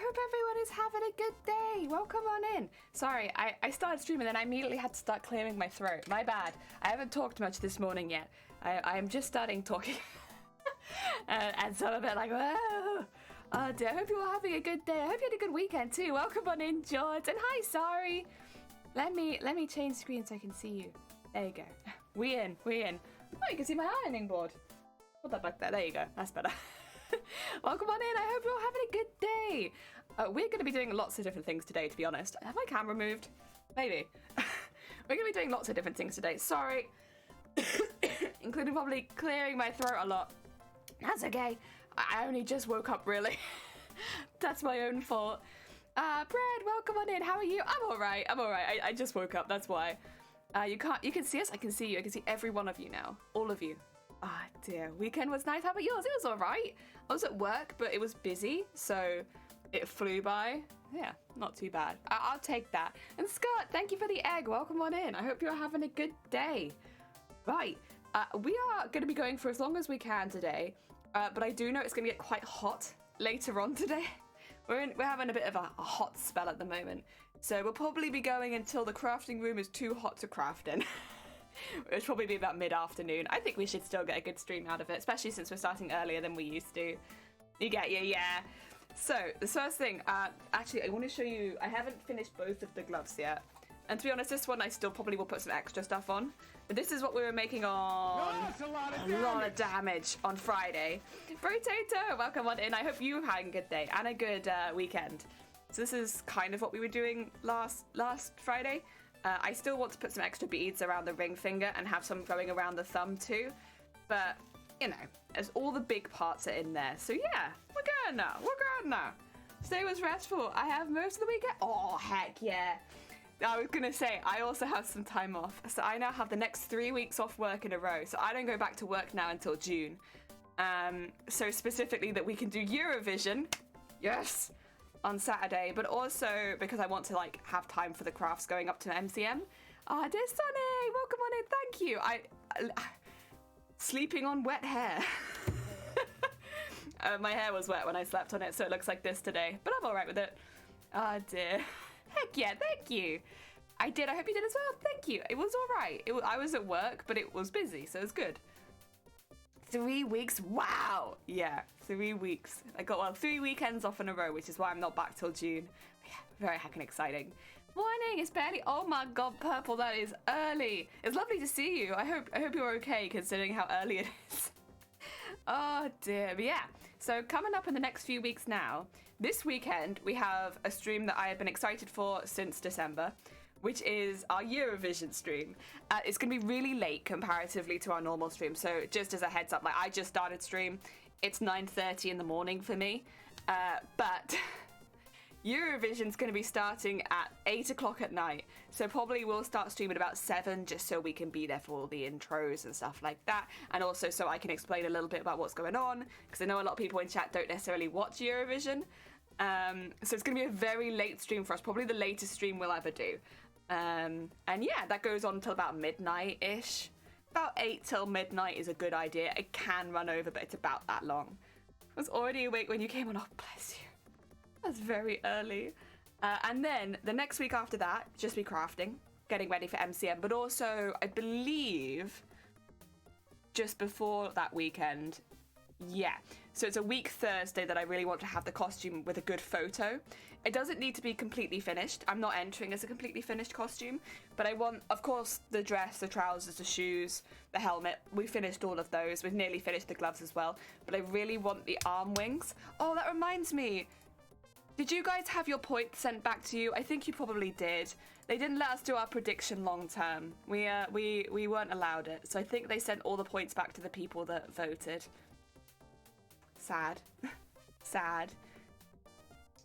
hope everyone is having a good day. Welcome on in. Sorry, I started streaming and I immediately had to start clearing my throat. My bad. I haven't talked much this morning yet. I am just starting talking. And so I'm a bit like, whoa. Oh dear, I hope you're all having a good day. I hope you had a good weekend too. Welcome on in, George. And hi, sorry. Let me change screen so I can see you. There you go. We in. Oh, you can see my ironing board. Put that back there. There you go. That's better. Welcome on in. I hope you're all having a good day. We're going to be doing lots of different things today, to be honest. Have my camera moved? Maybe. We're going to be doing lots of different things today. Sorry. Including probably clearing my throat a lot. That's okay. I only just woke up, really. That's my own fault. Brad, welcome on in. How are you? I'm all right. I just woke up. That's why. You can see us. I can see you. I can see every one of you now. All of you. Ah, dear. Weekend was nice. How about yours? It was all right. I was at work, but it was busy, so it flew by. Yeah, not too bad. I'll take that. And Scott, thank you for the egg. Welcome on in. I hope you're having a good day. Right. We are going to be going for as long as we can today, but I do know it's going to get quite hot later on today. We're having a bit of a hot spell at the moment, so we'll probably be going until the crafting room is too hot to craft in. It'll probably be about mid-afternoon. I think we should still get a good stream out of it, especially since we're starting earlier than we used to. You get you, yeah. So, the first thing, actually, I want to show you, I haven't finished both of the gloves yet. And to be honest, this one I still probably will put some extra stuff on. But this is what we were making on a lot of damage on Friday. Potato, welcome on in. I hope you had a good day and a good weekend. So this is kind of what we were doing last Friday. I still want to put some extra beads around the ring finger and have some going around the thumb too. But, you know, as all the big parts are in there. So yeah, we're good now. Today was restful. I have most of the weekend. Oh, heck yeah. I was going to say, I also have some time off. So I now have the next 3 weeks off work in a row. So I don't go back to work now until June. So specifically that we can do Eurovision. Yes. On Saturday, but also because I want to like have time for the crafts going up to MCM. Oh, dear Sonny, welcome on in. Thank you. I sleeping on wet hair. My hair was wet when I slept on it, so it looks like this today. But I'm all right with it. Oh dear. Heck yeah, thank you. I did. I hope you did as well. Thank you. It was all right. I was at work, but it was busy, so it was good. 3 weeks? Wow! Yeah, 3 weeks. I got, 3 weekends off in a row, which is why I'm not back till June. Yeah, very heckin' exciting. Morning, it's barely, oh my god, Purple, that is early. It's lovely to see you. I hope you're okay, considering how early it is. Oh dear, but yeah. So coming up in the next few weeks now, this weekend we have a stream that I have been excited for since December, which is our Eurovision stream. It's going to be really late comparatively to our normal stream, so just as a heads up, like I just started stream, it's 9:30 in the morning for me, but Eurovision's going to be starting at 8 o'clock at night, so probably we'll start streaming about 7 just so we can be there for all the intros and stuff like that, and also so I can explain a little bit about what's going on, because I know a lot of people in chat don't necessarily watch Eurovision. So it's going to be a very late stream for us, probably the latest stream we'll ever do. And yeah, that goes on until about midnight-ish. About 8 till midnight is a good idea. It can run over, but it's about that long. I was already awake when you came on. Oh, bless you. That's very early. And then the next week after that, just be crafting, getting ready for MCM. But also, I believe, just before that weekend, yeah, so it's a week Thursday that I really want to have the costume with a good photo. It doesn't need to be completely finished. I'm not entering as a completely finished costume, but I want, of course, the dress, the trousers, the shoes, the helmet. We finished all of those. We've nearly finished the gloves as well, but I really want the arm wings. Oh, that reminds me. Did you guys have your points sent back to you? I think you probably did. They didn't let us do our prediction long term. We weren't allowed it, so I think they sent all the points back to the people that voted. Sad. Sad.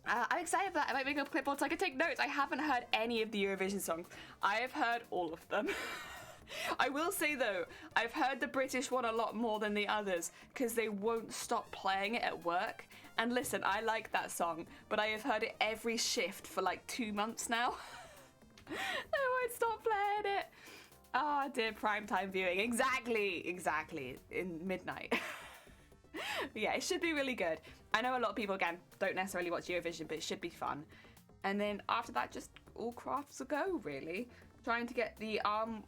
I'm excited for that. I might make a clipboard so I can take notes. I haven't heard any of the Eurovision songs. I have heard all of them. I will say though, I've heard the British one a lot more than the others because they won't stop playing it at work. And listen, I like that song, but I have heard it every shift for like 2 months now. They won't stop playing it. Oh dear, primetime viewing. Exactly. In midnight. Yeah, it should be really good. I know a lot of people, again, don't necessarily watch Eurovision, but it should be fun. And then after that, just all crafts a go, really. Trying to get the arm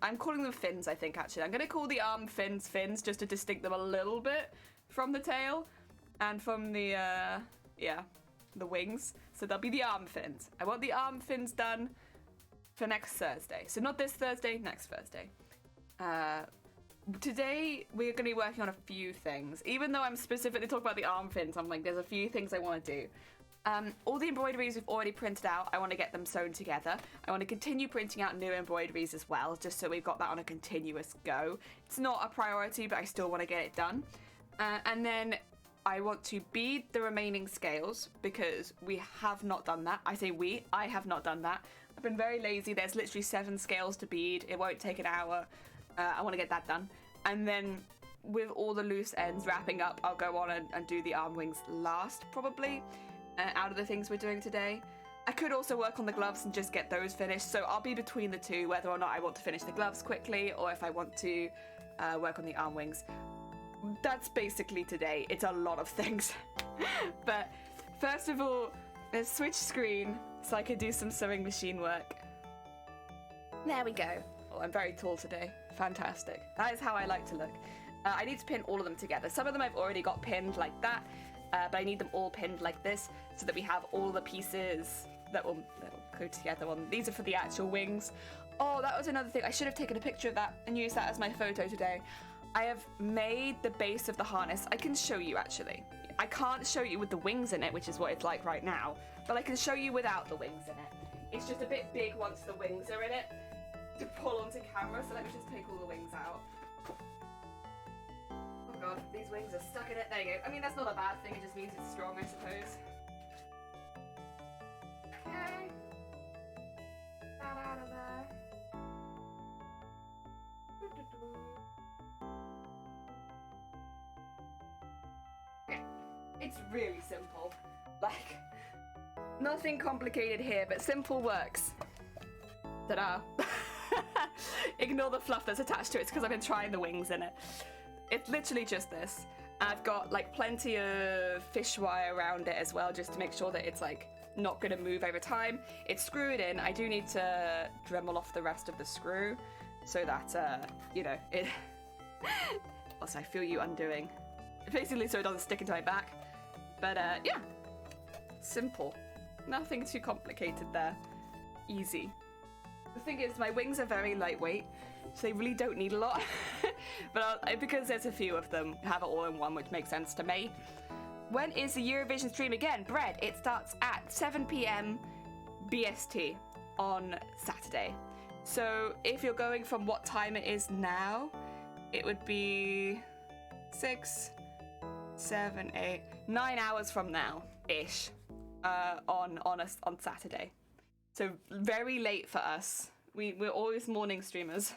I'm calling them fins, I think, actually. I'm going to call the arm fins just to distinct them a little bit from the tail and from the, the wings. So they'll be the arm fins. I want the arm fins done for next Thursday. So not this Thursday, next Thursday. Today, we're going to be working on a few things. Even though I'm specifically talking about the arm fins, I'm like, there's a few things I want to do. All the embroideries we've already printed out, I want to get them sewn together. I want to continue printing out new embroideries as well, just so we've got that on a continuous go. It's not a priority, but I still want to get it done. And then I want to bead the remaining scales, because we have not done that. I say I have not done that. I've been very lazy. There's literally 7 scales to bead. It won't take an hour. I want to get that done. And then with all the loose ends wrapping up, I'll go on and do the arm wings last, probably. Out of the things we're doing today. I could also work on the gloves and just get those finished, so I'll be between the two, whether or not I want to finish the gloves quickly or if I want to work on the arm wings. That's basically today. It's a lot of things. But first of all, let's switch screen so I can do some sewing machine work. There we go. Oh, I'm very tall today. Fantastic. That is how I like to look. I need to pin all of them together. Some of them I've already got pinned like that. But I need them all pinned like this so that we have all the pieces that will go together on. These are for the actual wings. Oh, that was another thing. I should have taken a picture of that and used that as my photo today. I have made the base of the harness. I can show you, actually. I can't show you with the wings in it, which is what it's like right now, but I can show you without the wings in it. It's just a bit big once the wings are in it to pull onto camera, so let me just take all the wings out. Oh god, these wings are stuck in it. There you go. I mean, that's not a bad thing, it just means it's strong, I suppose. Okay. That out of there. Okay. It's really simple. Like, nothing complicated here, but simple works. Ta-da. Ignore the fluff that's attached to it, it's because I've been trying the wings in it. It's literally just this. I've got like plenty of fish wire around it as well, just to make sure that it's like not going to move over time. It's screwed in. I do need to Dremel off the rest of the screw so that, you know, it... Also, I feel you undoing. Basically so it doesn't stick into my back. But, yeah. Simple. Nothing too complicated there. Easy. The thing is, my wings are very lightweight, so they really don't need a lot. But because there's a few of them, have it all in one, which makes sense to me. When is the Eurovision stream again? Brett, it starts at 7 p.m. BST on Saturday. So if you're going from what time it is now, it would be 6, 7, 8, 9 hours from now-ish on Saturday. So very late for us. We're always morning streamers.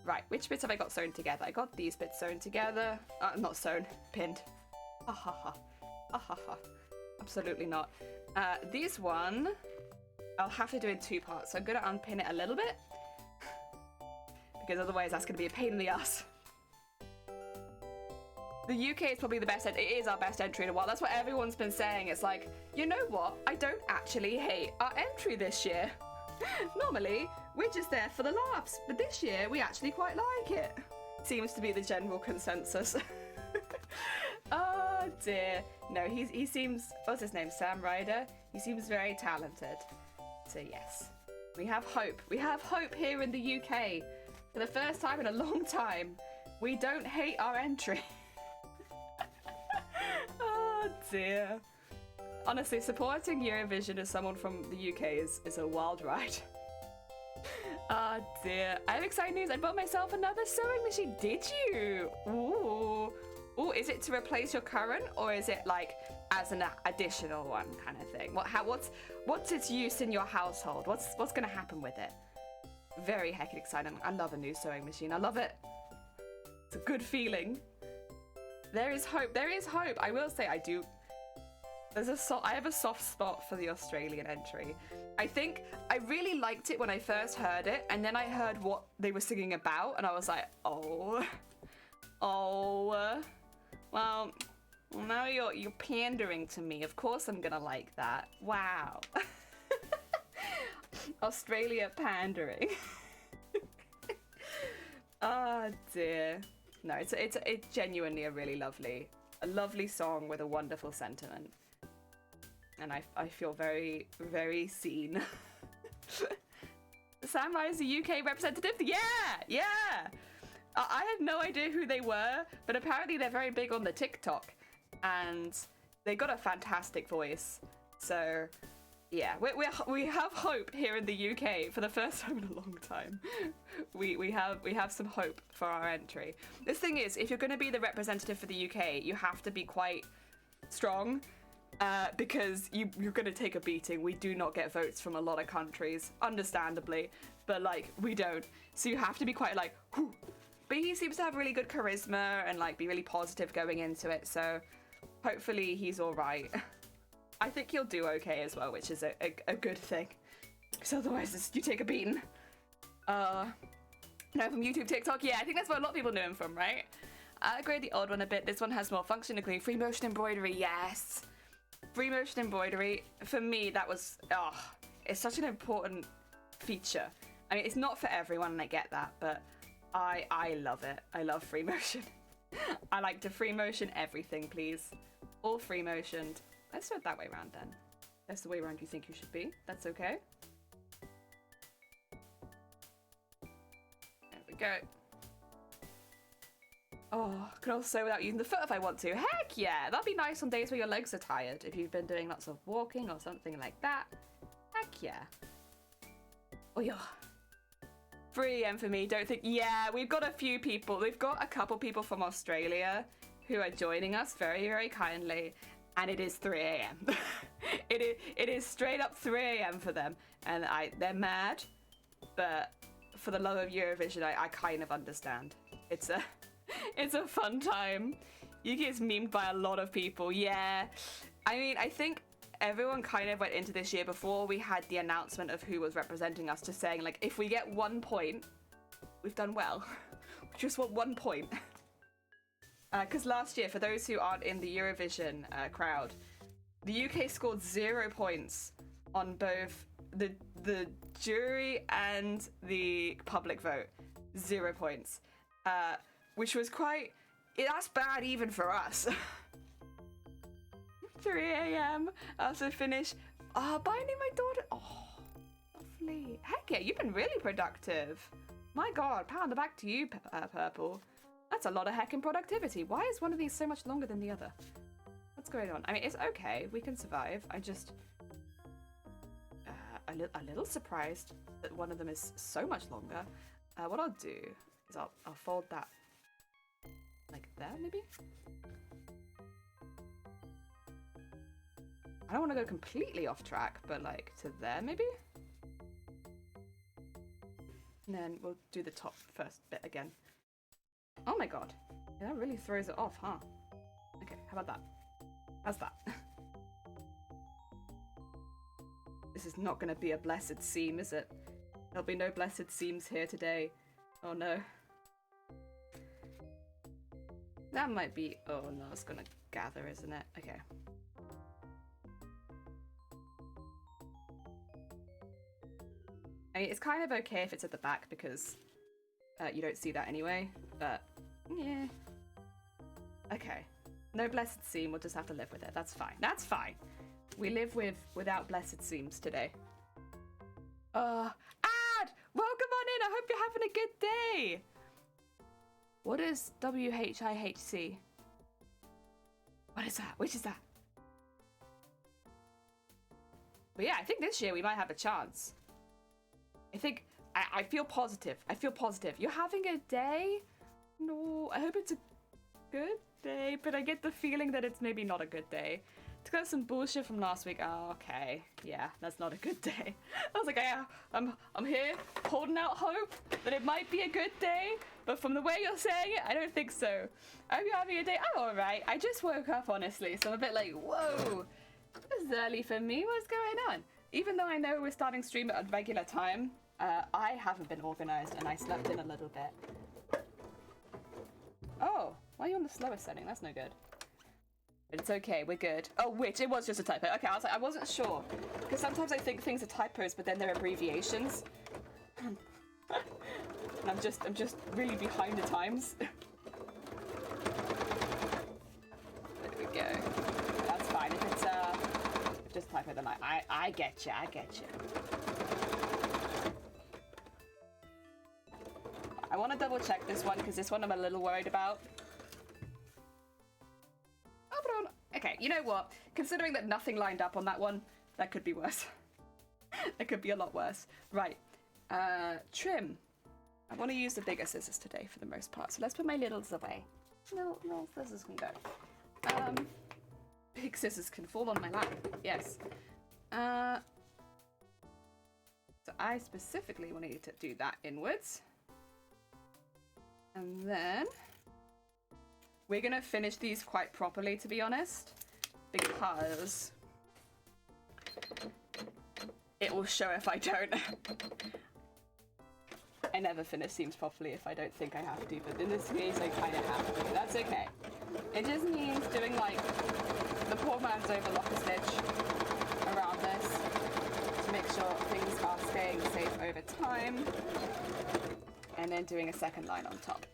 Right, which bits have I got sewn together? I got these bits sewn together. Not sewn, pinned. Ha ha ha. Ha ha ha. Absolutely not. These one, I'll have to do in 2 parts. So I'm gonna unpin it a little bit. Because otherwise that's gonna be a pain in the ass. The UK is probably the best, it is our best entry in a while. That's what everyone's been saying. It's like, you know what? I don't actually hate our entry this year. Normally, we're just there for the laughs, but this year we actually quite like it. Seems to be the general consensus. Oh dear. No, he seems, what's his name? Sam Ryder? He seems very talented. So yes, we have hope. We have hope here in the UK. For the first time in a long time, we don't hate our entry. Oh dear. Honestly, supporting Eurovision as someone from the UK is a wild ride. Oh dear. I have exciting news. I bought myself another sewing machine. Did you? Ooh. Ooh, is it to replace your current, or is it like as an additional one kind of thing? What's its use in your household? What's gonna happen with it? Very heckin' exciting. I love a new sewing machine. I love it. It's a good feeling. There is hope. There is hope. I will say I do. I have a soft spot for the Australian entry. I think I really liked it when I first heard it, and then I heard what they were singing about, and I was like, oh, Well, now you're pandering to me. Of course I'm gonna like that. Wow. Australia pandering. Oh dear. No, it's genuinely a really lovely song with a wonderful sentiment. And I feel very, very seen. Samurai is a UK representative? Yeah! I had no idea who they were, but apparently they're very big on the TikTok. And they got a fantastic voice. So, yeah, we have hope here in the UK for the first time in a long time. We have some hope for our entry. This thing is, if you're going to be the representative for the UK, you have to be quite strong. Because you're gonna take a beating. We do not get votes from a lot of countries, understandably, but like we don't. So you have to be quite like, whew. But he seems to have really good charisma and like be really positive going into it. So hopefully he's all right. I think he'll do okay as well, which is a good thing. Because otherwise you take a beating. No, from YouTube, TikTok. Yeah, I think that's where a lot of people know him from, right? I agree the old one a bit. This one has more function, including free motion embroidery. Yes. Free motion embroidery, for me, that was, it's such an important feature. I mean, it's not for everyone, and I get that, but I love it. I love free motion. I like to free motion everything, please. All free motioned. Let's do it that way around then. That's the way around you think you should be. That's okay. There we go. Oh, I could also sew without using the foot if I want to. Heck yeah! That'd be nice on days where your legs are tired, if you've been doing lots of walking or something like that. Heck yeah. Oh yeah. 3 AM for me, don't think... Yeah, we've got a few people. We've got a couple people from Australia who are joining us very, very kindly. And it is 3 AM. It is straight up 3 AM for them. And they're mad. But for the love of Eurovision, I kind of understand. It's a fun time. Yuki is memed by a lot of people. Yeah. I mean, I think everyone kind of went into this year before we had the announcement of who was representing us to saying, like, if we get 1 point, we've done well. We just want 1 point. Because last year, for those who aren't in the Eurovision crowd, the UK scored 0 points on both the jury and the public vote. 0 points. Which was quite... That's bad even for us. 3 AM. Also finish... binding my daughter... Oh, lovely. Heck yeah, you've been really productive. My god, pound the back to you, Purple. That's a lot of heckin' productivity. Why is one of these so much longer than the other? What's going on? I mean, it's okay. We can survive. I just... a little surprised that one of them is so much longer. What I'll do is I'll fold that like there, maybe? I don't want to go completely off track, but like to there, maybe? And then we'll do the top first bit again. Oh my god. Yeah, that really throws it off, huh? Okay, how about that? How's that? This is not going to be a blessed seam, is it? There'll be no blessed seams here today. Oh no. That might be... Oh no, it's gonna gather, isn't it? Okay. I mean, it's kind of okay if it's at the back because you don't see that anyway, but yeah. Okay. No blessed seam, we'll just have to live with it. That's fine. That's fine. We live without blessed seams today. Ad! Welcome on in! I hope you're having a good day! What is WHIHC? What is that? Which is that? But yeah, I think this year we might have a chance. I feel positive. I feel positive. You're having a day? No, I hope it's a good day, but I get the feeling that it's maybe not a good day. To got some bullshit from last week. Oh, okay. Yeah, that's not a good day. I was like, yeah, I'm here holding out hope that it might be a good day, but from the way you're saying it, I don't think so. I hope you're having a day. I'm alright. I just woke up, honestly, so I'm a bit like, whoa, this is early for me. What's going on? Even though I know we're starting stream at a regular time, I haven't been organized and I slept in a little bit. Oh, why are you on the slowest setting? That's no good. It's okay, we're good. Oh, which it was just a typo. Okay, I was like, I wasn't sure because sometimes I think things are typos, but then they're abbreviations. And I'm just really behind the times. There we go. That's fine. If it's just typo, then I get you. I get you. I want to double check this one because this one I'm a little worried about. Okay, you know what? Considering that nothing lined up on that one, that could be worse. That could be a lot worse. Right. Trim. I want to use the bigger scissors today for the most part, so let's put my littles away. No, scissors can go. Big scissors can fall on my lap. Yes. So I specifically wanted to do that inwards. And then we're gonna finish these quite properly, to be honest, because it will show if I don't. I never finish seams properly if I don't think I have to, but in this case I kind of have to. That's okay. It just means doing like the poor man's overlock a stitch around this to make sure things are staying safe over time, and then doing a second line on top.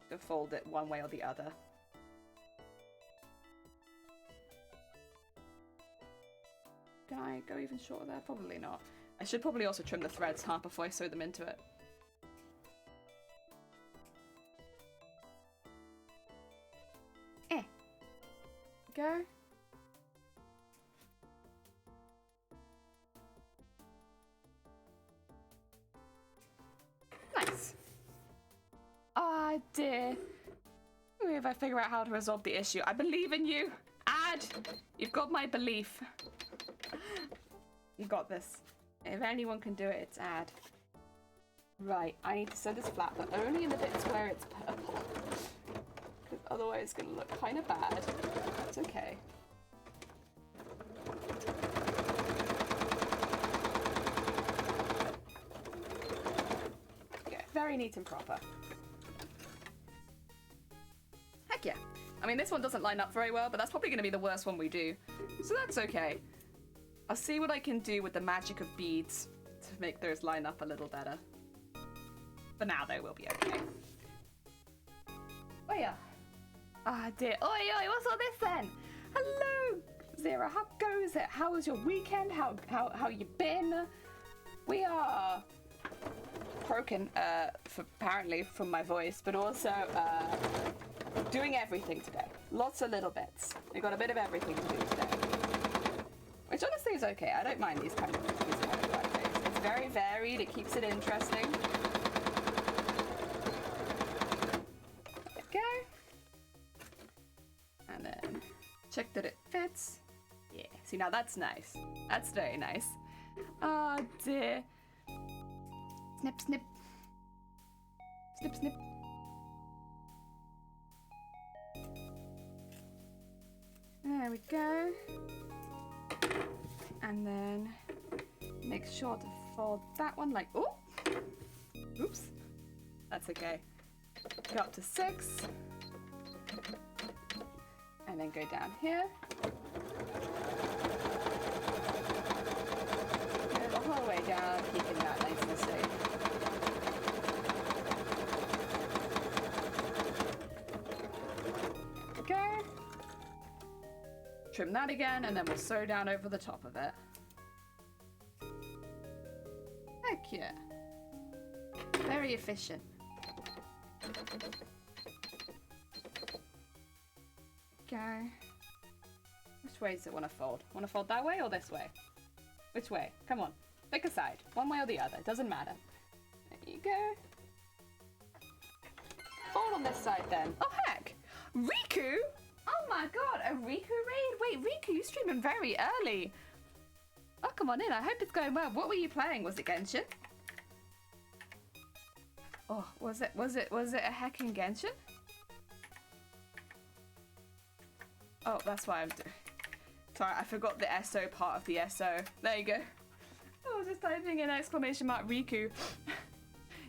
To fold it one way or the other. Can I go even shorter there? Probably not. I should probably also trim the threads, huh, before I sew them into it. Go. Nice. Ah, dear. If I figure out how to resolve the issue. I believe in you. Ad, you've got my belief. You got this. If anyone can do it, it's Ad. Right, I need to sew this flat, but only in the bits where it's purple. Because otherwise it's going to look kind of bad. That's okay. Okay, very neat and proper. Heck yeah. I mean, this one doesn't line up very well, but that's probably going to be the worst one we do. So that's okay. I'll see what I can do with the magic of beads to make those line up a little better. For now, though, we'll be okay. Oh yeah. Ah, dear. Oi, what's all this then? Hello, Zira. How goes it? How was your weekend? How you been? We are broken, apparently from my voice, but also doing everything today. Lots of little bits. We got a bit of everything to do today, which honestly is okay. I don't mind these kind of work days. It's very varied. It keeps it interesting. And then check that it fits. Yeah, see, now that's nice. That's very nice. Oh dear. Snip, snip. Snip, snip. There we go. And then make sure to fold that one like, oh, oops. That's okay. Go up to 6. And then go down here. Go the whole way down, keeping that nice and safe. Okay. Trim that again, and then we'll sew down over the top of it. Heck yeah. Very efficient. Okay. Which way does it want to fold? Want to fold that way or this way? Which way? Come on. Pick a side. One way or the other. Doesn't matter. There you go. Fold on this side then. Oh heck! Riku? Oh my god, a Riku raid? Wait, Riku, you're streaming very early. Oh, come on in. I hope it's going well. What were you playing? Was it Genshin? Oh, was it a heckin' Genshin? Oh, that's why I'm doing. Sorry, I forgot the SO part of the SO. There you go. I was just typing in exclamation mark Riku.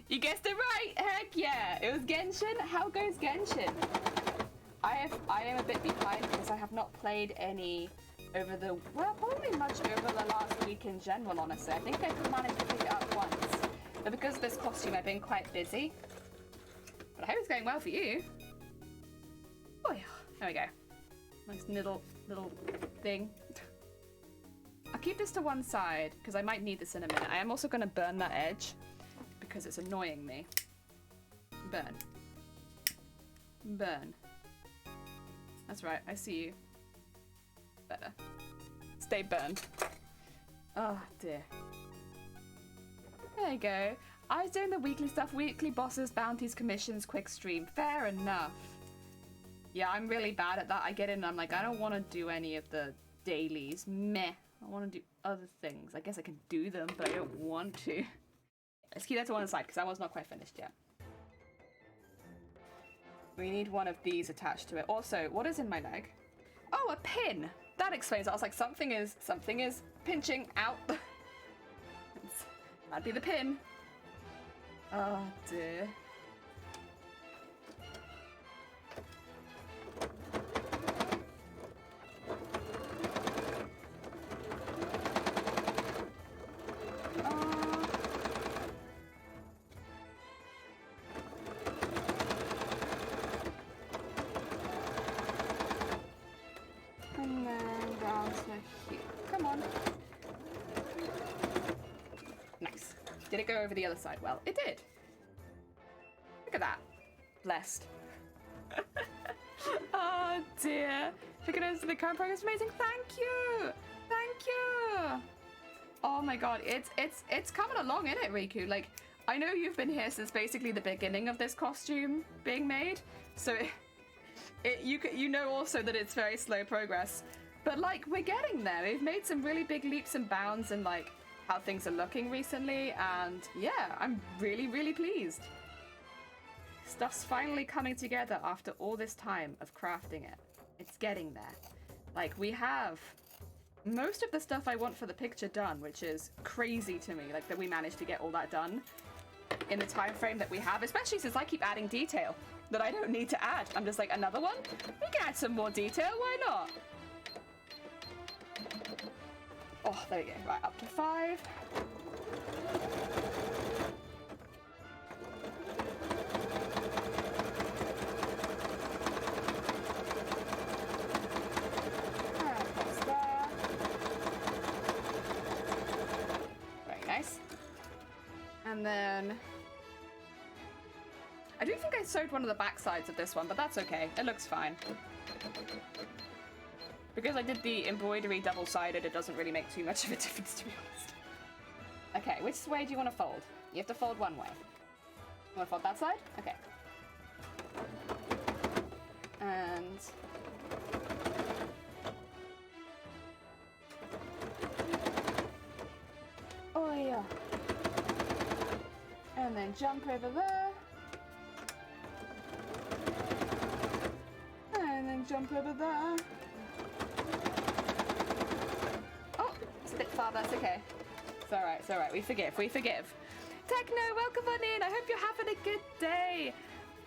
You guessed it right! Heck yeah! It was Genshin. How goes Genshin? I am a bit behind because I have not played any over the, well, probably much over the last week in general, honestly. I think I could manage to pick it up once. But because of this costume, I've been quite busy. But I hope it's going well for you. Oh yeah, there we go. Nice little thing. I'll keep this to one side because I might need this in a minute. I am also going to burn that edge because it's annoying me. Burn. Burn. That's right, I see you. Better. Stay burned. Oh dear. There you go. I was doing the weekly stuff, weekly bosses, bounties, commissions, quick stream. Fair enough. Yeah, I'm really bad at that. I get in and I'm like, I don't want to do any of the dailies. Meh. I want to do other things. I guess I can do them, but I don't want to. Let's keep that to one side because that one's not quite finished yet. We need one of these attached to it. Also, what is in my leg? Oh, a pin! That explains it. I was like, something is pinching out. That'd be the pin. Oh dear. And then down to here. Come on. Nice. Did it go over the other side? Well, it did. Look at that. Blessed. Oh dear. Figured out the current progress amazing. Thank you. Thank you. Oh my god, it's coming along, isn't it, Riku? Like, I know you've been here since basically the beginning of this costume being made, so you know also that it's very slow progress. But like, we're getting there. We've made some really big leaps and bounds in like how things are looking recently, and yeah, I'm really, really pleased. Stuff's finally coming together after all this time of crafting it. It's getting there. Like, we have most of the stuff I want for the picture done, which is crazy to me, like that we managed to get all that done in the time frame that we have, especially since I keep adding detail that I don't need to add. I'm just like, another one? We can add some more detail, why not? Oh, there we go. Right, up to 5. And then I do think I sewed one of the back sides of this one, but that's okay. It looks fine. Because I did the embroidery double-sided, it doesn't really make too much of a difference, to be honest. Okay, which way do you want to fold? You have to fold one way. You want to fold that side? Okay. And oh yeah. And then jump over there. And then jump over there. Oh, it's a bit far, that's okay. It's alright, we forgive. Techno, welcome on in. I hope you're having a good day.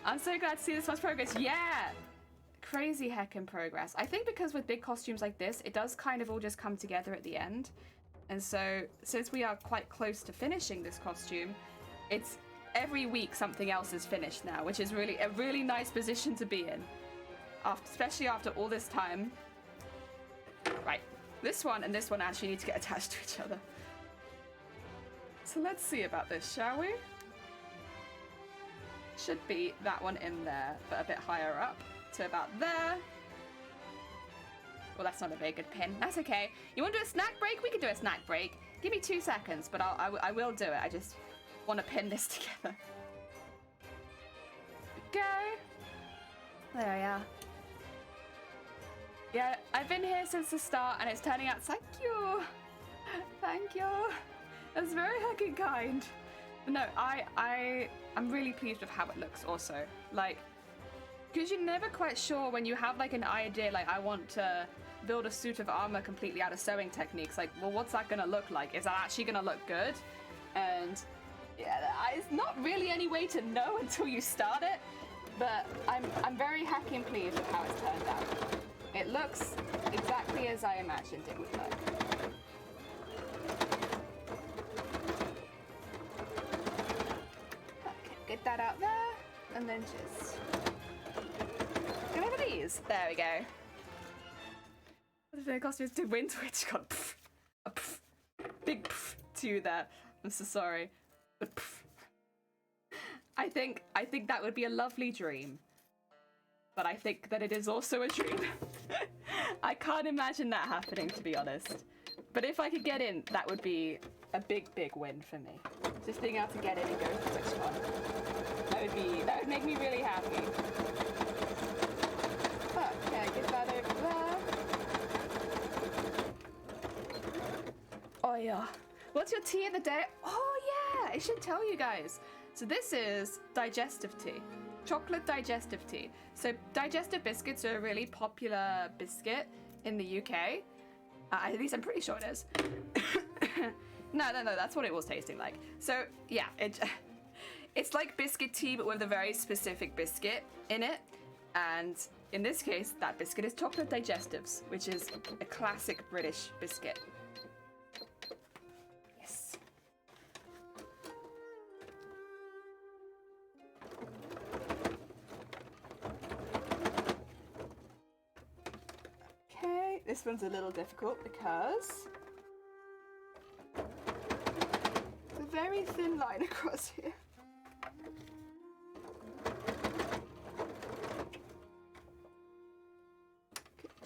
I'm so glad to see this much progress. Yeah! Crazy heckin' progress. I think because with big costumes like this, it does kind of all just come together at the end. And so, since we are quite close to finishing this costume, it's every week something else is finished now, which is really a really nice position to be in, especially after all this time. Right, this one and this one actually need to get attached to each other. So let's see about this, shall we? Should be that one in there, but a bit higher up to about there. Well, that's not a very good pin. That's okay. You want to do a snack break? We can do a snack break. Give me 2 seconds, but I will do it. I just want to pin this together. Go. There we are. Yeah, I've been here since the start and it's turning out. Thank you. Thank you. That's very heckin' kind. But no, I'm really pleased with how it looks also. Like, because you're never quite sure when you have like an idea, like I want to build a suit of armor completely out of sewing techniques. Like, well, what's that gonna look like? Is that actually gonna look good? And yeah, it's not really any way to know until you start it. but I'm very happy and pleased with how it's turned out. It looks exactly as I imagined it would look. Okay, get that out there, and then just get over these. There we go. The costumes to win Twitchcon. A big to that. I'm so sorry. But I think that would be a lovely dream. But I think that it is also a dream. I can't imagine that happening, to be honest. But if I could get in, that would be a big win for me. Just being able to get in and go to Twitchcon. That would make me really happy. Okay, get that over there. Oh yeah. What's your tea of the day? Oh yeah, I should tell you guys. So this is digestive tea. Chocolate digestive tea. So digestive biscuits are a really popular biscuit in the UK. At least I'm pretty sure it is. No, that's what it was tasting like. So yeah, it's like biscuit tea, but with a very specific biscuit in it. And in this case, that biscuit is chocolate digestives, which is a classic British biscuit. Yes. Okay, this one's a little difficult because it's a very thin line across here.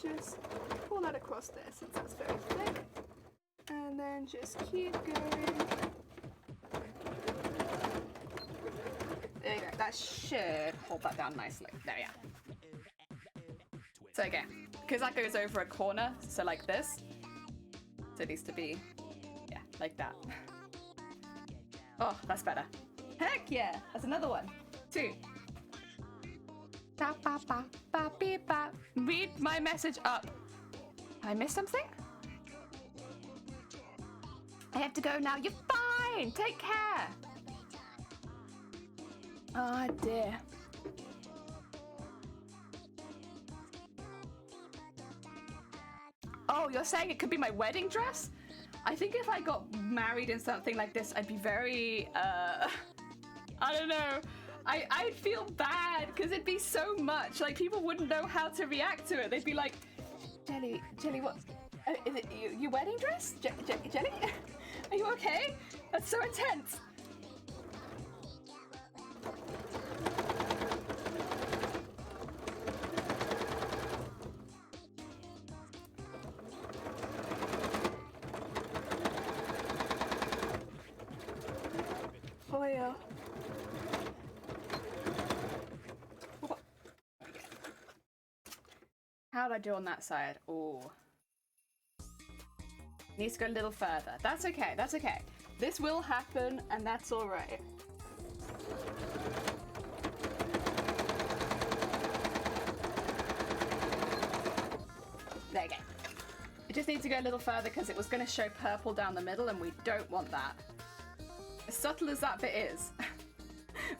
Just pull that across there since that's very thick, and then just keep going. There you go, that should hold that down nicely. There we are. So again, because that goes over a corner, so like this, so it needs to be, yeah, like that. Oh, that's better. Heck yeah, that's another one. 2. Read my message up. I missed something? I have to go now. You're fine. Take care. Oh dear. Oh, you're saying it could be my wedding dress? I think if I got married in something like this, I'd be very, I don't know. I'd feel bad because it'd be so much. Like, people wouldn't know how to react to it. They'd be like, Jelly, what? Is it your wedding dress? Jelly? Are you okay? That's so intense. Oh yeah. How'd I do on that side? Oh. Needs to go a little further. That's okay, that's okay. This will happen, and that's alright. There you go. It just needs to go a little further because it was going to show purple down the middle, and we don't want that. As subtle as that bit is,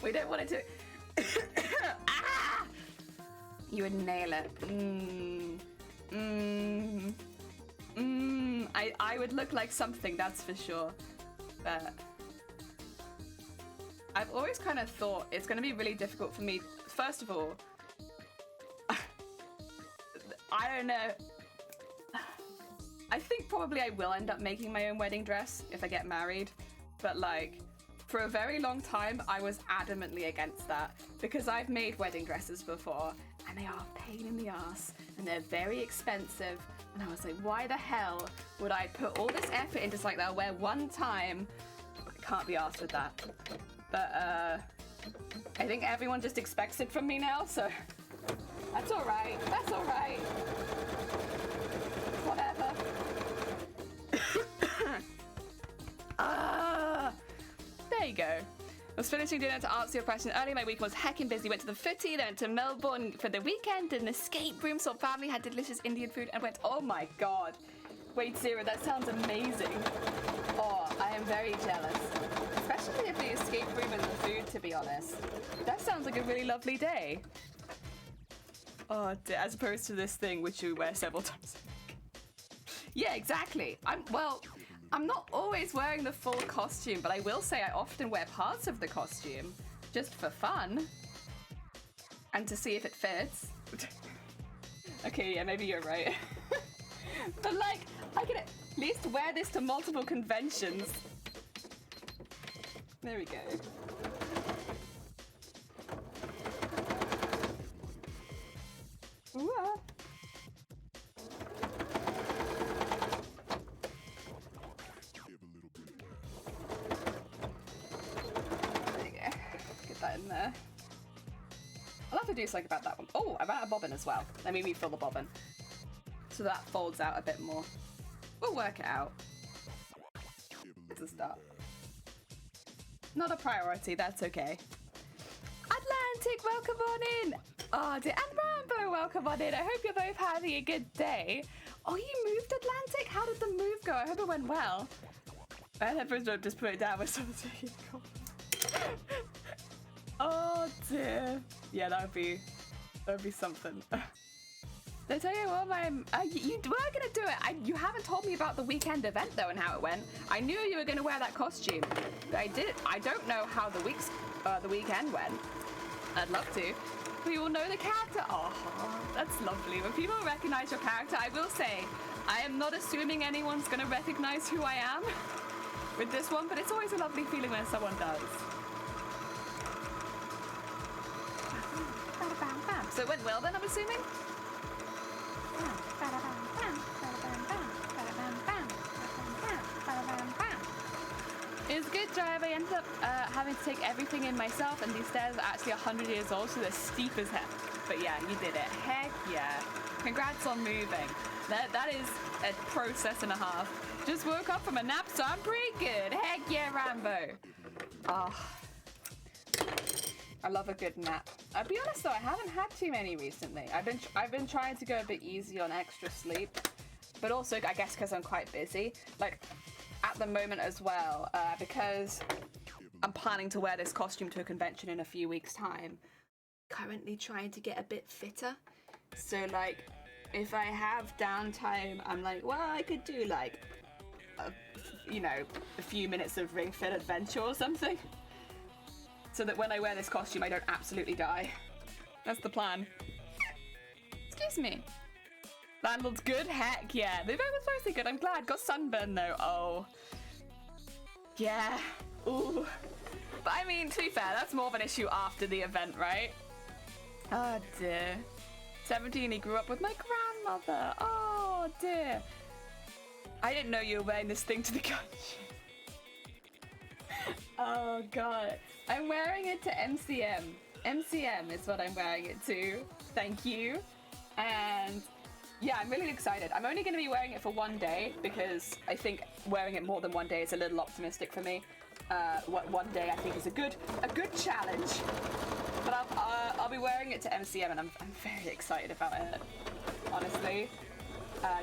we don't want it to... Ah! You would nail it. I would look like something, that's for sure. But I've always kind of thought it's going to be really difficult for me. First of all, I don't know. I think probably I will end up making my own wedding dress if I get married. But like, for a very long time, I was adamantly against that because I've made wedding dresses before and they are a pain in the ass and they're very expensive. And I was like, why the hell would I put all this effort into something that I'll wear one time? I can't be arsed with that. But I think everyone just expects it from me now, so that's all right. That's all right. Whatever. There you go. I was finishing dinner to answer your question earlier. My weekend was heckin' busy. Went to the footy, then went to Melbourne for the weekend, did an escape room, saw family, had delicious Indian food, and went, oh my god. Wait, Zero, that sounds amazing. Oh, I am very jealous. Especially of the escape room and the food, to be honest. That sounds like a really lovely day. Oh, as opposed to this thing which you wear several times. Yeah, exactly. I'm not always wearing the full costume, but I will say I often wear parts of the costume just for fun and to see if it fits. Okay, yeah, maybe you're right. But like, I can at least wear this to multiple conventions. There we go. Ooh, ah. There you go. Get that in there. I'll have to do something about that one. Oh, about a bobbin as well. Let me refill the bobbin. So that folds out a bit more. We'll work it out. It's a start. Not a priority, that's okay. Atlantic, welcome on in! Oh, dear. And Rambo, welcome on in. I hope you're both having a good day. Oh, you moved Atlantic? How did the move go? I hope it went well. I had first just put it down with something. Oh dear. Yeah, that would be something. Did I tell you what, you were gonna do it. You haven't told me about the weekend event though and how it went. I knew you were gonna wear that costume. I don't know how the weekend went. I'd love to. We will know the character. Oh, that's lovely. When people recognize your character, I will say, I am not assuming anyone's gonna recognize who I am with this one, but it's always a lovely feeling when someone does. So it went well then, I'm assuming? It was a good drive. I ended up having to take everything in myself, and these stairs are actually 100 years old, so they're steep as heck. But yeah, you did it. Heck yeah. Congrats on moving. That is a process and a half. Just woke up from a nap, so I'm pretty good. Heck yeah, Rambo. Oh, I love a good nap. I'll be honest though, I haven't had too many recently. I've been trying to go a bit easy on extra sleep, but also I guess because I'm quite busy. Like at the moment as well, because I'm planning to wear this costume to a convention in a few weeks' time. Currently trying to get a bit fitter. So like, if I have downtime, I'm like, well, I could do like, a few minutes of Ring Fit Adventure or something. So that when I wear this costume, I don't absolutely die. That's the plan. Excuse me. Landlord's good? Heck yeah. They both were mostly good. I'm glad. Got sunburn though. Oh. Yeah. Ooh. But I mean, to be fair, that's more of an issue after the event, right? Oh dear. 17, he grew up with my grandmother. Oh dear. I didn't know you were wearing this thing to the convention. Oh god. I'm wearing it to MCM. MCM is what I'm wearing it to. Thank you. And yeah, I'm really excited. I'm only going to be wearing it for one day because I think wearing it more than one day is a little optimistic for me. One day I think is a good challenge. But I'll be wearing it to MCM and I'm very excited about it, honestly.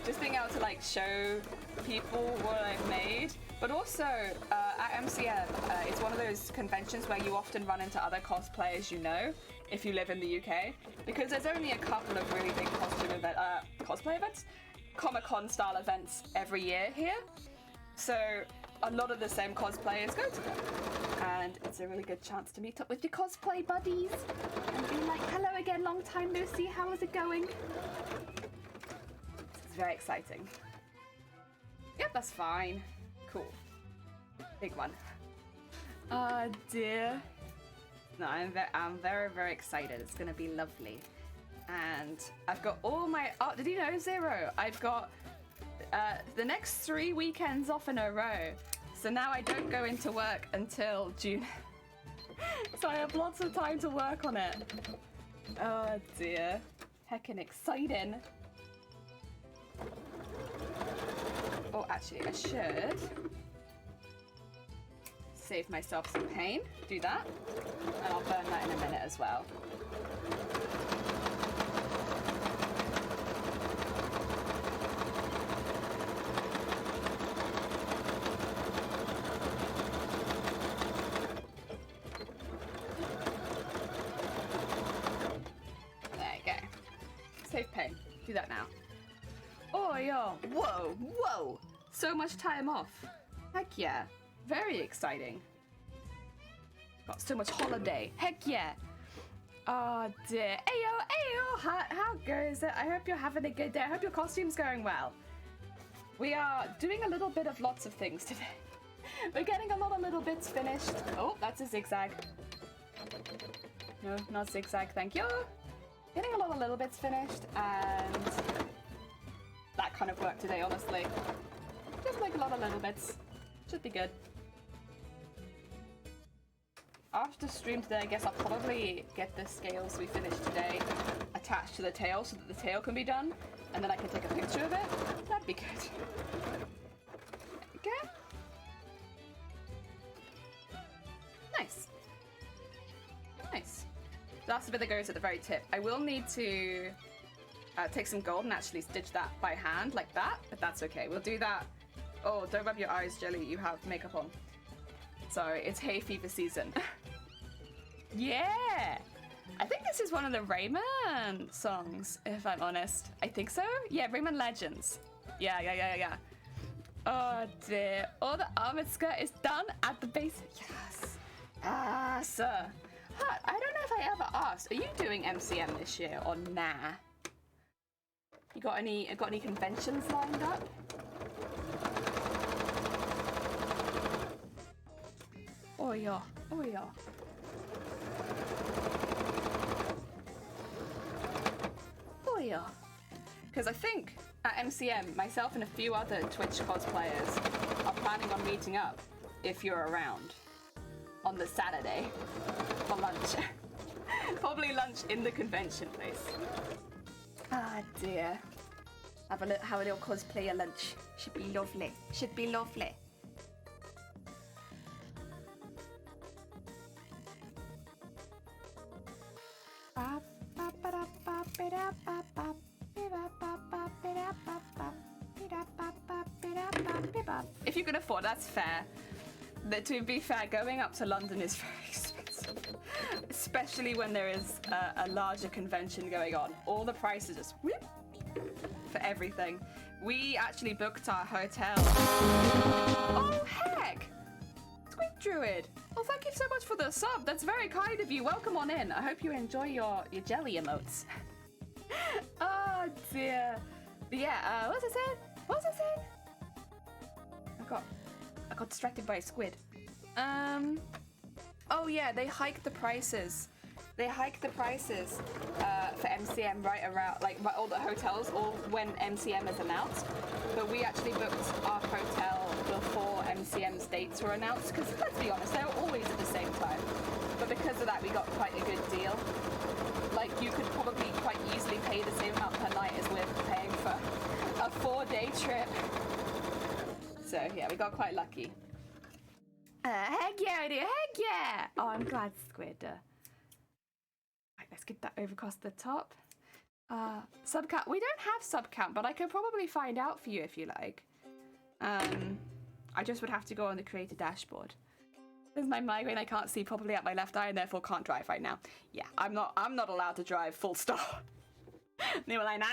Just being able to like show people what I've made. But also, at MCM, it's one of those conventions where you often run into other cosplayers you know, if you live in the UK. Because there's only a couple of really big cosplay events, Comic-Con style events every year here. So a lot of the same cosplayers go to them. And it's a really good chance to meet up with your cosplay buddies and be like, hello again, long time no see, how is it going? It's very exciting. Yep, that's fine. Cool. Big one. Oh dear. No, I'm very, very excited. It's gonna be lovely. And I've got all my, oh, did you know, Zero? I've got the next 3 weekends off in a row. So now I don't go into work until June. So I have lots of time to work on it. Oh dear. Heckin' exciting. Oh, actually, I should save myself some pain. Do that. And I'll burn that in a minute as well. so much time off. Heck yeah. Very exciting. Got so much holiday. Heck yeah. Oh dear. Ayo, how goes it? I hope you're having a good day. I hope your costume's going well. We are doing a little bit of lots of things today. We're getting a lot of little bits finished. Oh, that's a zigzag. No, not zigzag, thank you. Getting a lot of little bits finished and that kind of work today, honestly. Just like a lot of little bits. Should be good. After stream today, I guess I'll probably get the scales we finished today attached to the tail so that the tail can be done, and then I can take a picture of it. That'd be good. Okay. Nice. Nice. That's the bit that goes at the very tip. I will need to take some gold and actually stitch that by hand like that, but that's okay. We'll do that. Oh, don't rub your eyes, Jelly. You have makeup on. Sorry, it's hay fever season. Yeah! I think this is one of the Rayman songs, if I'm honest. I think so? Yeah, Rayman Legends. Yeah. Oh dear. Oh, the armored skirt is done at the base. Yes. Ah, sir. Hut, I don't know if I ever asked. Are you doing MCM this year or nah? You got any conventions lined up? Oh yeah. Oh yeah. Because I think at MCM, myself and a few other Twitch cosplayers are planning on meeting up if you're around on the Saturday for lunch. Probably lunch in the convention place. Ah dear. Have a little cosplayer lunch. Should be lovely. Should be lovely. If you can afford, that's fair. But to be fair, going up to London is very expensive, especially when there is a larger convention going on. All the prices just whoop for everything. We actually booked our hotel. Oh heck! Squid Druid. Well, thank you so much for the sub. That's very kind of you. Welcome on in. I hope you enjoy your jelly emotes. Oh dear. But yeah, what's it saying? I got distracted by a squid. Oh yeah, they hiked the prices. For MCM right around, like all the hotels, all when MCM is announced. But we actually booked our hotel before MCM's dates were announced, because let's be honest, they were always at the same time. But because of that, we got quite a good deal. Like, you could probably quite easily pay the same amount per night as we're paying for a 4-day trip. So yeah, we got quite lucky. Heck yeah, I do. Heck yeah! Oh, I'm glad, Squid. Right, let's get that over across the top. Sub count. We don't have sub count, but I could probably find out for you if you like. I just would have to go on the creator dashboard. This is my migraine. I can't see properly at my left eye, and therefore can't drive right now. Yeah, I'm not allowed to drive. Full stop. They were like, nah.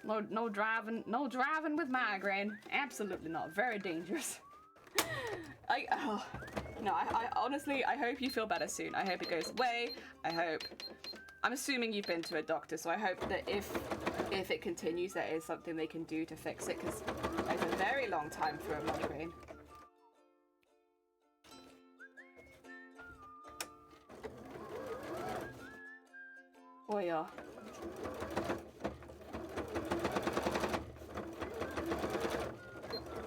No driving with migraine. Absolutely not. Very dangerous. I honestly, I hope you feel better soon. I hope it goes away. I'm assuming you've been to a doctor, so I hope that if it continues, there is something they can do to fix it, because it's a very long time for a migraine. Oh yeah.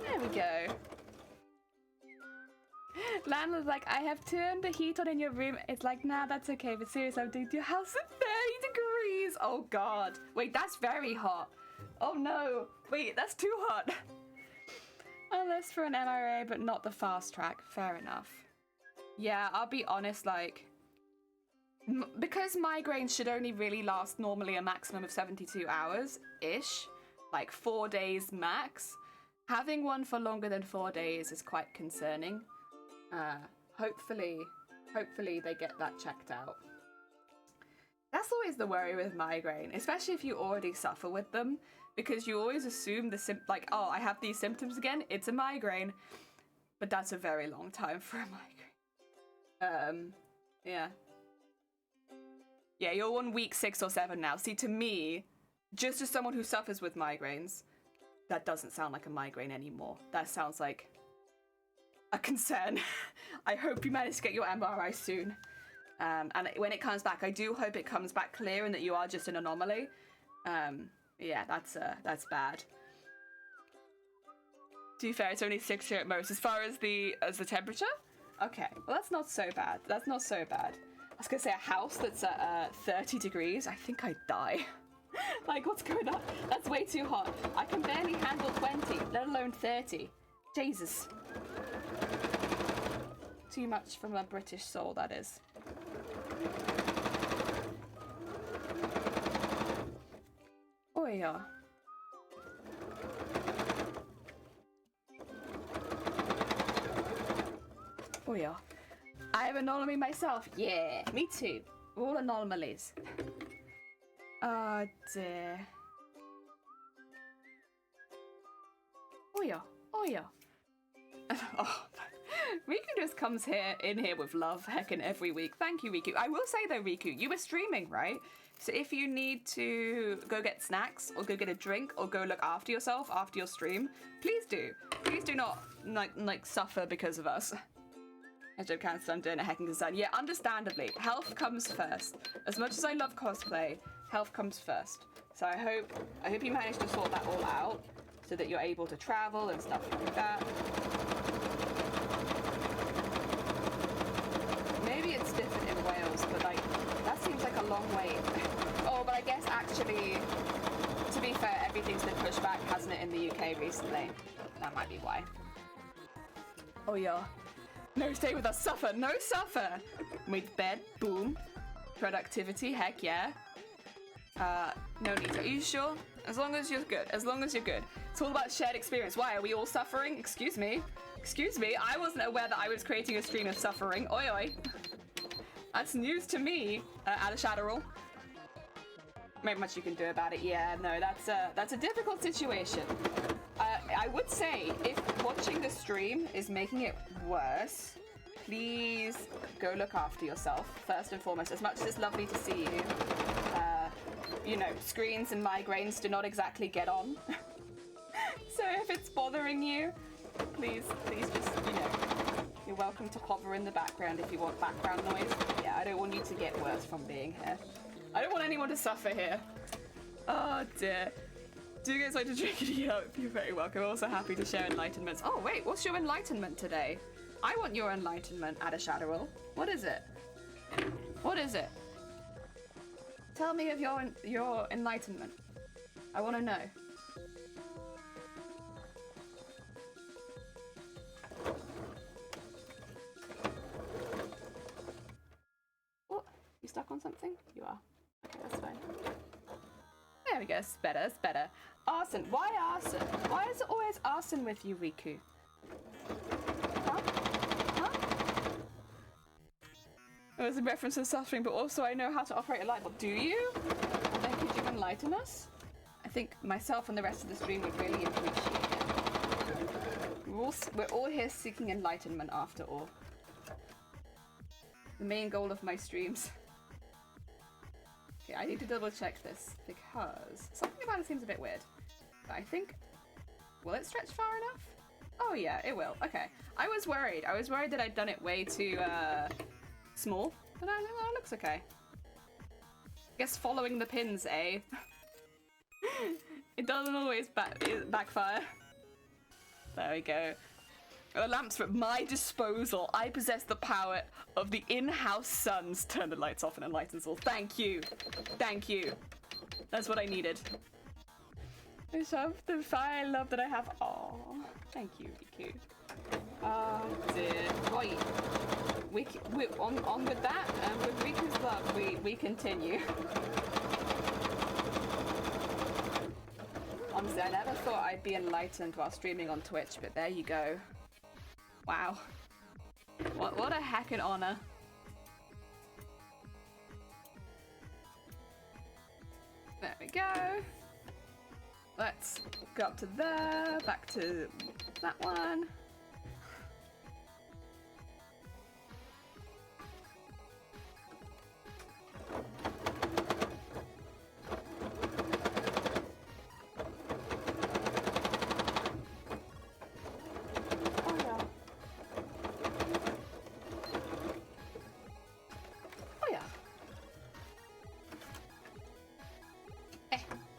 There we go. Landlord's like, I have turned the heat on in your room. It's like, nah, that's okay. But seriously, I'm doing your house at 30 degrees. Oh God. Wait, that's very hot. Oh no. Wait, that's too hot. Unless for an MRA, but not the fast track. Fair enough. Yeah, I'll be honest, like, because migraines should only really last normally a maximum of 72 hours-ish, like 4 days max, having one for longer than 4 days is quite concerning. Hopefully they get that checked out. That's always the worry with migraine, especially if you already suffer with them, because you always assume like, oh, I have these symptoms again, it's a migraine. But that's a very long time for a migraine. Yeah. Yeah, you're on week 6 or 7 now. See, to me, just as someone who suffers with migraines, that doesn't sound like a migraine anymore. That sounds like a concern. I hope you manage to get your MRI soon. And when it comes back, I do hope it comes back clear and that you are just an anomaly. Yeah, that's bad. To be fair, it's only 6 here at most. As far as the temperature? Okay, well that's not so bad. That's not so bad. I was gonna say a house that's at 30 degrees, I think I'd die. Like, what's going on? That's way too hot. I can barely handle 20, let alone 30. Jesus. Too much from a British soul, that is. Oh yeah. Oh yeah. I have an anomaly myself. Yeah, me too. We're all anomalies. Oh dear. Oh yeah. Oh yeah. Oh, Riku just comes in here with love heckin' every week. Thank you, Riku. I will say though, Riku, you were streaming, right? So if you need to go get snacks or go get a drink or go look after yourself after your stream, please do. Please do not like suffer because of us. I don't cancel, I'm doing a heckin' concern. Yeah, understandably, health comes first. As much as I love cosplay, health comes first. So I hope you manage to sort that all out so that you're able to travel and stuff like that. Maybe it's different in Wales, but like, that seems like a long wait. Oh, but I guess actually, to be fair, everything's been pushed back, hasn't it, in the UK recently? That might be why. Oh yeah. No, stay with us. Suffer. No suffer. With bed. Boom. Productivity. Heck yeah. No need to. Are you sure? As long as you're good. As long as you're good. It's all about shared experience. Why? Are we all suffering? Excuse me. Excuse me. I wasn't aware that I was creating a stream of suffering. Oi, oi. That's news to me. Adashadderall. Not much you can do about it. Yeah, no, that's a difficult situation. I would say, if watching the stream is making it worse, please go look after yourself, first and foremost. As much as it's lovely to see you, you know, screens and migraines do not exactly get on. So if it's bothering you, please just, you know, you're welcome to hover in the background if you want background noise. Yeah, I don't want you to get worse from being here. I don't want anyone to suffer here. Oh dear. Do you guys like to drink and eat out? You're very welcome. Also happy to share enlightenments. Oh wait, what's your enlightenment today? I want your enlightenment, Adashadderall. What is it? What is it? Tell me of your enlightenment. I want to know. What? You stuck on something? You are. Okay, that's fine. There we go. It's better. It's better. Arson. Why arson? Why is it always arson with you, Riku? Huh? Huh? It was a reference to suffering, but also I know how to operate a light bulb. Do you? And then could you enlighten us? I think myself and the rest of the stream would really appreciate it. We're all here seeking enlightenment after all. The main goal of my streams. Okay, I need to double check this because something about it seems a bit weird. But I think, will it stretch far enough? Oh yeah, it will. Okay. I was worried. I was worried that I'd done it way too small, but it looks okay. I guess following the pins, eh? It doesn't always backfire. There we go. The lamps are at my disposal. I possess the power of the in-house suns. Turn the lights off and enlightens all. Thank you. Thank you. That's what I needed. I love the fire love that I have. Oh, thank you, Riku. Oh dear. Right. We on with that, and with Riku's love, we continue. Honestly, I never thought I'd be enlightened while streaming on Twitch, but there you go. Wow. What a heckin' honor. There we go. let's go up to there, back to that one.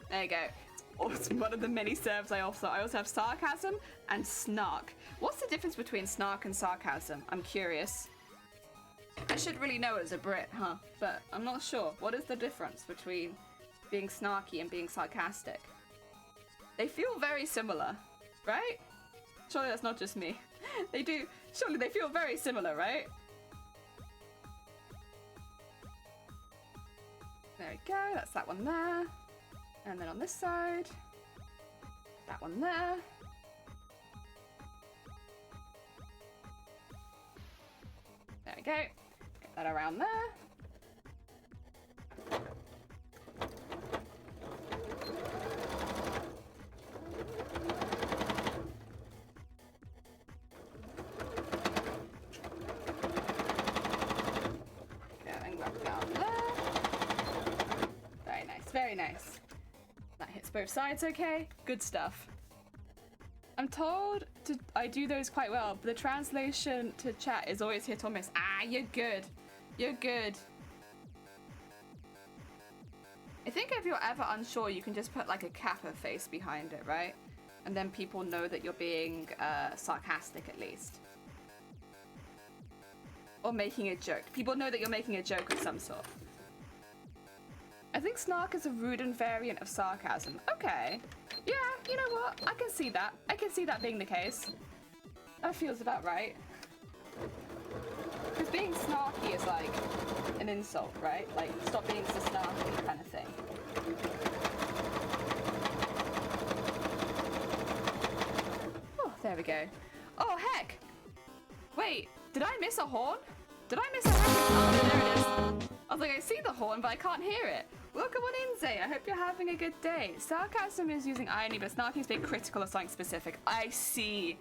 There you go. It's one of the many serves I also have sarcasm and snark. What's the difference between snark and sarcasm? I'm curious. I should really know as a Brit, huh? But I'm not sure. What is the difference between being snarky and being sarcastic? They feel very similar, right? Surely that's not just me. They do. Surely they feel very similar, right? There we go. That's that one there. And then on this side, that one there. There we go. Get that around there. Going back down there. Very nice, very nice. That hits both sides okay. Good stuff. I'm told I do those quite well, but the translation to chat is always hit or miss. Ah, you're good. You're good. I think if you're ever unsure, you can just put like a Kappa face behind it, right? And then people know that you're being sarcastic at least. Or making a joke. People know that you're making a joke of some sort. I think snark is a rude variant of sarcasm. Okay. Yeah, you know what? I can see that. I can see that being the case. That feels about right. Because being snarky is like an insult, right? Like, stop being so snarky kind of thing. Oh, there we go. Oh, heck! Wait, did I miss a horn? Did I miss a horn? Oh, there it is. I was like, I see the horn, but I can't hear it. Welcome on in, Zay. I hope you're having a good day. Sarcasm is using irony, but snarky is being critical of something specific. I see.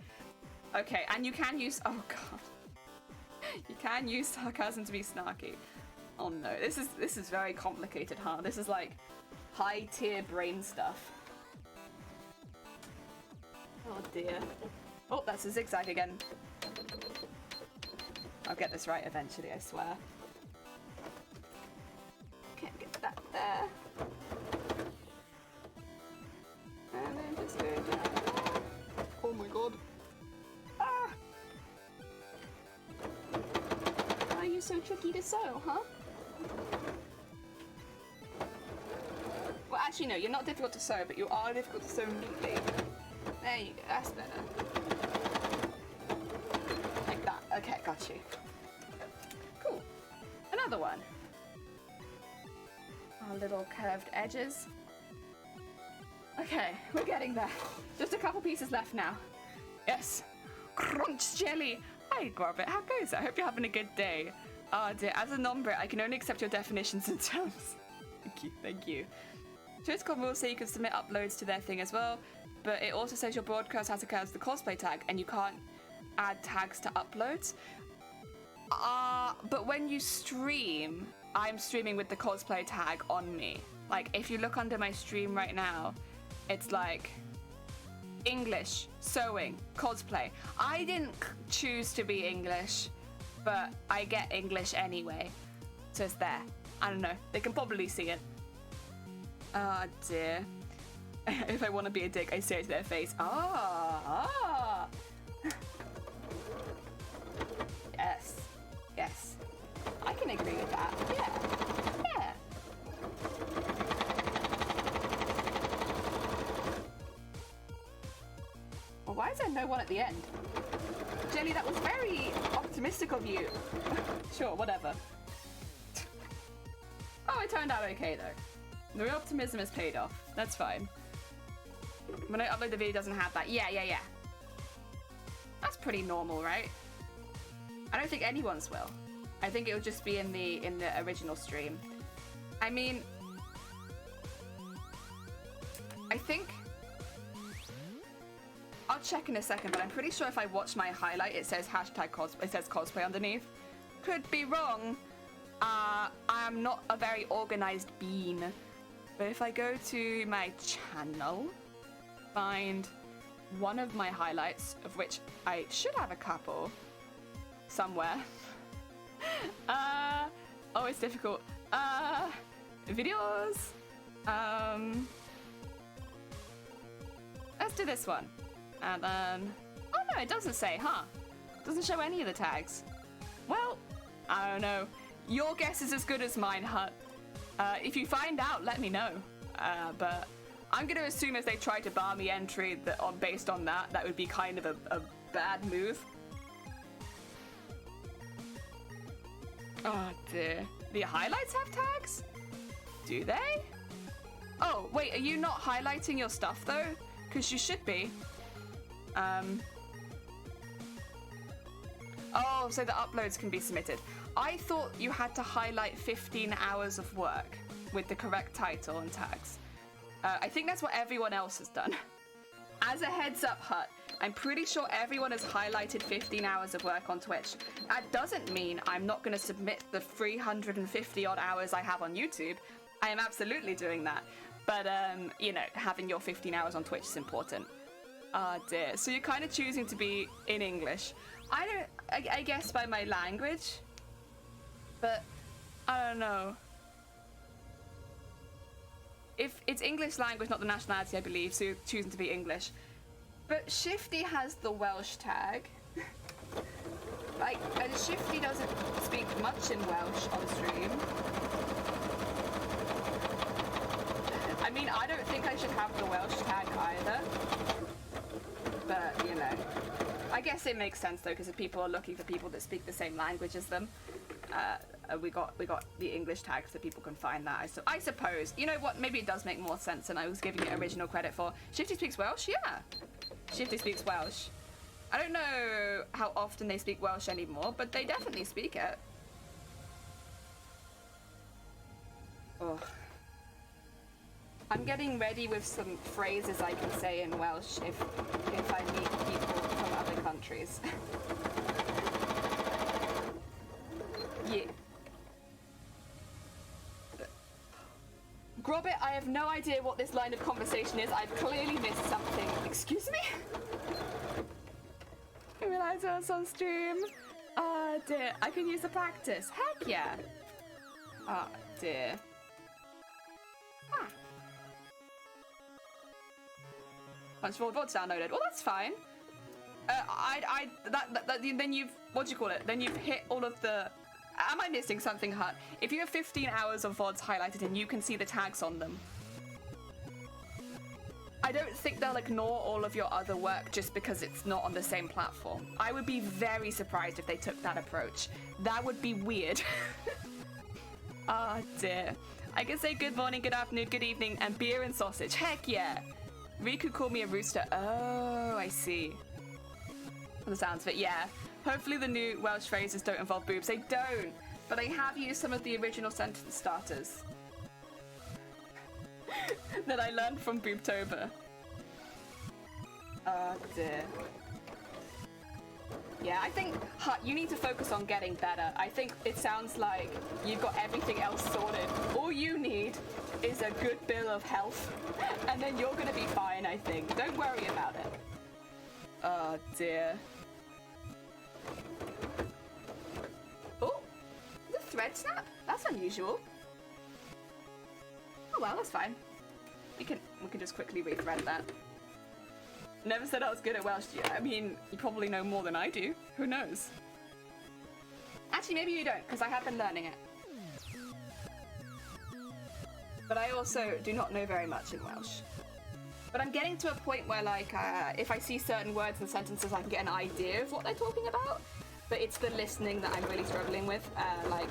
Okay, and you can use... Oh, God. You can use sarcasm to be snarky. Oh, no. This is very complicated, huh? This is, like, high-tier brain stuff. Oh, dear. Oh, that's a zigzag again. I'll get this right eventually, I swear. Can't get that there. And then just go down. Oh my god. Ah! Why are you so tricky to sew, huh? Well, actually, no, you're not difficult to sew, but you are difficult to sew neatly. There you go, that's better. Like that. Okay, got you. Cool. Another one. Our little curved edges. Okay, we're getting there. Just a couple pieces left now. Yes. Crunch jelly. Hi, Gorbit. How goes it? I hope you're having a good day. Oh dear, as a non-Brit, I can only accept your definitions and terms. Thank you, thank you. Twitchcon will say you can submit uploads to their thing as well, but it also says your broadcast has to count as the cosplay tag, and you can't add tags to uploads. But when you stream, I'm streaming with the cosplay tag on me. Like, if you look under my stream right now, it's like English, sewing, cosplay. I didn't choose to be English, but I get English anyway. So it's there. I don't know. They can probably see it. Oh dear. If I want to be a dick, I say it to their face. Ah. Yes. Yes. I can agree with that. Yeah. Yeah. Well, why is there no one at the end? Jelly, that was very optimistic of you. Sure, whatever. Oh, it turned out okay, though. The optimism has paid off. That's fine. When I upload the video, it doesn't have that. Yeah. That's pretty normal, right? I don't think anyone's will. I think it'll just be in the original stream. I mean, I think I'll check in a second, but I'm pretty sure if I watch my highlight, it says hashtag cosplay. It says cosplay underneath. Could be wrong. I'm not a very organized bean. But if I go to my channel, find one of my highlights, of which I should have a couple somewhere. Oh, it's difficult. Videos. Let's do this one. And then, oh no, it doesn't say, huh? Doesn't show any of the tags. Well, I don't know. Your guess is as good as mine, Hut. If you find out, let me know. But I'm gonna assume if they try to bar me entry based on that, that would be kind of a bad move. Oh dear. The highlights have tags? Do they? Oh, wait, are you not highlighting your stuff though? Because you should be. Oh, so the uploads can be submitted. I thought you had to highlight 15 hours of work with the correct title and tags. I think that's what everyone else has done. As a heads up, Hut, I'm pretty sure everyone has highlighted 15 hours of work on Twitch. That doesn't mean I'm not going to submit the 350 odd hours I have on YouTube. I am absolutely doing that. But, you know, having your 15 hours on Twitch is important. Ah, dear. So you're kind of choosing to be in English. I guess by my language. But, I don't know. If it's English language, not the nationality, I believe, so you're choosing to be English. But Shifty has the Welsh tag. Like, Shifty doesn't speak much in Welsh on stream. I mean, I don't think I should have the Welsh tag either. But, you know. I guess it makes sense, though, because if people are looking for people that speak the same language as them, we got the English tag so people can find that. I suppose. You know what? Maybe it does make more sense than I was giving it original credit for. Shifty speaks Welsh? Yeah. Shifty speaks Welsh. I don't know how often they speak Welsh anymore, but they definitely speak it. Oh. I'm getting ready with some phrases I can say in Welsh if I meet people from other countries. Yeah. Grobbit, I have no idea what this line of conversation is. I've clearly missed something. Excuse me? I realised I was on stream. Oh dear, I can use the practice. Heck yeah. Oh dear. Ah. Bunch of VODs downloaded. Well, that's fine. Then you've, what do you call it? Then you've hit all of the. Am I missing something, Hut? If you have 15 hours of VODs highlighted and you can see the tags on them, I don't think they'll ignore all of your other work just because it's not on the same platform. I would be very surprised if they took that approach. That would be weird. Ah, dear. I can say good morning, good afternoon, good evening, and beer and sausage. Heck yeah. Riku called me a rooster. Oh, I see. From the sounds of it, yeah. Hopefully the new Welsh phrases don't involve boobs. They don't, but I have used some of the original sentence starters that I learned from Boobtober. Oh dear. Yeah, I think, Hut, you need to focus on getting better. I think it sounds like you've got everything else sorted. All you need is a good bill of health, and then you're gonna be fine, I think. Don't worry about it. Oh dear. Oh, the thread snap? That's unusual. Oh well, that's fine. We can just quickly rethread that. Never said I was good at Welsh. I mean, you probably know more than I do. Who knows? Actually, maybe you don't, because I have been learning it. But I also do not know very much in Welsh. But I'm getting to a point where, like, if I see certain words and sentences, I can get an idea of what they're talking about. But it's the listening that I'm really struggling with. Like,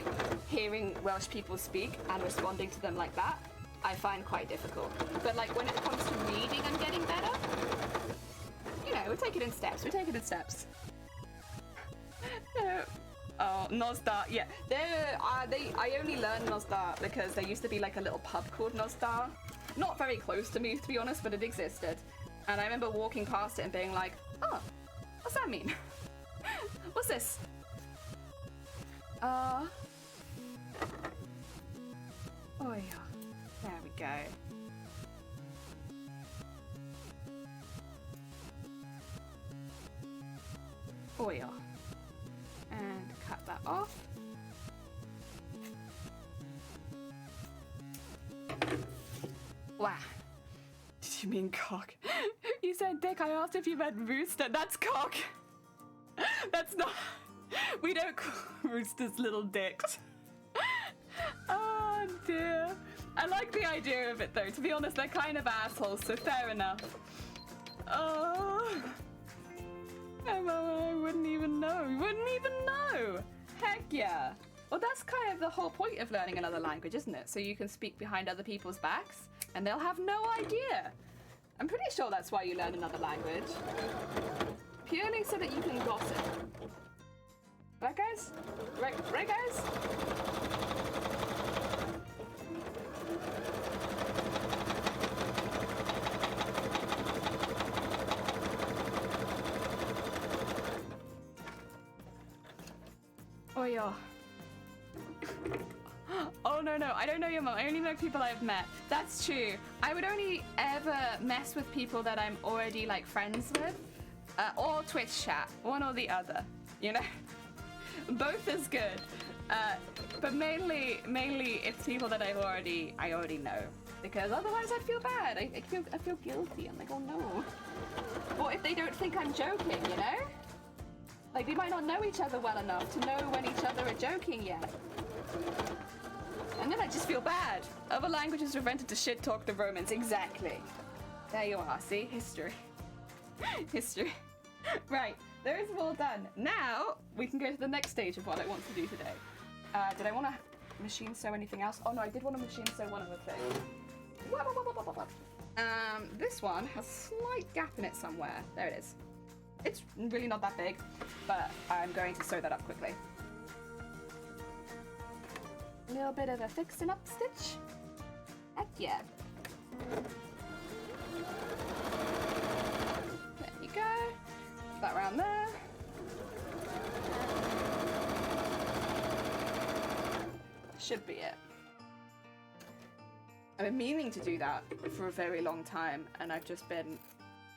hearing Welsh people speak and responding to them like that, I find quite difficult. But, like, when it comes to reading, I'm getting better. You know, we take it in steps. We take it in steps. Oh, Nosdar. Yeah, I only learned Nosdar because there used to be like a little pub called Nosdar. Not very close to me, to be honest, but it existed. And I remember walking past it and being like, oh, what's that mean? What's this? Oh yeah, there we go. Oil. And cut that off. Wow. Did you mean cock? You said dick, I asked if you meant rooster. That's cock. That's not... We don't call roosters little dicks. Oh dear. I like the idea of it though. To be honest, they're kind of assholes, so fair enough. Oh... I wouldn't even know. You wouldn't even know. Heck yeah. Well, that's kind of the whole point of learning another language, isn't it? So you can speak behind other people's backs and they'll have no idea. I'm pretty sure that's why you learn another language. Purely so that you can gossip. Right, guys? Right, guys? Oh yeah. Oh no, I don't know your mom. I only know people I've met. That's true. I would only ever mess with people that I'm already like friends with, or Twitch chat, one or the other. You know, both is good. But mainly it's people that I already know, because otherwise I'd feel bad. I feel guilty. I'm like, oh no. Or if they don't think I'm joking, you know. Like, we might not know each other well enough to know when each other are joking yet. And then I just feel bad. Other languages were invented to shit talk the Romans. Exactly. There you are. See? History. History. Right. Those are all done. Now, we can go to the next stage of what I want to do today. Did I want to machine sew anything else? Oh no, I did want to machine sew one other thing. This one has a slight gap in it somewhere. There it is. It's really not that big, but I'm going to sew that up quickly. A little bit of a fixing up stitch. Heck yeah. There you go. Put that around there. Should be it. I've been meaning to do that for a very long time, and I've just been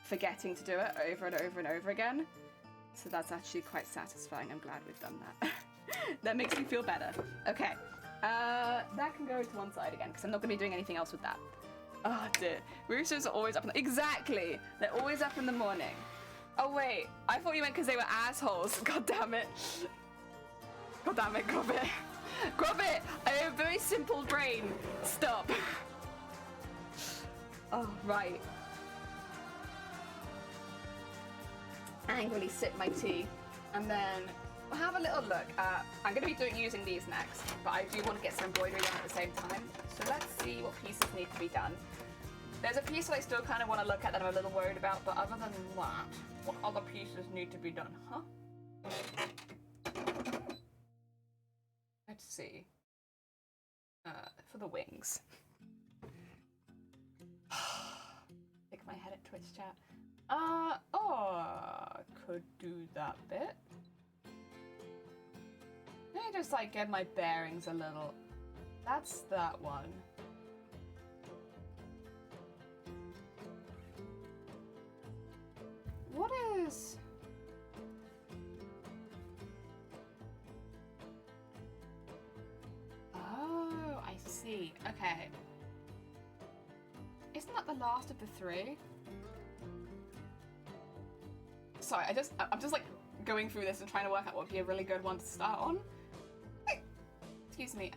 forgetting to do it over and over and over again. So that's actually quite satisfying. I'm glad we've done that. That makes me feel better. Okay. That can go to one side again, because I'm not going to be doing anything else with that. Oh dear. Roosters are always up in the... Exactly! They're always up in the morning. Oh wait, I thought you meant because they were assholes. God damn it. God damn it, Grobbit. Grobbit! I have a very simple brain. Stop. Oh, right. Angrily sip my tea, and then we'll have a little look at... I'm going to be using these next, but I do want to get some embroidery done at the same time. So let's see what pieces need to be done. There's a piece that I still kind of want to look at that I'm a little worried about, but other than that, what other pieces need to be done, huh? Let's see. For the wings. Stick my head at Twitch chat. Could do that bit. Let me just like get my bearings a little. That's that one. What is... Oh, I see. Okay. Isn't that the last of the three? Sorry, I'm just like going through this and trying to work out what would be a really good one to start on. Excuse me,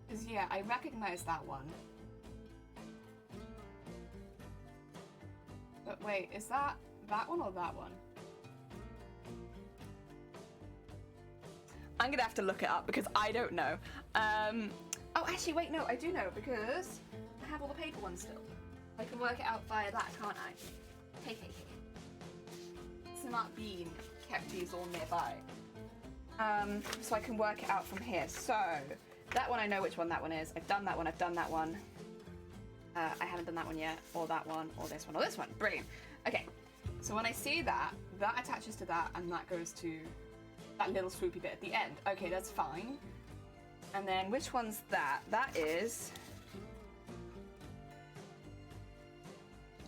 because yeah, I recognize that one. But wait, is that one or that one? I'm gonna have to look it up because I don't know. Oh, actually, wait, no, I do know because I have all the paper ones still. I can work it out via that, can't I? Hey. Smart bean kept these all nearby. So I can work it out from here. So, that one I know which one that one is. I've done that one, I've done that one. I haven't done that one yet, or that one, or this one, or this one. Brilliant. Okay, so when I see that, that attaches to that, and that goes to that little swoopy bit at the end. Okay, that's fine. And then which one's that? That is...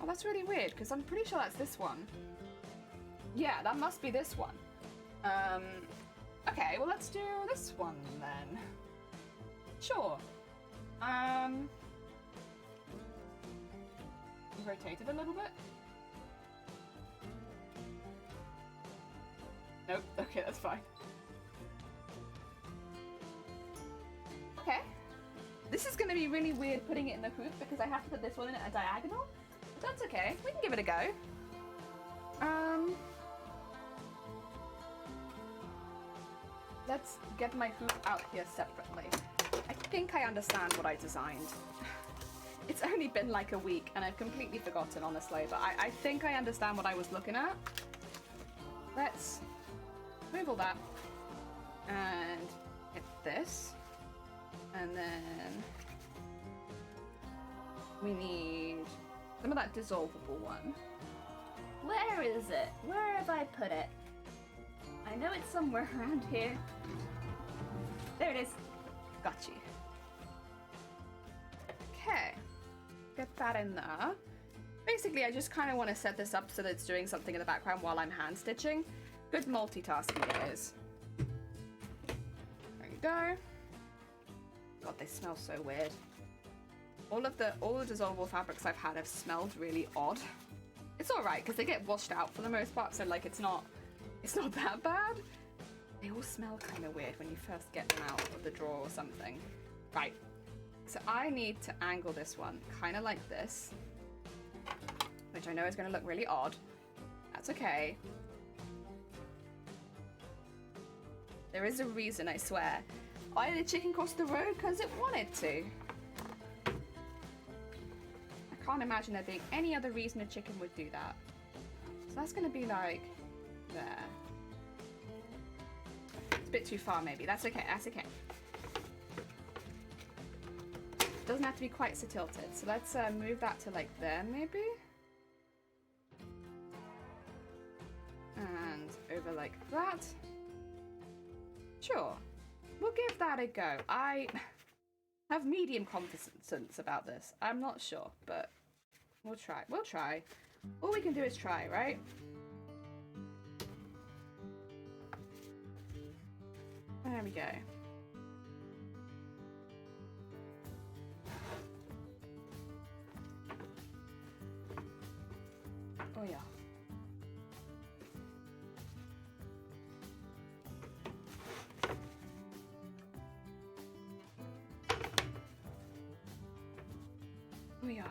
Oh, that's really weird, because I'm pretty sure that's this one. Yeah, that must be this one. Okay, well let's do this one then. Sure. Rotate it a little bit. Nope, okay, that's fine. Okay. This is gonna be really weird putting it in the hoop because I have to put this one in at a diagonal. But that's okay, we can give it a go. Let's get my hoop out here separately. I think I understand what I designed. It's only been like a week and I've completely forgotten, honestly, but I think I understand what I was looking at. Let's move all that and hit this. And then we need some of that dissolvable one. Where is it? Where have I put it? I know it's somewhere around here. There it is. Got you. Okay. Get that in there. Basically, I just kind of want to set this up so that it's doing something in the background while I'm hand stitching. Good multitasking it is. There you go. God, they smell so weird. All the dissolvable fabrics I've had have smelled really odd. It's alright, because they get washed out for the most part, so like it's not that bad. They all smell kind of weird when you first get them out of the drawer or something. Right. So I need to angle this one kind of like this, which I know is going to look really odd. That's okay. There is a reason, I swear. Why did the chicken cross the road? Because it wanted to. I can't imagine there being any other reason a chicken would do that. So that's going to be like there. It's a bit too far maybe. That's okay, that's okay. Doesn't have to be quite so tilted. So let's move that to like there maybe. And over like that. Sure. We'll give that a go. I have medium confidence about this. I'm not sure, but we'll try. We'll try. All we can do is try, right? There we go. Oh yeah. Oh yeah.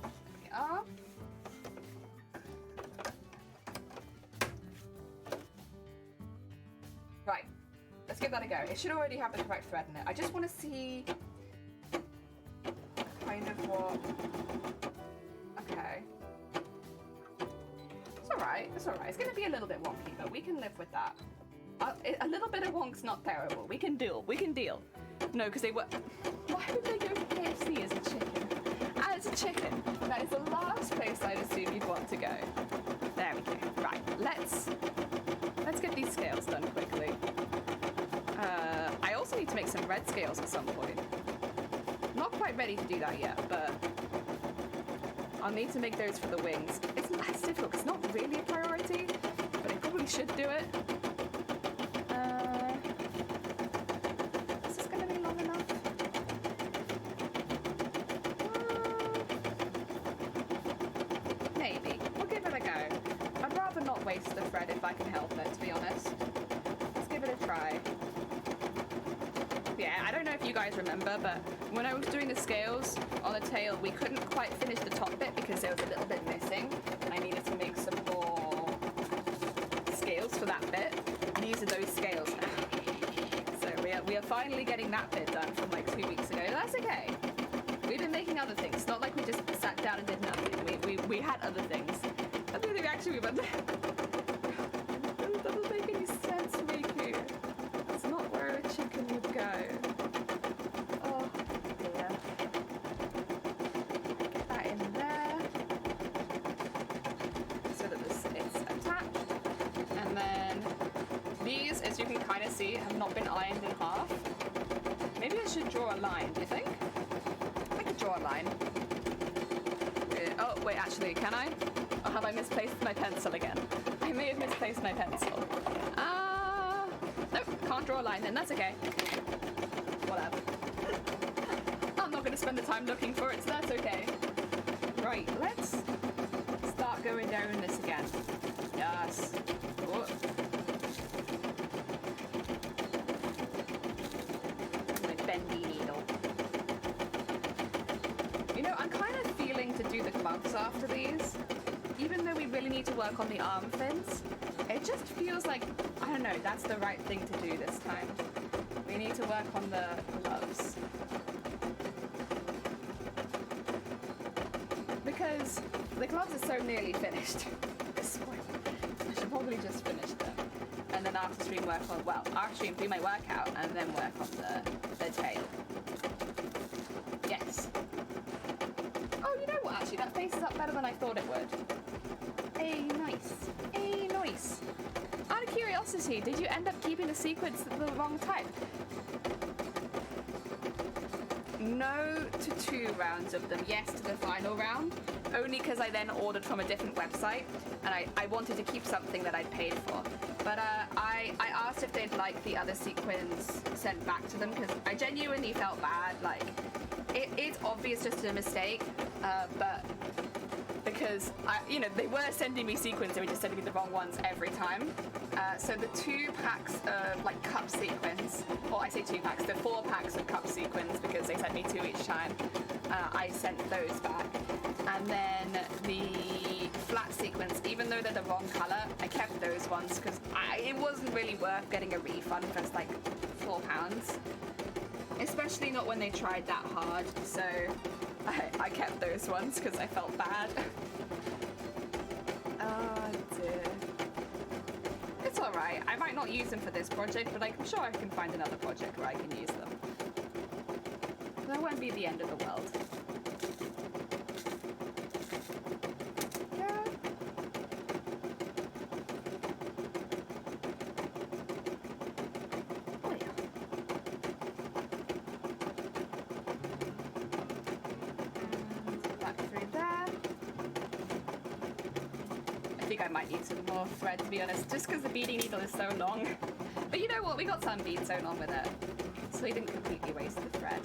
There we are. Right. Let's give that a go. It should already have the correct thread in it. I just want to see kind of what... Okay. It's alright. It's alright. It's going to be a little bit wonky, but we can live with that. A little bit of wonk's not terrible. We can deal. We can deal. No, because they were... Why would they go for KFC as a chicken? As a chicken. That is the last place I'd assume you'd want to go. There we go. Right. Let's get these scales done quickly. I also need to make some red scales at some point. Not quite ready to do that yet, but I'll need to make those for the wings. It's difficult. It's not really a priority, but I probably should do it. Is this going to be long enough? Maybe. We'll give it a go. I'd rather not waste the thread if I can help it, to be honest. Let's give it a try. Yeah, I don't know if you guys remember, but when I was doing the scales on the tail, we couldn't quite finish the top bit because there was a little bit missing. I needed to make some more scales for that bit. These are those scales now. So we are finally getting that bit done from like 2 weeks ago. That's okay. We've been making other things. It's not like we just sat down and did nothing. We had other things. I don't think actually we went there. It doesn't make any sense, Riku. That's not where a chicken would go. Oh dear. as you can kind of see, have not been ironed in half. Maybe I should draw a line, do you think? I could draw a line. Oh, wait, actually, can I? Or have I misplaced my pencil again? I may have misplaced my pencil. Nope, can't draw a line then, that's okay. Whatever. I'm not going to spend the time looking for it, so that's okay. Right, let's start going down this again. Yes. Oh. My bendy needle. You know, I'm kind of feeling to do the gloves after these. Even though we really need to work on the arm fins, it just feels like, I don't know, that's the right thing to do this time. We need to work on the gloves. Because the gloves are so nearly finished at this point. I should probably just finish them. And then after stream work on, well, after stream do my workout and then work on the tail. Yes. Oh, you know what, actually, that faces up better than I thought it would. Nice. Nice. Out of curiosity, did you end up keeping the sequence the wrong type? No to 2 rounds of them, yes to the final round, only because I then ordered from a different website and I wanted to keep something that I'd paid for. But I asked if they'd like the other sequins sent back to them because I genuinely felt bad. Like, it's obvious just a mistake, but because they were sending me sequins, they were just sending me the wrong ones every time. So the 2 packs of like cup sequins, or I say 2 packs, the 4 packs of cup sequins because they sent me 2 each time. I sent those back, and then the flat sequins, even though they're the wrong color, I kept those ones because it wasn't really worth getting a refund for just like £4, especially not when they tried that hard. So I kept those ones because I felt bad. Oh dear. It's alright. I might not use them for this project, but I'm sure I can find another project where I can use them. That won't be the end of the world. Yeah. Oh yeah. Back through there. I think I might need some more thread, to be honest, just because the beading needle is so long. But you know what? We got some beads sewn on with it, so we didn't completely waste the thread.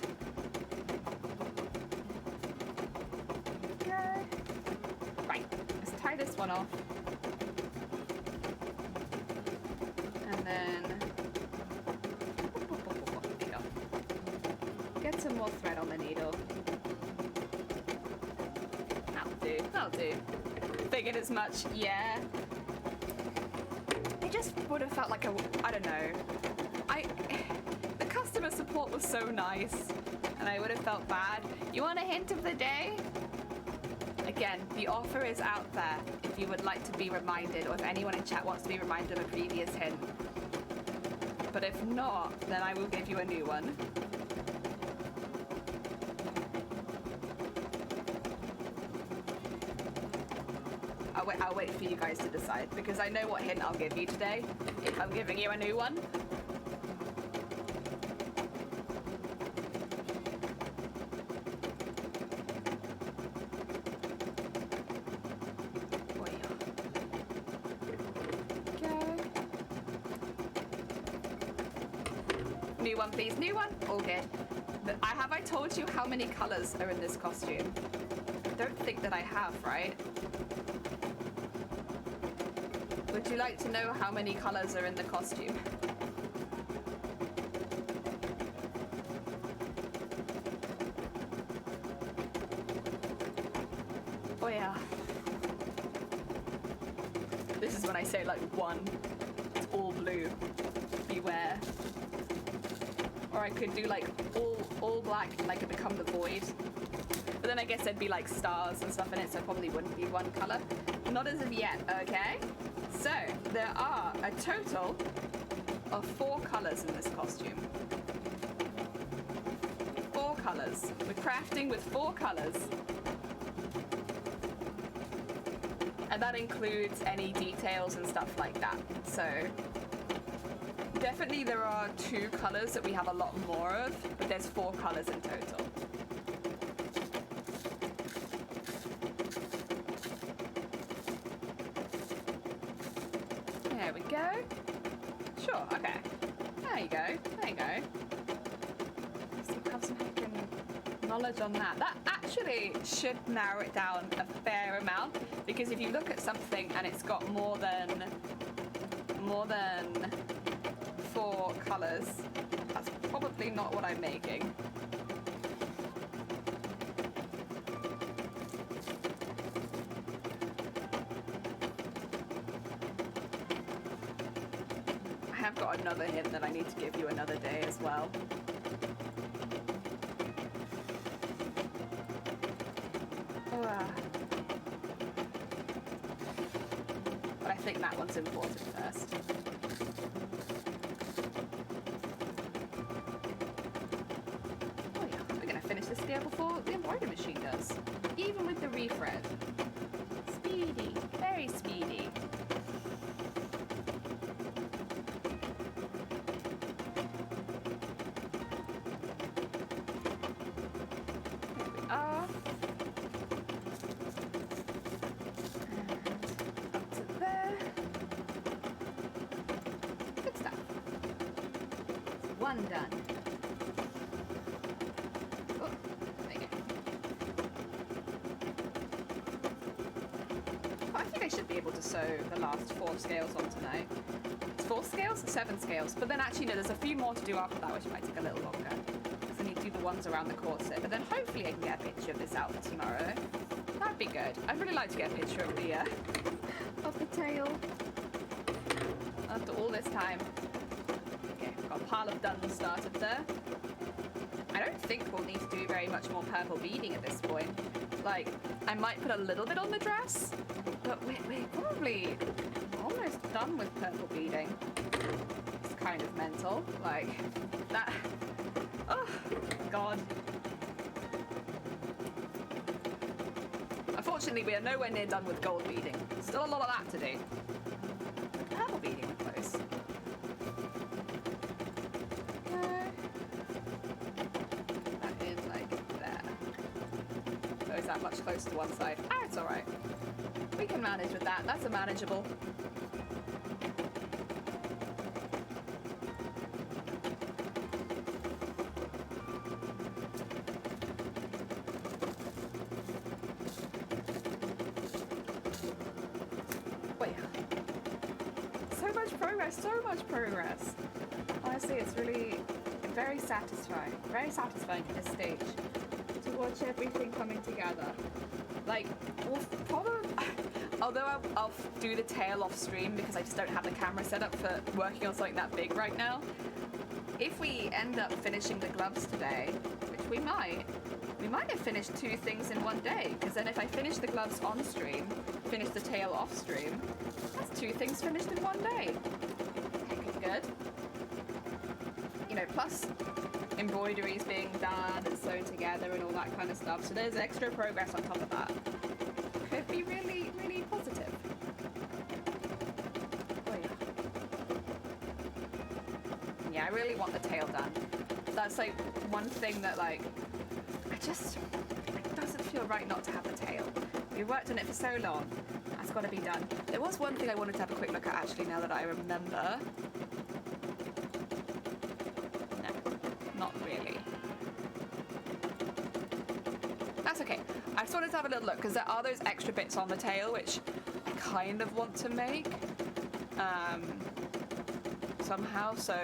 Okay. Right, let's tie this one off. And then... There you go. Get some more thread on the needle. That'll do. Figured as much, yeah. It just would have felt like I don't know. The customer support was so nice, and I would have felt bad. You want a hint of the day? Again, the offer is out there if you would like to be reminded, or if anyone in chat wants to be reminded of a previous hint. But if not, then I will give you a new one. I'll wait for you guys to decide, because I know what hint I'll give you today, if I'm giving you a new one. Okay. New one, please. New one? All good. But have I told you how many colours are in this costume? I don't think that I have, right? Would you like to know how many colours are in the costume? Oh yeah. This is when I say like 1. It's all blue. Beware. Or I could do like all black, like it become the void. But then I guess there'd be like stars and stuff in it, so it probably wouldn't be 1 colour. Not as of yet, okay? So, there are a total of 4 colours in this costume. 4 colours. We're crafting with 4 colours. And that includes any details and stuff like that. So, Definitely there are 2 colors that we have a lot more of, but there's 4 colors in total. There we go. Sure, okay. There you go, there you go. Still have some heckin' knowledge on that. That actually should narrow it down a fair amount, because if you look at something and it's got more than 4 colors, that's probably not what I'm making. I have got another hint that I need to give you another day as well. But I think that one's important first. Oh yeah, we're gonna finish this scale before the embroidery machine does. Even with the refred. Speedy, very speedy. There we are. One done. Oh, there you go. Oh, I think I should be able to sew the last 4 scales on tonight. It's 4 scales? 7 scales. But then actually, no, there's a few more to do after that, which might take a little longer. Because I need to do the ones around the corset. But then hopefully I can get a picture of this outfit tomorrow. That'd be good. I'd really like to get a picture of the tail. After all this time. Got a pile of done started there. I don't think we'll need to do very much more purple beading at this point. Like, I might put a little bit on the dress, but we're probably almost done with purple beading. It's kind of mental. Like, that... Oh, God. Unfortunately, we are nowhere near done with gold beading. Still a lot of that to do. Purple beading, we're close. That much closer to one side. Ah, it's alright. We can manage with that. That's a manageable. Wait. So much progress, so much progress. Honestly, it's really very satisfying. Very satisfying at this stage. Watch everything coming together. Like, we'll probably, although I'll do the tail off stream because I just don't have the camera set up for working on something that big right now. If we end up finishing the gloves today, which we might have finished 2 things in one day, because then if I finish the gloves on stream, finish the tail off stream, that's 2 things finished in one day. Heck, good. You know, plus embroideries being done and sewn together and all that kind of stuff. So there's extra progress on top of that. Could be really, really positive. Oh yeah. Yeah, I really want the tail done. That's like one thing that like, it doesn't feel right not to have the tail. We worked on it for so long. That's got to be done. There was one thing I wanted to have a quick look at actually now that I remember. Not really. That's okay. I just wanted to have a little look because there are those extra bits on the tail which I kind of want to make somehow, so...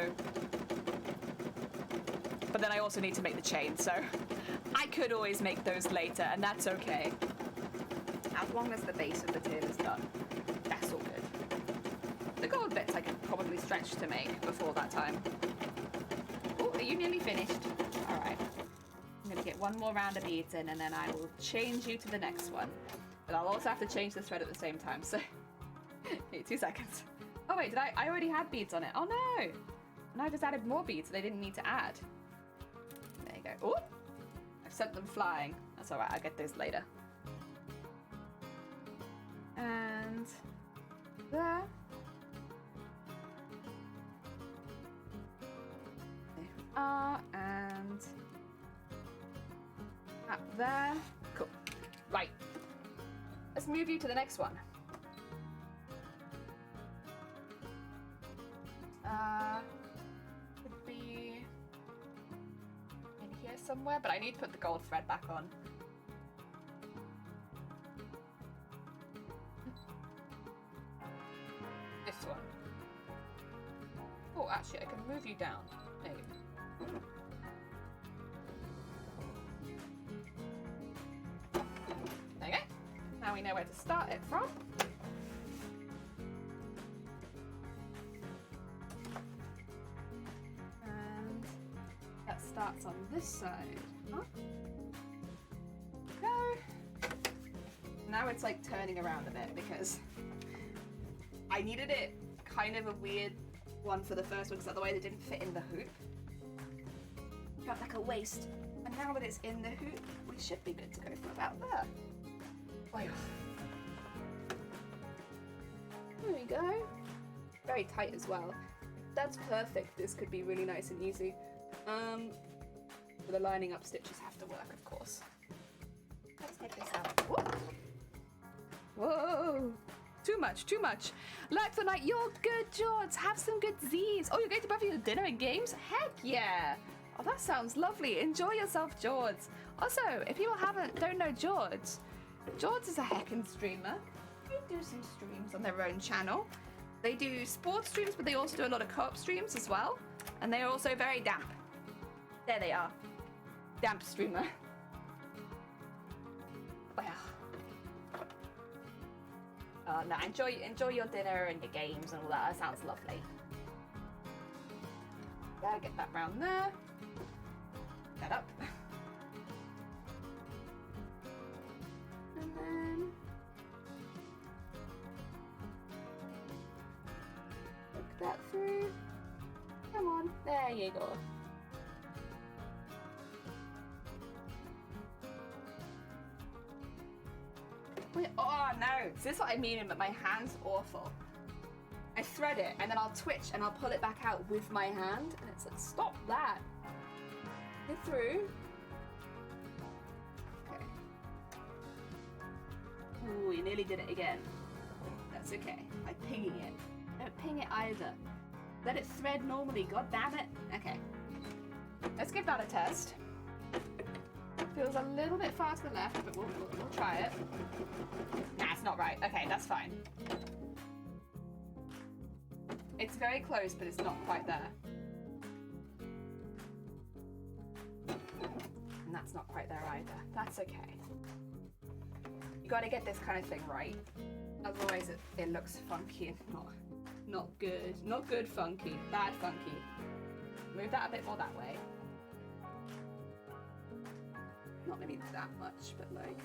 But then I also need to make the chain, so I could always make those later, and that's okay. As long as the base of the tail is done, that's all good. The gold bits I could probably stretch to make before that time. Oh, are you nearly finished? All right. I'm going to get one more round of beads in, and then I will change you to the next one. But I'll also have to change the thread at the same time, so... Okay, 2 seconds. Oh wait, I already had beads on it. Oh no! And I just added more beads that I didn't need to add. There you go. Oh! I've sent them flying. That's all right, I'll get those later. And... there. And up there. Cool. Right. Let's move you to the next one. Could be in here somewhere, but I need to put the gold thread back on. This one. Oh, actually, I can move you down. There you go. There you go. Now we know where to start it from. And that starts on this side. Huh? Go. Now it's like turning around a bit because I needed it kind of a weird one for the first one because otherwise it didn't fit in the hoop. Felt like a waste. And now that it's in the hoop, we should be good to go from about there. Oh, yeah. There we go. Very tight as well. That's perfect. This could be really nice and easy. But the lining up stitches have to work, of course. Let's take this out. Whoa! Whoa! Too much, too much. Like for night, you're good, George. Have some good Z's. Oh, you're going to Buffy for dinner and games? Heck yeah. Oh, that sounds lovely. Enjoy yourself, George. Also, if people don't know George is a heckin' streamer. They do some streams on their own channel. They do sports streams, but they also do a lot of co-op streams as well. And they are also very damp. There they are. Damp streamer. No, enjoy your dinner and your games and all that. That sounds lovely. Gotta get that round there. That up. And then look that through. Come on, there you go. Wait, oh no, this is what I mean, but my hand's awful. I thread it and then I'll twitch and I'll pull it back out with my hand and it's like, stop that. Get through. Okay. Ooh, you nearly did it again. That's okay. I'm pinging it. Don't ping it either. Let it thread normally, god damn it. Okay. Let's give that a test. Feels a little bit far to the left, but we'll try it. Nah, it's not right. Okay, that's fine. It's very close, but it's not quite there. And that's not quite there either. That's okay. You gotta get this kind of thing right. Otherwise it looks funky and not good. Not good funky. Bad funky. Move that a bit more that way. Not maybe that much, but like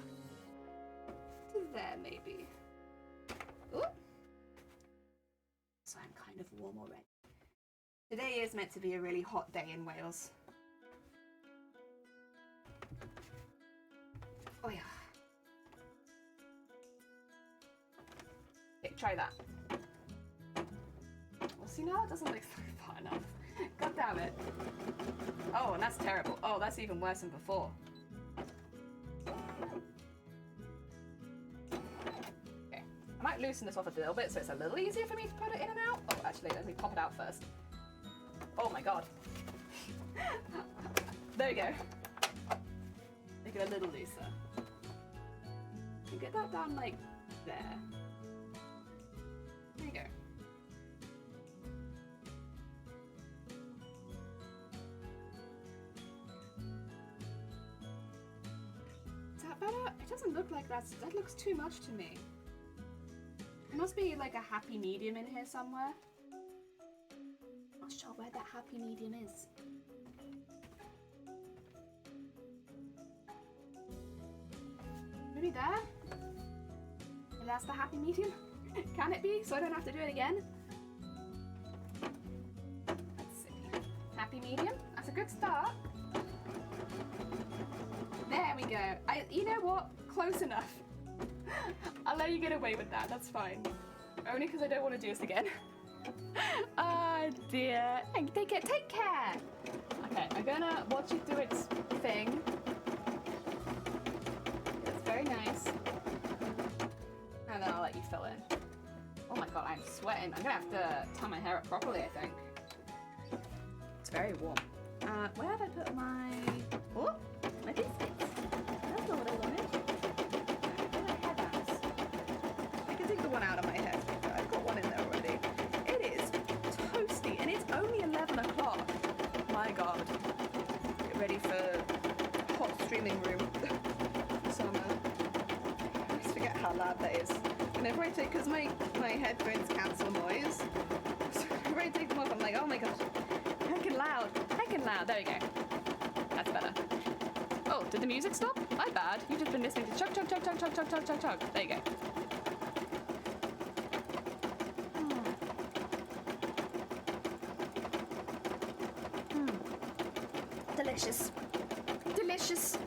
to there maybe. Ooh. So I'm kind of warm already. Today is meant to be a really hot day in Wales. Oh yeah. Okay, try that. Well, see now it doesn't look far enough. God damn it. Oh, and that's terrible. Oh, that's even worse than before. I might loosen this off a little bit so it's a little easier for me to put it in and out. Oh, actually, let me pop it out first. Oh my god. There you go. Make it a little looser. You get that down like there. There you go. Is that better? It doesn't look like that looks too much to me. There must be like a happy medium in here somewhere. Not sure where that happy medium is. Maybe there? And that's the happy medium? Can it be? So I don't have to do it again? Let's see. Happy medium? That's a good start. There we go. You know what? Close enough. I'll let you get away with that, that's fine. Only because I don't want to do this again. Oh dear. Take care. Okay, I'm gonna watch it do its thing. It's very nice. And then I'll let you fill in. Oh my god, I'm sweating. I'm gonna have to tie my hair up properly, I think. It's very warm. Where have I put my... Oh, my biscuits. That's not what I wanted. Where my headbands? I can take the one out of my head. I've got one in there already. It is toasty, and it's only 11 o'clock. My god. Get ready for hot streaming room. Summer. I always forget how loud that is. Whenever I take, because my headphones cancel noise, so whenever I take them off, I'm like, oh my gosh, heckin' loud, heckin' loud. There we go. That's better. Oh, did the music stop? My bad. You've just been listening to chug, chug, chug, chug, chug, chug, chug, chug, chug. There you go. Delicious. Delicious.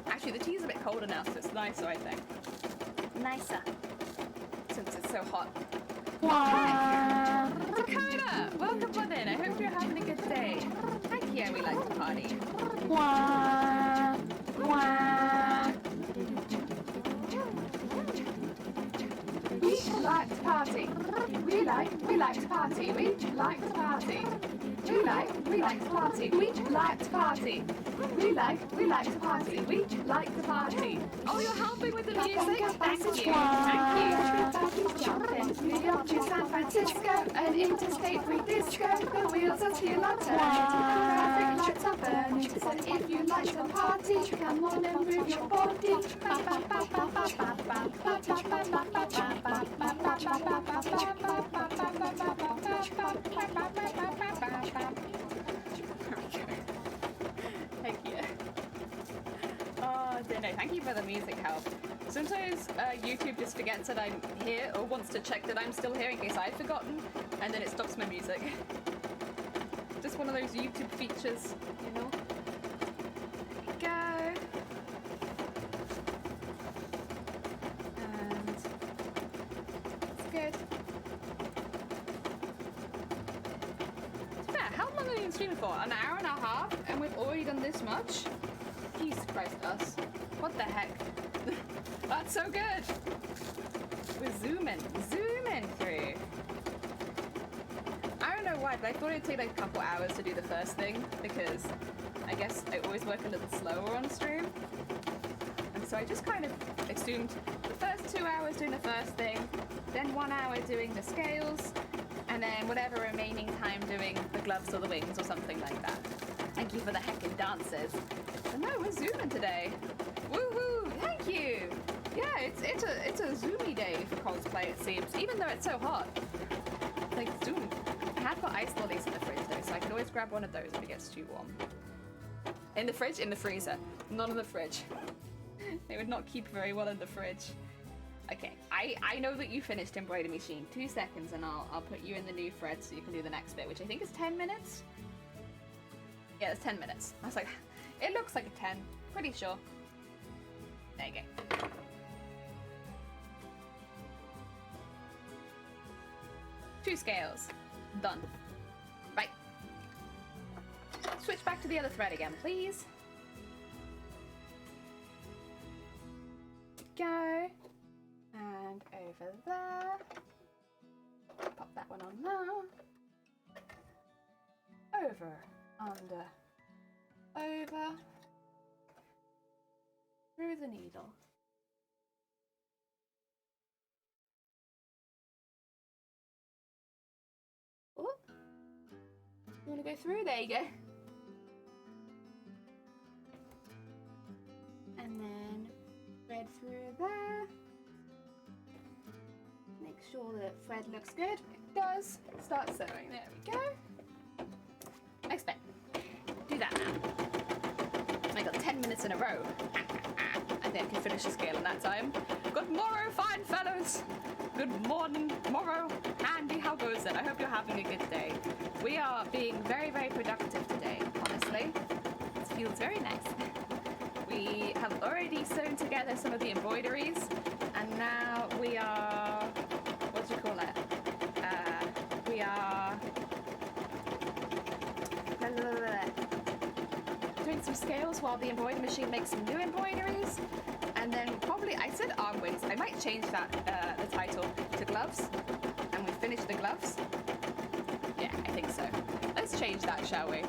Actually, the tea's a bit colder now, so it's nicer, I think. Nicer. Since it's so hot. Wow. Dakota, welcome on in. I hope you're having a good day. Heck yeah, we like to party. Wow. Wow. We like to party. We like to party. We like to party. We like to party. We like to party. We like to party. We like to party. Oh, you're helping with the music? Thank you. Thank you. Jumping. New York to San Francisco, an interstate free disco. The wheels are still are turning. Traffic lights are burning. So if you like to party, come on and move your body. Thank you. Oh, no, thank you for the music help. Sometimes YouTube just forgets that I'm here or wants to check that I'm still here in case I've forgotten, and then it stops my music. Just one of those YouTube features, you know? There we go. And it's good. Yeah, how long have we been streaming for? An hour and a half? And we've already done this much? Jesus Christ, us. What the heck? That's so good! We're zooming through. I don't know why, but I thought it'd take like a couple hours to do the first thing, because I guess I always work a little slower on stream. And so I just kind of assumed the first 2 hours doing the first thing, then 1 hour doing the scales, and then whatever remaining time doing the gloves or the wings or something like that. Thank you for the heckin' dances. But no, we're zooming today. Woohoo! Thank you! Yeah, it's a zoomy day for cosplay, it seems, even though it's so hot. Like, zoom. I have got ice lollies in the fridge though, so I can always grab one of those if it gets too warm. In the fridge? In the freezer. Not in the fridge. They would not keep very well in the fridge. Okay, I know that you finished Embroidery Machine. 2 seconds and I'll put you in the new thread so you can do the next bit, which I think is 10 minutes? Yeah, it's 10 minutes. I was like, it looks like a 10. Pretty sure. There you go. Two scales. Done. Right. Switch back to the other thread again, please. Go. And over there. Pop that one on now. Over. Under. Over. Through the needle. Oh, you want to go through? There you go. And then thread through there. Make sure the thread looks good. It does. Start sewing. There we go. Next bit. Do that now. I got 10 minutes in a row. I think I can finish the scale in that time. Good morrow, fine fellows. Good morning, morrow. Andy, how goes it? I hope you're having a good day. We are being very, very productive today, honestly. It feels very nice. We have already sewn together some of the embroideries, and now we are, what do you call it? doing some scales while the embroidery machine makes some new embroideries. And then probably, I said arm wings. I might change that, the title to gloves. And we finish the gloves. Yeah, I think so. Let's change that, shall we?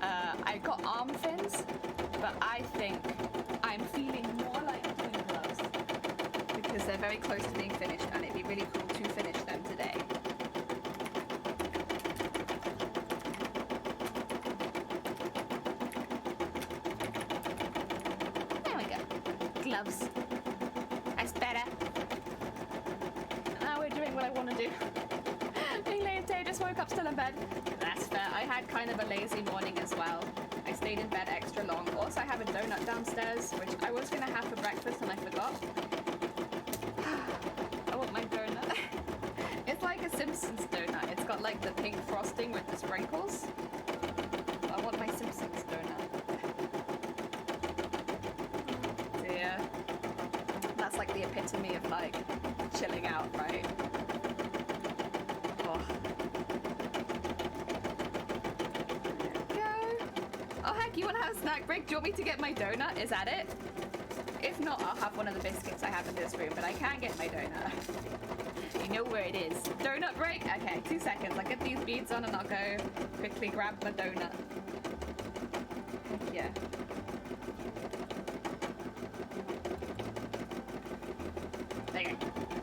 I got arm fins, but I think I'm feeling more like doing gloves because they're very close to being finished, and it'd be really cool to finish them today. There we go. Gloves. That's better. Now we're doing what I want to do. Being late today, just woke up still in bed. That's fair. I had kind of a lazy morning as well. I stayed in bed extra long. Also, I have a donut downstairs, which I was going to have for breakfast and I forgot. I want my donut. It's like a Simpsons donut. It's got like the pink frosting with the sprinkles. I want my Simpsons donut. So yeah, that's like the epitome of like chilling out, right? Oh. Oh heck, you want to have a snack break? Do you want me to get my donut? Is that it? If not, I'll have one of the biscuits I have in this room, but I can't get my donut. You know where it is. Donut break? Okay, 2 seconds. I'll get these beads on and I'll go quickly grab my donut. Heck yeah. There you go.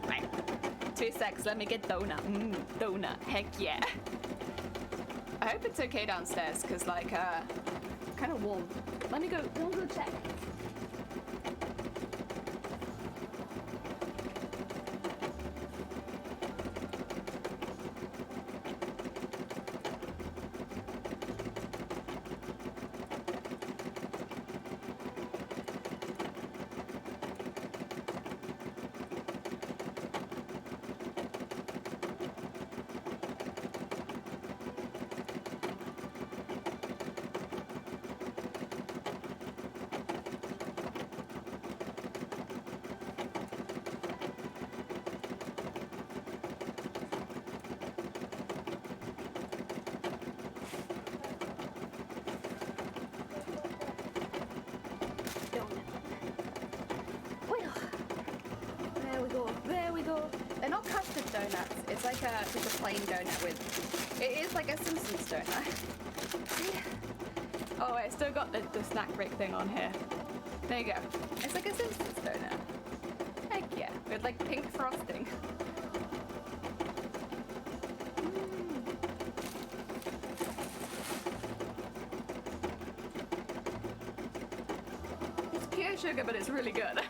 Right. 2 seconds, let me get donut. Donut. Heck yeah. I hope it's okay downstairs, because like, kind of warm. Let me go check. There we go. They're not custard donuts. It's like just a plain donut with... It is like a Simpsons donut. Oh, I still got the snack break thing on here. There you go. It's like a Simpsons donut. Heck yeah. With like pink frosting. It's pure sugar, but it's really good.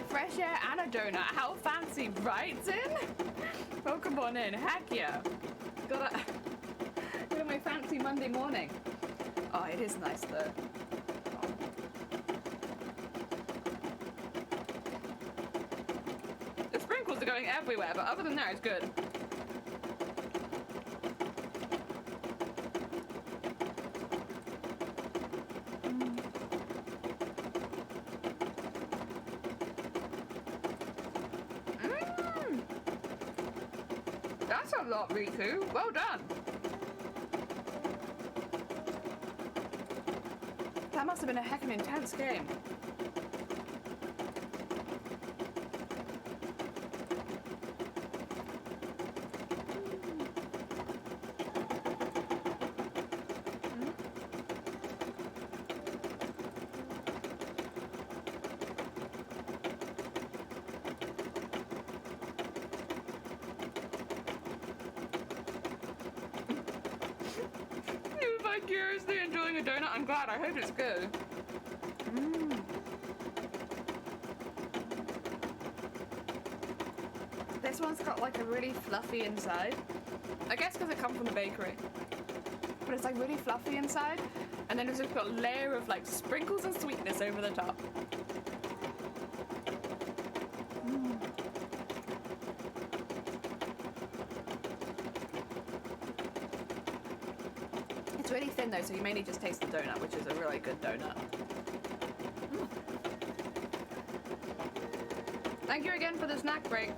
Fresh air and a donut. How fancy, right, Zin? Welcome on in. Heck yeah. Got my fancy Monday morning. Oh, it is nice though. Oh. The sprinkles are going everywhere, but other than that, it's good. That's a lot, Riku. Well done. That must have been a heckin' intense game. Curiously enjoying a donut. I'm glad. I hope it's good. This one's got like a really fluffy inside. I guess because it comes from the bakery. But it's like really fluffy inside. And then it's just got a layer of like sprinkles and sweetness over the top. It's really thin though, so you mainly just taste the donut, which is a really good donut. Mm. Thank you again for the snack break.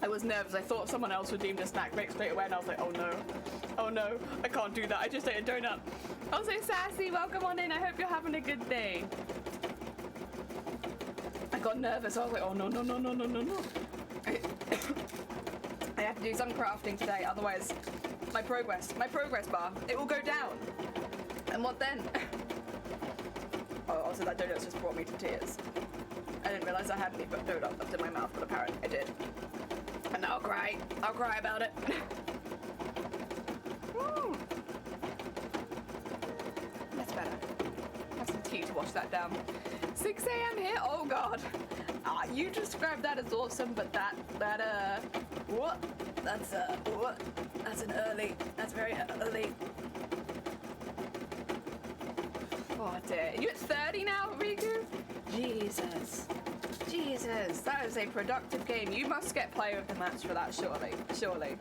I was nervous. I thought someone else would deem a snack break straight away, and I was like, oh no. Oh no, I can't do that. I just ate a donut. Also, Sassy, welcome on in. I hope you're having a good day. I got nervous. I was like, oh no, no, no, no, no, no, no. I have to do some crafting today, otherwise my progress bar, it will go down. And what then? Oh, also that donut's just brought me to tears. I didn't realize I had any donut left in my mouth, but apparently I did. And now I'll cry. I'll cry about it. That's better. Have some tea to wash that down. 6 a.m. here? Oh god. You described that as awesome, but what? That's an early. That's very early. Oh dear. Are you at 30 now, Riku? Jesus. Jesus. That is a productive game. You must get player of the match for that, surely. Surely.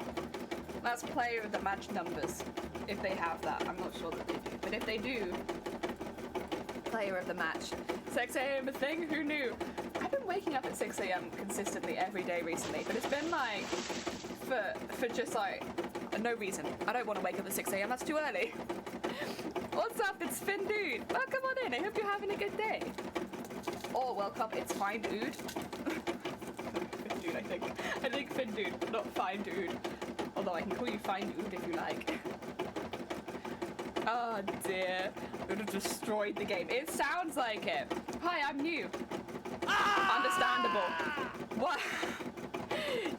That's player of the match numbers. If they have that. I'm not sure that they do. But if they do, player of the match. 6 a.m. a thing? Who knew? I've been waking up at 6 a.m. consistently every day recently, but it's been like, for just like, no reason. I don't want to wake up at 6 a.m. That's too early. What's up? It's Finn Dude. Welcome on in. I hope you're having a good day. Oh, welcome. It's Fine Dude. Finn Dude, I think. I think Finn Dude, not Fine Dude. Although I can call you Fine Dude if you like. Oh dear. It would have destroyed the game. It sounds like it. Hi, I'm new. Understandable. What?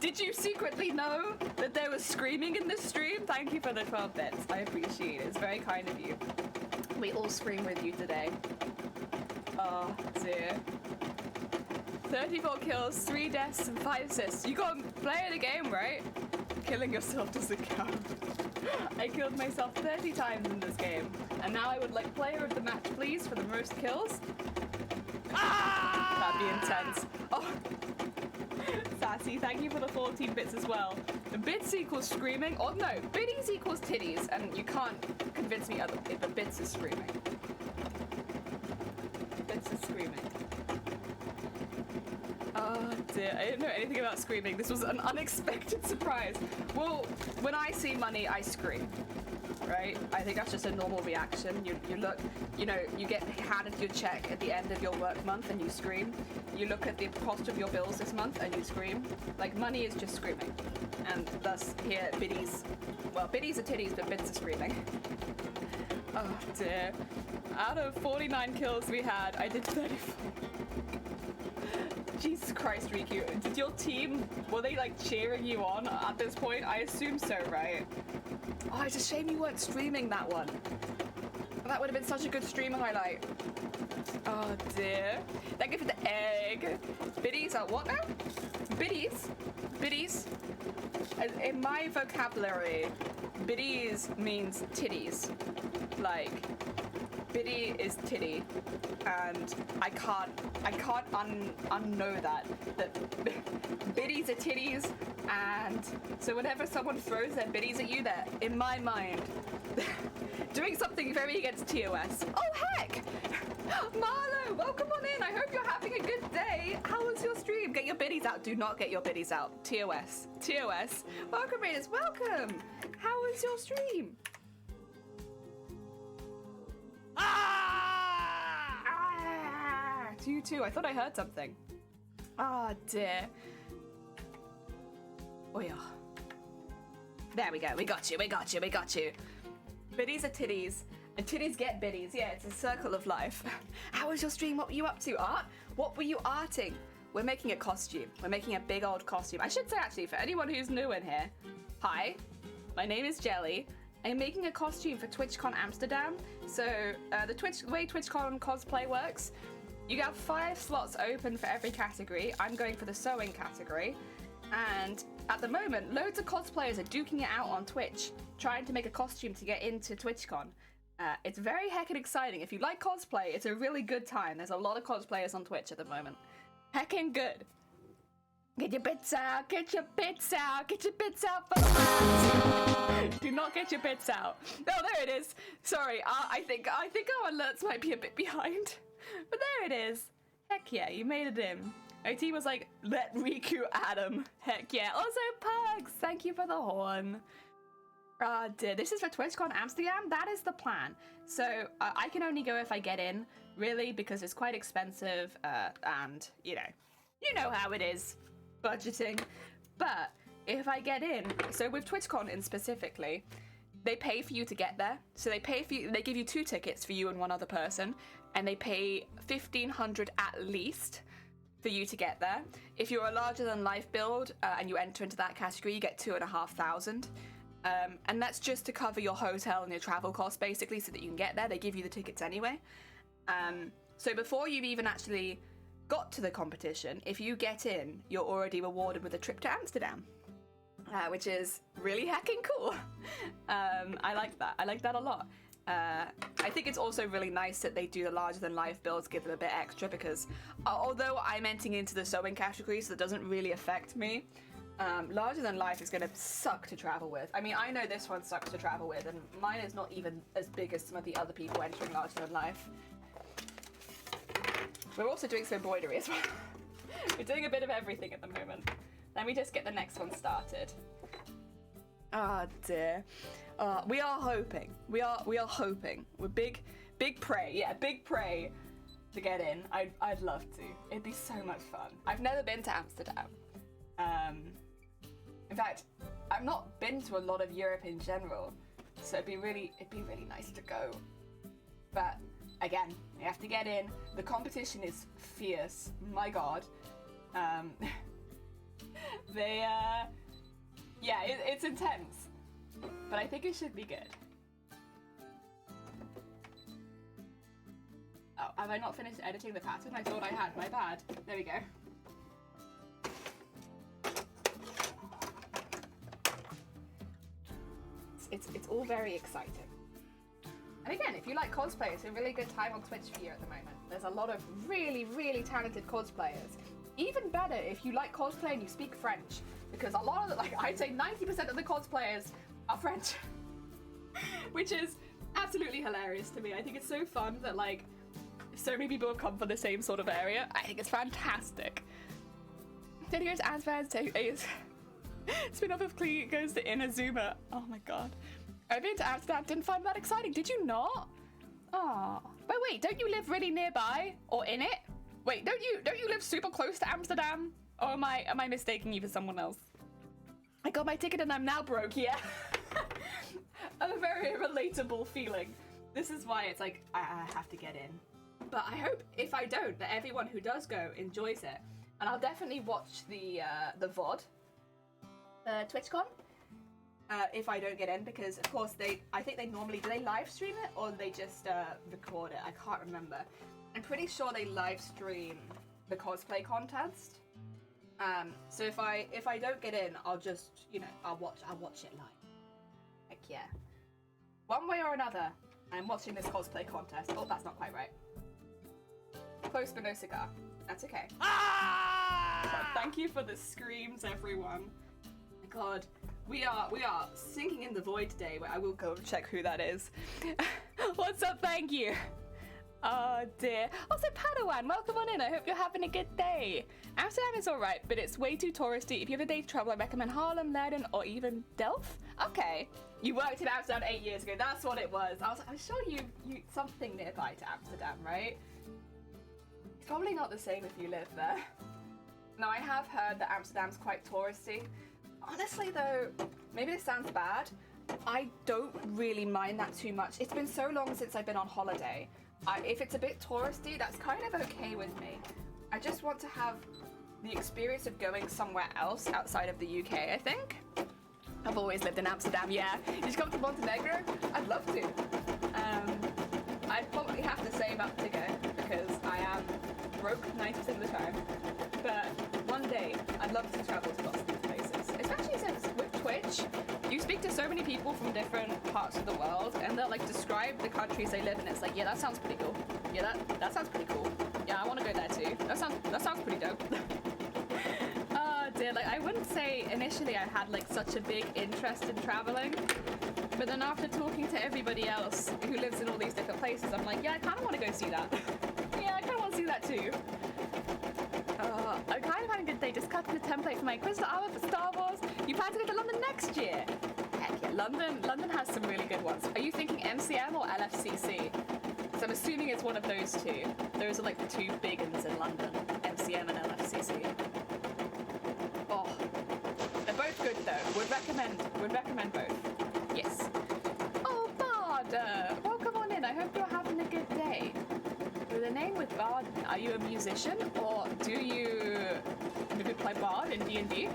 Did you secretly know that there was screaming in this stream? Thank you for the 12 bits. I appreciate it. It's very kind of you. We all scream with you today. Oh dear. 34 kills, 3 deaths, and 5 assists. You got to play the game, right? Killing yourself doesn't count. I killed myself 30 times in this game. And now I would like player of the match, please, for the most kills. That'd be intense. Oh, Sassy, thank you for the 14 bits as well. The bits equals screaming. Oh no, biddies equals titties, and you can't convince me other if the bits is screaming. Bits is screaming. Oh dear, I didn't know anything about screaming. This was an unexpected surprise. Well, when I see money, I scream. Right? I think that's just a normal reaction. You look, you know, you get handed your check at the end of your work month and you scream. You look at the cost of your bills this month and you scream. Like, money is just screaming. And thus, here, biddies, well, biddies are titties, but bits are screaming. Oh dear. Out of 49 kills we had, I did 34. Jesus Christ, Riku. Did your team, were they like cheering you on at this point? I assume so, right? Oh, it's a shame you weren't streaming that one. That would have been such a good stream highlight. Oh dear. Thank you for the egg. Biddies are what now? Biddies? Biddies? In my vocabulary, biddies means titties. Like, biddy is titty, and I can't unknow that biddies are titties, and so whenever someone throws their biddies at you, they're, in my mind, doing something very against TOS. Oh heck! Marlo, welcome on in. I hope you're having a good day. How was your stream? Get your biddies out. Do not get your biddies out. TOS. TOS. Welcome, Raiders. Welcome. How was your stream? To you too. I thought I heard something. Oh dear. Oh yeah. There we go. We got you. We got you. We got you. Biddies are titties, and titties get biddies. Yeah, it's a circle of life. How was your stream? What were you up to? Art? What were you arting? We're making a costume. We're making a big old costume. I should say, actually, for anyone who's new in here, hi, my name is Jelly. I'm making a costume for Twitchcon Amsterdam. So the way Twitchcon cosplay works, you have 5 slots open for every category. I'm going for the sewing category. And at the moment, loads of cosplayers are duking it out on Twitch, trying to make a costume to get into TwitchCon. It's very heckin' exciting. If you like cosplay, it's a really good time. There's a lot of cosplayers on Twitch at the moment. Heckin' good. Get your bits out, get your bits out, get your bits out for the fans. Do not get your bits out. No, there it is. Sorry, I think our alerts might be a bit behind. But there it is. Heck yeah, you made it in. OT was like, let Riku Adam. Heck yeah. Also, Pugs, thank you for the horn. Dear, this is for Twitchcon Amsterdam. That is the plan. So I can only go if I get in, really, because it's quite expensive, and you know how it is, budgeting. But if I get in, so with Twitchcon in specifically, they pay for you to get there. So they pay for you. They give you 2 tickets for you and one other person, and they pay 1,500 at least for you to get there. If you're a larger than life build and you enter into that category, you get 2,500. And that's just to cover your hotel and your travel costs, basically, so that you can get there. They give you the tickets anyway. So before you've even actually got to the competition, if you get in, you're already rewarded with a trip to Amsterdam, which is really heckin' cool. I like that. I like that a lot. I think it's also really nice that they do the larger than life builds, give them a bit extra, because although I'm entering into the sewing category, so that doesn't really affect me, larger than life is going to suck to travel with. I mean, I know this one sucks to travel with, and mine is not even as big as some of the other people entering larger than life. We're also doing some embroidery as well. We're doing a bit of everything at the moment. Let me just get the next one started. Ah, dear. We are hoping. We are hoping. We're big prey. Yeah, big prey to get in. I'd love to. It'd be so much fun. I've never been to Amsterdam. In fact, I've not been to a lot of Europe in general, so it'd be really nice to go. But again, you have to get in. The competition is fierce. My God. It's intense, but I think it should be good. Oh, have I not finished editing the pattern? I thought I had. My bad. There we go. It's all very exciting. And again, if you like cosplay, it's a really good time on Twitch for you at the moment. There's a lot of really, really talented cosplayers. Even better if you like cosplay and you speak French, because a lot of I'd say 90% of the cosplayers are French, which is absolutely hilarious to me. I think it's so fun that so many people have come from the same sort of area. I think it's fantastic. Then here's Asvan's spin-off of Klee goes to Inazuma. Oh my God. I've been to Amsterdam, didn't find that exciting. Did you not? Oh, but wait, don't you live really nearby or in it? Wait, don't you live super close to Amsterdam? Or am I mistaking you for someone else? I got my ticket and I'm now broke, yeah. A very relatable feeling. This is why it's like, I have to get in. But I hope, if I don't, that everyone who does go enjoys it. And I'll definitely watch the VOD, TwitchCon, if I don't get in, because of course I think they normally, do they live stream it or they just record it? I can't remember. I'm pretty sure they live stream the cosplay contest. So if I don't get in, I'll just, I'll watch it live. Heck yeah. One way or another, I'm watching this cosplay contest. Oh, that's not quite right. Close but no cigar. That's okay. Ah! God, thank you for the screams, everyone. My God, we are sinking in the void today. Where I will go check who that is. What's up? Thank you. Oh dear. Also, Padawan, welcome on in. I hope you're having a good day. Amsterdam is alright, but it's way too touristy. If you have a day to travel, I recommend Haarlem, Leiden, or even Delft. Okay. You worked in Amsterdam 8 years ago. That's what it was. I'm sure you something nearby to Amsterdam, right? It's probably not the same if you live there. Now, I have heard that Amsterdam's quite touristy. Honestly, though, maybe this sounds bad. I don't really mind that too much. It's been so long since I've been on holiday. If it's a bit touristy, that's kind of okay with me. I just want to have the experience of going somewhere else outside of the UK, I think. I've always lived in Amsterdam, yeah. You just come to Montenegro? I'd love to. I'd probably have to save up to go because I am broke 90% of the time. But one day, I'd love to travel to lots of these places. Especially since with Twitch, you speak to so so many people from different parts of the world, and they'll like describe the countries they live in. It's like, yeah, that sounds pretty cool. Yeah, that sounds pretty cool. Yeah, I want to go there too. That sounds pretty dope. Oh dear, like I wouldn't say initially I had like such a big interest in traveling, but then after talking to everybody else who lives in all these different places, I'm like, yeah, I kind of want to go see that. Yeah, I kind of want to see that too. I kind of had a good day just cutting the template for my Crystal Hour for Star Wars. You plan to go to London next year? Heck yeah, London has some really good ones. Are you thinking MCM or LFCC? So I'm assuming it's one of those two. Those are like the two big ones in London, MCM and LFCC. Oh, they're both good though. Would recommend both. Yes. Oh, Bard, welcome on in. I hope you're having a good day. With a name with Bard, are you a musician or do you maybe play Bard in D&D?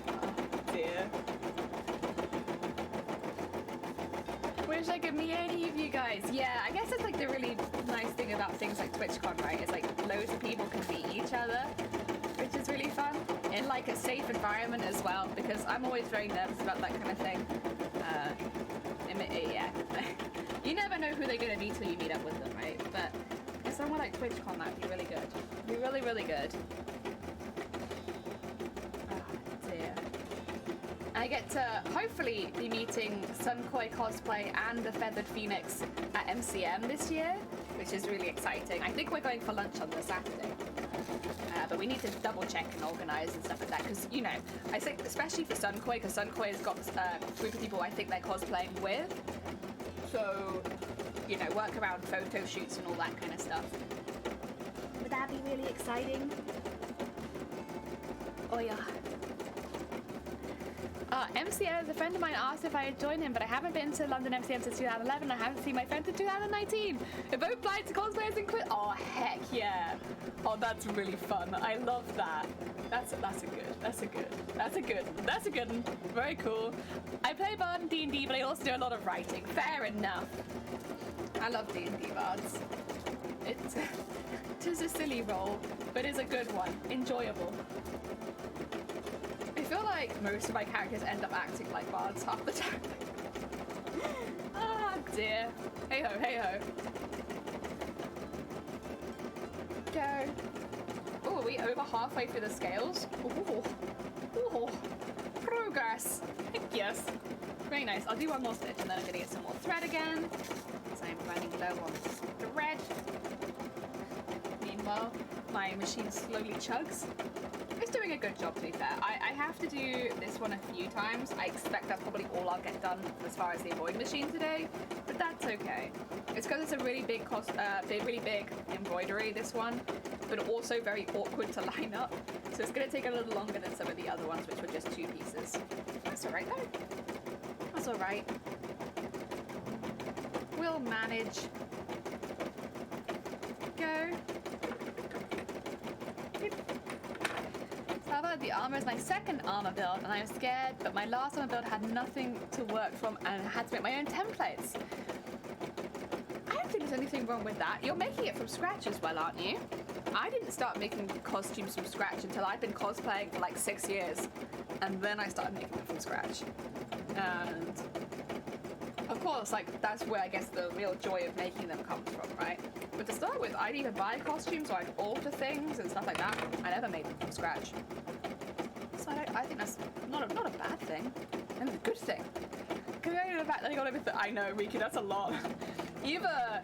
Oh dear. Wish I could meet any of you guys. Yeah, I guess it's like the really nice thing about things like TwitchCon, right? It's like loads of people can meet each other, which is really fun. In like a safe environment as well, because I'm always very nervous about that kind of thing. Yeah. You never know who they're going to be till you meet up with them, right? But if somewhere like TwitchCon, that'd be really good. It'd be really, really good. Oh, dear. I get to hopefully be meeting Sunkoi Cosplay and the Feathered Phoenix at MCM this year, which is really exciting. I think we're going for lunch on the Saturday. But we need to double check and organise and stuff like that, because, you know, I think especially for Sunkoi, because Sunkoi has got a group of people I think they're cosplaying with. So, you know, work around photo shoots and all that kind of stuff. Would that be really exciting? Oh yeah. MCM, a friend of mine asked if I had joined him, but I haven't been to London MCM since 2011. I haven't seen my friend since 2019. If both applied to cosplayers and quit. Oh heck yeah! Oh, that's really fun. I love that. That's a good one. Very cool. I play Bard in D&D, but I also do a lot of writing. Fair enough. I love D&D Bards. It is a silly role, but it's a good one. Enjoyable. I feel like most of my characters end up acting like bards half the time. Ah, dear. Hey ho, hey ho. Go. Oh, are we over halfway through the scales? Ooh. Ooh. Progress. Yes. Very nice. I'll do one more stitch and then I'm gonna get some more thread again. So I'm running low on thread. Meanwhile, my machine slowly chugs. It's doing a good job, to be fair. I have to do this one a few times. I expect that's probably all I'll get done as far as the embroidery machine today, but that's okay. It's because it's a really big really big embroidery, this one, but also very awkward to line up. So it's going to take a little longer than some of the other ones, which were just 2 pieces. That's all right, though. That's all right. We'll manage. Go. How about the armor is my second armor build, and I'm scared, but my last armor build had nothing to work from and I had to make my own templates. I don't think there's anything wrong with that. You're making it from scratch as well, aren't you? I didn't start making costumes from scratch until I'd been cosplaying for like 6 years, and then I started making them from scratch. And of course, like, that's where I guess the real joy of making them comes from, right? But to start with, I'd either buy costumes or I'd alter things and stuff like that. I never made them from scratch. So I think that's not a bad thing. And a good thing. Comparing to the fact that I got everything. I know, Riki, that's a lot. Either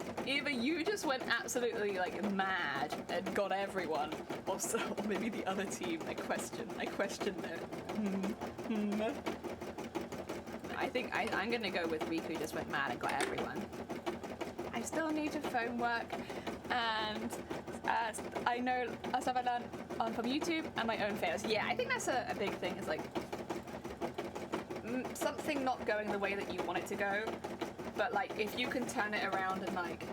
you just went absolutely like mad and got everyone, or maybe the other team. I question it. I think I'm gonna go with Riku just went mad and got everyone. I still need to phone work, and I know stuff I learned from YouTube and my own fails. Yeah, I think that's a big thing. It's like something not going the way that you want it to go, but like if you can turn it around and like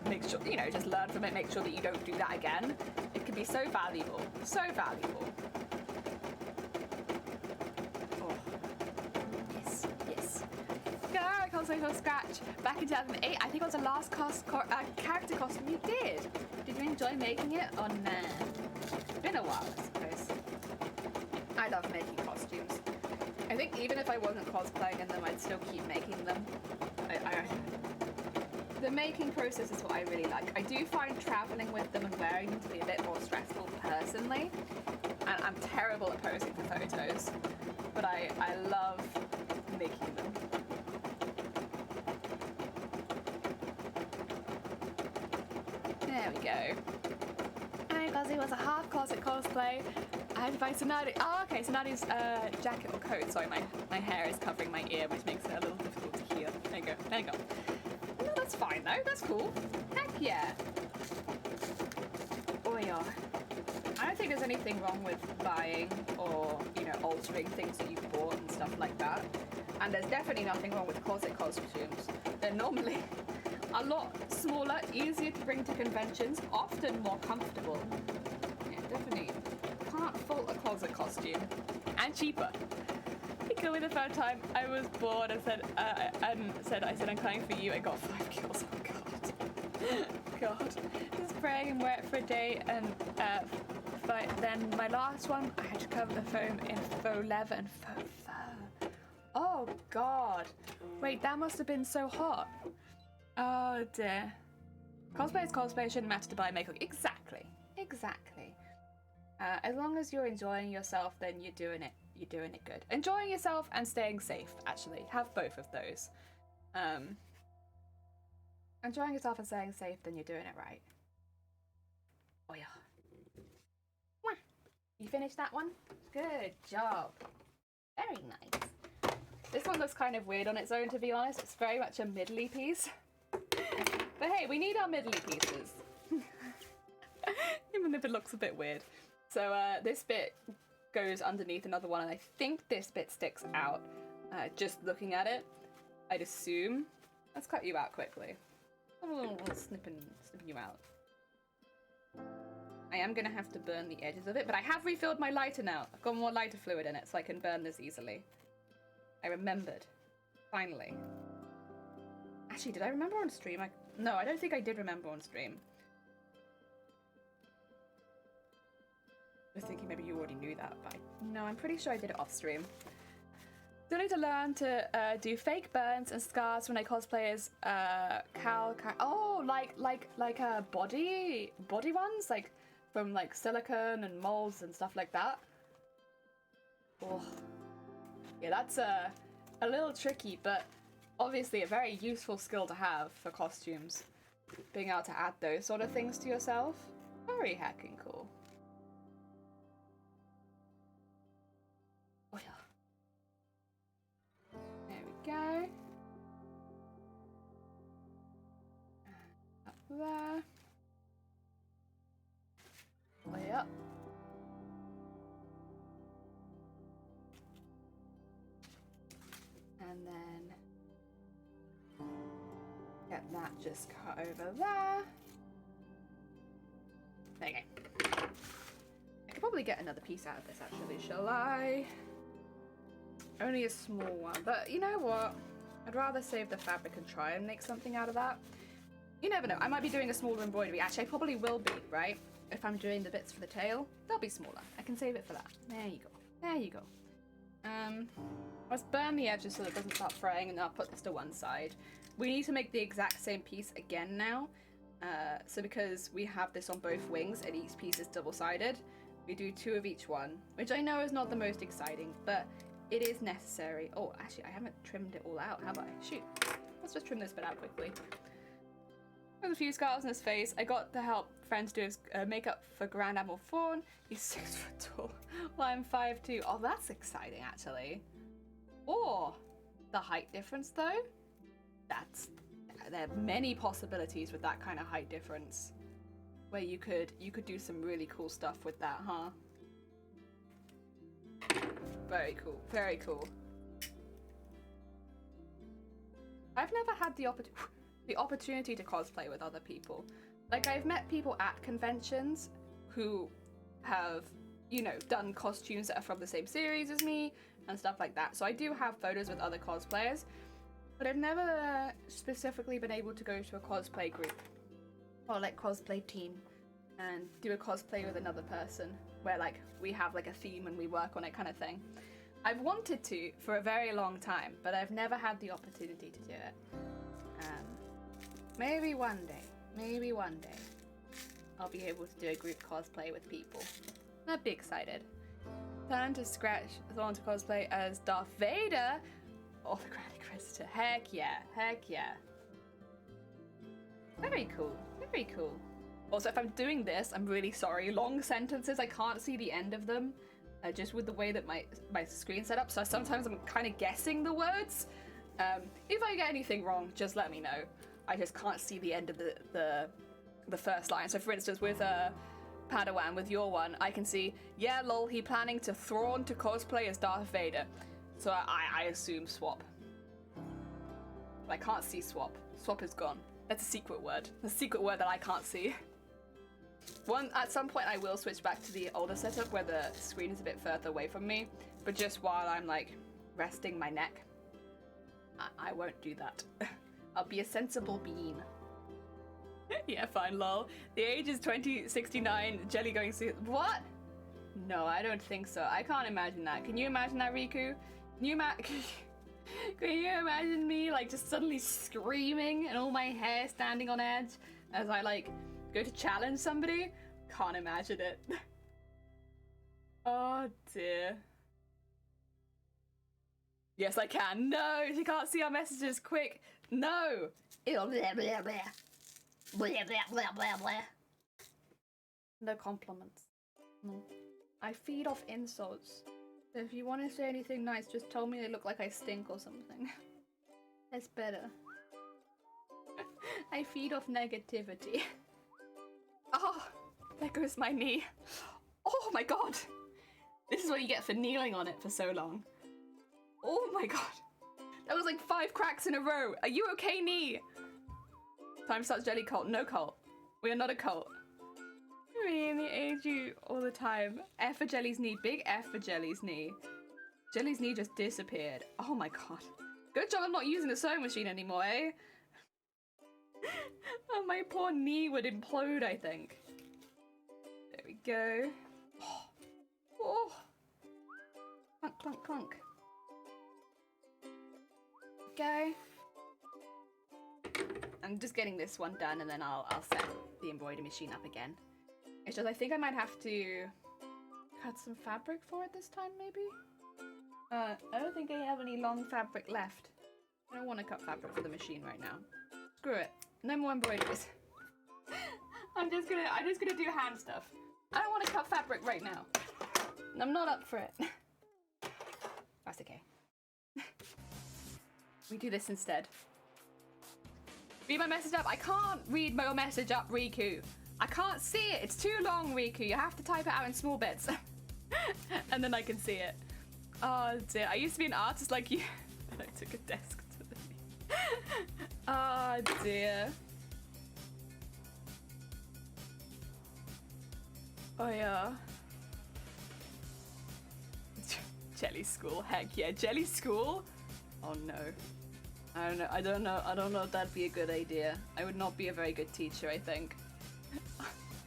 make sure, you know, just learn from it, make sure that you don't do that again, it can be so valuable, so valuable. Cosplay from scratch back in 2008. I think it was the last character costume you did. Did you enjoy making it or nah? It's been a while, I suppose. I love making costumes. I think even if I wasn't cosplaying in them, I'd still keep making them. The making process is what I really like. I do find traveling with them and wearing them to be a bit more stressful personally, and I'm terrible at posing for photos, but I love making them. There we go. And because it was a half closet cosplay, I had to buy Sonadi. Oh, okay, Sonadi's jacket or coat. Sorry, my hair is covering my ear, which makes it a little difficult to hear. There you go. There you go. No, that's fine though. That's cool. Heck yeah. Oh yeah. I don't think there's anything wrong with buying or, you know, altering things that you've bought and stuff like that. And there's definitely nothing wrong with closet costumes. They're normally a lot smaller, easier to bring to conventions, often more comfortable. Yeah, definitely. Can't fault a closet costume. And cheaper. Literally the first time I was bored and said, I'm coming for you. I got 5 kills. Oh god. God. Just praying and wear it for a day, and then my last one, I had to cover the foam in faux leather and faux fur. Oh god. Wait, that must have been so hot. Oh dear. Cosplay is cosplay, it shouldn't matter to buy makeup. Exactly. Exactly. As long as you're enjoying yourself, then you're doing it good. Enjoying yourself and staying safe, actually. Have both of those. Enjoying yourself and staying safe, then you're doing it right. Oh yeah. Mwah. You finished that one? Good job. Very nice. This one looks kind of weird on its own, to be honest. It's very much a middly piece. But hey, we need our middly pieces. Even if it looks a bit weird. So this bit goes underneath another one, and I think this bit sticks out. Just looking at it, I'd assume. Let's cut you out quickly. Snipping you out. I am gonna have to burn the edges of it, but I have refilled my lighter now. I've got more lighter fluid in it, so I can burn this easily. I remembered. Finally. Actually, did I remember on stream? No, I don't think I did remember on stream. I was thinking maybe you already knew that, but no, I'm pretty sure I did it off stream. Still need to learn to do fake burns and scars when I cosplay as oh, like body ones, like from like silicone and molds and stuff like that. Oh, yeah, that's a little tricky, but obviously a very useful skill to have for costumes. Being able to add those sort of things to yourself, very heckin' cool. Oh yeah. There we go. Up there. Way up. And then get that just cut over there. There you go. I could probably get another piece out of this actually, shall I? Only a small one, but you know what? I'd rather save the fabric and try and make something out of that. You never know, I might be doing a smaller embroidery. Actually, I probably will be, right? If I'm doing the bits for the tail, they'll be smaller. I can save it for that. There you go. There you go. Let's burn the edges so that it doesn't start fraying, and then I'll put this to one side. We need to make the exact same piece again now. So because we have this on both wings and each piece is double-sided, we do 2 of each one, which I know is not the most exciting, but it is necessary. Oh, actually, I haven't trimmed it all out, have I? Shoot. Let's just trim this bit out quickly. There's a few scars on his face. I got to help friends do his makeup for Grand Admiral Thrawn. He's 6 foot tall, while I'm 5'2". Oh, that's exciting, actually. Or the height difference, though. There are many possibilities with that kind of height difference, where you could do some really cool stuff with that, huh? Very cool. Very cool. I've never had the opportunity to cosplay with other people. Like, I've met people at conventions who have, you know, done costumes that are from the same series as me and stuff like that. So I do have photos with other cosplayers, but I've never specifically been able to go to a cosplay group or like cosplay team and do a cosplay with another person where like we have like a theme and we work on it kind of thing. I've wanted to for a very long time, but I've never had the opportunity to do it. Maybe one day, I'll be able to do a group cosplay with people. I'd be excited. Plan to scratch Thorn to cosplay as Darth Vader or the Grand Inquisitor. Heck yeah, heck yeah. Very cool, very cool. Also, if I'm doing this, I'm really sorry. Long sentences, I can't see the end of them, just with the way that my screen's set up. So sometimes I'm kind of guessing the words. If I get anything wrong, just let me know. I just can't see the end of the first line. So for instance, with Padawan, with your one, I can see, yeah, lol, he planning to Thrawn to cosplay as Darth Vader. So I assume swap. But I can't see swap. Swap is gone. That's a secret word. A secret word that I can't see. At some point I will switch back to the older setup where the screen is a bit further away from me, but just while I'm like resting my neck, I won't do that. I'll be a sensible bean. Yeah, fine, lol. The age is 2069, jelly going to... What? No, I don't think so. I can't imagine that. Can you imagine that, Riku? Can you imagine me, like, just suddenly screaming and all my hair standing on edge as I, like, go to challenge somebody? Can't imagine it. Oh, dear. Yes, I can. No, she can't see our messages. Quick. No. Ew, blah, blah, blah. Blah, blah, blah, blah, blah. No compliments. No. I feed off insults. So if you want to say anything nice, just tell me I look like I stink or something. That's better. I feed off negativity. Oh, there goes my knee. Oh my god. This is what you get for kneeling on it for so long. Oh my god. That was like 5 cracks in a row. Are you okay, knee? Time starts jelly cult. No cult. We are not a cult. Me and the age you all the time. F for Jelly's knee. Big F for Jelly's knee. Jelly's knee just disappeared. Oh my god. Good job I'm not using the sewing machine anymore, eh? Oh, my poor knee would implode, I think. There we go. Oh. Oh. Clunk, clunk, clunk. Go. I'm just getting this one done and then I'll set the embroidery machine up again. It's just I think I might have to cut some fabric for it this time, maybe? I don't think I have any long fabric left. I don't want to cut fabric for the machine right now. Screw it. No more embroideries. I'm just gonna do hand stuff. I don't want to cut fabric right now. I'm not up for it. That's okay. We do this instead. Read my message up. I can't read my message up, Riku. I can't see it. It's too long, Riku. You have to type it out in small bits. And then I can see it. Oh dear. I used to be an artist like you. And I took a desk to the... Oh dear. Oh yeah. Jelly school. Heck yeah. Jelly school? Oh no. I don't know if that'd be a good idea. I would not be a very good teacher, I think.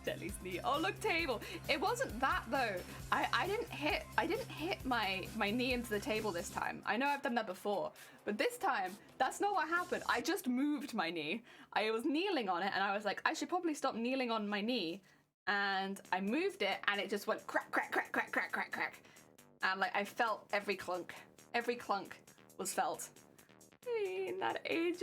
Jelly's knee. Oh look, table. It wasn't that though. I didn't hit my knee into the table this time. I know I've done that before, but this time that's not what happened. I just moved my knee. I was kneeling on it and I was like, I should probably stop kneeling on my knee, and I moved it and it just went crack, crack, crack, crack, crack, crack, crack. And like I felt every clunk. Every clunk was felt. In that age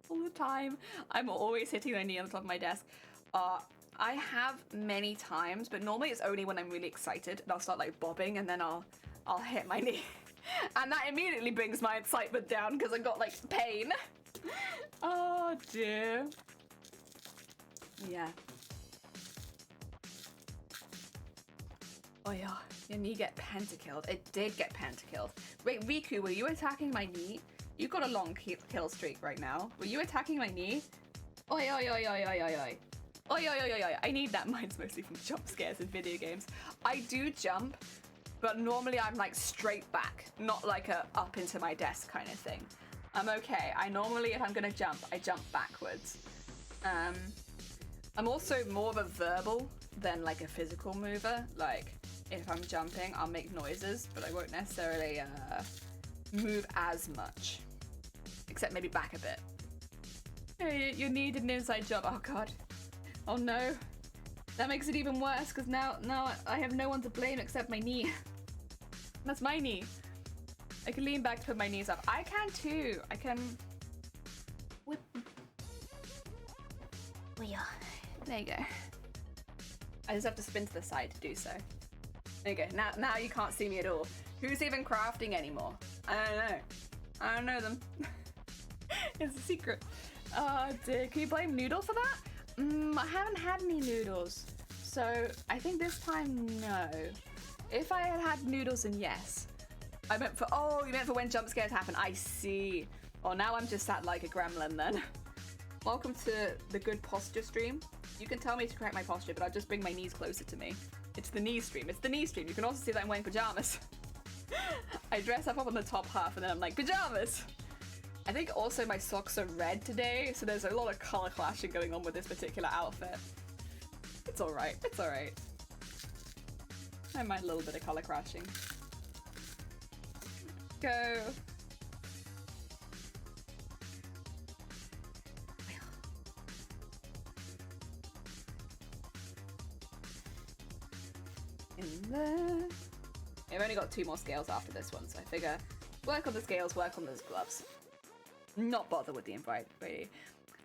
all the time. I'm always hitting my knee on the top of my desk. I have many times, but normally it's only when I'm really excited and I'll start like bobbing and then I'll hit my knee. And that immediately brings my excitement down because I got like pain. Oh dear. Yeah. Oh yeah, your knee get pentakilled. It did get pentakilled. Wait, Riku, were you attacking my knee? You've got a long kill streak right now. Were you attacking my knee? Oi, oi, oi, oi, oi, oi, oi. Oi, oi, oi, oi, oi. I need that. Mine's mostly from jump scares in video games. I do jump, but normally I'm like straight back, not like a up into my desk kind of thing. I'm okay. I normally, if I'm gonna jump, I jump backwards. I'm also more of a verbal than like a physical mover. Like, if I'm jumping, I'll make noises, but I won't necessarily move as much. Except maybe back a bit. Hey, you need an inside job. Oh god. Oh no. That makes it even worse because now I have no one to blame except my knee. That's my knee. I can lean back to put my knees up. I can too. I can whip. There you go. I just have to spin to the side to do so. There you go. Now you can't see me at all. Who's even crafting anymore? I don't know. I don't know them. It's a secret. Oh dear. Can you blame Noodle for that? I haven't had any noodles. So I think this time, no. If I had had noodles, then yes. I meant for, oh, you meant for when jump scares happen. I see. Oh, now I'm just sat like a gremlin then. Welcome to the good posture stream. You can tell me to correct my posture, but I'll just bring my knees closer to me. It's the knee stream. It's the knee stream. You can also see that I'm wearing pajamas. I dress up on the top half and then I'm like, pajamas! I think also my socks are red today, so there's a lot of color clashing going on with this particular outfit. It's alright. It's alright. I mind a little bit of color crashing. Go. In there. I've only got 2 more scales after this one, so I figure work on the scales, work on those gloves. Not bother with the embroidery.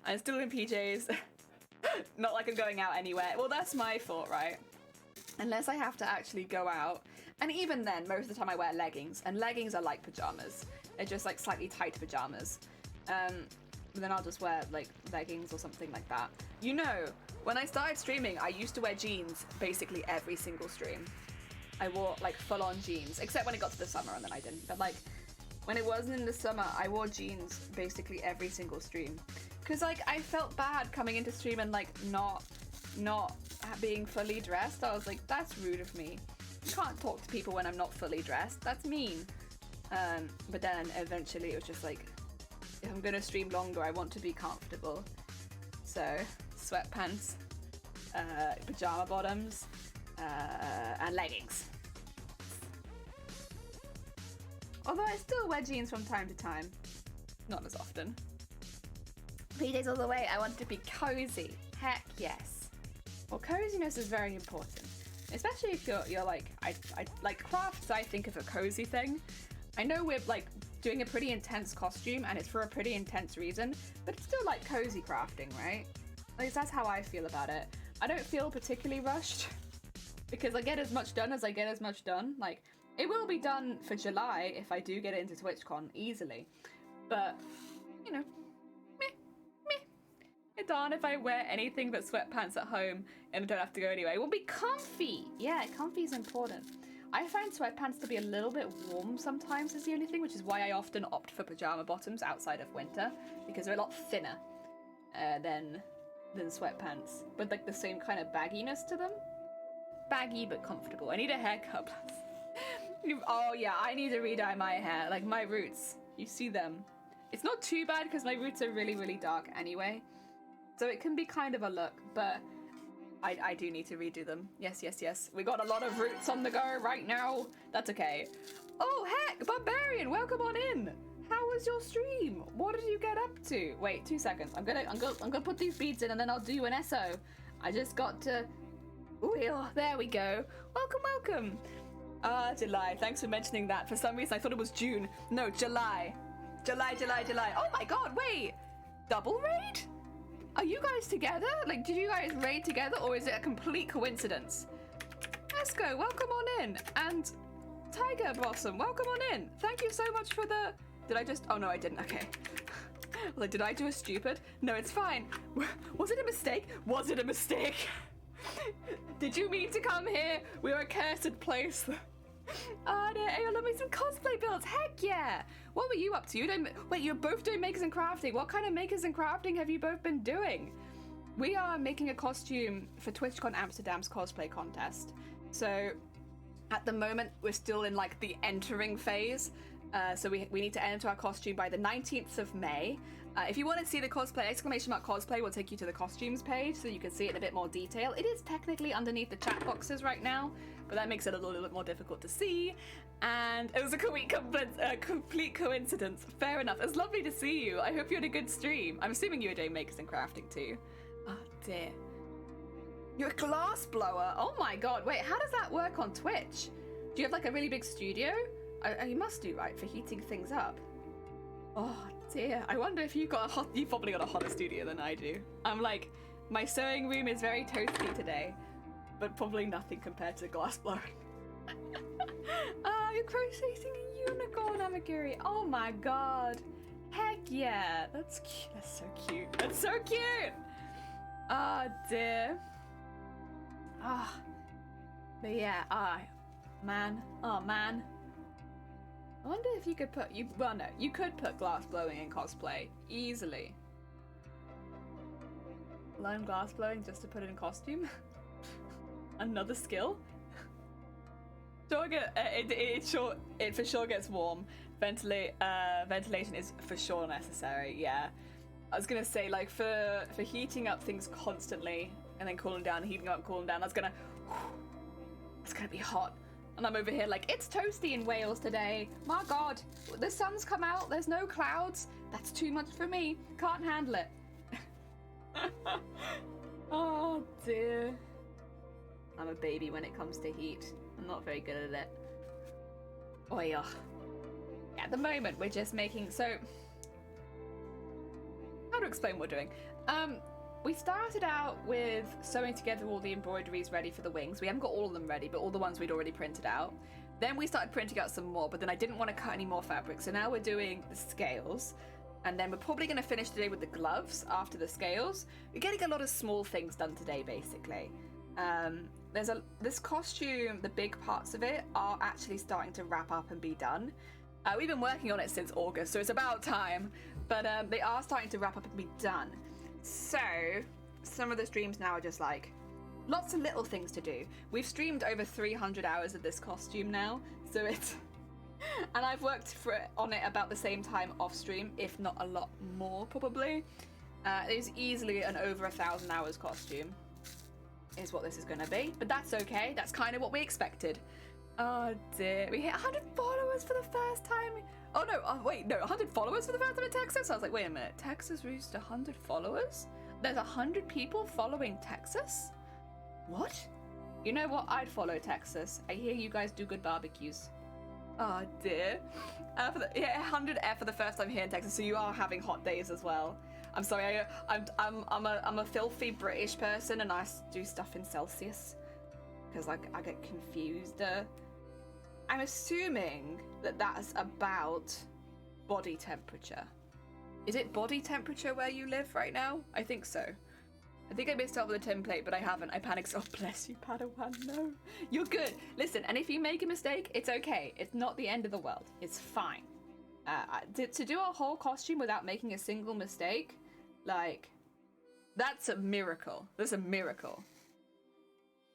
I'm still in PJs. Not like I'm going out anywhere. Well, that's my fault, right? Unless I have to actually go out. And even then, most of the time I wear leggings. And leggings are like pajamas. They're just like slightly tight pajamas. But then I'll just wear like leggings or something like that. You know, when I started streaming, I used to wear jeans basically every single stream. I wore like full-on jeans, except when it got to the summer and then I didn't. But like, when it wasn't in the summer, I wore jeans basically every single stream. Cause like, I felt bad coming into stream and like not being fully dressed. I was like, that's rude of me. You can't talk to people when I'm not fully dressed. That's mean. But then eventually it was just like, if I'm gonna stream longer, I want to be comfortable. So, sweatpants, pajama bottoms, and leggings. Although I still wear jeans from time to time. Not as often. PJs all the way, I want to be cozy. Heck yes. Well, coziness is very important. Especially if you're like, I like crafts, I think of a cozy thing. I know we're like doing a pretty intense costume and it's for a pretty intense reason, but it's still like cozy crafting, right? At least that's how I feel about it. I don't feel particularly rushed because I get as much done as I get as much done. Like, it will be done for July if I do get into TwitchCon easily. But, you know, meh. Darn if I wear anything but sweatpants at home and I don't have to go anywhere. It will be comfy. Yeah, comfy is important. I find sweatpants to be a little bit warm sometimes is the only thing, which is why I often opt for pajama bottoms outside of winter, because they're a lot thinner than sweatpants, but like the same kind of bagginess to them. Baggy but comfortable. I need a haircut. Oh yeah, I need to re-dye my hair. Like my roots, you see them. It's not too bad because my roots are really, really dark anyway. So it can be kind of a look, but I do need to redo them. Yes, yes, yes. We got a lot of roots on the go right now. That's okay. Oh heck, Barbarian, welcome on in. How was your stream? What did you get up to? Wait, 2 seconds. I'm gonna put these beads in and then I'll do an SO. I just got to. Ooh, there we go. Welcome, welcome. July. Thanks for mentioning that. For some reason, I thought it was June. No, July. July. Oh my god, wait. Double raid? Are you guys together? Like, did you guys raid together or is it a complete coincidence? Esco, welcome on in. And Tiger Blossom, welcome on in. Thank you so much for the... Did I just... Oh no, I didn't. Okay. Like, did I do a stupid? No, it's fine. Was it a mistake? Was it a mistake? Did you mean to come here? We're a cursed place. Oh no, hey, I love me some cosplay builds. Heck yeah! What were you up to? Wait, you're both doing makers and crafting. What kind of makers and crafting have you both been doing? We are making a costume for Twitchcon Amsterdam's cosplay contest. So at the moment, we're still in like the entering phase. So we need to enter our costume by the 19th of May. If you want to see the cosplay, !cosplay will take you to the costumes page so you can see it in a bit more detail. It is technically underneath the chat boxes right now, but that makes it a little bit more difficult to see. And it was a complete coincidence. Fair enough. It's lovely to see you. I hope you had a good stream. I'm assuming you were doing makers and crafting too. Oh dear. You're a glass blower. Oh my god. Wait, how does that work on Twitch? Do you have like a really big studio? You must do, right, for heating things up. Oh dear. I wonder if you've probably got a hotter studio than I do. I'm like, my sewing room is very toasty today, but probably nothing compared to glass blowing. You're crocheting a unicorn, Amagiri. Oh my god. Heck yeah. That's cute. That's so cute. That's so cute. Oh dear. But yeah, man. Oh man. I wonder if you could put well no, you could put glass blowing in cosplay easily. Learn glass blowing just to put it in costume. Another skill. It for sure gets warm. Ventilation is for sure necessary. Yeah, I was gonna say, like, for heating up things constantly and then cooling down, heating up and cooling down. That's gonna be hot. And I'm over here like, it's toasty in Wales today. My god, the sun's come out. There's no clouds. That's too much for me. Can't handle it. Oh dear. I'm a baby when it comes to heat. I'm not very good at it. Oh yeah. At the moment, we're just making, so how to explain what we're doing? We started out with sewing together all the embroideries ready for the wings. We haven't got all of them ready, but all the ones we'd already printed out. Then we started printing out some more, but then I didn't want to cut any more fabric, so now we're doing the scales. And then we're probably going to finish today with the gloves after the scales. We're getting a lot of small things done today, basically. This costume, the big parts of it are actually starting to wrap up and be done. We've been working on it since August, so it's about time. But they are starting to wrap up and be done. So some of the streams now are just like lots of little things to do. We've streamed over 300 hours of this costume now, so it's and I've worked on it about the same time off stream, if not a lot more probably. It's easily an over 1,000 hours costume is what this is going to be, but that's okay. That's kind of what we expected. Oh dear, we hit 100 followers for the first time. Oh no, wait, no, 100 followers for the first time in Texas? I was like, wait a minute, Texas reached 100 followers? There's 100 people following Texas? What? You know what, I'd follow Texas. I hear you guys do good barbecues. Oh dear. 100 F for the first time here in Texas, so you are having hot days as well. I'm sorry, I'm a filthy British person and I do stuff in Celsius because I get confused. I'm assuming that that's about body temperature. Is it body temperature where you live right now? I think so. I think I missed out with a template, but I haven't. I panicked. Oh, bless you, Padawan. No. You're good. Listen, and if you make a mistake, it's okay. It's not the end of the world. It's fine. To do a whole costume without making a single mistake, like, that's a miracle. That's a miracle.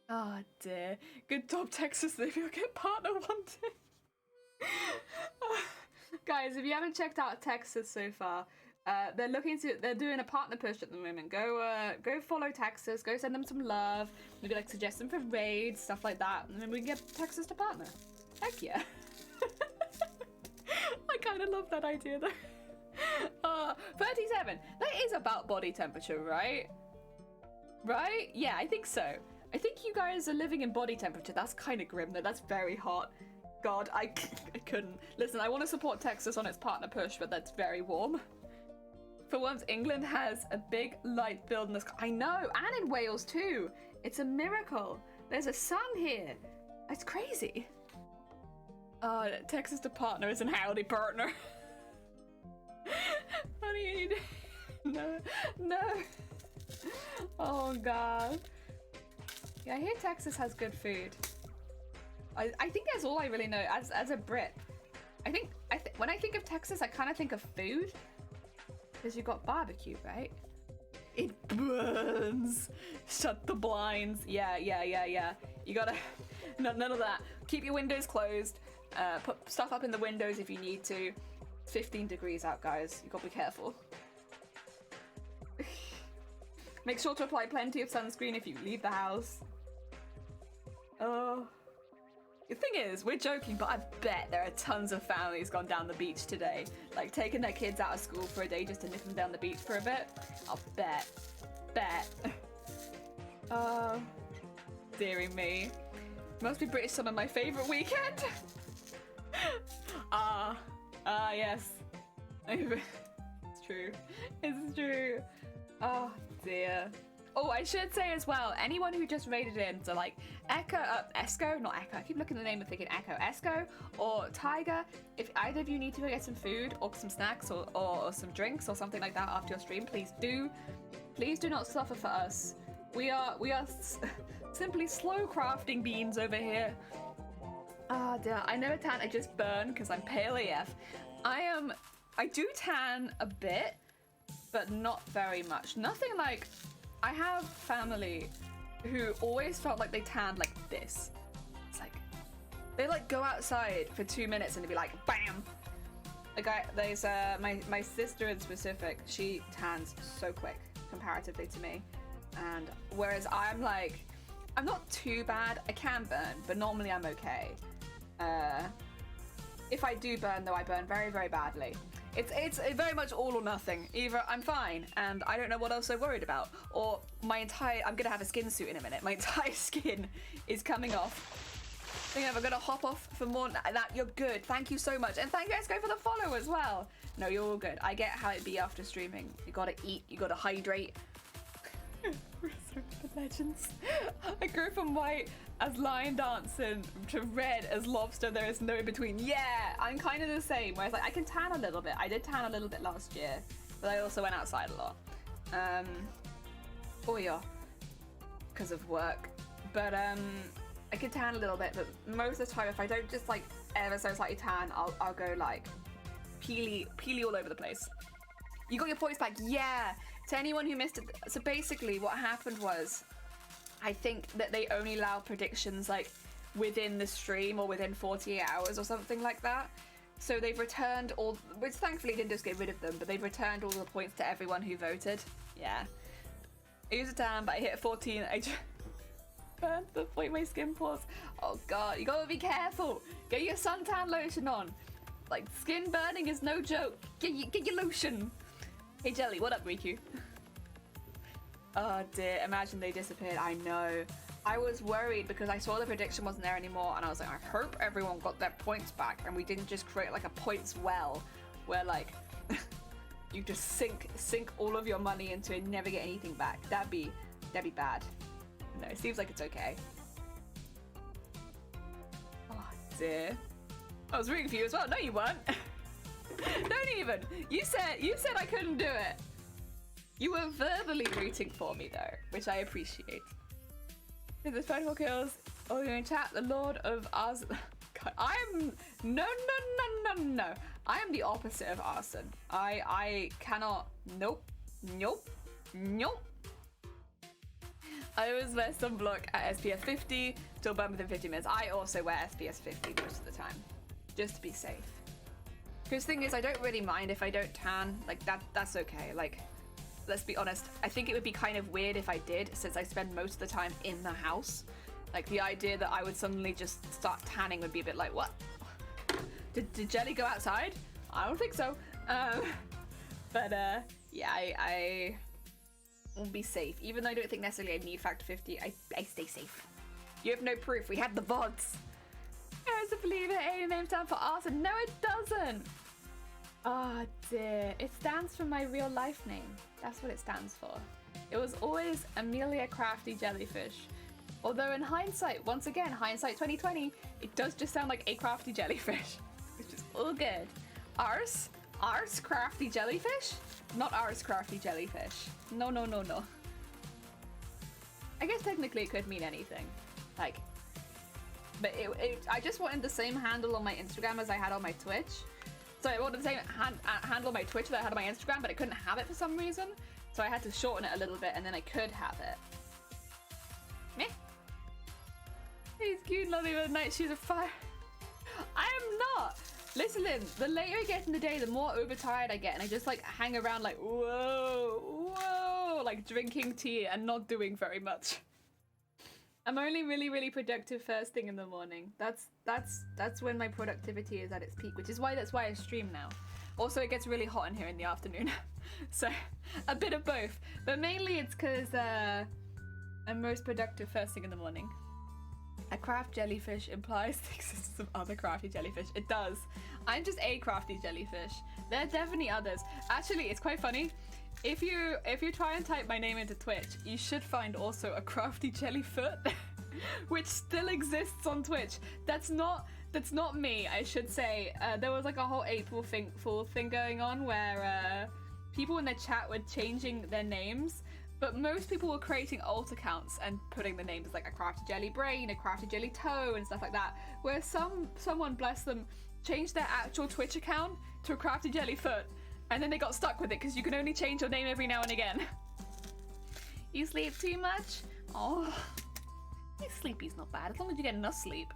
Oh, dear. Good job, Texas. Maybe you'll get partner one day. Guys, if you haven't checked out Texas so far, they're doing a partner push at the moment. Go follow Texas, go send them some love, maybe like suggest them for raids, stuff like that, and then we can get Texas to partner. Heck yeah. I kind of love that idea though. 37, that is about body temperature, right? Right? Yeah, I think so. I think you guys are living in body temperature. That's kind of grim though, that's very hot. God, I couldn't. Listen, I want to support Texas on its partner push, but that's very warm. For once, England has a big light build in the sky. I know, and in Wales too. It's a miracle. There's a sun here. It's crazy. Texas to partner is an howdy partner. Honey, no. Oh God. Yeah, I hear Texas has good food. I think that's all I really know as a Brit. I think when I think of Texas, I kind of think of food. Because you've got barbecue, right? It burns. Shut the blinds. Yeah. You gotta... None of that. Keep your windows closed. Put stuff up in the windows if you need to. It's 15 degrees out, guys. You gotta be careful. Make sure to apply plenty of sunscreen if you leave the house. Oh, The thing is, we're joking, but I bet there are tons of families gone down the beach today. Like, taking their kids out of school for a day just to nip them down the beach for a bit. I'll bet. Bet. Dearie me. Must be British summer my favourite weekend? Yes. It's true. It's true. Oh, dear. Oh, I should say as well, anyone who just raided in, so like Esco, not Echo, I keep looking at the name and thinking Echo, Esco, or Tiger, if either of you need to go get some food or some snacks or some drinks or something like that after your stream, please do not suffer for us. We are simply slow crafting beans over here. Ah, dear, I never tan, I just burn because I'm pale AF. I do tan a bit, but not very much. Nothing like, I have family who always felt like they tanned like this. It's like, they like go outside for 2 minutes and they'd be like, bam! There's my sister in specific, she tans so quick comparatively to me. And whereas I'm like, I'm not too bad, I can burn, but normally I'm okay. If I do burn though, I burn very, very badly. It's very much all or nothing. Either I'm fine and I don't know what else I'm worried about, or I'm gonna have a skin suit in a minute. My entire skin is coming off. I think I'm gonna hop off for more that. You're good. Thank you so much. And thank you guys for the follow as well. No, you're all good. I get how it be after streaming. You gotta eat, you gotta hydrate. The legends. I grew from white as lion dancing to red as lobster. There is no in between. Yeah, I'm kind of the same. Whereas like I can tan a little bit. I did tan a little bit last year, but I also went outside a lot. Oh yeah, because of work. But I can tan a little bit. But most of the time, if I don't just like ever so slightly tan, I'll go like peely all over the place. You got your points back. Yeah. To anyone who missed it, so basically what happened was, I think that they only allow predictions like within the stream or within 48 hours or something like that. So they've returned all, which thankfully didn't just get rid of them, but they've returned all the points to everyone who voted. Yeah. I used a tan, but I hit 14. I just burned the point my skin pores. Oh god, you gotta be careful. Get your suntan lotion on. Like, skin burning is no joke. Get your lotion. Hey Jelly, what up, Riku? Oh dear, imagine they disappeared. I know. I was worried because I saw the prediction wasn't there anymore and I was like, I hope everyone got their points back and we didn't just create like a points well where like you just sink all of your money into it and never get anything back. That'd be bad. No, it seems like it's okay. Oh dear. I was rooting for you as well. No, you weren't. Don't even. You said I couldn't do it. You were verbally rooting for me though, which I appreciate. With the phone kills, oh, you're in chat. The Lord of Arson. God, I am no. I am the opposite of arson. I cannot. Nope. I always wear sunblock at SPF 50. Still burn within 50 minutes. I also wear SPF 50 most of the time, just to be safe. Because the thing is, I don't really mind if I don't tan, like that's okay. Like, let's be honest, I think it would be kind of weird if I did, since I spend most of the time in the house. Like, the idea that I would suddenly just start tanning would be a bit like, what? Did Jelly go outside? I don't think so. Yeah, I will be safe. Even though I don't think necessarily I need Factor 50, I stay safe. You have no proof, we had the VODs. I don't believe it. A name stands for arson. No, it doesn't. Oh dear. It stands for my real life name. That's what it stands for. It was always Amelia Crafty Jellyfish. Although in hindsight, once again, hindsight 2020, it does just sound like a crafty jellyfish, which is all good. Ars crafty jellyfish? Not ours crafty jellyfish. No. I guess technically it could mean anything. Like, but I just wanted the same handle on my Instagram as I had on my Twitch. So I wanted the same handle on my Twitch that I had on my Instagram, but I couldn't have it for some reason. So I had to shorten it a little bit and then I could have it. Meh. He's cute, lovely with night shoes of fire. I am not. Listen, the later I get in the day, the more overtired I get, and I just like hang around like, whoa, like drinking tea and not doing very much. I'm only really productive first thing in the morning. That's when my productivity is at its peak, which is why I stream now. Also, it gets really hot in here in the afternoon, so a bit of both. But mainly it's because I'm most productive first thing in the morning. A craft jellyfish implies the existence of other crafty jellyfish. It does. I'm just a crafty jellyfish. There are definitely others. Actually, it's quite funny. If you try and type my name into Twitch, you should find also a crafty jellyfoot, which still exists on Twitch. That's not me, I should say. There was like a whole April Fool thing going on where people in the chat were changing their names, but most people were creating alt accounts and putting the names like a crafty jelly brain, a crafty jelly toe, and stuff like that. Where someone, bless them, changed their actual Twitch account to a crafty jellyfoot. And then they got stuck with it because you can only change your name every now and again. You sleep too much? Oh, sleepy's not bad as long as you get enough sleep.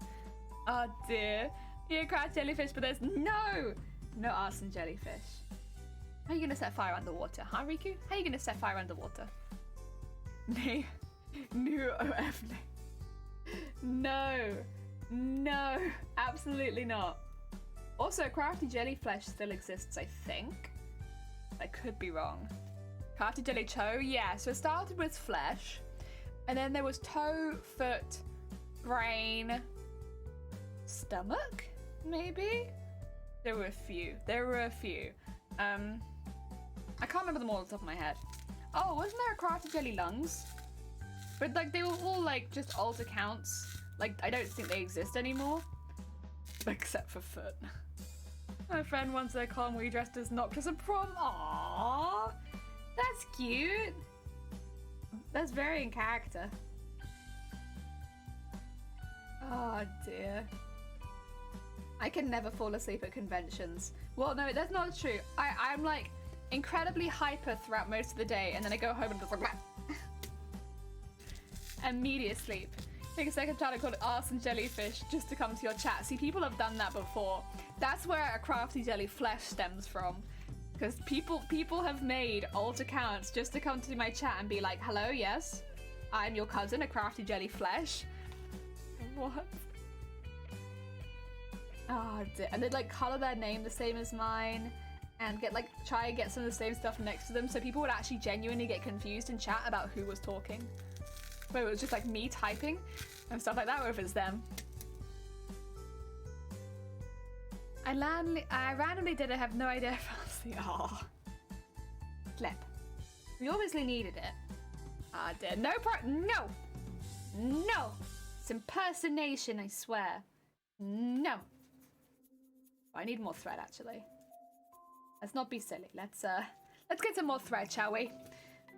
Oh dear. You're a crafty jellyfish, but there's no arson jellyfish. How are you gonna set fire underwater, huh, Riku? How are you gonna set fire underwater? No, absolutely not. Also, crafty jellyfish still exists, I think. I could be wrong. Crafty jelly toe, yeah. So it started with flesh, and then there was toe, foot, brain, stomach, maybe? There were a few. I can't remember them all off the top of my head. Oh, wasn't there a crafty jelly lungs? But like they were all like just alt accounts. Like I don't think they exist anymore. Except for foot. My friend wants their con where he dressed as Noctis at prom. Aww, that's cute. That's very in character. Oh dear. I can never fall asleep at conventions. Well, no, that's not true. I'm like incredibly hyper throughout most of the day, and then I go home and just like immediate sleep. Take a second channel called Arson Jellyfish just to come to your chat. See, people have done that before. That's where a crafty jelly flesh stems from. Because people have made alt accounts just to come to my chat and be like, hello, yes, I'm your cousin, a crafty jelly flesh. What? Oh, dear. And they'd like color their name the same as mine and get like try and get some of the same stuff next to them, so people would actually genuinely get confused in chat about who was talking. Where it was just like me typing and stuff like that, or if it's them. I randomly did it, have no idea if I was the Slip. We obviously needed it. Ah, dear. No. It's impersonation, I swear. No. I need more thread, actually. Let's not be silly. Let's get some more thread, shall we?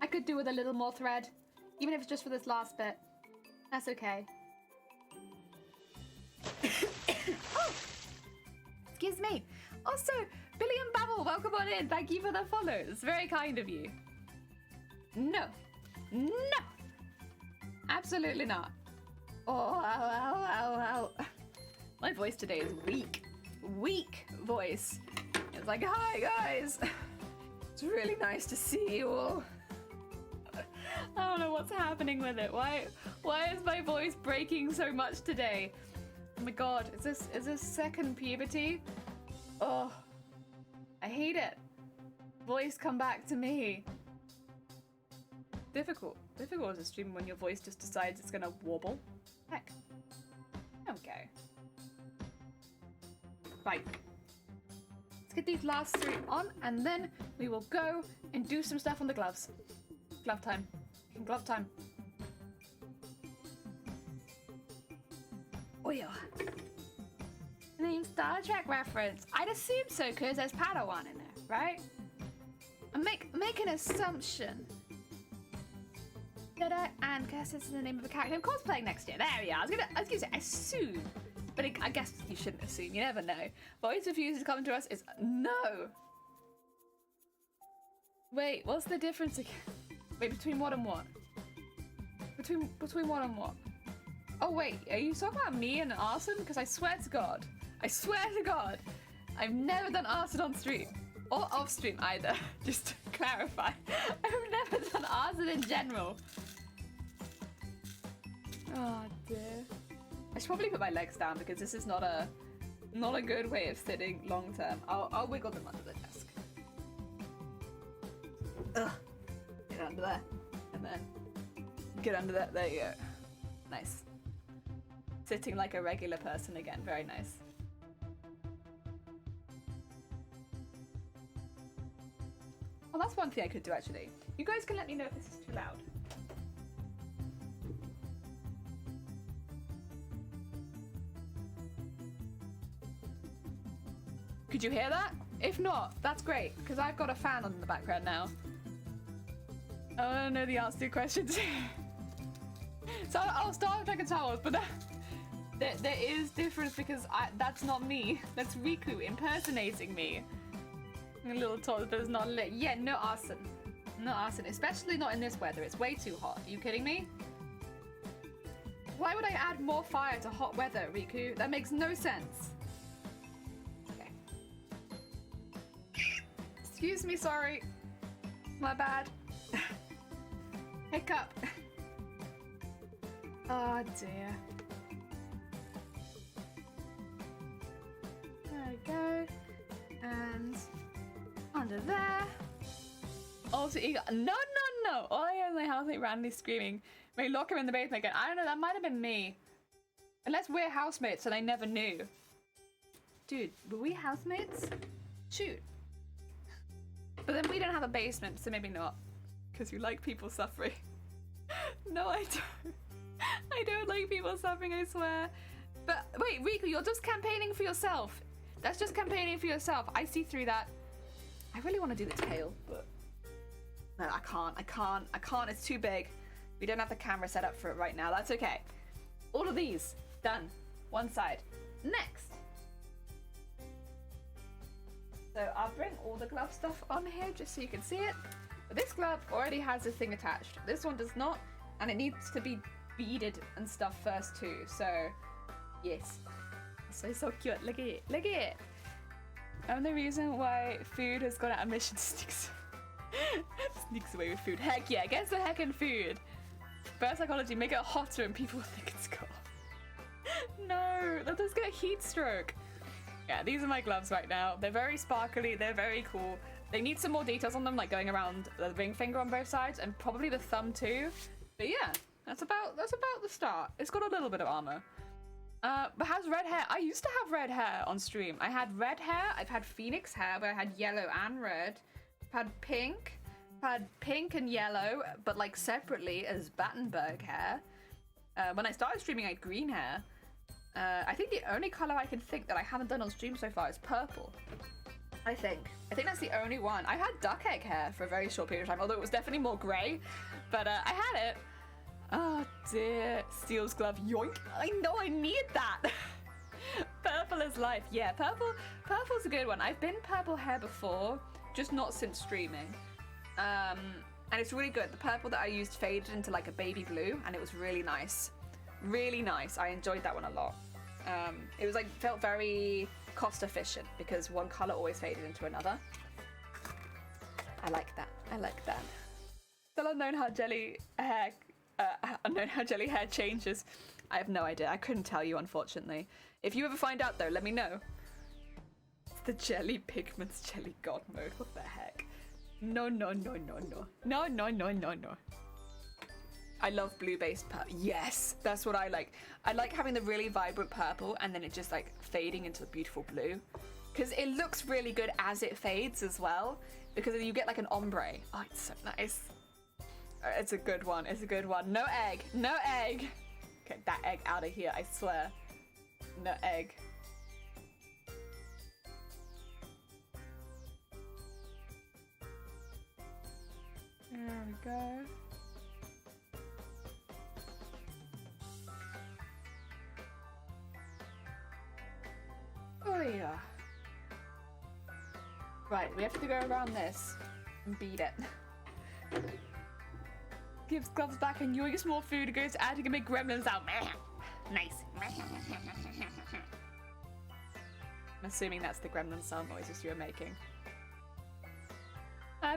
I could do with a little more thread, even if it's just for this last bit. That's okay. Oh! Excuse me. Also, Billy and Babble, welcome on in. Thank you for the follow. It's very kind of you. No. Absolutely not. Oh. My voice today is weak. Weak voice. It's like, hi guys. It's really nice to see you all. I don't know what's happening with it. Why is my voice breaking so much today? Oh my god, is this second puberty? Oh, I hate it. Voice come back to me. Difficult to stream when your voice just decides it's gonna wobble. Heck. Okay. Right. Let's get these last three on, and then we will go and do some stuff on the gloves. Glove time. Glove time. Oh yeah. Name Star Trek reference. I'd assume so, because there's Padawan in there, right? I'm make an assumption. And guess this is the name of a character I'm cosplaying next year. There we are. I was gonna say assume, but I guess you shouldn't assume. You never know. Voice refuses to come to us is no. Wait, what's the difference again? Wait, between what and what? Between what and what? Oh wait, are you talking about me and arson? Because I swear to God, I've never done arson on stream. Or off stream either, just to clarify. I've never done arson in general. Oh dear. I should probably put my legs down because this is not a good way of sitting long term. I'll wiggle them under the desk. Ugh. Get under there. And then get under that. There you go. Nice. Sitting like a regular person again. Very nice. Oh, that's one thing I could do actually. You guys can let me know if this is too loud. Could you hear that? If not, that's great, because I've got a fan on in the background now. I don't know the answer to your questions. So I'll start with Dragon Towers, but there is difference because that's not me. That's Riku impersonating me. A little toddler is not lit. Yeah, no arson. No arson, especially not in this weather. It's way too hot. Are you kidding me? Why would I add more fire to hot weather, Riku? That makes no sense. Okay. Excuse me, sorry. My bad. Hiccup. Oh dear. There we go. And under there. Also, no. All I hear is my housemate randomly screaming. May lock him in the basement again. I don't know, that might have been me. Unless we're housemates and I never knew. Dude, were we housemates? Shoot. But then we don't have a basement, so maybe not. Because you like people suffering. No, I don't. I don't like people suffering, I swear. But wait, Riku, you're just campaigning for yourself. That's just campaigning for yourself. I see through that. I really want to do the tail, but no, I can't. It's too big. We don't have the camera set up for it right now. That's okay. All of these done. One side. Next. So I'll bring all the glove stuff on here just so you can see it. But this glove already has this thing attached. This one does not, and it needs to be beaded and stuff first too. So yes. So cute. Look at it. Look at it. And the reason why food has gone out of mission sneaks away with food. Heck yeah, gets the heck in food. Bird psychology, make it hotter and people think it's cold. No, that does get a heat stroke. Yeah, these are my gloves right now. They're very sparkly, they're very cool. They need some more details on them, like going around the ring finger on both sides and probably the thumb too. But yeah, that's about the start. It's got a little bit of armor. But has red hair. I used to have red hair on stream. I had red hair, I've had phoenix hair where I had yellow and red. I've had pink and yellow, but like separately as Battenberg hair. When I started streaming, I had green hair. I think the only color I can think that I haven't done on stream so far is purple. I think that's the only one. I had duck egg hair for a very short period of time, although it was definitely more gray, but I had it. Oh dear, Steel's glove, yoink. I know I need that. Purple is life. Yeah, purple's a good one. I've been purple hair before, just not since streaming. And it's really good. The purple that I used faded into like a baby blue, and it was really nice. Really nice. I enjoyed that one a lot. It was like, felt very cost efficient because one color always faded into another. I like that. I like that. Still unknown how jelly hair changes. I have no idea. I couldn't tell you, unfortunately. If you ever find out, though, let me know. It's the jelly pigments jelly god mode. What the heck? No. I love blue-based purple. Yes, that's what I like. I like having the really vibrant purple and then it just like fading into a beautiful blue. Because it looks really good as it fades as well. Because you get like an ombre. Oh, it's so nice. It's a good one. It's a good one. No egg. No egg. Get that egg out of here, I swear. No egg. There we go. Oh yeah. Right, we have to go around this and beat it. Gives gloves back and yoinks more food, goes adding a big gremlins out. Nice. I'm assuming that's the gremlin sound noises you're making.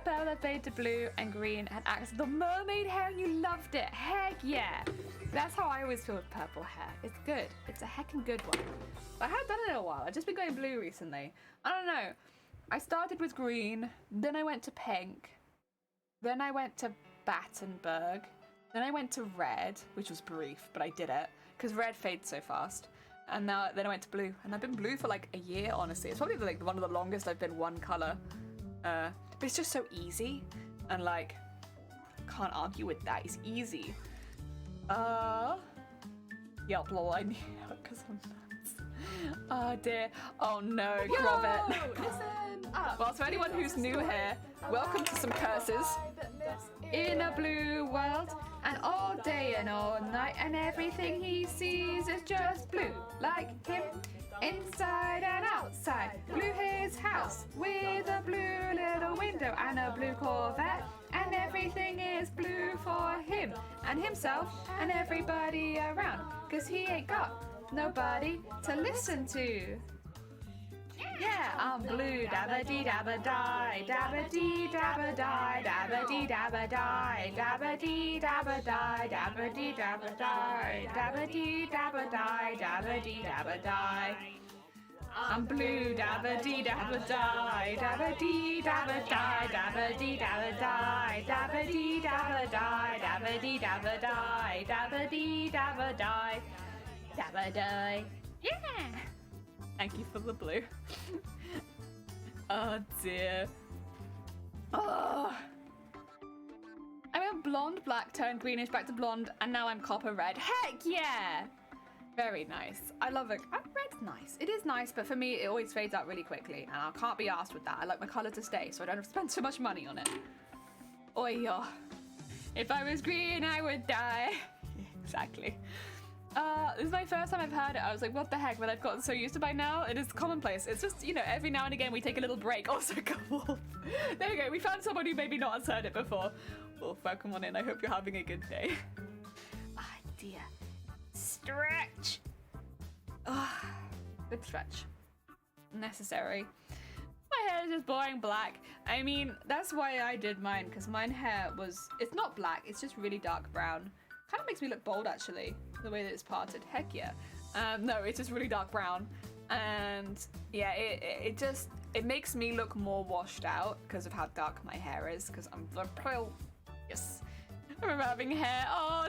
purple that faded to blue and green and accents. The mermaid hair, you loved it. Heck yeah. That's how I always feel with purple hair. It's good. It's a heckin' good one. I haven't done it in a while. I've just been going blue recently. I don't know. I started with green, then I went to pink, then I went to Battenberg, then I went to red, which was brief, but I did it, because red fades so fast. And then I went to blue, and I've been blue for like a year, honestly. It's probably like one of the longest I've been one color. But it's just so easy, and like, can't argue with that. It's easy. Yep, lol, I need help because I'm nuts. Oh dear. Oh no, Robert. Listen up. Well, for anyone who's new here, welcome to some curses. In a blue world, and all day and all night, and everything he sees is just blue, like him, inside and outside. Blue his house with a blue little window and a blue Corvette, and everything is blue for him and himself and everybody around, 'cause he ain't got nobody to listen to. Yeah, I'm blue, dabba dee dabba die, dabba dee dabba die, dabba dee dabba die, dabba dee dabba die, dabba dee dabba die, dabba dee dabba die, dabba dee dabba die. I'm blue, dabba dee dabba die, dabba dee dabba die, dabba dee dabba die, dabba dee dabba die, dabba dee dabba die, dabba dee dabba die, dabba die. Yeah. Thank you for the blue. Oh dear. Oh. I went blonde, black, turned greenish, back to blonde, and now I'm copper red. Heck yeah! Very nice. I love it. Red's nice. It is nice, but for me, it always fades out really quickly, and I can't be arsed with that. I like my colour to stay, so I don't have to spend so much money on it. Oi, oh. If I was green, I would die. Exactly. This is my first time I've heard it. I was like, what the heck? But I've gotten so used to it by now. It is commonplace. It's just, you know, every now and again we take a little break. Also, Wolf. There we go. We found someone who maybe not has heard it before. Wolf, welcome on in. I hope you're having a good day. Ah, dear. Stretch. Ah, good stretch. Necessary. My hair is just boring black. I mean, that's why I did mine, because mine hair was, it's not black, it's just really dark brown. Kind of makes me look bold actually, the way that it's parted. Heck yeah. No, it's just really dark brown, and yeah, it makes me look more washed out because of how dark my hair is. Because I'm the pale. Yes, I remember having hair. Oh,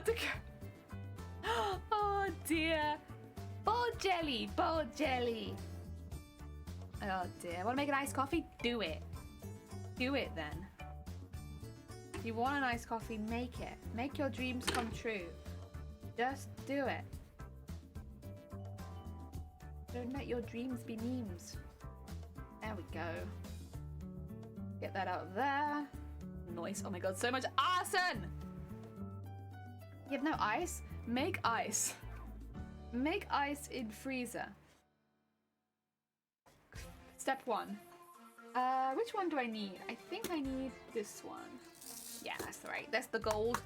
oh dear. Ball jelly, ball jelly. Oh dear. Want to make an iced coffee? Do it. Do it then. If you want an iced coffee, make it. Make your dreams come true. Just do it. Don't let your dreams be memes. There we go. Get that out of there. Nice. Oh my god, so much arson! You have no ice? Make ice. Make ice in freezer. Step 1. Which one do I need? I think I need this one. Yeah, that's right. That's the gold.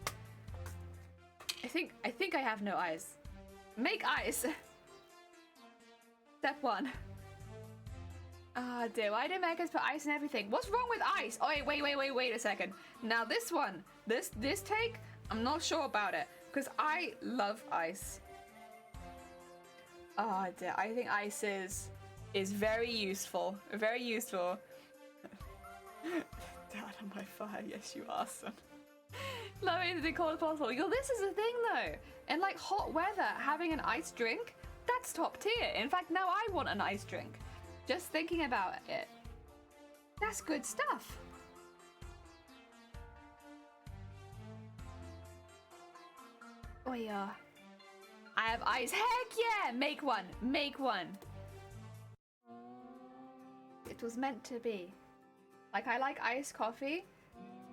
I think I have no ice. Make ice. Step 1. Ah, dear. Why did Americans put ice in everything? What's wrong with ice? Oh, wait a second. Now this one, this take, I'm not sure about it because I love ice. Oh dear. I think ice is very useful. Very useful. Dad, on my fire. Yes, you are, son. Love it as cold as possible. Yo, this is a thing though. In like hot weather, having an iced drink, that's top tier. In fact, now I want an iced drink. Just thinking about it. That's good stuff. Oh yeah. I have ice. Heck yeah! Make one. Make one. It was meant to be. Like, I like iced coffee.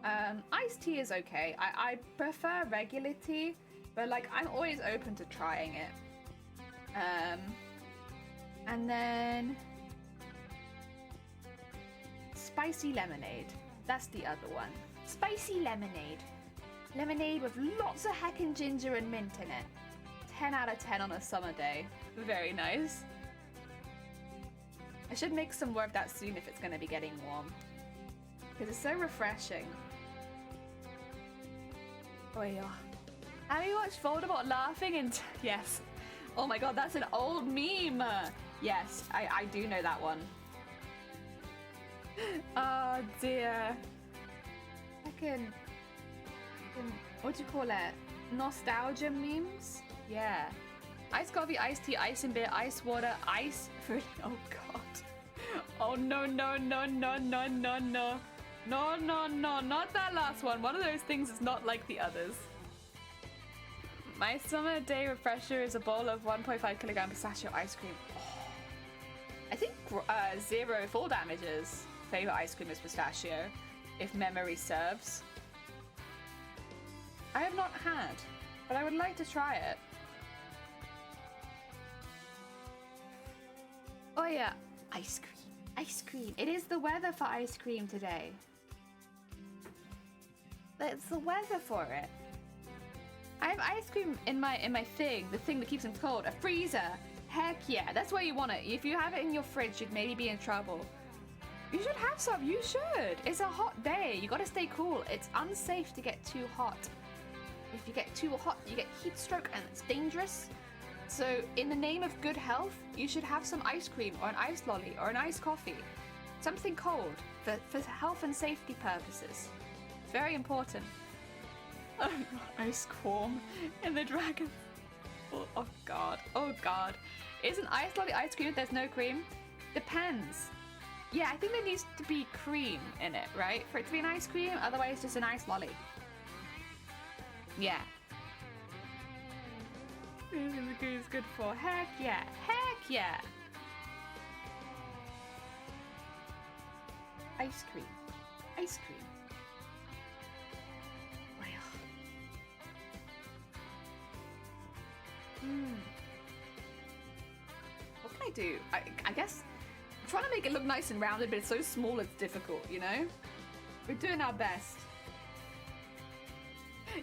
Iced tea is okay. I prefer regular tea, but like I'm always open to trying it. And then spicy lemonade. That's the other one. Spicy lemonade. Lemonade with lots of heckin' ginger and mint in it. 10 out of 10 on a summer day. Very nice. I should make some more of that soon if it's gonna be getting warm. Because it's so refreshing. Oh yeah. Have you watched Voldemort laughing and yes. Oh my god, that's an old meme. Yes, I do know that one. Oh dear. What do you call it? Nostalgia memes? Yeah. Iced coffee, iced tea, ice and beer, ice water, ice food. Oh god. Oh no, no, no, no, no, no, no. No, no, no, not that last one. One of those things is not like the others. My summer day refresher is a bowl of 1.5 kilogram pistachio ice cream. Oh. I think Zero Fall Damage's favorite ice cream is pistachio, if memory serves. I have not had, but I would like to try it. Oh yeah, ice cream. Ice cream. It is the weather for ice cream today. It's the weather for it. I have ice cream in my thing, the thing that keeps them cold. A freezer. Heck yeah, that's where you want it. If you have it in your fridge, you'd maybe be in trouble. You should have some. You should. It's a hot day. You gotta stay cool. It's unsafe to get too hot. If you get too hot, you get heat stroke and it's dangerous. So in the name of good health, you should have some ice cream or an iced lolly or an iced coffee. Something cold for health and safety purposes. It's very important. Oh god, ice qualm in the dragon. Oh god, oh god. Is an iced lolly ice cream if there's no cream? Depends. Yeah, I think there needs to be cream in it, right? For it to be an ice cream, otherwise just an iced lolly. Yeah. Is good for. Heck yeah. Heck yeah. Ice cream. Ice cream. What can I do? I guess I'm trying to make it look nice and rounded, but it's so small it's difficult, you know? We're doing our best.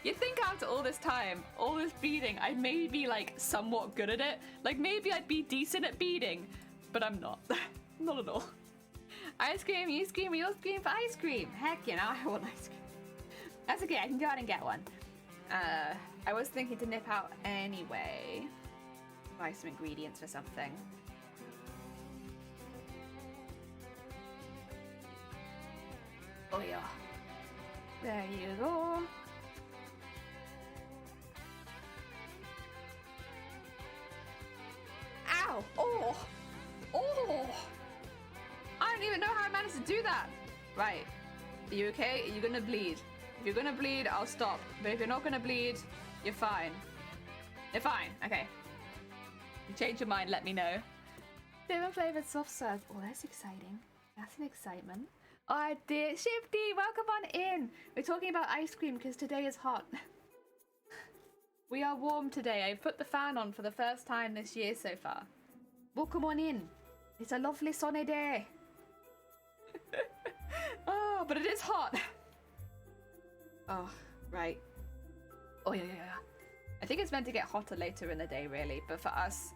You'd think after all this time, all this beading, I may be like somewhat good at it. Like maybe I'd be decent at beading, but I'm not. Not at all. Ice cream, you scream, we all scream for ice cream. Heck yeah, now I want ice cream. That's okay, I can go out and get one. I was thinking to nip out anyway. Buy some ingredients for something. Oh yeah. There you go. Ow! Oh! Oh! I don't even know how I managed to do that. Right. Are you okay? Are you gonna bleed? If you're gonna bleed, I'll stop. But if you're not gonna bleed, you're fine. You're fine. Okay. If you change your mind, let me know. Different flavored soft serve. Oh, that's exciting. That's an excitement. Oh dear. Shifty, welcome on in. We're talking about ice cream because today is hot. We are warm today. I've put the fan on for the first time this year so far. Welcome on in. It's a lovely sunny day. Oh, but it is hot. Oh, right. Oh, yeah. I think it's meant to get hotter later in the day, really. But for us,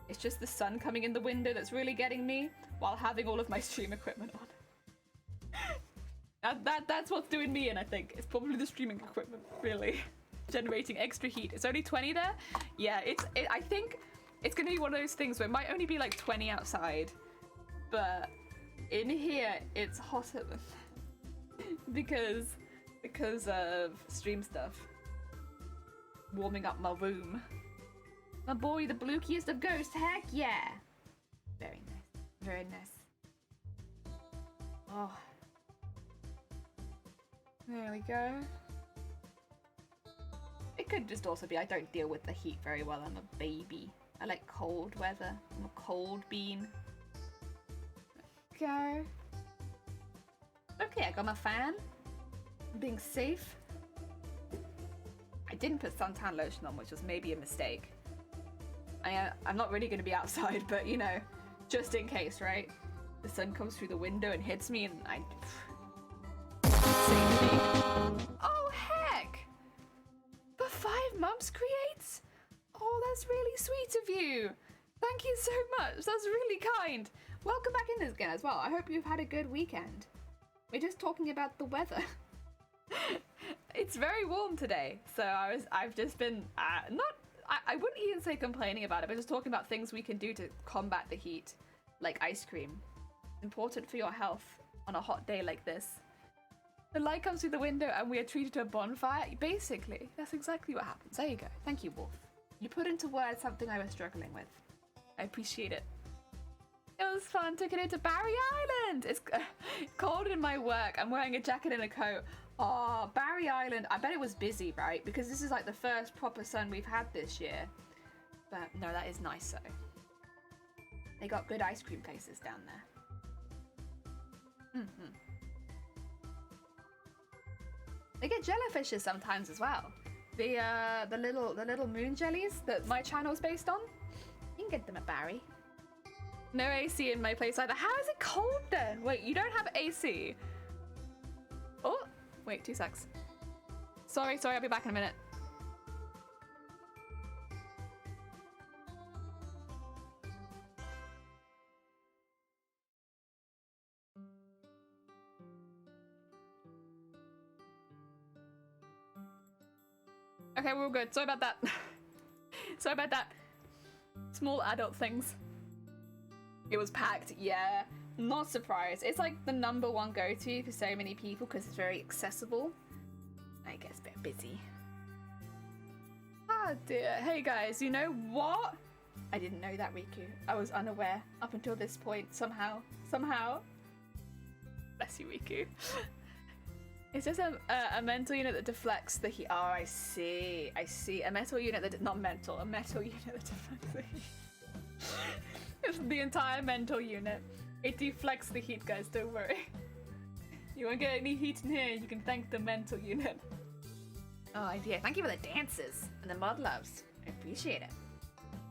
it's just the sun coming in the window that's really getting me while having all of my stream equipment on. That's what's doing me in, I think. It's probably the streaming equipment, really. Generating extra heat. It's only 20 there? Yeah, I think it's going to be one of those things where it might only be like 20 outside. But in here, it's hotter than because of stream stuff. Warming up my room. My boy, the blukiest of ghosts. Heck yeah. Very nice. Very nice. Oh. There we go. It could just also be I don't deal with the heat very well. I'm a baby. I like cold weather. I'm a cold bean. Go. Okay, I got my fan. I'm being safe. I didn't put suntan lotion on, which was maybe a mistake. I'm not really going to be outside, but you know, just in case, right? The sun comes through the window and hits me and I... Oh, heck! For 5 months creates? Oh, that's really sweet of you. Thank you so much. That's really kind. Welcome back in again as well. I hope you've had a good weekend. We're just talking about the weather. It's very warm today, so I've just been I wouldn't even say complaining about it, but just talking about things we can do to combat the heat, like ice cream. Important for your health on a hot day like this. The light comes through the window and we are treated to a bonfire. Basically, that's exactly what happens. There you go. Thank you, Wolf. You put into words something I was struggling with. I appreciate it. It was fun. Took it into Barry Island. It's cold in my work. I'm wearing a jacket and a coat. Oh, Barry Island. I bet it was busy, right? Because this is like the first proper sun we've had this year. But no, that is nice though. They got good ice cream places down there. They get jellyfishes sometimes as well. The little moon jellies that my channel's based on. You can get them at Barry. No AC in my place either. How is it cold then? Wait, you don't have AC? Oh, wait, 2 secs. Sorry, I'll be back in a minute. Okay, we're all good. Sorry about that. Sorry about that. Small adult things. It was packed, yeah. Not surprised. It's like the #1 go-to for so many people because it's very accessible. I guess a bit busy. Ah dear. Hey guys, you know what? I didn't know that, Riku. I was unaware up until this point. Somehow. Bless you, Riku. It's just a mental unit that deflects the heat. Oh, I see. A metal unit that... Not mental. A metal unit that deflects the heat. It's the entire mental unit. It deflects the heat, guys. Don't worry. You won't get any heat in here. You can thank the mental unit. Oh, dear. Thank you for the dances and the mod loves. I appreciate it.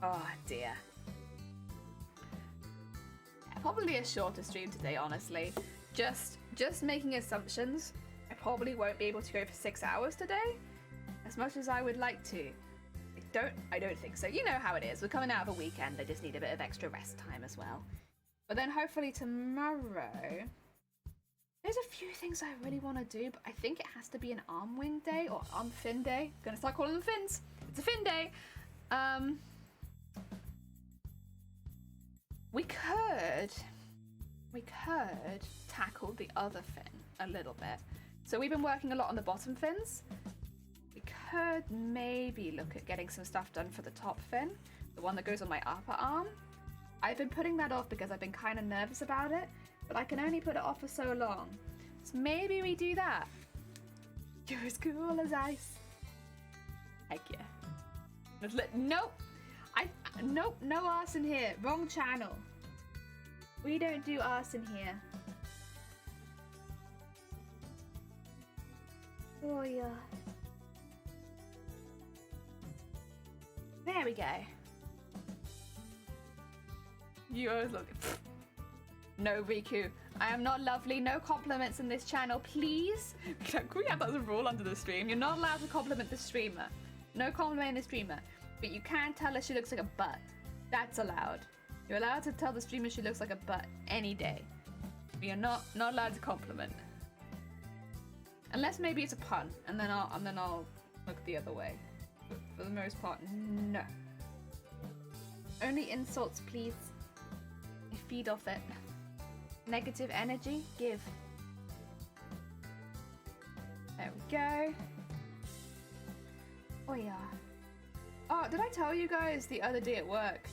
Oh, dear. Probably a shorter stream today, honestly. Just making assumptions. I probably won't be able to go for 6 hours today, as much as I would like to. I don't think so. You know how it is. We're coming out of a weekend. I just need a bit of extra rest time as well. But then hopefully tomorrow, there's a few things I really want to do, but I think it has to be an arm wing day or arm fin day. I'm gonna start calling them fins. It's a fin day. We could tackle the other fin a little bit. So we've been working a lot on the bottom fins. We could maybe look at getting some stuff done for the top fin, the one that goes on my upper arm. I've been putting that off because I've been kind of nervous about it, but I can only put it off for so long. So maybe we do that. You're as cool as ice. Heck yeah. Nope. Nope, no arse in here. Wrong channel. We don't do arse in here. Oh yeah. There we go. You always look. No, Riku. I am not lovely. No compliments in this channel, please. Can we have that as a rule under the stream? You're not allowed to compliment the streamer. No complimenting the streamer. But you can tell her she looks like a butt. That's allowed. You're allowed to tell the streamer she looks like a butt any day. But you're not allowed to compliment. Unless maybe it's a pun, and then I'll look the other way. But for the most part, no. Only insults, please. I feed off it. Negative energy, give. There we go. Oh yeah. Oh, did I tell you guys the other day at work?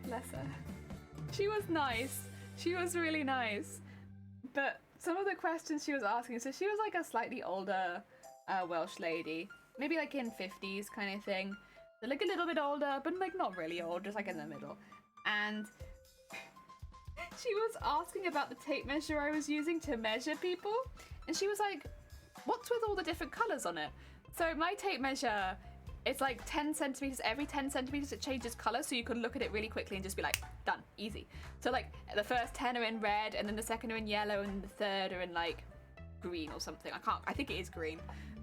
Bless her. She was nice. She was really nice. But some of the questions she was asking, so she was like a slightly older Welsh lady. Maybe like in 50s kind of thing. So like a little bit older, but like not really old, just like in the middle. And she was asking about the tape measure I was using to measure people. And she was like, what's with all the different colours on it? So my tape measure, it's like 10 centimeters. Every 10 centimeters it changes colour, so you can look at it really quickly and just be like, done, easy. So like the first 10 are in red, and then the second are in yellow, and the third are in like green or something. I think it is green.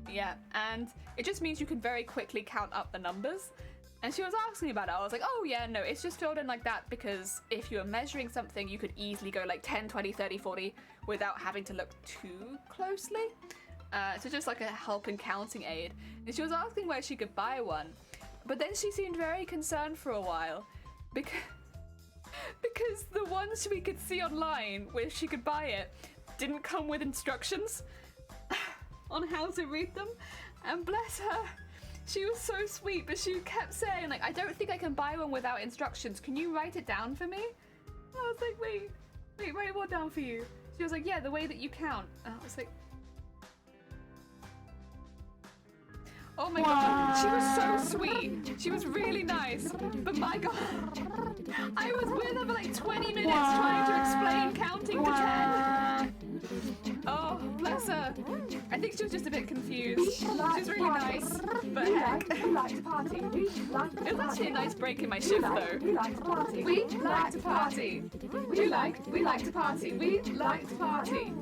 Yeah, and it just means you can very quickly count up the numbers. And she was asking about it. I was like, oh yeah, no, it's just filled in like that because if you were measuring something, you could easily go like 10, 20, 30, 40 without having to look too closely. So just like a help in counting aid. And she was asking where she could buy one. But then she seemed very concerned for a while because the ones we could see online where she could buy it didn't come with instructions on how to read them. And bless her, she was so sweet, but she kept saying, like, I don't think I can buy one without instructions. Can you write it down for me? I was like, wait, write what down for you? She was like, yeah, the way that you count. And I was like, oh my god, she was so sweet. She was really nice. But my god, I was with her for like 20 minutes trying to explain counting to 10. Oh, bless her. I think she was just a bit confused. She was really nice, but heck. It was actually a nice break in my shift though. We like to party. We like to party. We like to party. We like to party.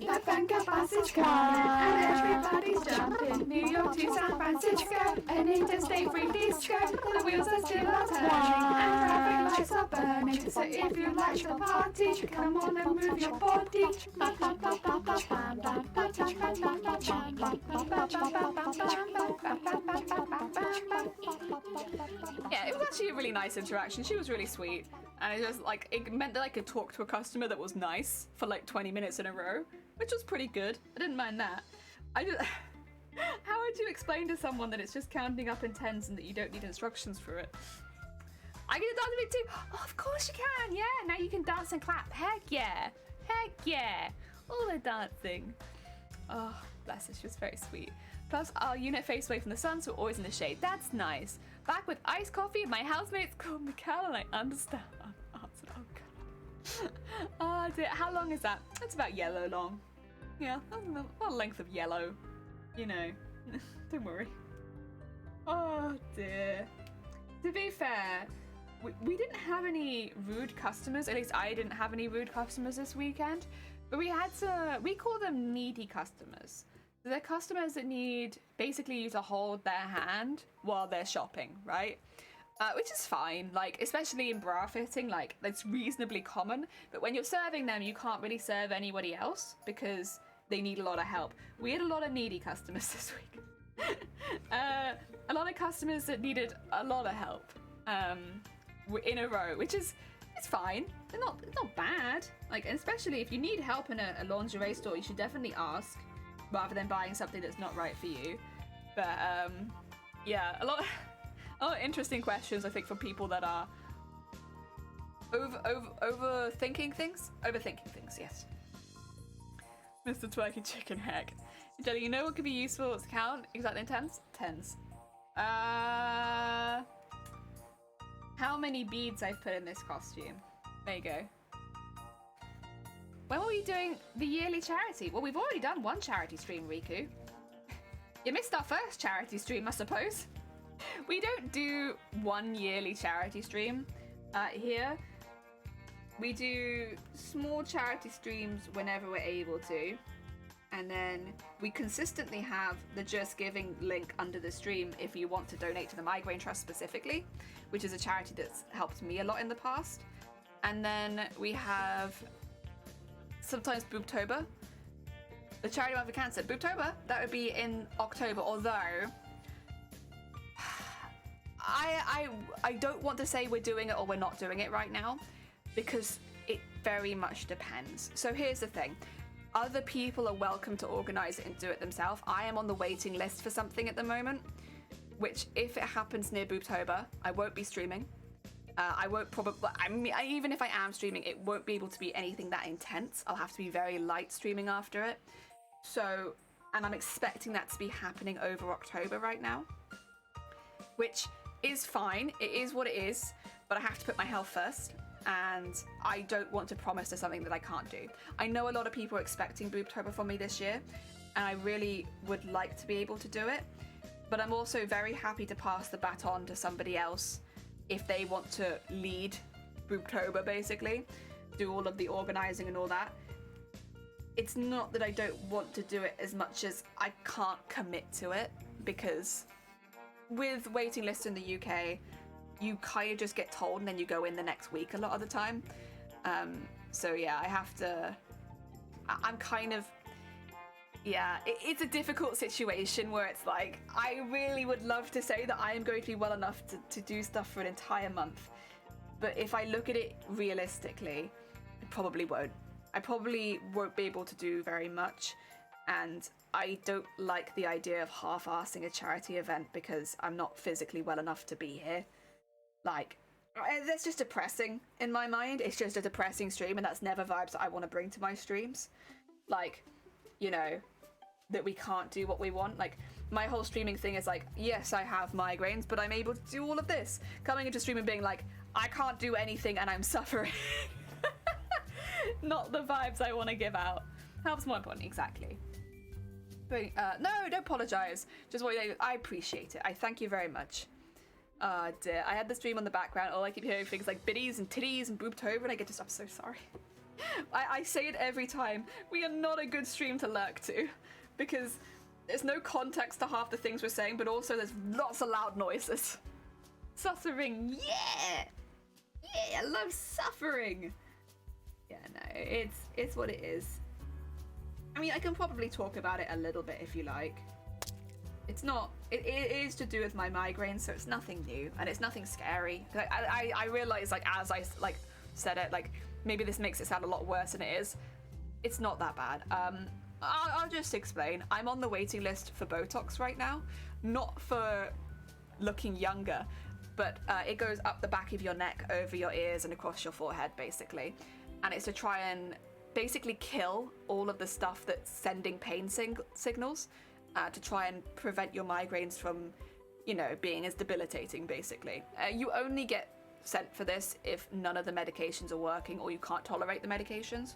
That banker passage car, and everybody's jumping. New York to San Francisco, an interstate free disco. The wheels are still are turning, and traffic lights are burning. So if you like the party, come on and move your body. Yeah, it was actually a really nice interaction. She was really sweet, and it was like it meant that I could talk to a customer that was nice for like 20 minutes in a row, which was pretty good. I didn't mind that. How would you explain to someone that it's just counting up in tens and that you don't need instructions for it? I get to dance a bit too. Oh, of course you can. Yeah, now you can dance and clap. Heck yeah. Heck yeah. All the dancing. Oh, bless her. She was very sweet. Plus, our unit faced away from the sun, so we're always in the shade. That's nice. Back with iced coffee. My housemate's called Mikal, and I understand. Oh, God. Oh, dear. How long is that? That's about yellow long. Yeah, that's a length of yellow. You know. Don't worry. Oh, dear. To be fair, we didn't have any rude customers. At least I didn't have any rude customers this weekend. But we call them needy customers. So they're customers that need basically you to hold their hand while they're shopping, right? Which is fine, like, especially in bra fitting, like, that's reasonably common. But when you're serving them, you can't really serve anybody else because they need a lot of help. We had a lot of needy customers this week. A lot of customers that needed a lot of help in a row, which is, it's fine. They're not bad. Like, especially if you need help in a lingerie store, you should definitely ask rather than buying something that's not right for you. But yeah, a lot of interesting questions, I think, for people that are overthinking things. Overthinking things, yes. Mr. Twerky Chicken Heck. Jelly, you know what could be useful to count exactly in tens? Tens. How many beads I've put in this costume. There you go. When were we doing the yearly charity? Well, we've already done one charity stream, Riku. You missed our first charity stream, I suppose. We don't do one yearly charity stream here. We do small charity streams whenever we're able to. And then we consistently have the Just Giving link under the stream if you want to donate to the Migraine Trust specifically, which is a charity that's helped me a lot in the past. And then we have sometimes Boobtober, the charity month for cancer. Boobtober, that would be in October, although I don't want to say we're doing it or we're not doing it right now because it very much depends. So here's the thing. Other people are welcome to organise it and do it themselves. I am on the waiting list for something at the moment, which if it happens near Boobtober, I won't be streaming. I won't probably, even if I am streaming, it won't be able to be anything that intense. I'll have to be very light streaming after it. So, and I'm expecting that to be happening over October right now, which is fine. It is what it is, but I have to put my health first. And I don't want to promise to something that I can't do. I know a lot of people are expecting Boobtober from me this year, and I really would like to be able to do it, but I'm also very happy to pass the baton to somebody else if they want to lead Boobtober, basically, do all of the organising and all that. It's not that I don't want to do it as much as I can't commit to it, because with waiting lists in the UK, you kind of just get told and then you go in the next week a lot of the time. So yeah, I'm kind of, yeah, it's a difficult situation where it's like, I really would love to say that I am going to be well enough to do stuff for an entire month. But if I look at it realistically, I probably won't. I probably won't be able to do very much. And I don't like the idea of half-assing a charity event because I'm not physically well enough to be here. Like, that's just depressing in my mind. It's just a depressing stream, and that's never vibes that I want to bring to my streams. Like, you know, that we can't do what we want. Like, my whole streaming thing is like, yes, I have migraines, but I'm able to do all of this. Coming into stream and being like, I can't do anything and I'm suffering. Not the vibes I want to give out. Help's more important, exactly. But, no, don't apologize. Just what I appreciate it. I thank you very much. Dear. I had the stream on the background. All I keep hearing things like biddies and titties and boobtober, and I get just, I'm so sorry. I say it every time. We are not a good stream to lurk to, because there's no context to half the things we're saying, but also there's lots of loud noises. Suffering, yeah! Yeah, I love suffering! Yeah, no, it's what it is. I mean, I can probably talk about it a little bit if you like. It's not, it is to do with my migraines, so it's nothing new, and it's nothing scary. I realize, like, as I, like, said it, like, maybe this makes it sound a lot worse than it is. It's not that bad. I'll just explain. I'm on the waiting list for Botox right now, not for looking younger, but it goes up the back of your neck, over your ears, and across your forehead, basically. And it's to try and basically kill all of the stuff that's sending pain signals, to try and prevent your migraines from, you know, being as debilitating, basically. You only get sent for this if none of the medications are working or you can't tolerate the medications,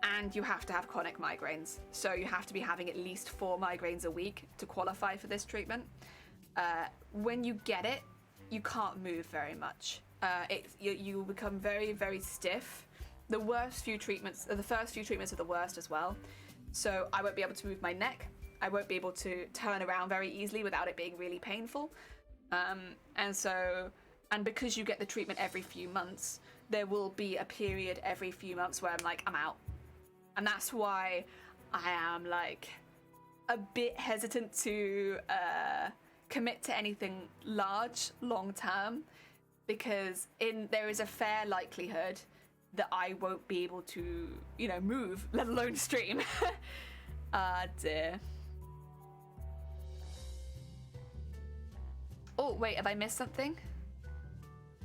and you have to have chronic migraines. So you have to be having at least 4 migraines a week to qualify for this treatment. When you get it, you can't move very much. You become very, very stiff. The first few treatments are the worst as well. So I won't be able to move my neck. I won't be able to turn around very easily without it being really painful. And because you get the treatment every few months, there will be a period every few months where I'm like, I'm out. And that's why I am, like, a bit hesitant to commit to anything large long term, because there is a fair likelihood that I won't be able to, you know, move, let alone stream. Dear. Oh, wait, have I missed something?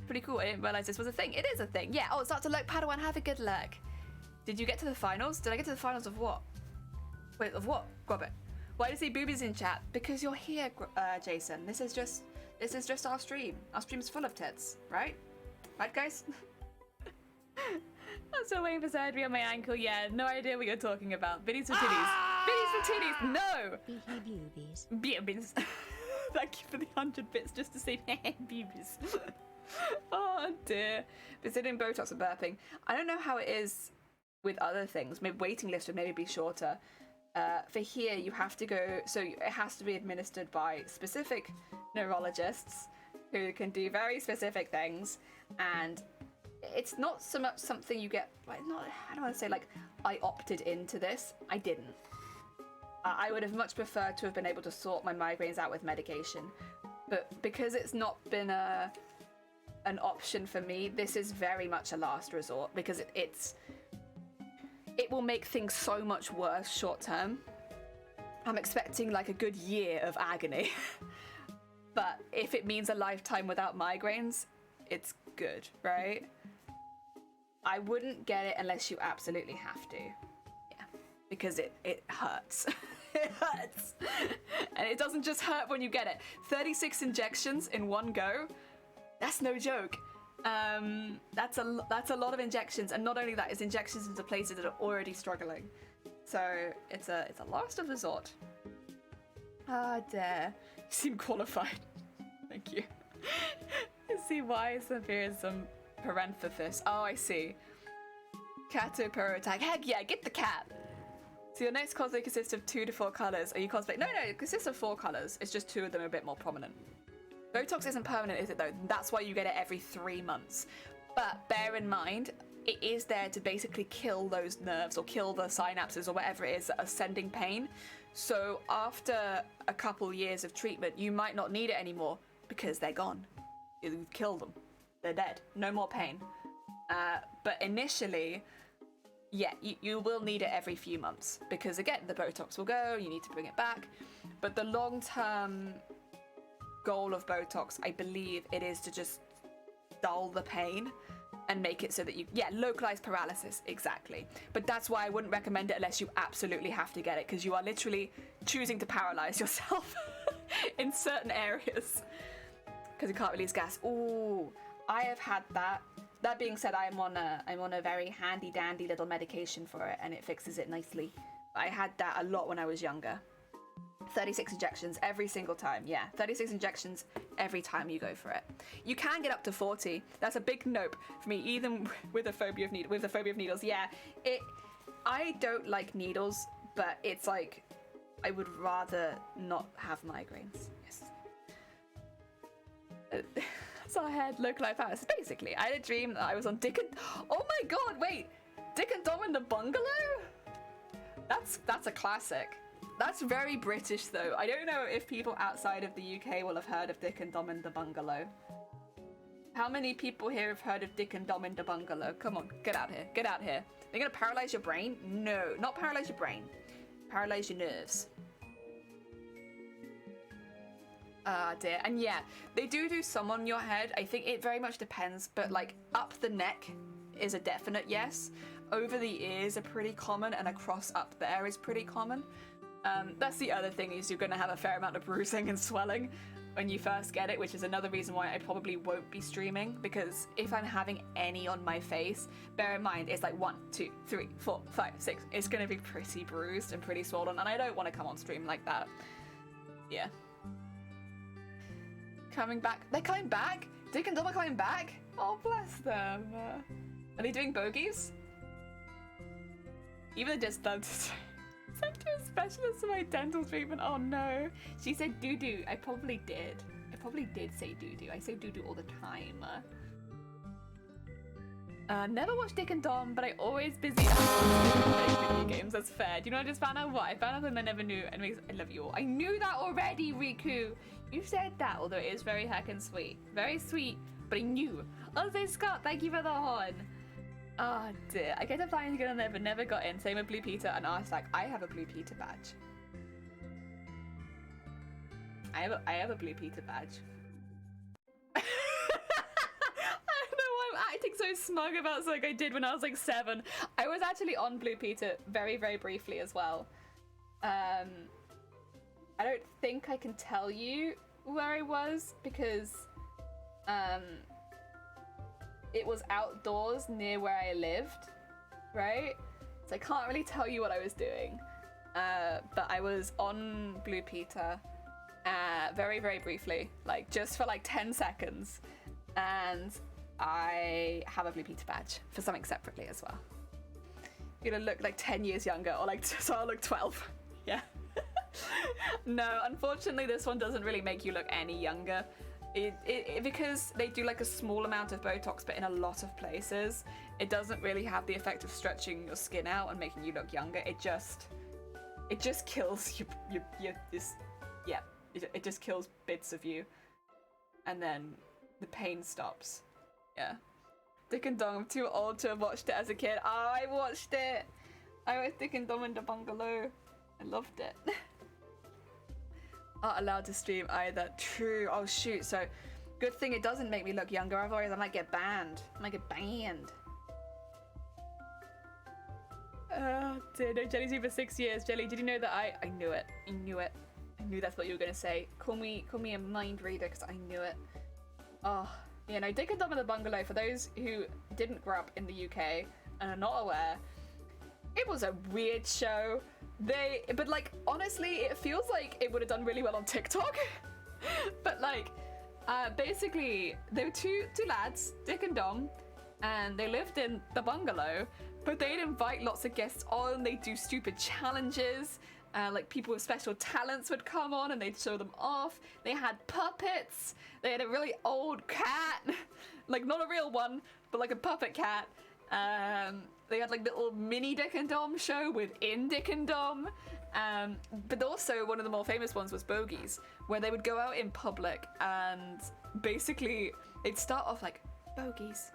Pretty cool, I didn't realize this was a thing. It is a thing, yeah. Oh, start to lurk, Padawan, have a good lurk. Did you get to the finals? Did I get to the finals of what? Wait, of what? Grab it. Why do you say boobies in chat? Because you're here, Jason. This is just our stream. Our stream's full of tits, right? Right, guys? I'm still waiting for surgery on my ankle. Yeah, no idea what you're talking about. Biddies for titties. Biddies for titties. No. Boobies. Boobies. Thank you for the 100 bits just to say boobies. Oh dear. Visiting Botox and burping. I don't know how it is with other things. Maybe waiting list would maybe be shorter. For here, you have to go. So it has to be administered by specific neurologists who can do very specific things, and it's not so much something you get, like, not, I don't want to say like I opted into this. I didn't. I would have much preferred to have been able to sort my migraines out with medication, but because it's not been an option for me, this is very much a last resort, because it will make things so much worse short term. I'm expecting like a good year of agony. But if it means a lifetime without migraines, it's good, right? I wouldn't get it unless you absolutely have to. Yeah, because it hurts. It hurts. And it doesn't just hurt when you get it. 36 injections in one go, that's no joke. That's a lot of injections, and not only that, it's injections into places that are already struggling. So it's a last of resort. Ah, dare. You seem qualified. Thank you. I see why severe some parenthesis. Oh, I see. Cato per attack. Heck yeah, get the cat. So your next cosplay consists of 2 to 4 colors. Are you cosplay? No, it consists of 4 colors. It's just 2 of them are a bit more prominent. Botox isn't permanent, is it though? That's why you get it every 3 months. But bear in mind, it is there to basically kill those nerves or kill the synapses or whatever it is that are sending pain. So after a couple years of treatment, you might not need it anymore because they're gone. You've killed them. They're dead. No more pain. But initially, yeah, you will need it every few months because, again, the Botox will go, you need to bring it back. But the long-term goal of Botox, I believe it is to just dull the pain and make it so that you, localized paralysis, exactly. But that's why I wouldn't recommend it unless you absolutely have to get it, because you are literally choosing to paralyze yourself in certain areas because you can't release gas. Ooh, I have had that. That being said, I'm on a very handy dandy little medication for it, and it fixes it nicely. I had that a lot when I was younger. 36 injections every single time. Yeah, 36 injections every time you go for it. You can get up to 40. That's a big nope for me, even with a phobia of needles. Yeah, I don't like needles, but it's like I would rather not have migraines. Yes. So I had localized paralysis. Basically, I had a dream that I was on Dick and... Oh my god, wait! Dick and Dom in the Bungalow? That's a classic. That's very British though. I don't know if people outside of the UK will have heard of Dick and Dom in the Bungalow. How many people here have heard of Dick and Dom in the Bungalow? Come on, get out here. Get out here. They're gonna paralyze your brain? No, not paralyze your brain. Paralyze your nerves. Ah, dear. And yeah, they do some on your head. I think it very much depends, but like up the neck is a definite yes. Over the ears are pretty common, and across up there is pretty common. That's the other thing, is you're going to have a fair amount of bruising and swelling when you first get it, which is another reason why I probably won't be streaming, because if I'm having any on my face, bear in mind it's like 1, 2, 3, 4, 5, 6. It's going to be pretty bruised and pretty swollen, and I don't want to come on stream like that. Yeah. Coming back. They're coming back? Dick and Dom are coming back? Oh, bless them. Are they doing bogeys? Even the distance. Sent to a specialist for my dental treatment. Oh no. She said doo-doo. I probably did. I probably did say doo-doo. I say doo-doo all the time. Never watched Dick and Dom, but I always busy playing video games. That's fair. Do you know what I just found out? What? I found out something I never knew. Anyways, I love you all. I knew that already, Riku. You said that, although it is very heckin' sweet. Very sweet, but I knew. Also, Scott, thank you for the horn. Oh dear. I kept applying to get on there, but never got in. Same with Blue Peter, and I was like, I have a Blue Peter badge. I have a Blue Peter badge. I don't know why I'm acting so smug about something I did when I was like 7. I was actually on Blue Peter very, very briefly as well. I don't think I can tell you where I was because it was outdoors near where I lived, right? So I can't really tell you what I was doing. But I was on Blue Peter very, very briefly, like just for like 10 seconds. And I have a Blue Peter badge for something separately as well. You're gonna look like 10 years younger, or like, so I'll look 12. Yeah. No, unfortunately this one doesn't really make you look any younger. Because they do like a small amount of Botox, but in a lot of places, it doesn't really have the effect of stretching your skin out and making you look younger. It just kills it just kills bits of you, and then the pain stops. Yeah. Dick and Dom, I'm too old to have watched it as a kid. I watched it. I watched Dick and Dom in the Bungalow. I loved it. Not allowed to stream either. True. Oh shoot. So good thing it doesn't make me look younger, otherwise I might get banned. Oh dear, no, Jelly's been for 6 years. Jelly, did you know that I knew it. I knew that's what you were gonna say. Call me a mind reader, because I knew it. Oh yeah, no, Dick and Dom in the Bungalow, for those who didn't grow up in the UK and are not aware, it was a weird show. But like, honestly, it feels like it would have done really well on TikTok. But like, basically, there were two lads, Dick and Dom, and they lived in the bungalow, but they'd invite lots of guests on, they'd do stupid challenges, Like people with special talents would come on and they'd show them off. They had puppets. They had a really old cat, like not a real one, but like a puppet cat. They had like little mini Dick and Dom show within Dick and Dom. But also one of the more famous ones was bogies, where they would go out in public and basically they'd start off like bogies,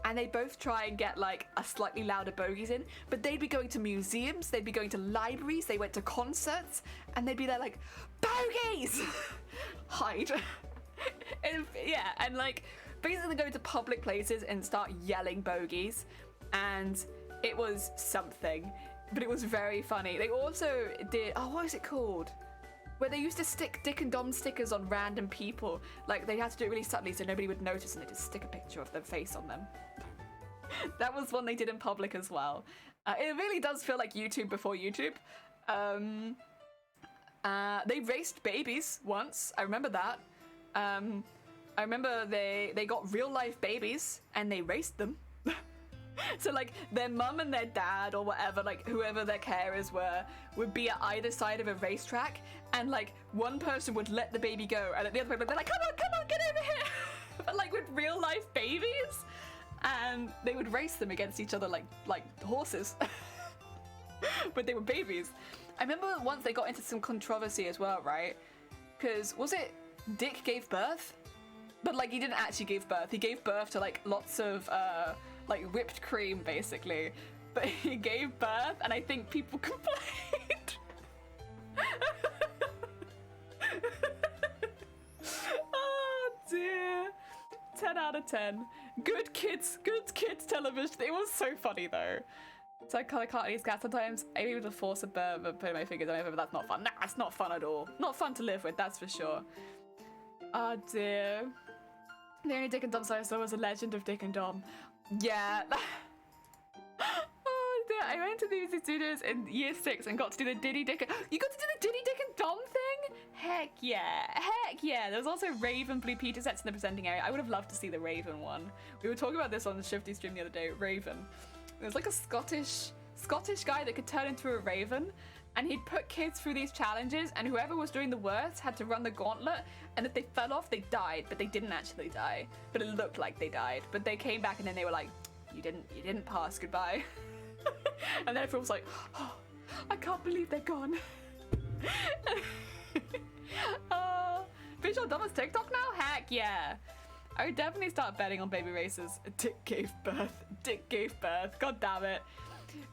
and they both try and get like a slightly louder bogies in, but they'd be going to museums, they'd be going to libraries, they went to concerts, and they'd be there like, bogies! Hide. And like basically go to public places and start yelling bogies, and it was something, but it was very funny. They also did, oh, what is it called? Where they used to stick Dick and Dom stickers on random people. Like, they had to do it really subtly so nobody would notice, and they just stick a picture of their face on them. That was one they did in public as well. It really does feel like YouTube before YouTube. They raced babies once. I remember that. I remember they got real life babies and they raced them. So like their mum and their dad or whatever, like whoever their carers were, would be at either side of a racetrack, and like one person would let the baby go and the other person would be like, come on, get over here. But like with real life babies, and they would race them against each other like horses. But they were babies. I remember once they got into some controversy as well, right? Because was it Dick gave birth? But like he didn't actually give birth. He gave birth to like lots of like whipped cream basically. But he gave birth and I think people complained. Oh dear. 10 out of 10. Good kids television. It was so funny though. So I can't eat cat sometimes. I able to force a burp and put my fingers on it, but that's not fun. Nah, it's not fun at all. Not fun to live with, that's for sure. Oh dear. The only Dick and Dom song I saw was a Legend of Dick and Dom. Yeah. Oh dear. I went to the music studios in year 6 and got to do the Diddy Dick. You got to do the Diddy Dick and Dom thing? Heck yeah. Heck yeah. There was also Raven Blue Peter sets in the presenting area. I would have loved to see the Raven one. We were talking about this on the Shifty stream the other day. Raven. There's like a Scottish guy that could turn into a raven, and he'd put kids through these challenges, and whoever was doing the worst had to run the gauntlet, and if they fell off they died, but they didn't actually die, but it looked like they died. But they came back and then they were like, you didn't pass, goodbye. And then everyone was like, oh, I can't believe they're gone. Visual Dumb is TikTok now? Heck yeah. I would definitely start betting on baby races. Dick gave birth. God damn it.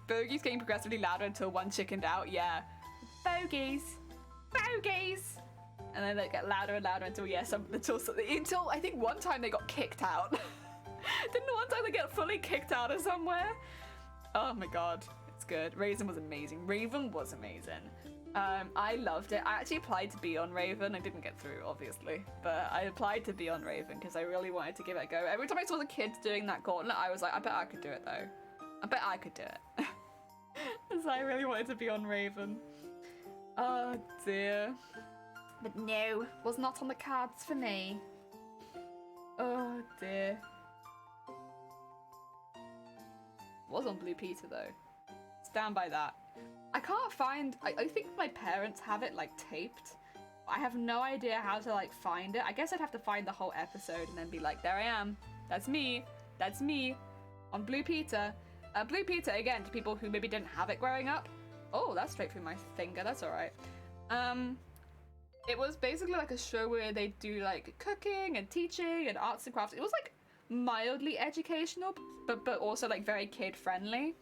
Bogies getting progressively louder until one chickened out. Yeah. Bogies. And then they get louder and louder until until I think one time they got kicked out. Didn't one time they get fully kicked out of somewhere? Oh my god. It's good. Raven was amazing. I loved it. I actually applied to be on Raven. I didn't get through, obviously, but I applied to be on Raven because I really wanted to give it a go. Every time I saw the kids doing that gauntlet, I was like, I bet I could do it though. I bet I could do it. So I really wanted to be on Raven. Oh dear. But no, was not on the cards for me. Oh dear. Was on Blue Peter though. Stand by that. I can't find, I think my parents have it like taped. I have no idea how to like find it. I guess I'd have to find the whole episode and then be like, there I am. That's me on Blue Peter. Blue Peter, again, to people who maybe didn't have it growing up. Oh, that's straight through my finger, that's alright. It was basically like a show where they do like cooking and teaching and arts and crafts. It was like mildly educational, but also like very kid friendly.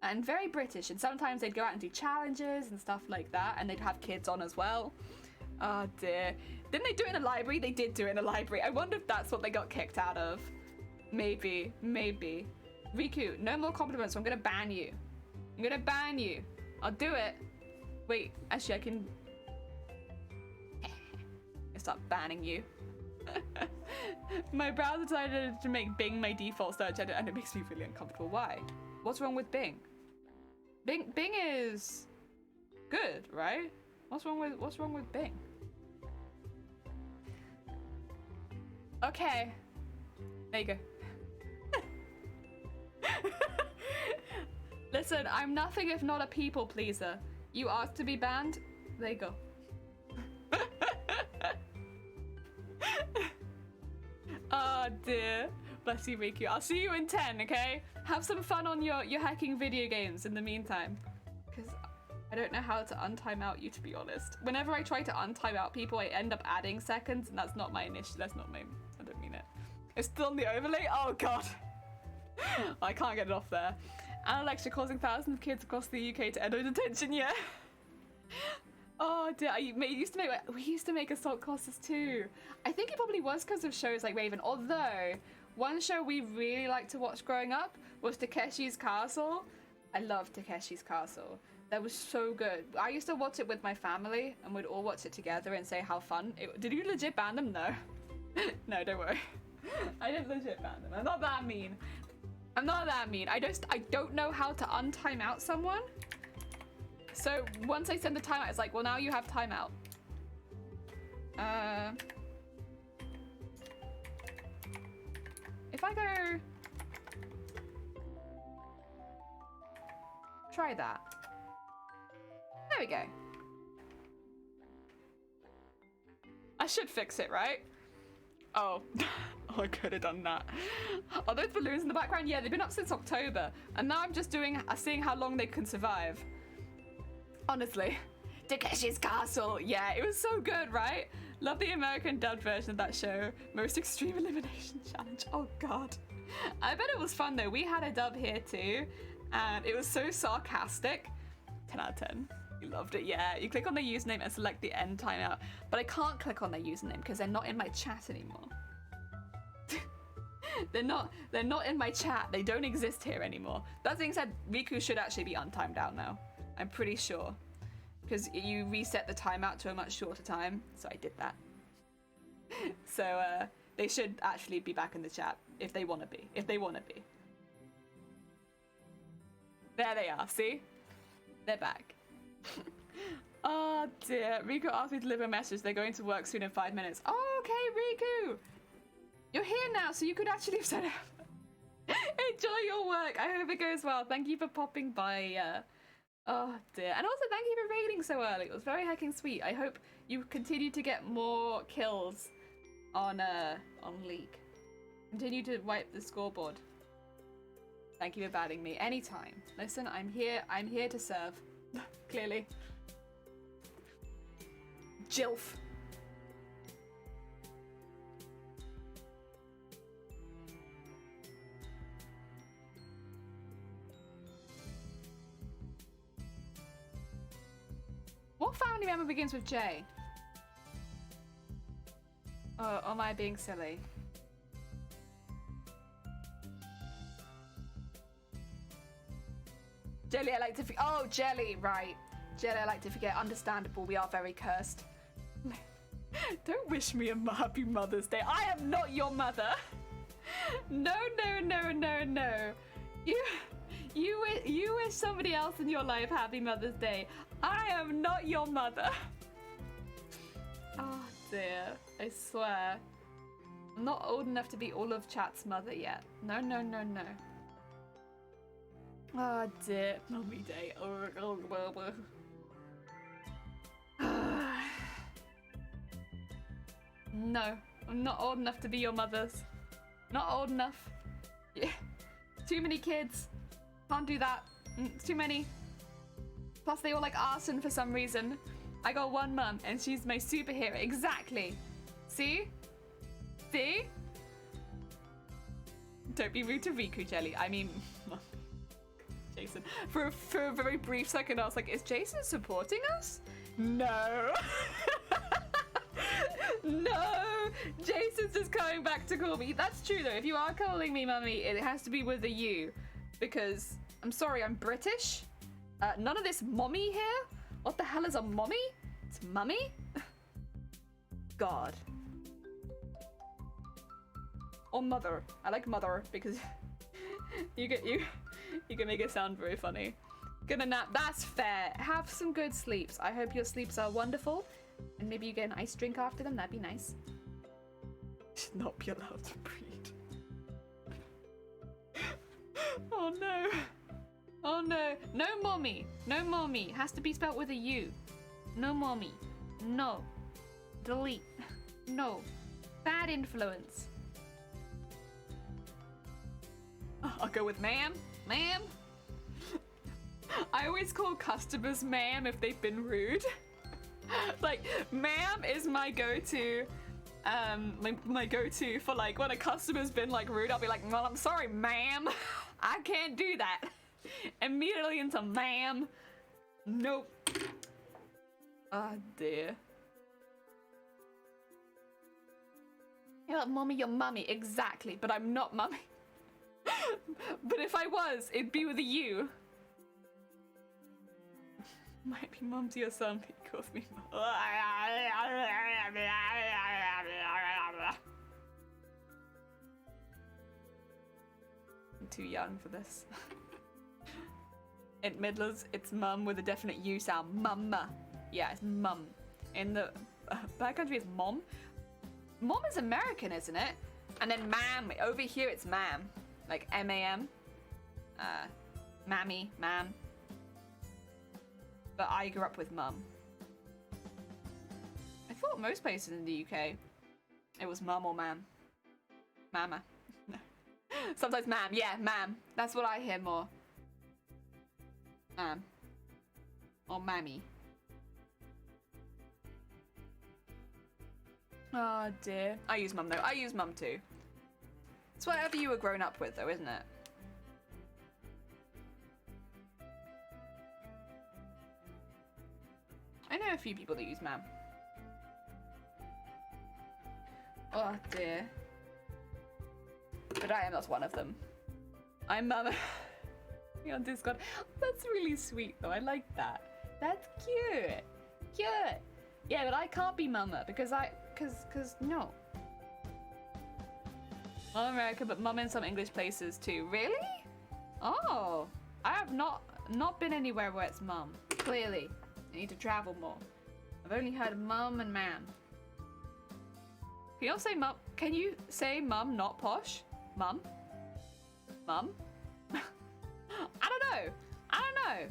And very British, and sometimes they'd go out and do challenges and stuff like that, and they'd have kids on as well. Oh dear. Didn't they do it in a library? They did do it in a library. I wonder if that's what they got kicked out of. Maybe. Riku, no more compliments, so I'm gonna ban you. I'll do it. Wait, actually I can... I'll start banning you. My browser decided to make Bing my default search engine, and it makes me really uncomfortable. Why? What's wrong with Bing? Bing is good, right? What's wrong with Bing? Okay. There you go. Listen, I'm nothing if not a people pleaser. You asked to be banned? There you go. Oh dear. Bless you, Riku. I'll see you in 10, okay? Have some fun on your hacking video games in the meantime. Because I don't know how to untime out you, to be honest. Whenever I try to untime out people, I end up adding seconds, and that's not my initiative. That's not my... I don't mean it. It's still on the overlay? Oh, God. I can't get it off there. Anna lecture causing thousands of kids across the UK to enter detention, yeah? Oh dear, we used to make assault courses too. I think it probably was because of shows like Raven, although one show we really liked to watch growing up was Takeshi's Castle. I loved Takeshi's Castle. That was so good. I used to watch it with my family and we'd all watch it together and say how fun. Did you legit ban them? No. No, don't worry. I didn't legit ban them. I'm not that mean. I'm not that mean. I don't know how to untime out someone. So once I send the timeout, it's like, well, now you have timeout. If I go... Try that. There we go. I should fix it, right? Oh. Oh, I could have done that. Are those balloons in the background? Yeah, they've been up since October. And now I'm just seeing how long they can survive. Honestly. Takeshi's Castle. Yeah, it was so good, right? Love the American dubbed version of that show. Most extreme elimination challenge. Oh, God. I bet it was fun, though. We had a dub here, too. And it was so sarcastic. 10 out of 10. You loved it, yeah. You click on their username and select the end timeout. But I can't click on their username because they're not in my chat anymore. They're not in my chat. They don't exist here anymore. That being said, Riku should actually be untimed out now. I'm pretty sure. Because you reset the timeout to a much shorter time. So I did that. So they should actually be back in the chat if they want to be. If they want to be. There they are, see? They're back. Oh dear. Riku asked me to deliver a message. They're going to work soon in 5 minutes. Oh, okay, Riku. You're here now, so you could actually set up. Enjoy your work. I hope it goes well. Thank you for popping by. Oh dear. And also thank you for raiding so early. It was very hecking sweet. I hope you continue to get more kills on League. Continue to wipe the scoreboard. Thank you for batting me. Anytime. Listen, I'm here to serve. Clearly. Jilf. What family member begins with J? Oh, am I being silly? Jelly, I like to forget. Oh, Jelly, right. Jelly, I like to forget. Understandable, we are very cursed. Don't wish me a happy Mother's Day. I am not your mother. No, no, no, no, no. You wish somebody else in your life happy Mother's Day. I am not your mother. Oh dear, I swear. I'm not old enough to be all of chat's mother yet. No, no, no, no. Oh dear, Mummy Day. No, I'm not old enough to be your mothers. Not old enough. Yeah. Too many kids. Can't do that. It's too many. Plus they all like arson for some reason. I got one mum and she's my superhero. Exactly. See? See? Don't be rude to Riku, Jelly. I mean, Jason. For a very brief second I was like, is Jason supporting us? No. No. Jason's just coming back to call me. That's true though. If you are calling me mummy, it has to be with a U. Because, I'm sorry, I'm British. None of this mommy here? What the hell is a mommy? It's mummy? God. Or mother. I like mother because you can make it sound very funny. Gonna nap. That's fair. Have some good sleeps. I hope your sleeps are wonderful. And maybe you get an ice drink after them. That'd be nice. Should not be allowed to breed. Oh no. Oh no. No mommy. No mommy. Has to be spelled with a U. No mommy. No. Delete. No. Bad influence. I'll go with ma'am. Ma'am. I always call customers ma'am if they've been rude. Like, ma'am is my go-to. My go-to for like when a customer's been like rude, I'll be like, well, I'm sorry, ma'am. I can't do that. Immediately into ma'am. Nope. Oh dear. You're like, mommy, you're mummy. Exactly, but I'm not mummy. But if I was, it'd be with a U. Might be mum to your son, but he calls me mum. I'm too young for this. In Midlands, it's mum with a definite U sound. Mumma. Yeah, it's mum. In the black country, it's mom. Mom is American, isn't it? And then ma'am. Over here, it's ma'am. Like M-A-M. Mammy, ma'am. But I grew up with mum. I thought most places in the UK, it was mum or ma'am. Mama. Sometimes ma'am. Yeah, ma'am. That's what I hear more. Ma'am. Or mammy. Oh dear. I use mum though. I use mum too. It's whatever you were grown up with though, isn't it? I know a few people that use ma'am. Oh dear. But I am not one of them. I'm mum. On Discord. That's really sweet though. I like that. That's cute. Cute. Yeah, but I can't be mama because cause no. Well, America, but mum in some English places too. Really? Oh, I have not been anywhere where it's mum. Clearly, I need to travel more. I've only heard mum and ma'am. Can you say mum? Can you say mum not posh? Mum? Mum? I don't know. I don't know.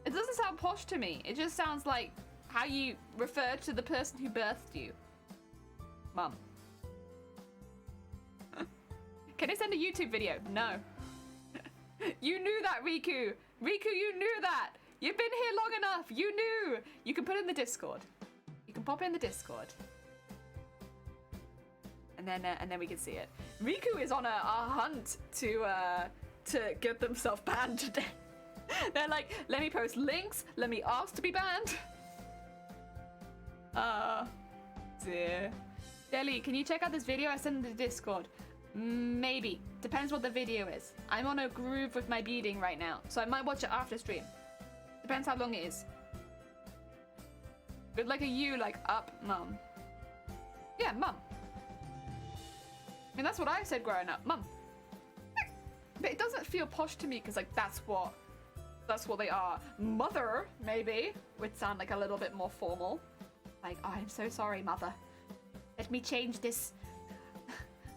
It doesn't sound posh to me. It just sounds like how you refer to the person who birthed you. Mum. Can I send a YouTube video? No. You knew that, Riku. Riku, you knew that. You've been here long enough. You knew. You can put it in the Discord. You can pop it in the Discord. And then we can see it. Riku is on a hunt to get themselves banned today. They're like, let me post links. Let me ask to be banned. Dear. Deli, can you check out this video I sent in the Discord? Maybe. Depends what the video is. I'm on a groove with my beading right now, so I might watch it after stream. Depends how long it is. With like a U, like up, mum. Yeah, mum. I mean, that's what I said growing up, mum. But it doesn't feel posh to me because like that's what they are. Mother, maybe, would sound like a little bit more formal. Like, oh, I'm so sorry, mother. Let me change this.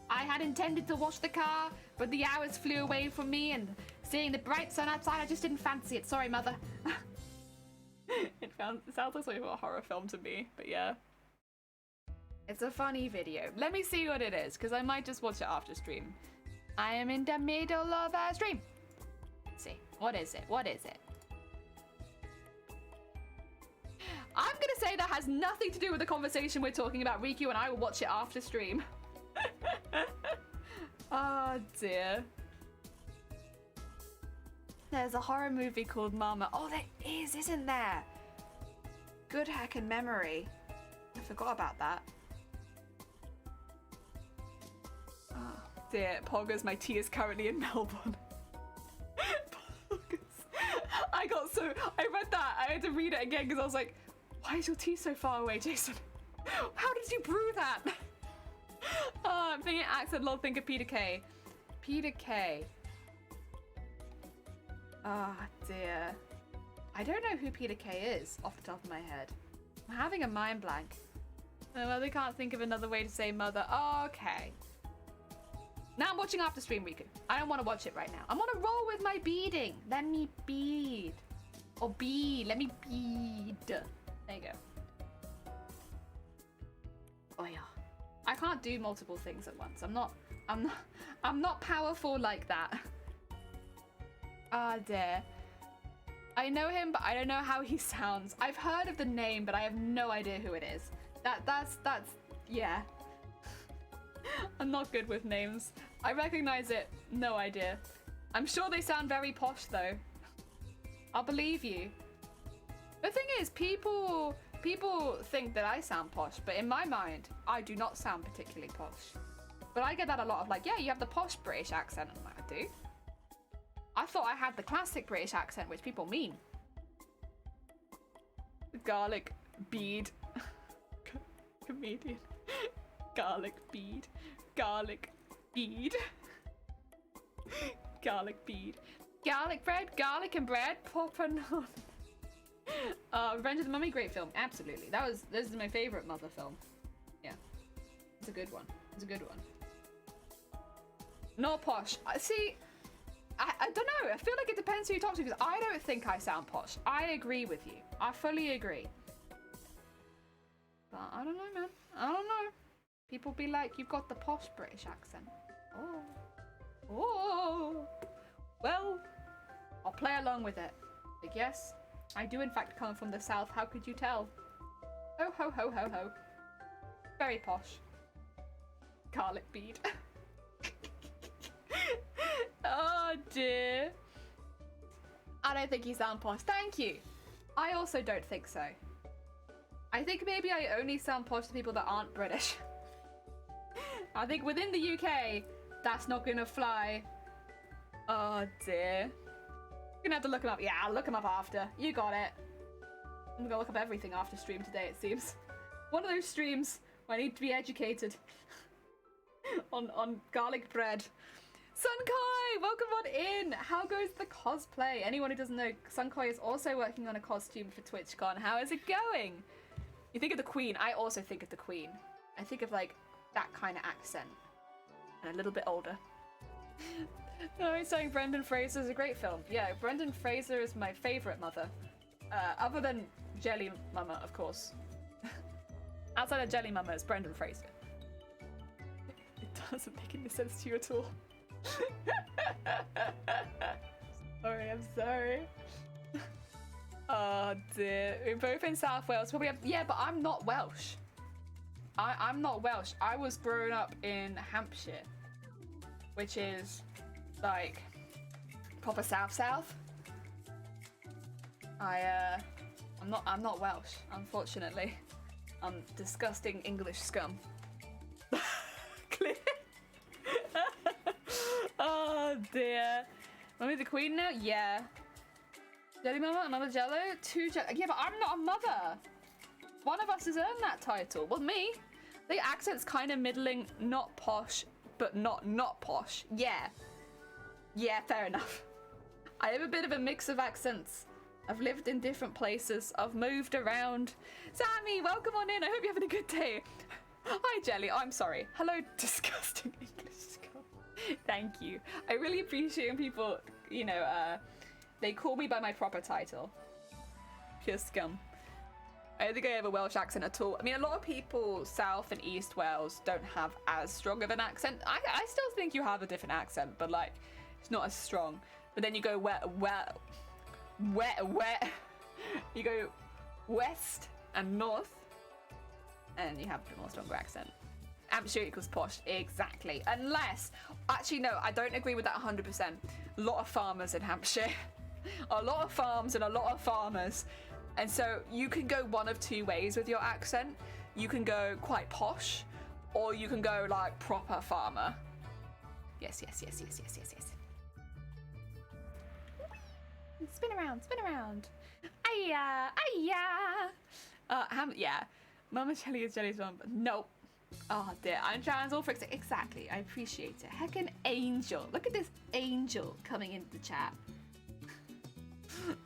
I had intended to wash the car, but the hours flew away from me, and seeing the bright sun outside, I just didn't fancy it. Sorry, mother. It sounds like something from a horror film to me, but yeah. It's a funny video. Let me see what it is, because I might just watch it after stream. I am in the middle of a stream. Let's see. What is it? What is it? I'm going to say that has nothing to do with the conversation we're talking about, Riku, and I will watch it after stream. Oh, dear. There's a horror movie called Mama. Oh, there is, isn't there? Good hack and memory. I forgot about that. Oh, dear. Poggers, my tea is currently in Melbourne. Poggers. I read that. I had to read it again because I was like, why is your tea so far away, Jason? How did you brew that? Oh, I'm thinking accent, lol, think of Peter K. Peter K. Ah, dear. I don't know who Peter K is off the top of my head. I'm having a mind blank. Well, they can't think of another way to say mother. Oh, okay. Now I'm watching after stream, Riku. I don't want to watch it right now. I'm on a roll with my beading. Let me bead. Or bead. Let me bead. There you go. Oh yeah. I can't do multiple things at once. I'm not powerful like that. Ah, dear. I know him, but I don't know how he sounds. I've heard of the name, but I have no idea who it is. That's yeah. I'm not good with names. I recognize it, no idea. I'm sure they sound very posh though. I'll believe you. The thing is, people think that I sound posh, but in my mind, I do not sound particularly posh. But I get that a lot of like, yeah, you have the posh British accent. I'm like, I do? I thought I had the classic British accent, which people mean. Garlic bead. Comedian. Garlic bead. Garlic bead. Garlic bead. Garlic bread, garlic and bread, poppin' on. Revenge of the Mummy, great film. Absolutely. This is my favorite mother film. Yeah. It's a good one. It's a good one. Not posh. See, I don't know. I feel like it depends who you talk to, because I don't think I sound posh. I agree with you. I fully agree. But I don't know, man. I don't know. People be like, you've got the posh British accent. Oh. Oh. Well, I'll play along with it. Like, yes, I do in fact come from the south. How could you tell? Ho, ho, ho, ho, ho. Very posh. Garlic bead. Oh dear. I don't think you sound posh. Thank you. I also don't think so. I think maybe I only sound posh to people that aren't British. I think within the UK, that's not gonna fly. Oh dear. You're gonna have to look him up. Yeah, I'll look him up after. You got it. I'm gonna look up everything after stream today, it seems. One of those streams where I need to be educated on garlic bread. Sunkoi, welcome on in. How goes the cosplay? Anyone who doesn't know, Sunkoi is also working on a costume for TwitchCon. How is it going? You think of the Queen. I also think of the Queen. I think of like that kind of accent. And a little bit older. No, he's saying Brendan Fraser is a great film. Yeah, Brendan Fraser is my favourite mother. Other than Jelly Mama, of course. Outside of Jelly Mama, it's Brendan Fraser. It doesn't make any sense to you at all. Sorry, I'm sorry. Oh dear. We're both in South Wales. Well, yeah, but I'm not Welsh. I'm not Welsh. I was grown up in Hampshire, which is like proper South. I'm not Welsh, unfortunately. I'm disgusting English scum. Clear. Oh dear. Mummy the Queen now? Yeah. Jelly Mama, another Jello, two Jello. Yeah, but I'm not a mother. One of us has earned that title. Well, me. The accent's kind of middling, not posh, but not posh. Yeah. Yeah, fair enough. I have a bit of a mix of accents. I've lived in different places. I've moved around. Sammy, welcome on in. I hope you're having a good day. Hi, Jelly. Oh, I'm sorry. Hello, disgusting English scum. Thank you. I really appreciate when people, you know, they call me by my proper title. Pure scum. I don't think I have a Welsh accent at all. I mean, a lot of people South and East Wales don't have as strong of an accent. I still think you have a different accent, but like, it's not as strong. But then you go you go west and north, and you have a bit more stronger accent. Hampshire equals posh, exactly. Unless, actually no, I don't agree with that 100%. A lot of farmers in Hampshire. A lot of farms and a lot of farmers. And so you can go one of two ways with your accent. You can go quite posh, or you can go like proper farmer. Yes. Spin around. Ayya. Yeah. Mama Jelly is Jelly's mum. Nope. Oh dear, I'm trans all for exactly. I appreciate it. Heckin' angel. Look at this angel coming into the chat.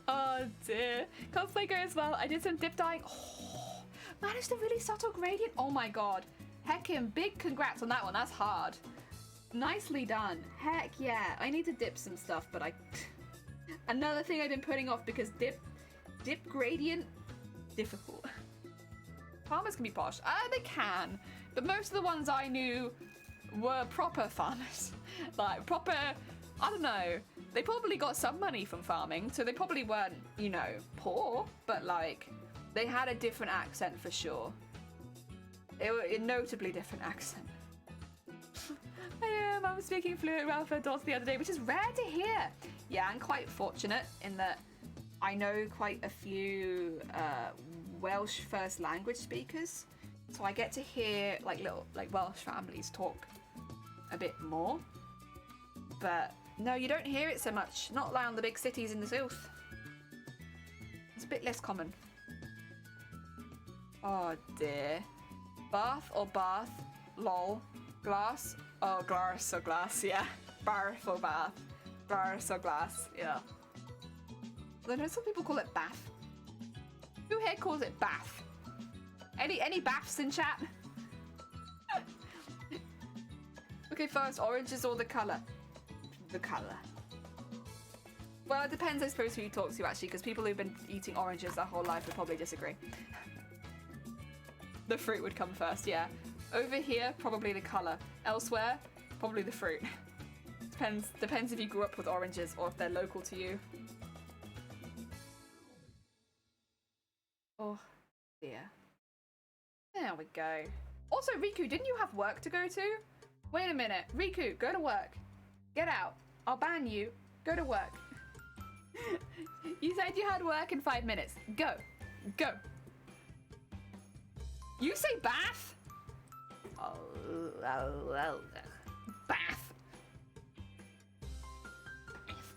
Oh dear. Cosplay goes well. I did some dip dyeing. Oh, managed a really subtle gradient. Oh my god. Heckin' big congrats on that one. That's hard. Nicely done. Heck yeah. I need to dip some stuff, but I... Another thing I've been putting off because dip gradient, difficult. Farmers can be posh. They can. But most of the ones I knew were proper farmers. Like, proper... I don't know. They probably got some money from farming, so they probably weren't, you know, poor. But, like, they had a different accent for sure. A notably different accent. I was speaking fluent Ralph adults the other day, which is rare to hear. Yeah, I'm quite fortunate in that I know quite a few Welsh first language speakers, so I get to hear like little Welsh families talk a bit more. But no, you don't hear it so much. Not around the big cities in the south. It's a bit less common. Oh dear. Bath or bath? Lol. Glass? Oh, glass or glass, yeah. Bath or bath. Glass or glass, yeah. I know some people call it bath. Who here calls it bath? Any baths in chat? Okay, first, oranges or the colour? The colour. Well, it depends, I suppose, who you talk to, actually, because people who've been eating oranges their whole life would probably disagree. The fruit would come first, yeah. Over here, probably the colour. Elsewhere, probably the fruit. Depends if you grew up with oranges or if they're local to you. Oh, dear. There we go. Also, Riku, didn't you have work to go to? Wait a minute. Riku, go to work. Get out. I'll ban you. Go to work. You said you had work in 5 minutes. Go. Go. You say bath? Bath.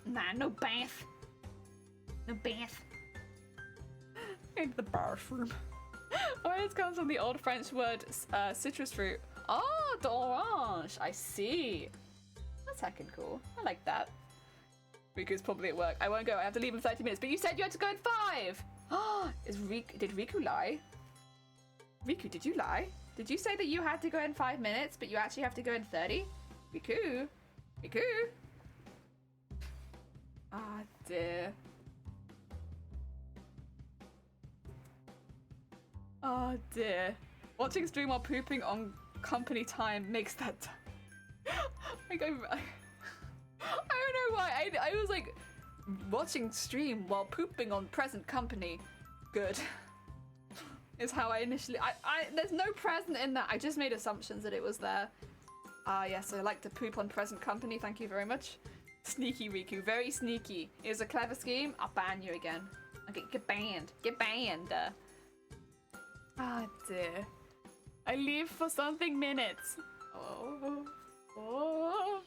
Nah, no bath. No bath. Into the bathroom. Orange comes from the old French word citrus fruit. Oh, d'orange. I see. That's heckin' cool. I like that. Riku's probably at work. I won't go. I have to leave in 30 minutes. But you said you had to go in 5. Oh, did Riku lie? Riku, did you lie? Did you say that you had to go in 5 minutes, but you actually have to go in 30? Riku? Riku? Ah, dear. Oh dear. Watching stream while pooping on company time makes that like I don't know why. I was like watching stream while pooping on present company. Good. Is how I initially there's no present in that. I just made assumptions that it was there. Ah yes, I like to poop on present company, thank you very much. Sneaky Riku, very sneaky. It was a clever scheme. I'll ban you again. Okay, get banned. Get banned. Ah dear. I leave for something minutes. Oh. Oh.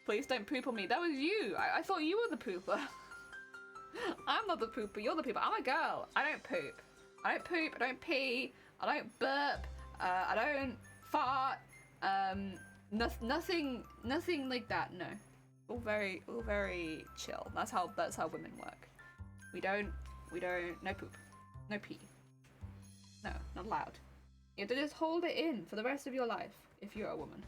Please don't poop on me. That was you. I thought you were the pooper. I'm not the pooper. You're the pooper. I'm a girl. I don't poop. I don't poop. I don't pee. I don't burp. I don't fart. Nothing like that. No. All very chill. That's how women work. We don't. No poop. No pee. No, not allowed. You have to just hold it in for the rest of your life if you're a woman.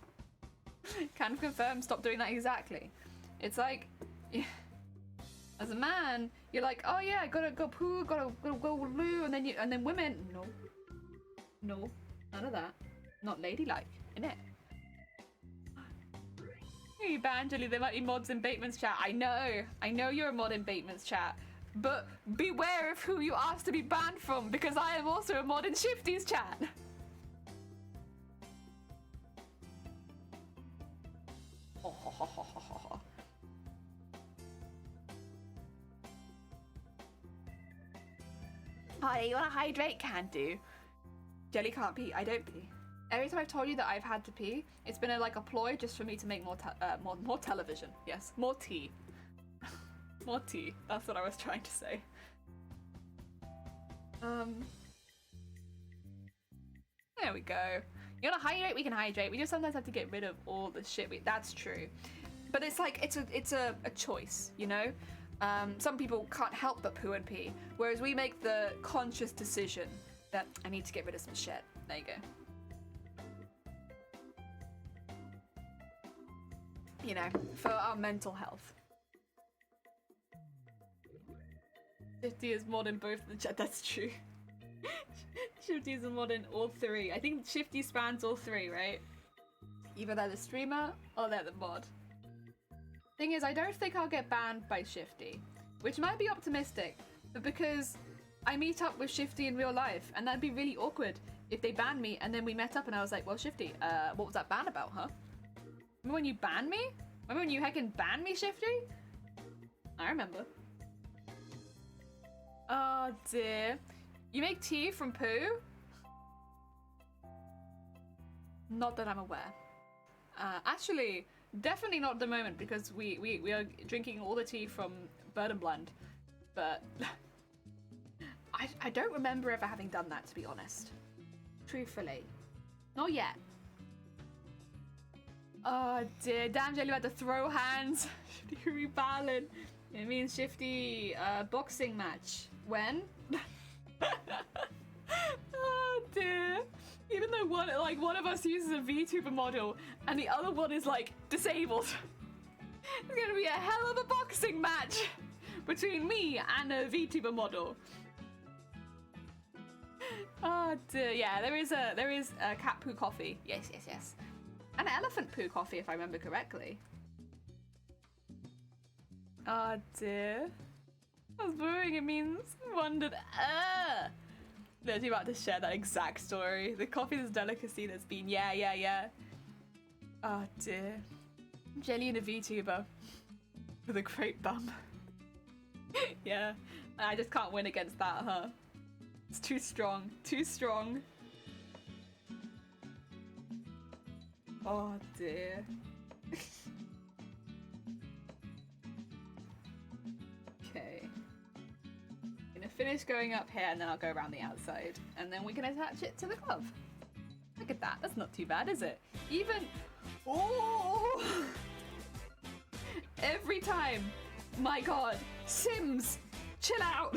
Can confirm, stop doing that exactly. It's like, yeah, as a man, you're like, oh yeah, I gotta go poo, gotta go loo, and then women, no, none of that. Not ladylike, innit? Hey, Banjali, there might be mods in Bateman's chat. I know you're a mod in Bateman's chat. But beware of who you ask to be banned from, because I am also a mod in Shifty's chat. Hi, you wanna hydrate? Can do. Jelly can't pee. I don't pee. Every time I've told you that I've had to pee, it's been a ploy just for me to make more television. Yes, more tea. More tea. That's what I was trying to say. There we go. You wanna hydrate? We can hydrate. We just sometimes have to get rid of all the shit. That's true. But it's like it's a choice, you know. Some people can't help but poo and pee, whereas we make the conscious decision that I need to get rid of some shit. There you go. you know, for our mental health. Shifty is mod in both the chat. That's true. Shifty is a mod in all three. I think Shifty spans all three, right? Either they're the streamer or they're the mod. Thing is, I don't think I'll get banned by Shifty, which might be optimistic, but because I meet up with Shifty in real life, and that'd be really awkward if they banned me and then we met up and I was like, well, Shifty, what was that ban about, huh? Remember when you banned me? Remember when you heckin' banned me, Shifty? I remember. Oh dear. You make tea from poo? Not that I'm aware. Actually, definitely not at the moment because we are drinking all the tea from Bird and Blend. But I don't remember ever having done that, to be honest. Truthfully. Not yet. Oh dear, damn Jelly about to throw hands. Shifty rebalance. It means Shifty boxing match. When? Oh dear. Even though one of us uses a VTuber model and the other one is like disabled. It's gonna be a hell of a boxing match between me and a VTuber model. Oh dear, yeah, there is a cat poo coffee. Yes. And elephant poo coffee, if I remember correctly. Oh dear. I was worrying, it means wondered. Literally about to share that exact story. The coffee is a delicacy that's been, yeah. Oh dear. Jelly and a VTuber. With a great bum. Yeah. I just can't win against that, huh? It's too strong. Too strong. Oh dear. Okay. I'm gonna finish going up here and then I'll go around the outside. And then we can attach it to the glove. Look at that. That's not too bad, is it? Even... Oh! Every time. My god. Sims! Chill out!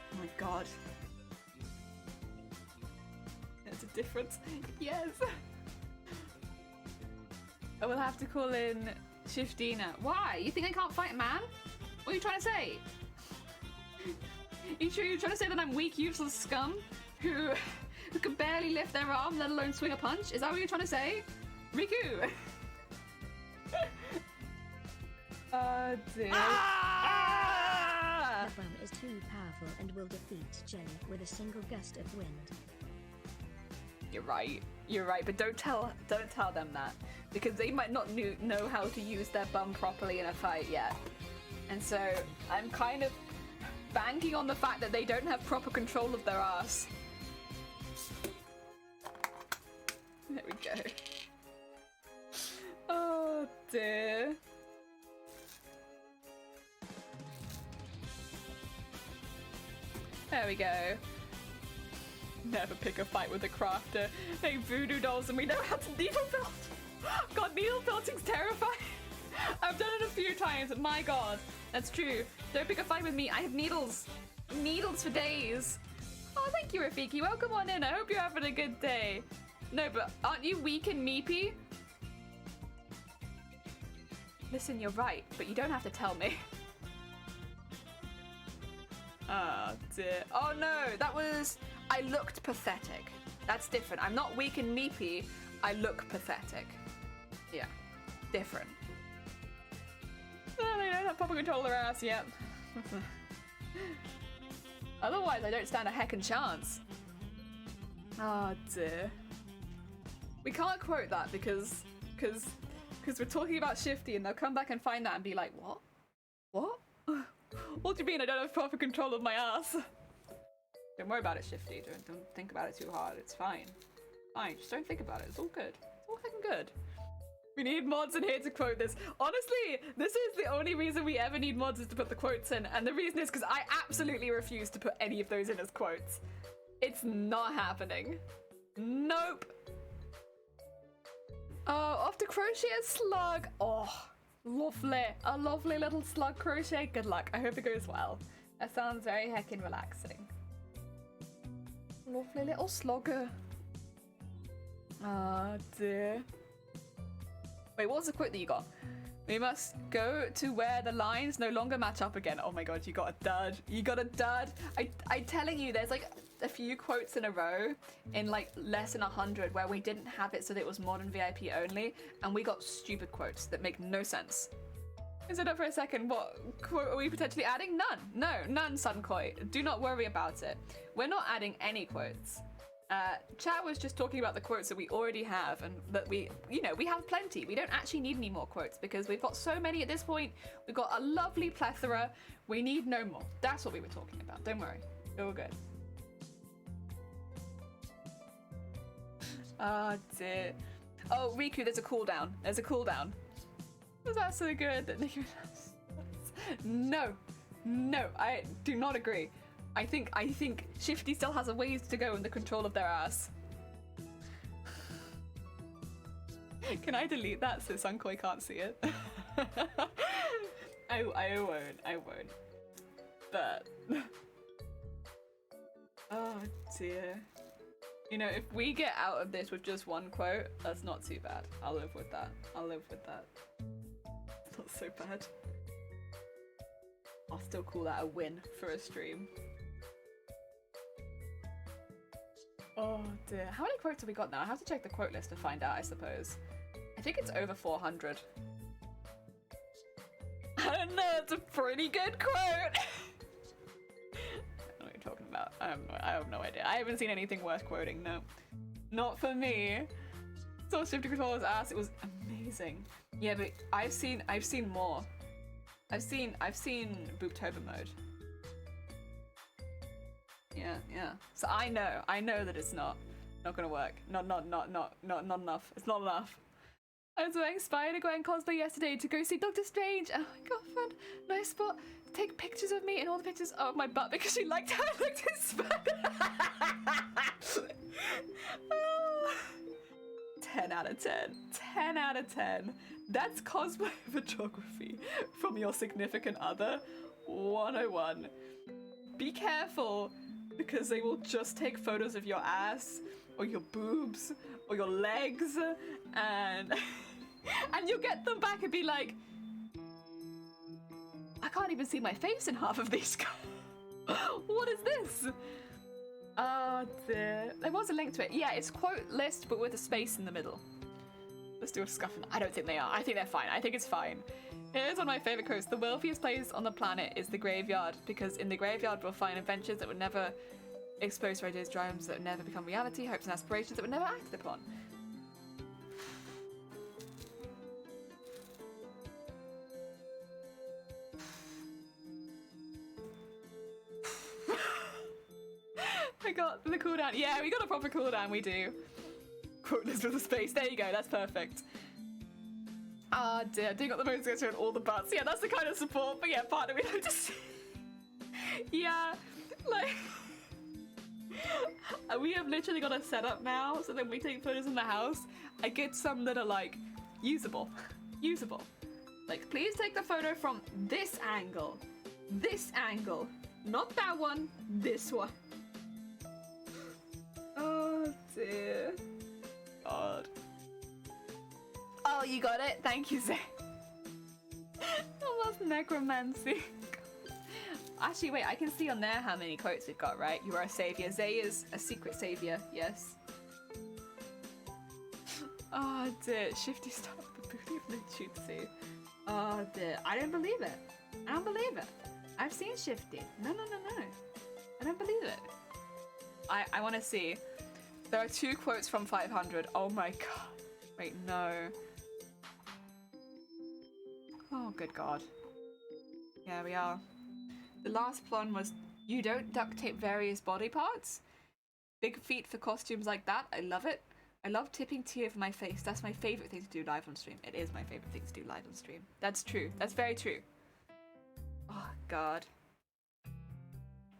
Oh my god. There's a difference. Yes! I will have to call in Shiftina. Why? You think I can't fight a man? What are you trying to say? You sure you're trying to say that I'm weak, useless scum who can barely lift their arm, let alone swing a punch? Is that what you're trying to say? Riku! Oh dear. Ah! The bum is too powerful and will defeat Jelly with a single gust of wind. You're right, but don't tell them that, because they might not know how to use their bum properly in a fight yet. And so I'm kind of banking on the fact that they don't have proper control of their ass. There we go. Oh dear. There we go. Never pick a fight with a crafter. They voodoo dolls and we know how to needle felt. God, needle felting's terrifying. I've done it a few times. My god, that's true. Don't pick a fight with me. I have needles. Needles for days. Oh, thank you, Rafiki. Welcome on in. I hope you're having a good day. No, but aren't you weak and meepy? Listen, you're right, but you don't have to tell me. Oh dear. Oh no, that was... I looked pathetic. That's different. I'm not weak and meepy. I look pathetic. Yeah. Different. Oh, they don't have proper control of their ass yet. Otherwise, I don't stand a heckin' chance. Oh dear. We can't quote that because we're talking about Shifty and they'll come back and find that and be like, what? What? What do you mean I don't have proper control of my ass? Don't worry about it, Shifty. Don't think about it too hard. It's fine. Fine, just don't think about it. It's all good. It's all fucking good. We need mods in here to quote this. Honestly, this is the only reason we ever need mods is to put the quotes in. And the reason is because I absolutely refuse to put any of those in as quotes. It's not happening. Nope. Oh, off to crochet a slug. Oh, lovely. A lovely little slug crochet. Good luck. I hope it goes well. That sounds very heckin' relaxing. Lovely little slugger. Oh dear. Wait, what was the quote that you got? We must go to where the lines no longer match up again. Oh my god, you got a dud. You got a dud. I'm telling you, there's like a few quotes in a row in like less than 100 where we didn't have it so that it was modern VIP only, and we got stupid quotes that make no sense. Consider up for a second, what quote are we potentially adding? None. No, none, Sunkoi. Do not worry about it. We're not adding any quotes. Chat was just talking about the quotes that we already have, and that we have plenty. We don't actually need any more quotes because we've got so many at this point. We've got a lovely plethora. We need no more. That's what we were talking about. Don't worry. We're all good. Oh dear. Oh, Riku, there's a cooldown. There's a cooldown. Was that so good? No. No, I do not agree. I think Shifty still has a ways to go in the control of their ass. Can I delete that so Sunkoi can't see it? I won't. But oh dear. You know, if we get out of this with just one quote, that's not too bad. I'll live with that. It's not so bad. I'll still call that a win for a stream. Oh dear. How many quotes have we got now? I have to check the quote list to find out, I suppose. I think it's over 400. I don't know, it's a pretty good quote! I don't know what you're talking about. I have no idea. I haven't seen anything worth quoting, no. Not for me. Saw Shifty Controller's ass, it was amazing. Yeah, but I've seen more. I've seen Booptober mode. Yeah. So I know that it's not gonna work. Not enough. It's not enough. I was wearing Spider-Gwen cosplay yesterday to go see Doctor Strange. Oh my god, fun. Nice spot. Take pictures of me and all the pictures of my butt because she liked how I looked in Spider. 10 out of 10. 10 out of 10. That's cosplay photography from your significant other 101. Be careful, because they will just take photos of your ass or your boobs or your legs and you'll get them back and be like, I can't even see my face in half of these. What is this? Oh dear. There was a link to it. Yeah, it's quote list but with a space in the middle. Let's do a scuff. I don't think they are. I think they're fine. I think it's fine. Here's one of my favorite quotes. The wealthiest place on the planet is the graveyard, because in the graveyard we'll find adventures that would never expose to ideas, dreams that would never become reality, hopes and aspirations that would never acted upon. I got the cooldown. Yeah, we got a proper cooldown, we do. Quote list with a space. There you go, that's perfect. Ah dear, doing up the most and all the butts. Yeah, that's the kind of support, but yeah, partner we like to see. Yeah, like we have literally got a setup now, so then we take photos in the house. I get some that are like usable. Like, please take the photo from this angle, not that one, this one. Oh dear. God. Oh, you got it? Thank you, Zay. Almost necromancy. Actually, wait, I can see on there how many quotes we've got, right? You are a savior. Zay is a secret savior, yes. Oh dear. Shifty stop the booty of the jutsu. Oh dear. I don't believe it. I've seen Shifty. No. I don't believe it. I want to see. There are 2 quotes from 500. Oh my god. Wait, no. Oh, good god. Yeah, we are. The last one was, you don't duct tape various body parts? Big feet for costumes like that. I love it. I love tipping tea over my face. That's my favourite thing to do live on stream. It is my favourite thing to do live on stream. That's true. That's very true. Oh, god.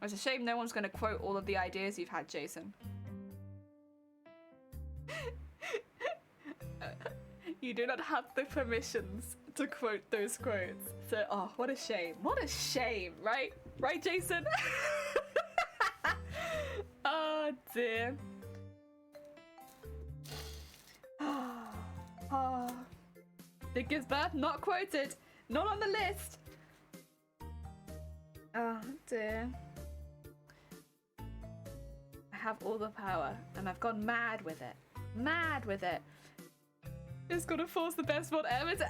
It's a shame no one's going to quote all of the ideas you've had, Jason. You do not have the permissions to quote those quotes. So, oh, what a shame. What a shame, right? Right, Jason? Oh, dear. Oh. It gives birth, not quoted. Not on the list. Oh dear. I have all the power and I've gone mad with it. Mad with it. It's gonna force the best mod ever to...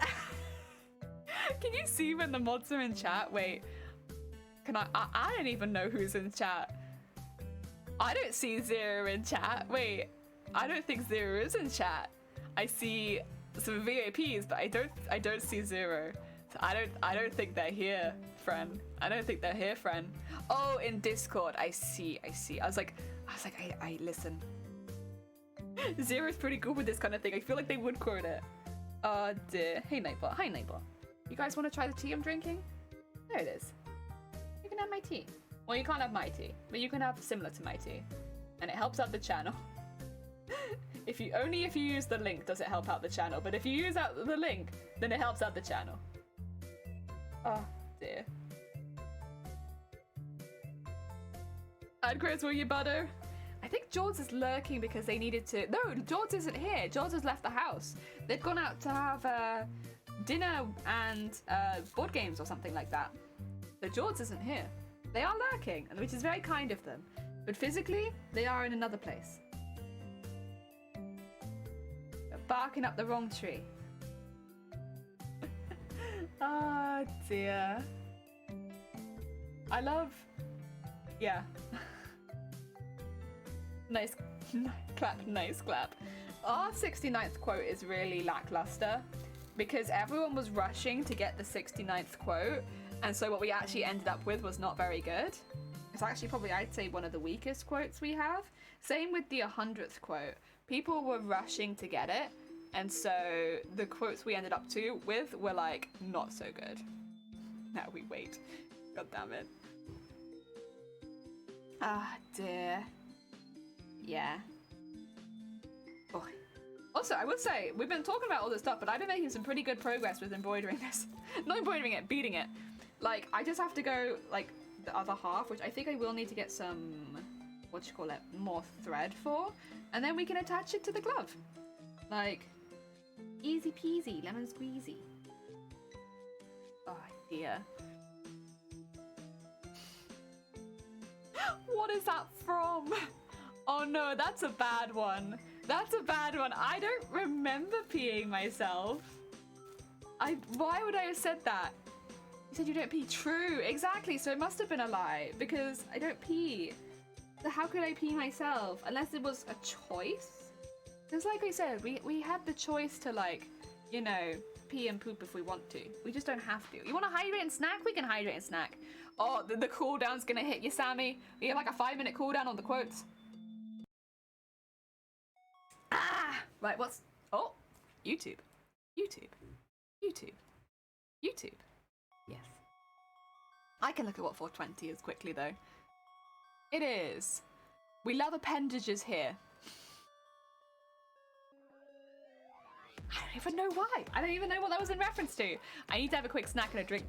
Can you see when the mods are in chat? Wait. Can I don't even know who's in chat. I don't see Zero in chat. Wait. I don't think Zero is in chat. I see some VAPs, but I don't see Zero. So I don't think they're here, friend. I don't think they're here, friend. Oh, in Discord. I see. I was like, I listen. Zero's pretty good with this kind of thing. I feel like they would quote it. Oh dear. Hey Nightbot. Hi Nightbot. You guys want to try the tea I'm drinking? There it is. You can have my tea. Well, you can't have my tea, but you can have similar to my tea. And it helps out the channel. If you use the link does it help out the channel, but if you use out the link, then it helps out the channel. Oh dear. Adgrace, will you butter? I think George is lurking because they needed to... No, George isn't here. George has left the house. They've gone out to have dinner and board games or something like that. So George isn't here. They are lurking, which is very kind of them. But physically, they are in another place. They're barking up the wrong tree. Oh dear. I love... Yeah. Nice clap, nice clap. Our 69th quote is really lackluster because everyone was rushing to get the 69th quote, and so what we actually ended up with was not very good. It's actually probably, I'd say, one of the weakest quotes we have. Same with the 100th quote. People were rushing to get it, and so the quotes we ended up with were like not so good. Now we wait. God damn it. Ah dear. Yeah. Oh. Also, I would say, we've been talking about all this stuff, but I've been making some pretty good progress with embroidering this. Not embroidering it, beading it. Like, I just have to go, like, the other half, which I think I will need to get some, more thread for, and then we can attach it to the glove. Like, easy peasy, lemon squeezy. Oh, dear. What is that from? Oh no, that's a bad one. That's a bad one. I don't remember peeing myself. Why would I have said that? You said you don't pee. True, exactly. So it must have been a lie because I don't pee. So how could I pee myself? Unless it was a choice? Because like I said, we had the choice to, like, you know, pee and poop if we want to. We just don't have to. You want to hydrate and snack? We can hydrate and snack. Oh, the cooldown's gonna hit you, Sammy. We have like a 5-minute cooldown on the quotes. Ah! Right, what's... Oh! YouTube. YouTube. YouTube. YouTube. Yes. I can look at what 420 is quickly, though. It is. We love appendages here. I don't even know why. I don't even know what that was in reference to. I need to have a quick snack and a drink,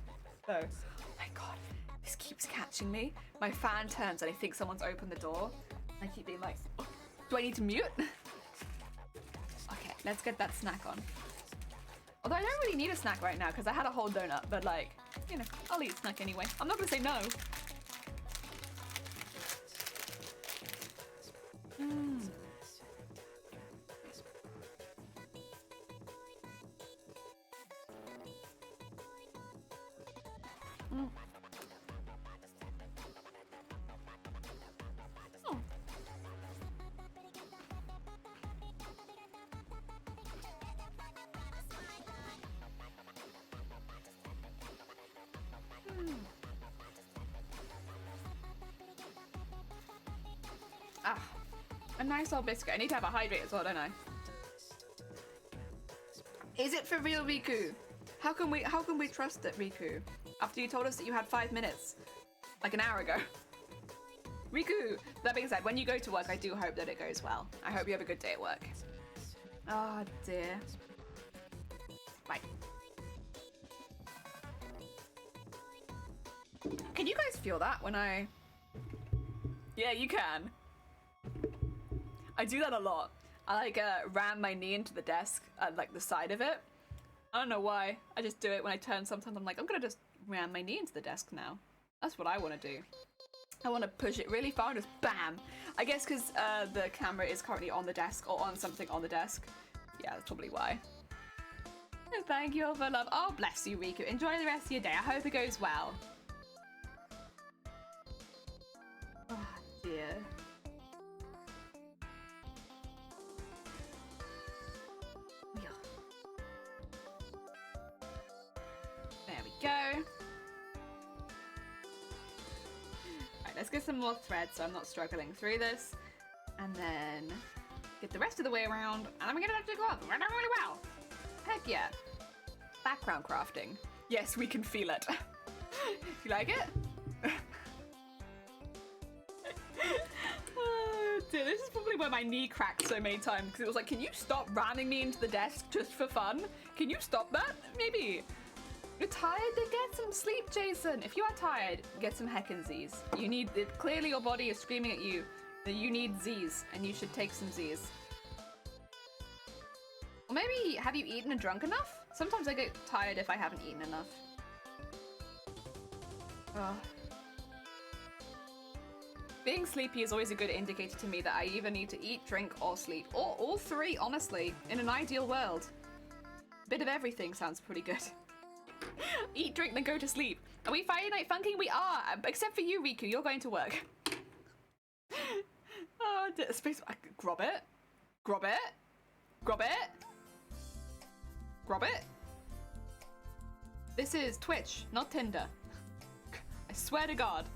though. Oh my god. This keeps catching me. My fan turns and I think someone's opened the door. I keep being like, oh, do I need to mute? Okay, let's get that snack on. Although I don't really need a snack right now because I had a whole donut, but like, you know, I'll eat a snack anyway. I'm not gonna say no. Mm. Mm. Oh. Ah, a nice old biscuit. I need to have a hydrate as well, don't I? Is it for real, Riku? How can we trust it, Riku? After you told us that you had 5 minutes, like an hour ago. Riku, that being said, when you go to work, I do hope that it goes well. I hope you have a good day at work. Oh dear. Bye. Can you guys feel that when I... Yeah, you can. I do that a lot. I like ram my knee into the desk at like the side of it. I don't know why. I just do it when I turn. Sometimes I'm like, I'm gonna just ram my knee into the desk now. That's what I want to do. I want to push it really far, just bam. I guess because the camera is currently on the desk or on something on the desk. Yeah, that's probably why. Thank you all for love. Oh, bless you, Riku. Enjoy the rest of your day. I hope it goes well. Oh, dear. There we go. Right, let's get some more thread so I'm not struggling through this. And then get the rest of the way around. And I'm gonna have to go up. We're doing really well. Heck yeah. Background crafting. Yes, we can feel it. You like it? Oh, dear. This is probably why my knee cracked so many times, because it was like, can you stop ramming me into the desk just for fun? Can you stop that? Maybe. You're tired? Then get some sleep, Jason. If you are tired, get some heckin' Z's. You need it. Clearly your body is screaming at you that you need Z's, and you should take some Z's. Or maybe, have you eaten and drunk enough? Sometimes I get tired if I haven't eaten enough. Ugh. Being sleepy is always a good indicator to me that I either need to eat, drink, or sleep. Or all three, honestly, in an ideal world. Bit of everything sounds pretty good. Eat, drink, then go to sleep. Are we Friday Night Funking? We are! Except for you, Riku, you're going to work. Oh, space. Grab it. Grab it. Grab it. Grab it. This is Twitch, not Tinder. I swear to God.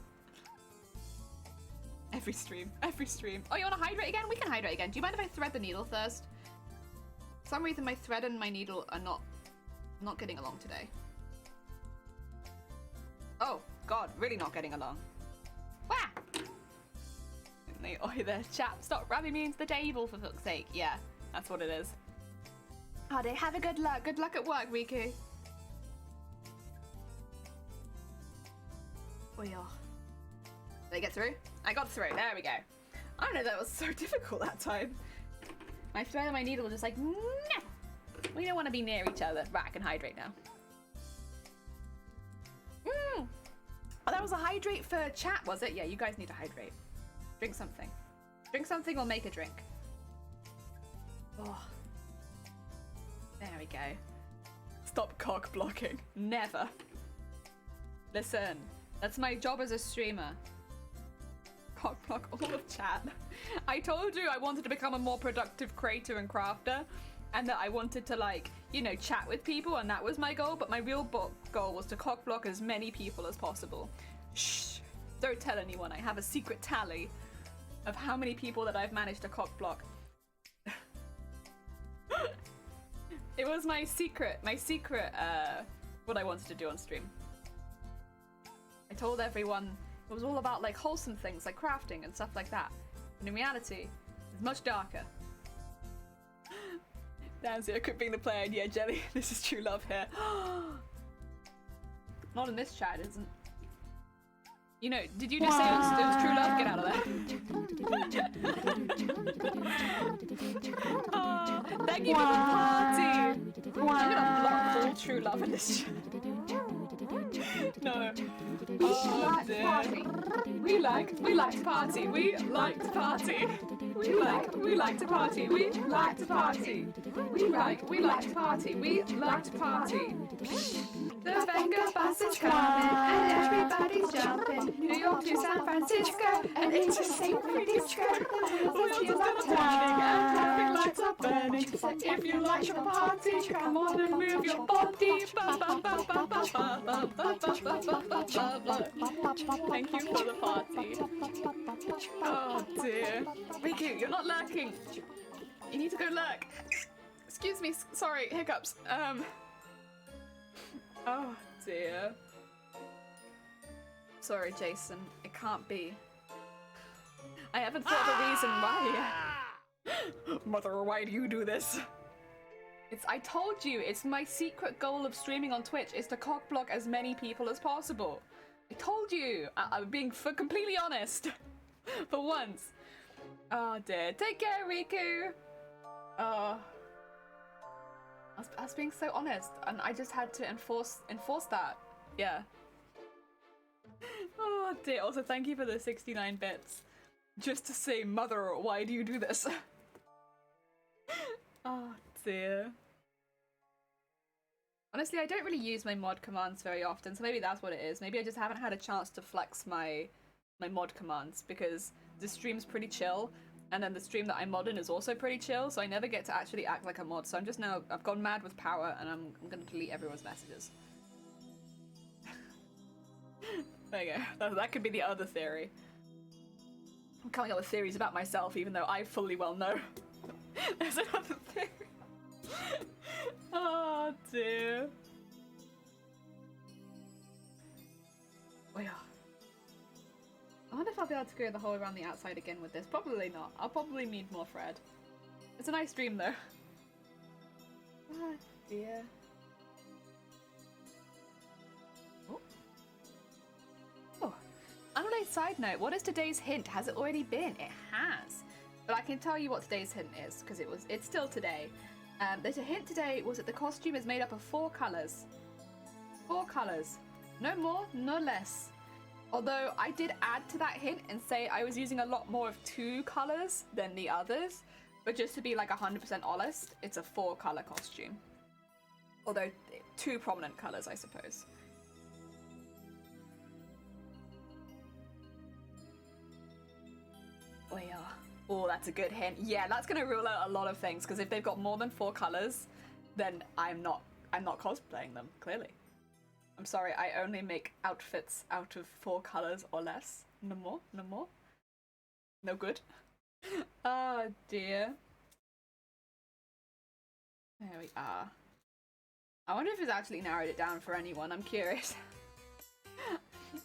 Every stream. Every stream. Oh, you want to hydrate again? We can hydrate again. Do you mind if I thread the needle first? For some reason, my thread and my needle are not getting along today. Oh, God, really not getting along. Wah! Oi there, chap. Stop ramming me into the table, for fuck's sake. Yeah, that's what it is. Oh, they have a good luck. Good luck at work, Riku. Oh, yeah. Did I get through? I got through. There we go. I don't know, that was so difficult that time. My thread and my needle were just like, no! We don't want to be near each other. Right, I can hydrate now. Oh, that was a hydrate for chat, was it? Yeah, you guys need to hydrate. Drink something. Drink something or make a drink. Oh. There we go. Stop cock blocking. Never. Listen, that's my job as a streamer. Cock block all of chat. I told you I wanted to become a more productive creator and crafter, and that I wanted to, like, you know, chat with people, and that was my goal, but my real goal was to cock block as many people as possible. Shh. Don't tell anyone. I have a secret tally of how many people that I've managed to cock block. It was my secret, what I wanted to do on stream. I told everyone it was all about, like, wholesome things, like crafting and stuff like that. And in reality, it's much darker. Damn, Zero quit being the player, and yeah, Jelly, this is true love here. Not in this chat, it isn't. You know, did you just say it was true love? Get out of there. Oh, thank you for the party. I'm gonna block all true love in this chat. No. Oh dear. We like to party. We like to party. We like to party. We like to party. We like to party. We like to party. The Venga bus is coming and everybody's jumping. New York to San Francisco and it's a St. Petersburg. The wheels are turning and traffic lights are burning. So if you like to party, come on and move your body. Thank you for the party. Oh dear. Riku, you're not lurking. You need to go lurk. Excuse me, sorry, hiccups. Oh dear. Sorry, Jason. It can't be. I haven't thought of a reason why yet. Mother, why do you do this? I told you, it's my secret goal of streaming on Twitch is to cock block as many people as possible. I told you. I'm being completely honest. For once. Oh dear. Take care, Riku. I was being so honest, and I just had to enforce that. Yeah. Oh dear. Also, thank you for the 69 bits. Just to say, mother, why do you do this? Oh dear. Honestly, I don't really use my mod commands very often, so maybe that's what it is. Maybe I just haven't had a chance to flex my mod commands because the stream's pretty chill, and then the stream that I mod in is also pretty chill, so I never get to actually act like a mod. So I've gone mad with power, and I'm gonna delete everyone's messages. There you go. That could be the other theory. I'm coming up with theories about myself, even though I fully well know there's another theory. Oh dear. Oh yeah. I wonder if I'll be able to go the whole around the outside again with this. Probably not. I'll probably need more thread. It's a nice stream though. Oh dear. Oh. Oh. Unrelated side note, what is today's hint? Has it already been? It has. But I can tell you what today's hint is, because it's still today. There's a hint today was that the costume is made up of 4 colours. 4 colours. No more, no less. Although I did add to that hint and say I was using a lot more of 2 colours than the others. But just to be like 100% honest, it's a 4 colour costume. Although 2 prominent colours, I suppose. Oh yeah. Oh, that's a good hint. Yeah, that's gonna rule out a lot of things, because if they've got more than 4 colours, then I'm not cosplaying them, clearly. I'm sorry, I only make outfits out of 4 colours or less. No more, no more. No good. Oh dear. There we are. I wonder if it's actually narrowed it down for anyone, I'm curious.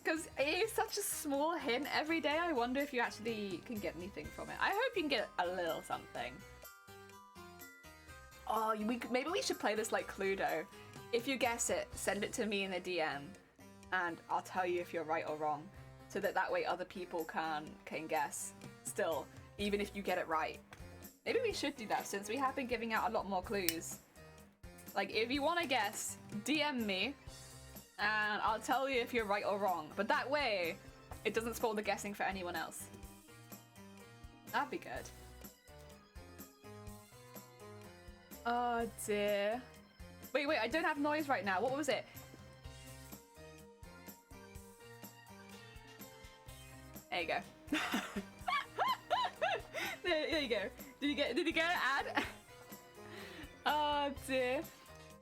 Because it is such a small hint every day, I wonder if you actually can get anything from it. I hope you can get a little something. Oh, maybe we should play this like Cluedo. If you guess it, send it to me in a DM, and I'll tell you if you're right or wrong, so that way other people can guess still, even if you get it right. Maybe we should do that, since we have been giving out a lot more clues. Like, if you want to guess, DM me, and I'll tell you if you're right or wrong. But that way, it doesn't spoil the guessing for anyone else. That'd be good. Oh dear. Wait, I don't have noise right now. What was it? There you go. there you go. Did you get an ad? Oh dear.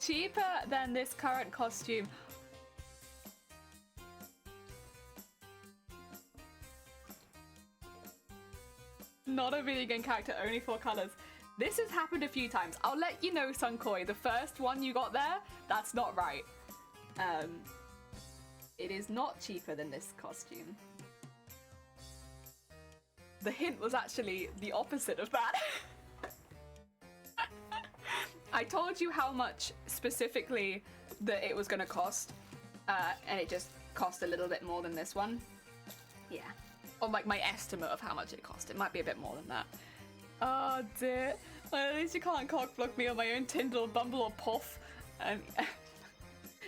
Cheaper than this current costume. Not a video game character, only 4 colours. This has happened a few times. I'll let you know, Sunkoi. The first one you got there, that's not right. It is not cheaper than this costume. The hint was actually the opposite of that. I told you how much specifically that it was going to cost, and it just cost a little bit more than this one. Yeah. Or like my estimate of how much it cost. It might be a bit more than that. Oh dear. Well, at least you can't cockblock me on my own Tindle, Bumble or Puff.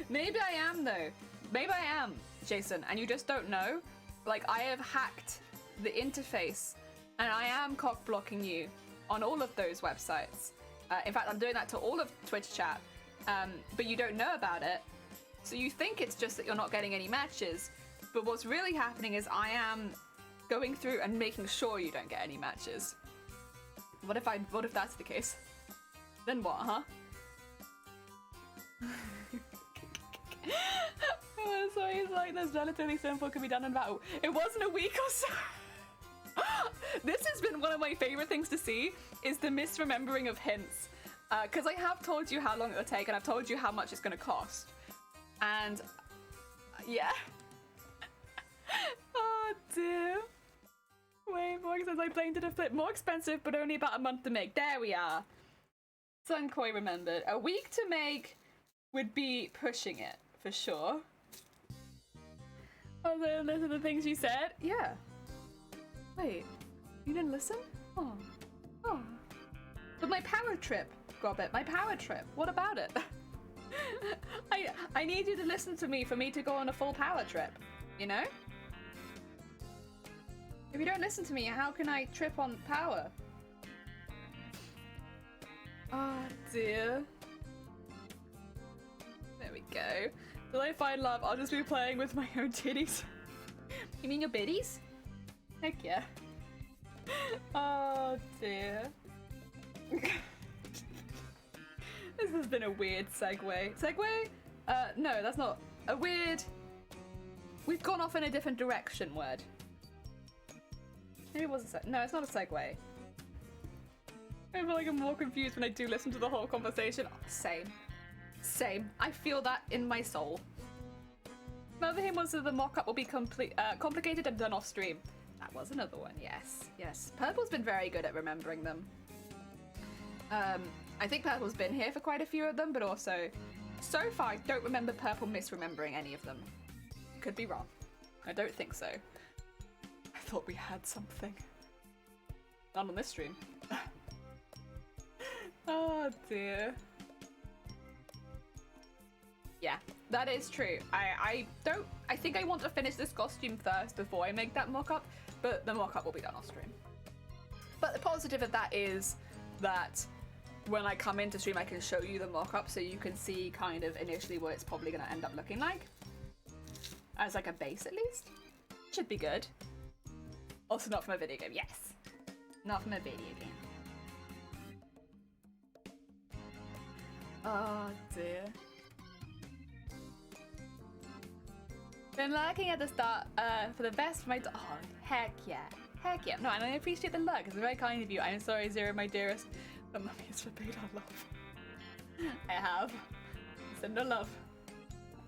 Maybe I am though. Maybe I am, Jason, and you just don't know. Like, I have hacked the interface and I am cockblocking you on all of those websites. In fact, I'm doing that to all of Twitch chat, but you don't know about it. So you think it's just that you're not getting any matches, but what's really happening is I am going through and making sure you don't get any matches. What if that's the case? Then what, huh? So he's like, this relatively simple, can be done in about... It wasn't a week or so. This has been one of my favorite things to see, is the misremembering of hints. Because I have told you how long it'll take, and I've told you how much it's going to cost. And, yeah. Oh dear. Way more expensive. I blamed it a flip. More expensive, but only about a month to make. There we are. Sunkoi remembered. A week to make would be pushing it, for sure. Although those are the things you said. Yeah. Wait, you didn't listen? Oh. Oh. But my power trip, Gobbit, my power trip. What about it? I need you to listen to me for me to go on a full power trip, you know? If you don't listen to me, how can I trip on power? Oh dear. There we go. Will I find love? I'll just be playing with my own titties. You mean your biddies? Heck yeah. Oh dear. This has been a weird segue. Segue? No, that's not a weird... We've gone off in a different direction word. Maybe it was a no, it's not a segue. I feel like I'm more confused when I do listen to the whole conversation. Oh, same. Same. I feel that in my soul. Another hint was that the mock-up will be complicated and done off stream. That was another one, yes. Yes. Purple's been very good at remembering them. I think Purple's been here for quite a few of them, but also, so far I don't remember Purple misremembering any of them. Could be wrong. I don't think so. I thought we had something. Not on this stream. Oh dear. Yeah, that is true. I think I want to finish this costume first before I make that mock-up, but the mock-up will be done off stream. But the positive of that is that when I come into stream I can show you the mock-up so you can see kind of initially what it's probably going to end up looking like. As like a base at least. Should be good. Also not from a video game, yes. Not from a video game. Oh dear. Been lurking at the start for the best for my oh heck yeah. Heck yeah. No, and I appreciate the lurk. It's very kind of you. I'm sorry, Zero, my dearest. But mummy has forbade our love. I have. Send her love.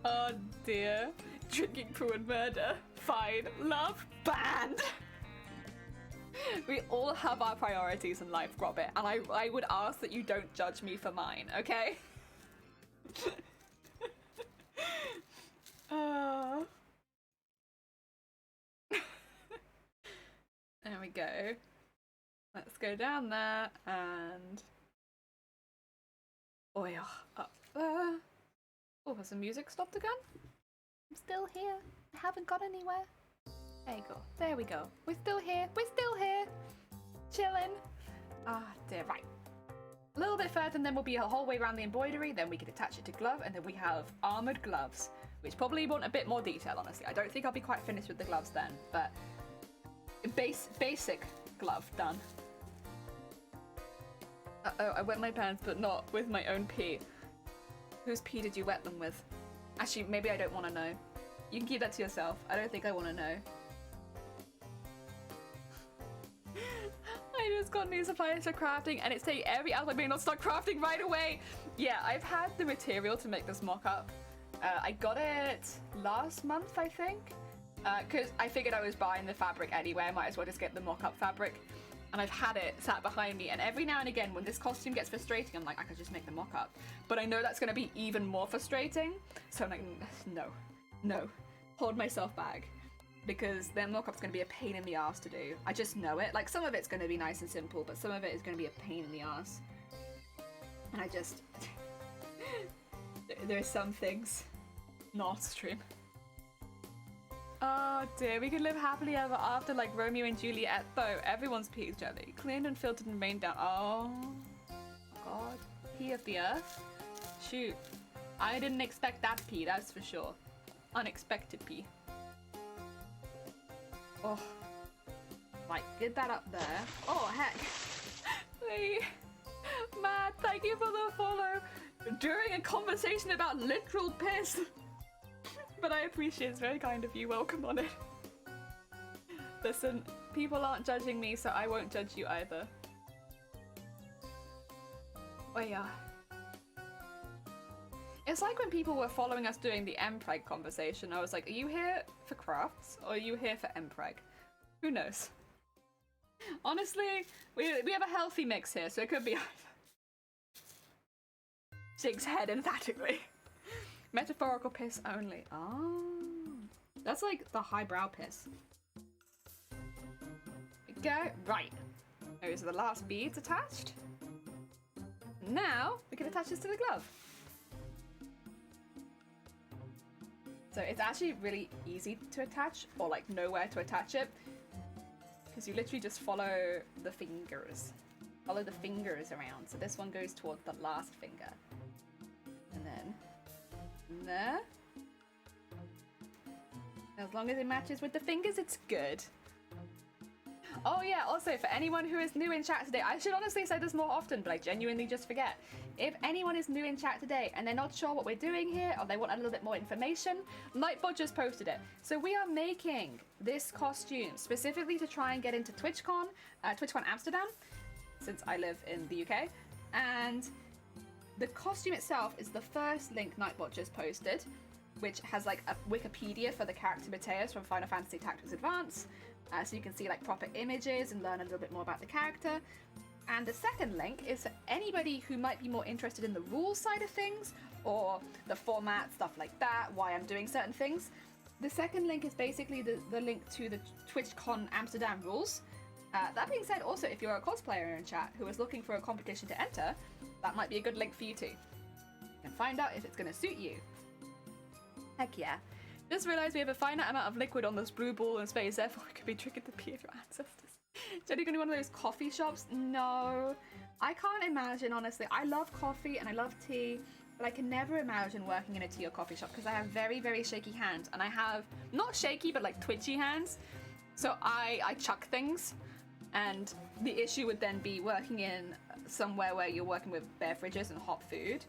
Oh dear. Drinking poo and murder. Fine. Love banned. We all have our priorities in life, Grobbit, and I would ask that you don't judge me for mine, okay? There we go. Let's go down there and... Oh yeah, up there. Oh, has the music stopped again? I'm still here. I haven't got anywhere. There you go. There we go. We're still here. We're still here. Chilling. Ah, dear. Right. A little bit further and then we'll be a whole way around the embroidery. Then we can attach it to glove. And then we have armoured gloves, which probably want a bit more detail, honestly. I don't think I'll be quite finished with the gloves then. But basic glove done. Uh-oh, I wet my pants, but not with my own pee. Whose pee did you wet them with? Actually, maybe I don't want to know. You can keep that to yourself. I don't think I want to know. I just got new supplies for crafting and it's taking every outlet being not start crafting right away. Yeah, I've had the material to make this mock-up. I got it last month, I think. Because I figured I was buying the fabric anyway. I might as well just get the mock-up fabric. And I've had it sat behind me. And every now and again, when this costume gets frustrating, I'm like, I could just make the mock-up. But I know that's going to be even more frustrating. So I'm like, no, no. Hold myself back. Because their mock-up's going to be a pain in the ass to do. I just know it. Like, some of it's going to be nice and simple, but some of it is going to be a pain in the ass. And I just... there are some things not stream. Oh dear, we could live happily ever after like Romeo and Juliet though. Everyone's pee is jelly. Cleaned and filtered and rained down. Oh god. Pee of the earth? Shoot. I didn't expect that pee, that's for sure. Unexpected pee. Oh. Right, get that up there. Oh heck. Hey. Matt, thank you for the follow. During a conversation about literal piss. But I appreciate it. It's very kind of you. Welcome on it. Listen, people aren't judging me, so I won't judge you either. Oh yeah. It's like when people were following us doing the Mpreg conversation. I was like, are you here for crafts or are you here for Mpreg? Who knows? Honestly, we have a healthy mix here, so it could be either. Shakes head emphatically. Metaphorical piss only. Oh. That's like the highbrow piss. There we go. Right. Those are the last beads attached. Now we can attach this to the glove. So it's actually really easy to attach, or like know where to attach it, because you literally just follow the fingers. Follow the fingers around. So this one goes toward the last finger. And then there. As long as it matches with the fingers, it's good. Oh yeah, also for anyone who is new in chat today, I should honestly say this more often, but I genuinely just forget. If anyone is new in chat today and they're not sure what we're doing here, or they want a little bit more information, Nightbot just posted it. So we are making this costume specifically to try and get into Twitchcon, Twitchcon Amsterdam, since I live in the UK. And the costume itself is the first link Nightbot just posted, which has like a Wikipedia for the character Mateus from Final Fantasy Tactics Advance. So you can see like proper images and learn a little bit more about the character. And the second link is for anybody who might be more interested in the rules side of things, or the format, stuff like that, why I'm doing certain things. The second link is basically the link to the TwitchCon Amsterdam rules. That being said, also, if you're a cosplayer in chat who is looking for a competition to enter, that might be a good link for you too. You can find out if it's going to suit you. Heck yeah. Just realised we have a finite amount of liquid on this blue ball in space, therefore it could be drinking the pee of your ancestors. Jenny, going to one of those coffee shops? No. I can't imagine, honestly. I love coffee and I love tea, but I can never imagine working in a tea or coffee shop because I have very, very shaky hands. And I have, not shaky, but like twitchy hands. So I chuck things. And the issue would then be working in somewhere where you're working with beverages and hot food.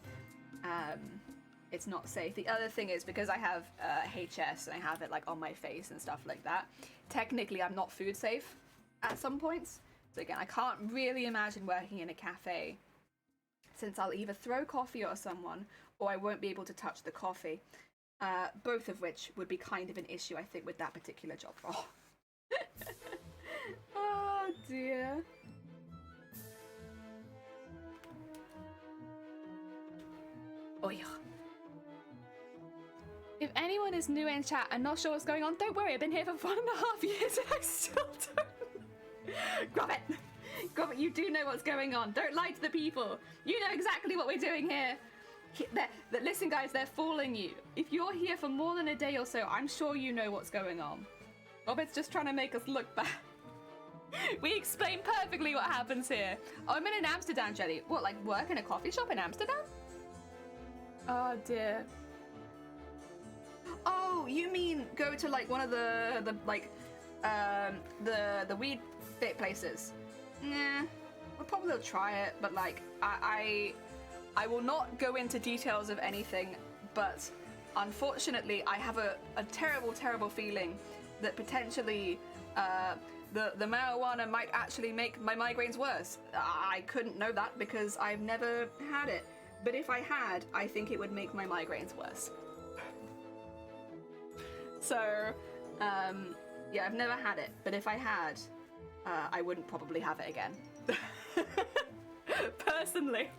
It's not safe. The other thing is because I have HS and I have it like on my face and stuff like that, technically I'm not food safe at some points. So again, I can't really imagine working in a cafe since I'll either throw coffee at someone or I won't be able to touch the coffee. Both of which would be kind of an issue, I think, with that particular job role. Oh dear. Oh yeah. If anyone is new in chat and not sure what's going on, don't worry, I've been here for 1.5 years and I still don't. Grab it! Grab it, you do know what's going on. Don't lie to the people. You know exactly what we're doing here. Listen guys, they're fooling you. If you're here for more than a day or so, I'm sure you know what's going on. Robert's just trying to make us look bad. We explain perfectly what happens here. Oh, I'm in Amsterdam, Jelly. What, like work in a coffee shop in Amsterdam? Oh dear. Oh, you mean go to like one of the weed fit places? Nah, we'll probably try it, but like I will not go into details of anything, but unfortunately I have a terrible, terrible feeling that potentially the marijuana might actually make my migraines worse. I couldn't know that because I've never had it, but if I had, I think it would make my migraines worse. So, yeah, I've never had it, but if I had, I wouldn't probably have it again. Personally.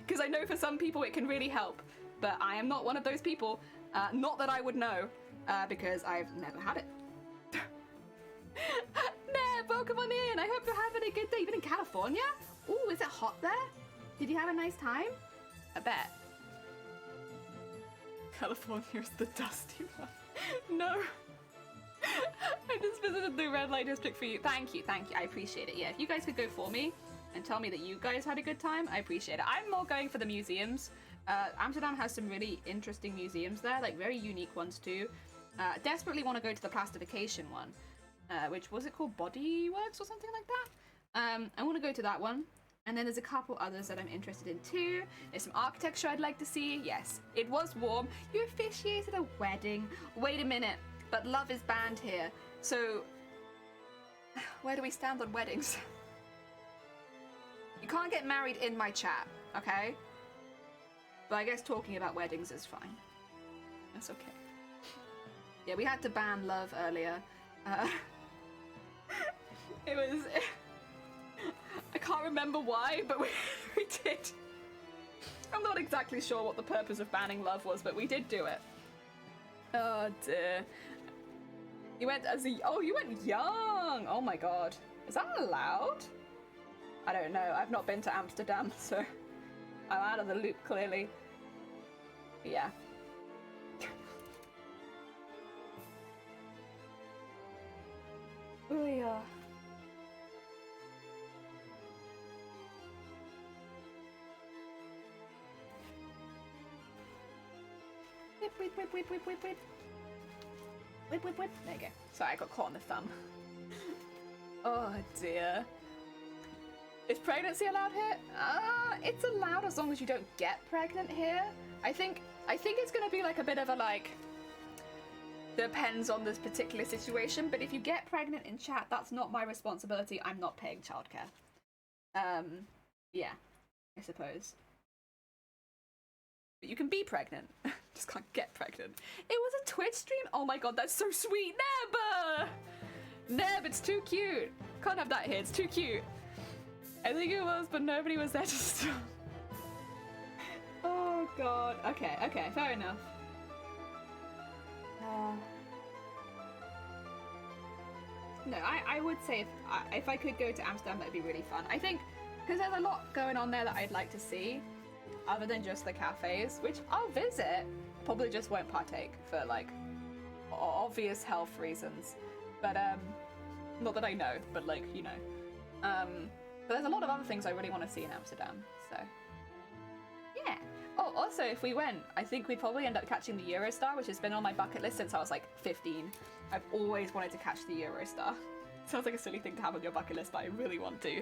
Because I know for some people it can really help, but I am not one of those people. Not that I would know, because I've never had it. Neb, welcome on in. I hope you're having a good day. You've been in California? Ooh, is it hot there? Did you have a nice time? I bet. California's the dusty one. No. I just visited the red light district for you. Thank you, I appreciate it. Yeah, if you guys could go for me and tell me that you guys had a good time, I appreciate it. I'm more going for the museums. Amsterdam has some really interesting museums there, like very unique ones too. Desperately want to go to the plastification one, which was it called Body Works or something like that? I want to go to that one. And then there's a couple others that I'm interested in too. There's some architecture I'd like to see. Yes, it was warm. You officiated a wedding. Wait a minute, but love is banned here. So, where do we stand on weddings? You can't get married in my chat, okay? But I guess talking about weddings is fine. That's okay. Yeah, we had to ban love earlier. It was... I can't remember why, but we did. I'm not exactly sure what the purpose of banning love was, but we did do it. Oh dear. You went as a... Oh, you went young! Oh my god. Is that allowed? I don't know. I've not been to Amsterdam, so I'm out of the loop, clearly. But yeah. Oh, yeah. Whip, whip, whip, whip, whip, whip, whip. Whip, whip, whip. There you go. Sorry, I got caught on the thumb. Oh dear. Is pregnancy allowed here? It's allowed as long as you don't get pregnant here. I think it's gonna be like a bit of a like, depends on this particular situation, but if you get pregnant in chat, that's not my responsibility. I'm not paying childcare. Yeah, I suppose. But you can be pregnant. Just can't get pregnant. It was a Twitch stream? Oh my god, that's so sweet. Neb! Neb, it's too cute. Can't have that here, it's too cute. I think it was, but nobody was there to stop. Oh god. Okay, okay, fair enough. No, I would say if I could go to Amsterdam, that'd be really fun. I think, because there's a lot going on there that I'd like to see, other than just the cafes, which I'll visit, probably just won't partake for, like, obvious health reasons. But, not that I know, but, like, you know. But there's a lot of other things I really want to see in Amsterdam, so. Yeah. Oh, also, if we went, I think we'd probably end up catching the Eurostar, which has been on my bucket list since I was, like, 15. I've always wanted to catch the Eurostar. Sounds like a silly thing to have on your bucket list, but I really want to.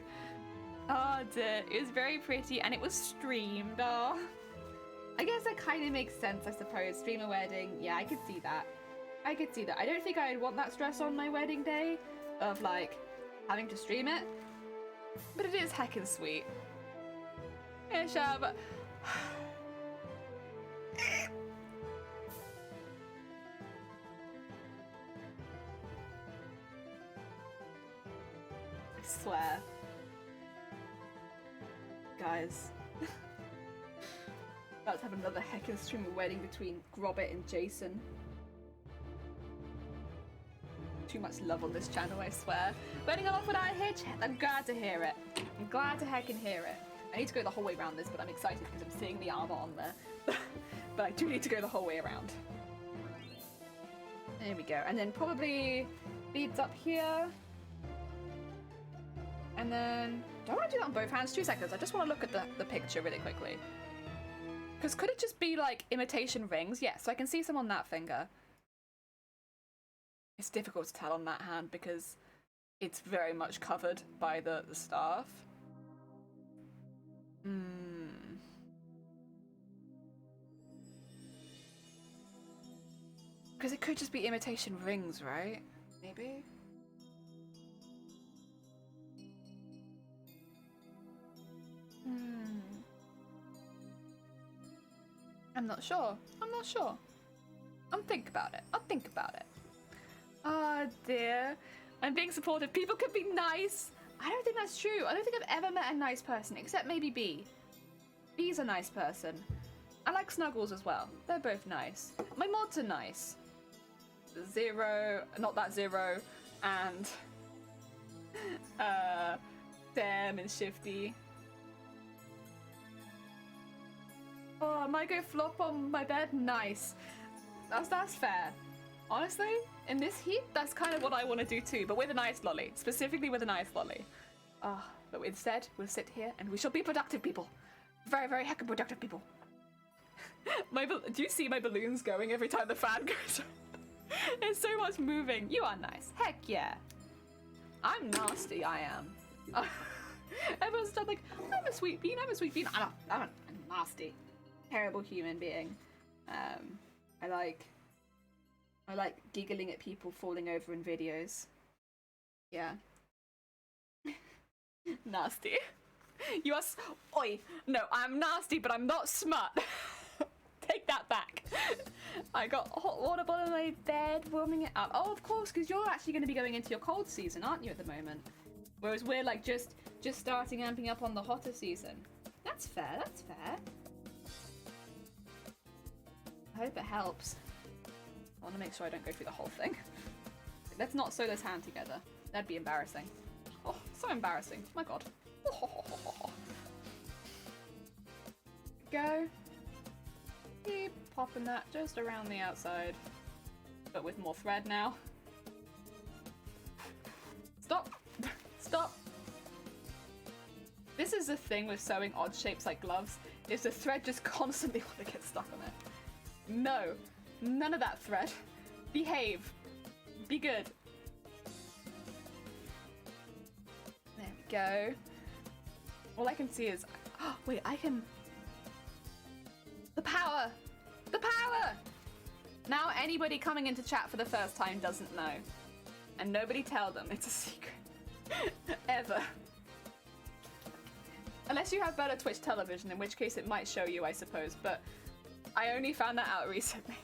Oh dear, it was very pretty and it was streamed. Oh, I guess that kind of makes sense, I suppose. Stream a wedding, yeah, I could see that. I could see that. I don't think I'd want that stress on my wedding day of like having to stream it, but it is heckin' sweet. Yeah, sure, but I swear. Guys. About to have another heckin' stream of wedding between Grobbit and Jason. Too much love on this channel, I swear. Wedding off without a hitch? I'm glad to hear it. I'm glad to heckin' hear it. I need to go the whole way around this, but I'm excited because I'm seeing the armor on there. But I do need to go the whole way around. There we go. And then probably beads up here. And then, do I want to do that on both hands? 2 seconds. I just want to look at the picture really quickly. Because could it just be like imitation rings? Yeah, so I can see some on that finger. It's difficult to tell on that hand because it's very much covered by the staff. Because it could just be imitation rings, right? Maybe? I'm not sure. I'm not sure. I'll think about it. I'll think about it. Oh dear. I'm being supportive. People can be nice. I don't think that's true. I don't think I've ever met a nice person, except maybe B. B's a nice person. I like Snuggles as well. They're both nice. My mods are nice. Zero, not that Zero, and Sam and Shifty. Oh, I might go flop on my bed. Nice. That's fair. Honestly, in this heat, that's kind of what I want to do too, but with a nice lolly. Specifically with a nice lolly. But instead, we'll sit here and we shall be productive people. Very, very heckin' productive people. Do you see my balloons going every time the fan goes on? There's so much moving. You are nice. Heck yeah. I'm nasty, I am. Everyone's done like, I'm a sweet bean, I'm a sweet bean. I'm a nasty, terrible human being. I like giggling at people falling over in videos. Yeah. Nasty. You are oi, no, I'm nasty, but I'm not smart. Take that back. I got hot water bottle in my bed, warming it up. Oh, of course, because you're actually going to be going into your cold season, aren't you, at the moment? Whereas we're like just starting amping up on the hotter season. That's fair, that's fair. I hope it helps. I want to make sure I don't go through the whole thing. Let's not sew this hand together. That'd be embarrassing. Oh, so embarrassing. My god. Oh. Go. Keep popping that just around the outside, but with more thread now. Stop. Stop. This is the thing with sewing odd shapes like gloves, is the thread just constantly want to get stuck on it. No. None of that thread. Behave. Be good. There we go. All I can see is... Oh, wait, I can... The power! The power! Now anybody coming into chat for the first time doesn't know. And nobody tell them. It's a secret. Ever. Unless you have better Twitch television, in which case it might show you, I suppose. But I only found that out recently.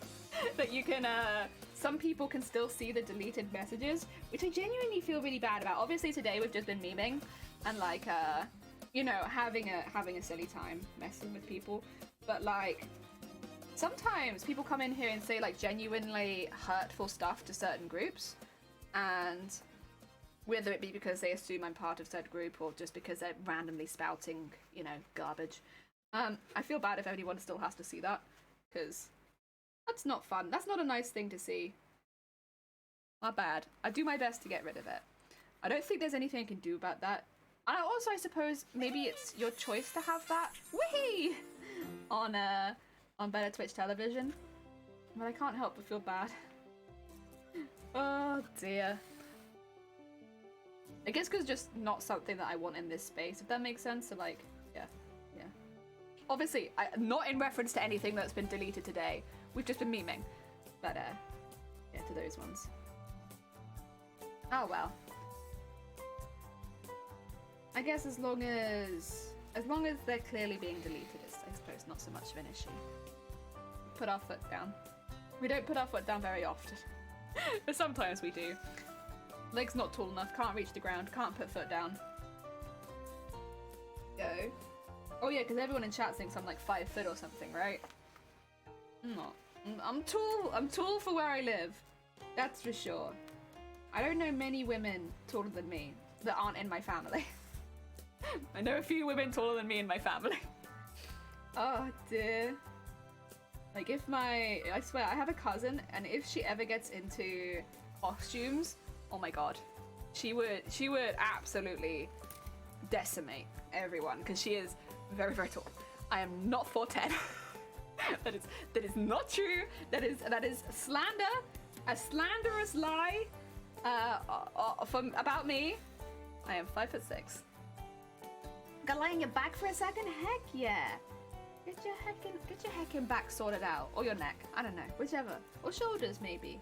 That you can, some people can still see the deleted messages, which I genuinely feel really bad about. Obviously today we've just been memeing and like, you know, having a silly time messing with people. But like, sometimes people come in here and say like genuinely hurtful stuff to certain groups, and whether it be because they assume I'm part of said group or just because they're randomly spouting, you know, garbage. I feel bad if anyone still has to see that, because that's not fun. That's not a nice thing to see. My bad. I do my best to get rid of it. I don't think there's anything I can do about that. And also, I suppose maybe it's your choice to have that whee on better Twitch television, but I can't help but feel bad. Oh dear. I guess because just not something that I want in this space, if that makes sense. So like, yeah. Obviously, not in reference to anything that's been deleted today. We've just been memeing, but yeah, to those ones. Oh well. I guess as long as they're clearly being deleted, it's, I suppose, not so much of an issue. Put our foot down. We don't put our foot down very often, but sometimes we do. Leg's not tall enough, can't reach the ground, can't put foot down. Go. Oh yeah, because everyone in chat thinks I'm like 5 foot or something, right? I'm not. I'm tall for where I live. That's for sure. I don't know many women taller than me that aren't in my family. I know a few women taller than me in my family. Oh dear. Like if I swear, I have a cousin, and if she ever gets into costumes, oh my god, she would absolutely decimate everyone, because she is very, very tall. I am not 4'10". that is not true. That is slander, a slanderous lie about me. I am 5'6". Gotta lie on your back for a second? Heck yeah. Get your heckin' back sorted out. Or your neck. I don't know. Whichever. Or shoulders, maybe.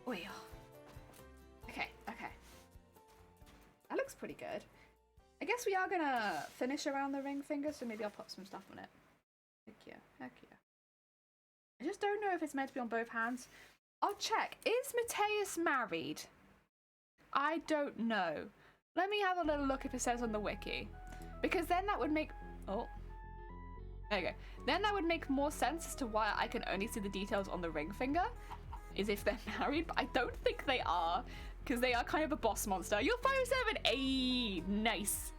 Oh yeah. Okay. That looks pretty good. I guess we are gonna finish around the ring finger, so maybe I'll put some stuff on it. Heck yeah. I just don't know if it's meant to be on both hands. I'll check. Is Mateus married? I don't know. Let me have a little look if it says on the wiki. Because then that would make... Oh. There you go. Then that would make more sense as to why I can only see the details on the ring finger. Is if they're married, but I don't think they are. Because they are kind of a boss monster. You're 5'7". Ayy, nice.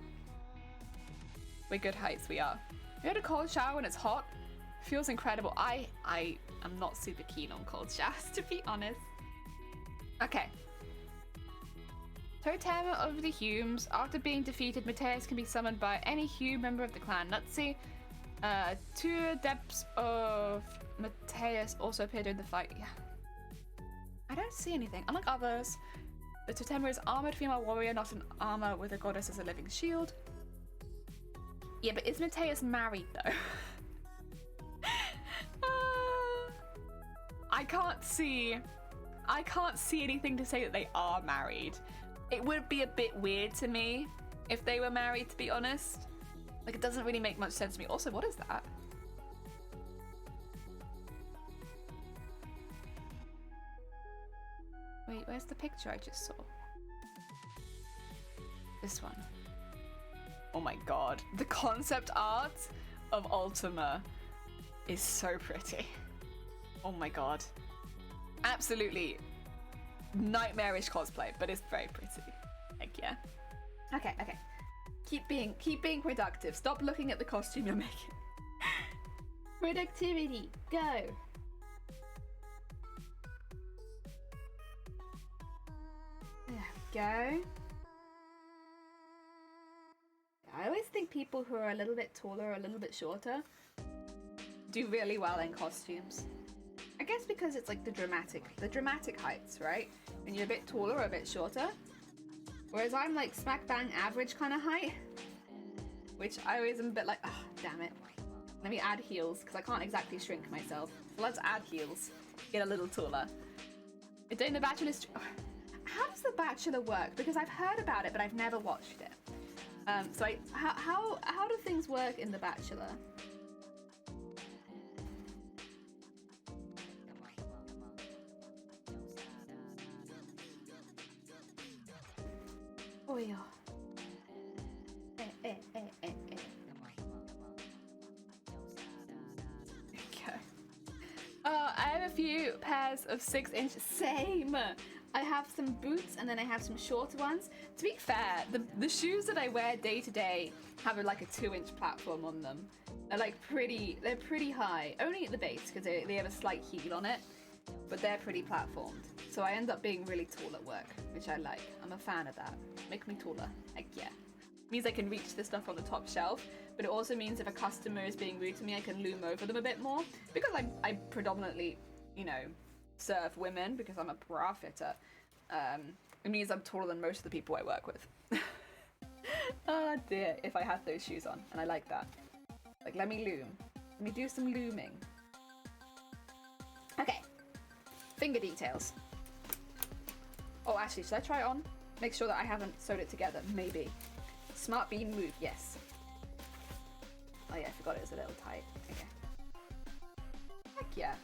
We're good heights, we are. We had a cold shower when it's hot. Feels incredible. I am not super keen on cold showers, to be honest. Okay. Totem of the Humes. After being defeated, Mateus can be summoned by any Hume member of the clan. Let's see. 2 adepts of Mateus also appeared in the fight. Yeah. I don't see anything. Unlike others, the Totemer is armored female warrior, not an armor with a goddess as a living shield. Yeah, but is Mateus married though? I can't see anything to say that they are married. It would be a bit weird to me if they were married, to be honest. Like, it doesn't really make much sense to me. Also, what is that? Wait, where's the picture I just saw? This one. Oh my god. The concept art of Ultima is so pretty. Oh my god. Absolutely nightmarish cosplay, but it's very pretty. Heck yeah. Okay, okay. Keep being productive. Stop looking at the costume you're making. Productivity, go. There we go. I always think people who are a little bit taller or a little bit shorter do really well in costumes. I guess because it's like the dramatic heights, right? When you're a bit taller or a bit shorter. Whereas I'm like smack bang average kind of height, which I always am a bit like, oh, damn it. Let me add heels, because I can't exactly shrink myself. So let's add heels, get a little taller. Doing the Bachelor's... How does The Bachelor work? Because I've heard about it, but I've never watched it. How do things work in The Bachelor? Oh yeah. Okay. I have a few pairs of 6-inch. Same. I have some boots and then I have some shorter ones. To be fair, the shoes that I wear day to day have like a 2-inch platform on them. They're pretty high. Only at the base because they have a slight heel on it, but they're pretty platformed. So I end up being really tall at work, which I like. I'm a fan of that. Make me taller. Heck yeah. Means I can reach the stuff on the top shelf, but it also means if a customer is being rude to me, I can loom over them a bit more. Because I predominantly, you know, serve women because I'm a bra fitter. It means I'm taller than most of the people I work with. Oh dear, if I had those shoes on, and I like that. Like, let me loom. Let me do some looming. Okay. Finger details. Oh, actually, should I try it on? Make sure that I haven't sewed it together. Maybe. Smart bean move, yes. Oh yeah, I forgot it was a little tight. Okay. Heck yeah.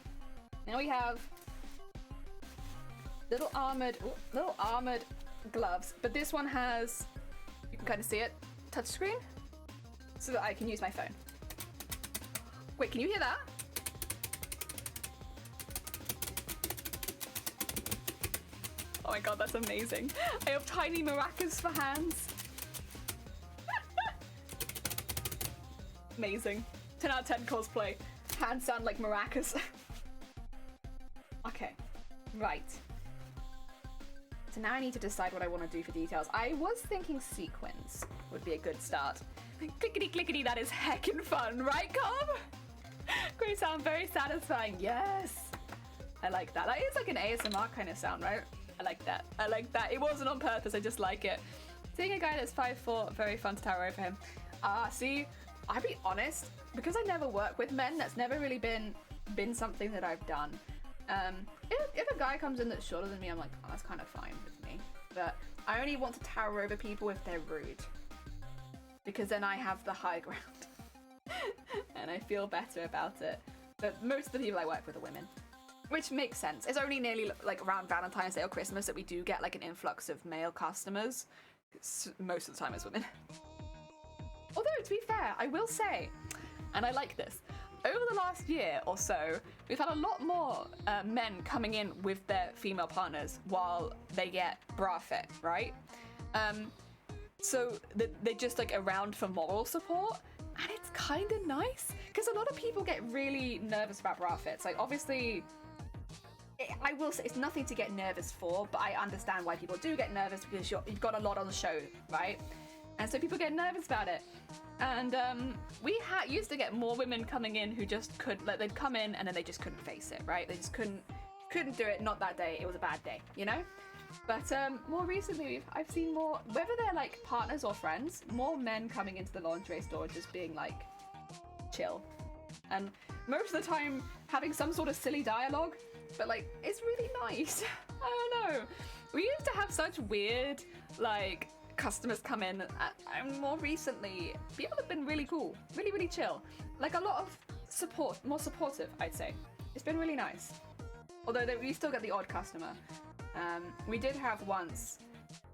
Now we have little armored gloves, but this one has, you can kind of see it, touchscreen, so that I can use my phone. Wait, can you hear that? Oh my god, that's amazing. I have tiny maracas for hands. Amazing. 10 out of 10 cosplay. Hands sound like maracas. Okay, right. So now I need to decide what I want to do for details. I was thinking sequins would be a good start. Clickety clickety, that is heckin' fun, right, Cobb? Great sound, very satisfying. Yes, I like that. That is like an ASMR kind of sound, right? I like that. I like that. It wasn't on purpose. I just like it. Seeing a guy that's 5'4", very fun to tower over him. See, I'll be honest, because I never work with men, that's never really been something that I've done. If a guy comes in that's shorter than me, I'm like, oh, that's kind of fine with me. But I only want to tower over people if they're rude, because then I have the high ground and I feel better about it. But most of the people I work with are women, which makes sense. It's only nearly like around Valentine's Day or Christmas that we do get like an influx of male customers. Most of the time it's women. Although, to be fair, I will say, and I like this, over the last year or so, we've had a lot more men coming in with their female partners while they get bra fit, right? So they're just like around for moral support, and it's kind of nice because a lot of people get really nervous about bra fits. Like, obviously, I will say it's nothing to get nervous for, but I understand why people do get nervous because you've got a lot on the show, right? And so people get nervous about it. And we used to get more women coming in who just they'd come in and then they just couldn't face it, right? They just couldn't do it, not that day, it was a bad day, you know? But more recently, I've seen more, whether they're like partners or friends, more men coming into the lingerie store just being like, chill. And most of the time having some sort of silly dialogue, but like, it's really nice. I don't know. We used to have such weird, like, customers come in, and more recently, people have been really cool, really, really chill. Like, a lot of support, more supportive, I'd say. It's been really nice. Although we still get the odd customer. We did have once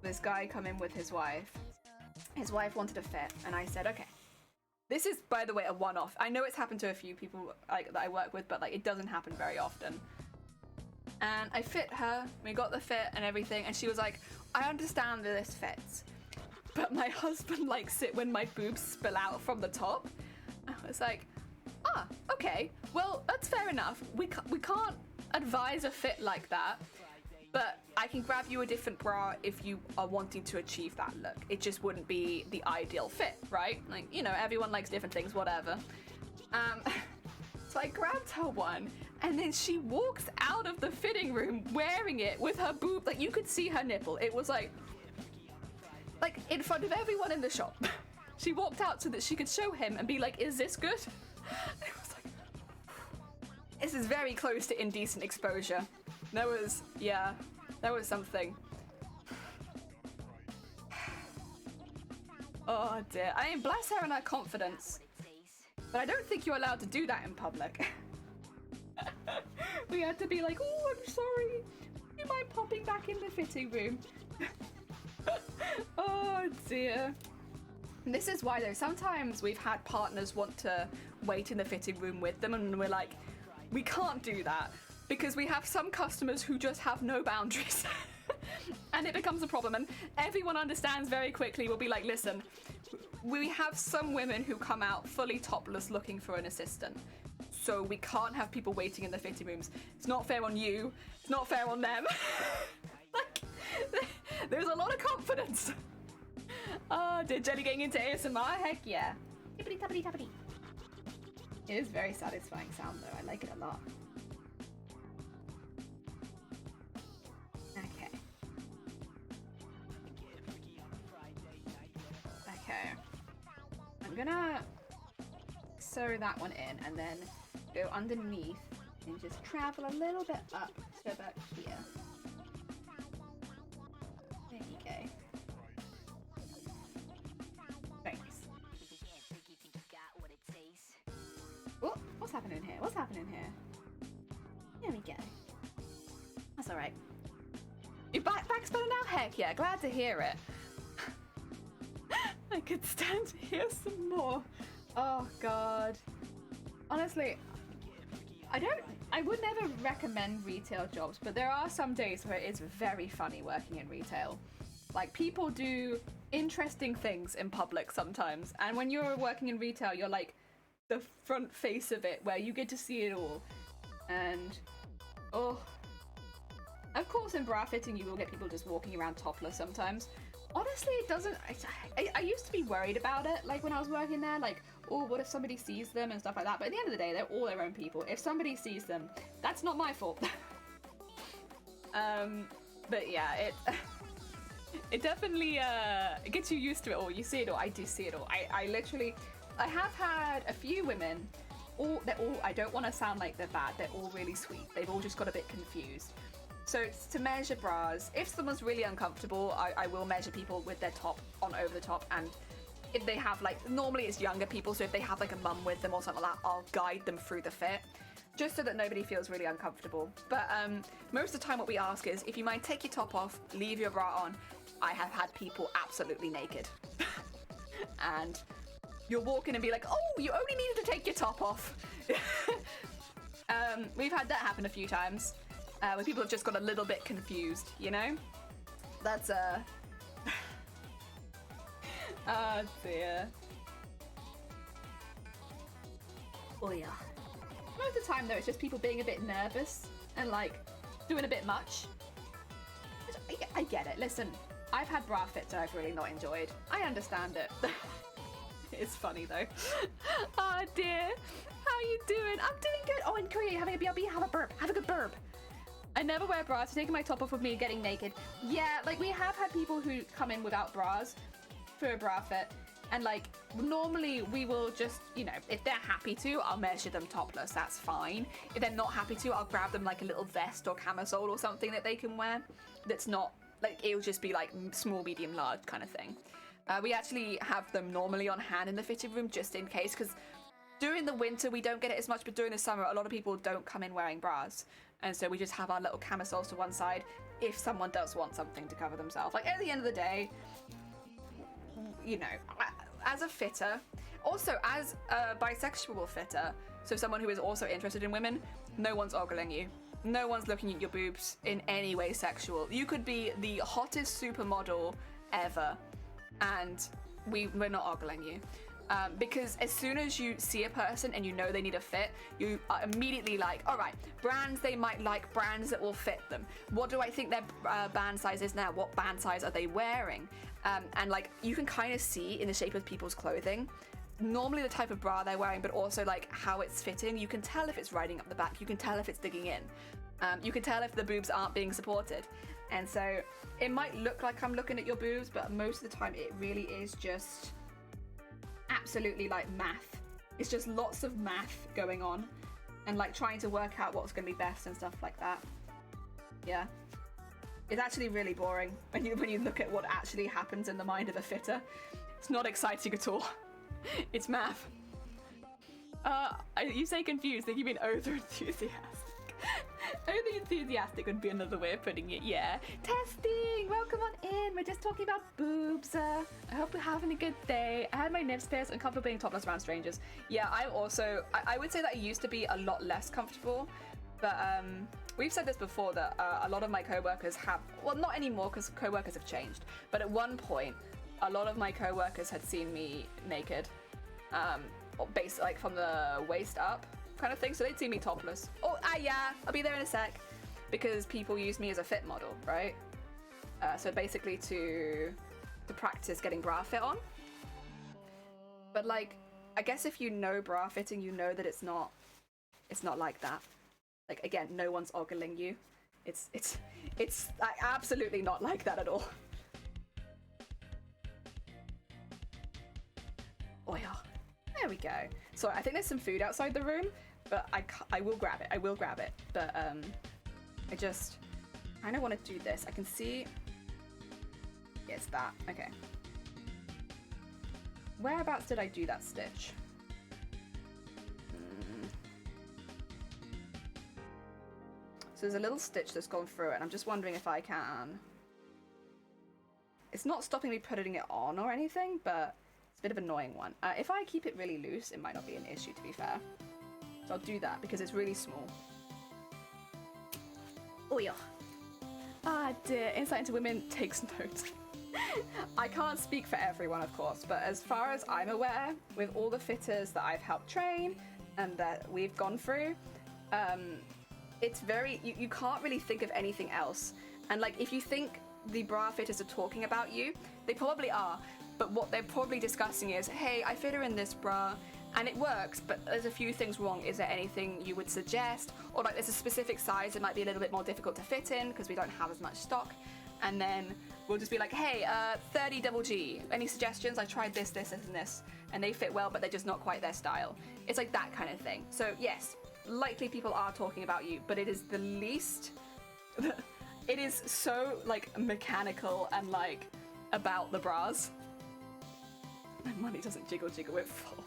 this guy come in with his wife. His wife wanted a fit, and I said, okay, This is, by the way, a one-off. I know it's happened to a few people like that I work with, but like it doesn't happen very often. And I fit her, we got the fit and everything, and she was like, I understand that this fits, but my husband likes it when my boobs spill out from the top. I was like, ah, okay, well, that's fair enough. We can't advise a fit like that, but I can grab you a different bra if you are wanting to achieve that look. It just wouldn't be the ideal fit, right? Like, you know, everyone likes different things, whatever. So I grabbed her one, and then she walks out of the fitting room wearing it with her boob, like you could see her nipple. It was like in front of everyone in the shop. She walked out so that she could show him and be like, is this good? And it was like, this is very close to indecent exposure. That was something. Oh dear. I mean, bless her and her confidence. But I don't think you're allowed to do that in public. We had to be like, oh, I'm sorry. Do you mind popping back in the fitting room? Oh dear. And this is why though, sometimes we've had partners want to wait in the fitting room with them and we're like, we can't do that because we have some customers who just have no boundaries. And it becomes a problem, and everyone understands very quickly. We'll be like, listen, we have some women who come out fully topless looking for an assistant, so we can't have people waiting in the fitting rooms. It's not fair on you, it's not fair on them. Like, there's a lot of confidence. Oh, did Jelly getting into ASMR? Heck yeah. Tippity tappity tappity. It is very satisfying sound though, I like it a lot. Okay, I'm gonna sew that one in and then go underneath and just travel a little bit up to about here. There you go. Thanks. Oh, what's happening here? What's happening here? There we go. That's alright. You're back spelling now? Heck yeah, glad to hear it. I could stand to hear some more. Oh god. Honestly, I would never recommend retail jobs, but there are some days where it is very funny working in retail. Like, people do interesting things in public sometimes, and when you're working in retail, you're like the front face of it, where you get to see it all. And, oh. Of course, in bra fitting, you will get people just walking around topless sometimes. Honestly, it doesn't. I used to be worried about it, like when I was working there, like, oh, what if somebody sees them and stuff like that. But at the end of the day, they're all their own people. If somebody sees them, that's not my fault. But yeah, it definitely it gets you used to it all. You see it all. I do see it all. I have had a few women. They're all. I don't want to sound like they're bad. They're all really sweet. They've all just got a bit confused. So it's to measure bras. If someone's really uncomfortable, I will measure people with their top on over the top, and if they have, like, normally it's younger people, so if they have like a mum with them or something like that, I'll guide them through the fit, just so that nobody feels really uncomfortable. But most of the time what we ask is, if you mind, take your top off, leave your bra on. I have had people absolutely naked. And you'll walk in and be like, oh, you only needed to take your top off. We've had that happen a few times. When people have just got a little bit confused, you know? That's oh dear. Oh yeah. Most of the time though, it's just people being a bit nervous and like doing a bit much. I get it. Listen, I've had bra fits that I've really not enjoyed. I understand it. It's funny though. Oh dear. How you doing? I'm doing good. Oh, in Korea, having a BRB, have a burp. Have a good burp. I never wear bras, so taking my top off with me getting naked. Yeah, like we have had people who come in without bras for a bra fit, and like normally we will just, you know, if they're happy to, I'll measure them topless, that's fine. If they're not happy to, I'll grab them like a little vest or camisole or something that they can wear that's not, like, it'll just be like small, medium, large kind of thing. We actually have them normally on hand in the fitting room just in case, because during the winter we don't get it as much, but during the summer a lot of people don't come in wearing bras. And so we just have our little camisoles to one side if someone does want something to cover themselves. Like, at the end of the day, you know, as a fitter, Also, as a bisexual fitter, so someone who is also interested in women, no one's ogling you. No one's looking at your boobs in any way sexual. You could be the hottest supermodel ever, and we're not ogling you. Because as soon as you see a person and you know they need a fit, you are immediately like, all right, brands they might like, brands that will fit them. What do I think their band size is now? What band size are they wearing? And like, you can kind of see in the shape of people's clothing, normally the type of bra they're wearing, but also like how it's fitting. You can tell if it's riding up the back. You can tell if it's digging in. You can tell if the boobs aren't being supported. And so it might look like I'm looking at your boobs, but most of the time it really is just absolutely like math. It's just lots of math going on and like trying to work out what's going to be best and stuff like that. Yeah. It's actually really boring when you look at what actually happens in the mind of a fitter. It's not exciting at all. It's math. You say confused, think you mean over enthusiastic. Over enthusiastic would be another way of putting it, yeah. Testing! Welcome on in! We're just talking about boobs. I hope you're having a good day. I had my nips pierced and comfortable being topless around strangers. Yeah, I would say that I used to be a lot less comfortable, but we've said this before that a lot of my co-workers have, well, not anymore because co-workers have changed, but at one point, a lot of my co-workers had seen me naked, based like from the waist up kind of thing, so they'd see me topless. Oh, yeah, I'll be there in a sec, because people use me as a fit model, right? So basically to practice getting bra fit on. But like, I guess if you know bra fitting, you know that it's not like that. Like, again, no one's ogling you. It's like, absolutely not like that at all. Oh yeah, there we go. So I think there's some food outside the room, but I will grab it. I will grab it. But I just kind of want to do this. I can see. It's that. Okay. Whereabouts did I do that stitch? So there's a little stitch that's gone through it, and I'm just wondering if I can. It's not stopping me putting it on or anything, but it's a bit of an annoying one. If I keep it really loose, it might not be an issue, to be fair. So I'll do that because it's really small. Oh yeah. Ah dear, insight into women takes notes. I can't speak for everyone, of course, but as far as I'm aware, with all the fitters that I've helped train and that we've gone through, it's very, you can't really think of anything else. And like, if you think the bra fitters are talking about you, they probably are, but what they're probably discussing is, hey, I fit her in this bra and it works, but there's a few things wrong. Is there anything you would suggest? Or like, there's a specific size that might be a little bit more difficult to fit in because we don't have as much stock. And then we'll just be like, hey, 30 double G, any suggestions? I tried this, this, and this, and they fit well, but they're just not quite their style. It's like that kind of thing. So yes, likely people are talking about you, but it is the least, it is so like mechanical and like about the bras. My money doesn't jiggle, it falls.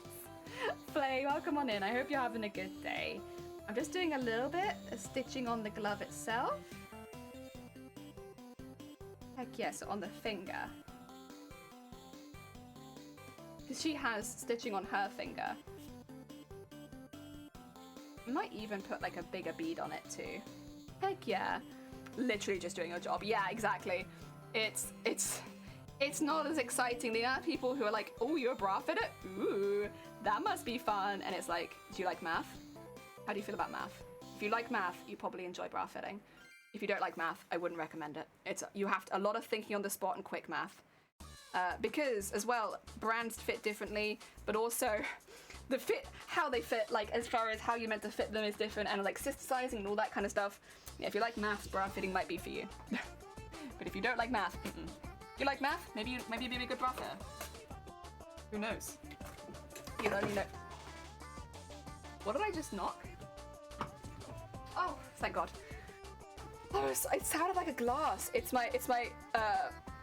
Flay, welcome on in. I hope you're having a good day. I'm just doing a little bit of stitching on the glove itself. Heck yes, on the finger. Because she has stitching on her finger. I might even put like a bigger bead on it too. Heck yeah. Literally just doing your job. Yeah, exactly. It's not as exciting. The amount of people who are like, oh, you're a bra fitter? Ooh, that must be fun. And it's like, do you like math? How do you feel about math? If you like math, you probably enjoy bra fitting. If you don't like math, I wouldn't recommend it. You have a lot of thinking on the spot and quick math. Because as well, brands fit differently, but also the fit, how they fit, like as far as how you're meant to fit them is different, and like sister sizing and all that kind of stuff. Yeah, if you like math, bra fitting might be for you. But if you don't like math, If you like math, maybe you'd be a good bra fitter. Who knows? You only know. What did I just knock? Oh, thank God. Oh, it sounded like a glass. It's my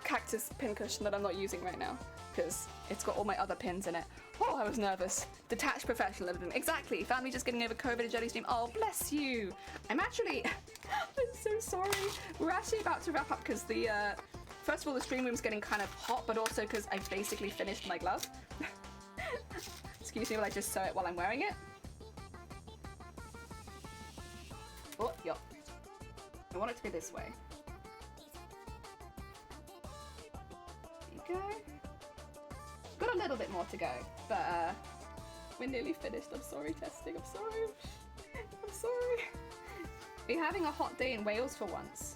cactus pincushion that I'm not using right now because it's got all my other pins in it. Oh, I was nervous. Detached professionalism. Exactly. Family just getting over COVID and jelly stream. Oh, bless you. I'm so sorry. We're actually about to wrap up because the, first of all, the stream room's getting kind of hot, but also because I've basically finished my glove. excuse me while I just sew it while I'm wearing it. Oh, yup. I want it to be this way. There you go. Got a little bit more to go, but we're nearly finished. I'm sorry, testing. I'm sorry. I'm sorry. We're having a hot day in Wales for once.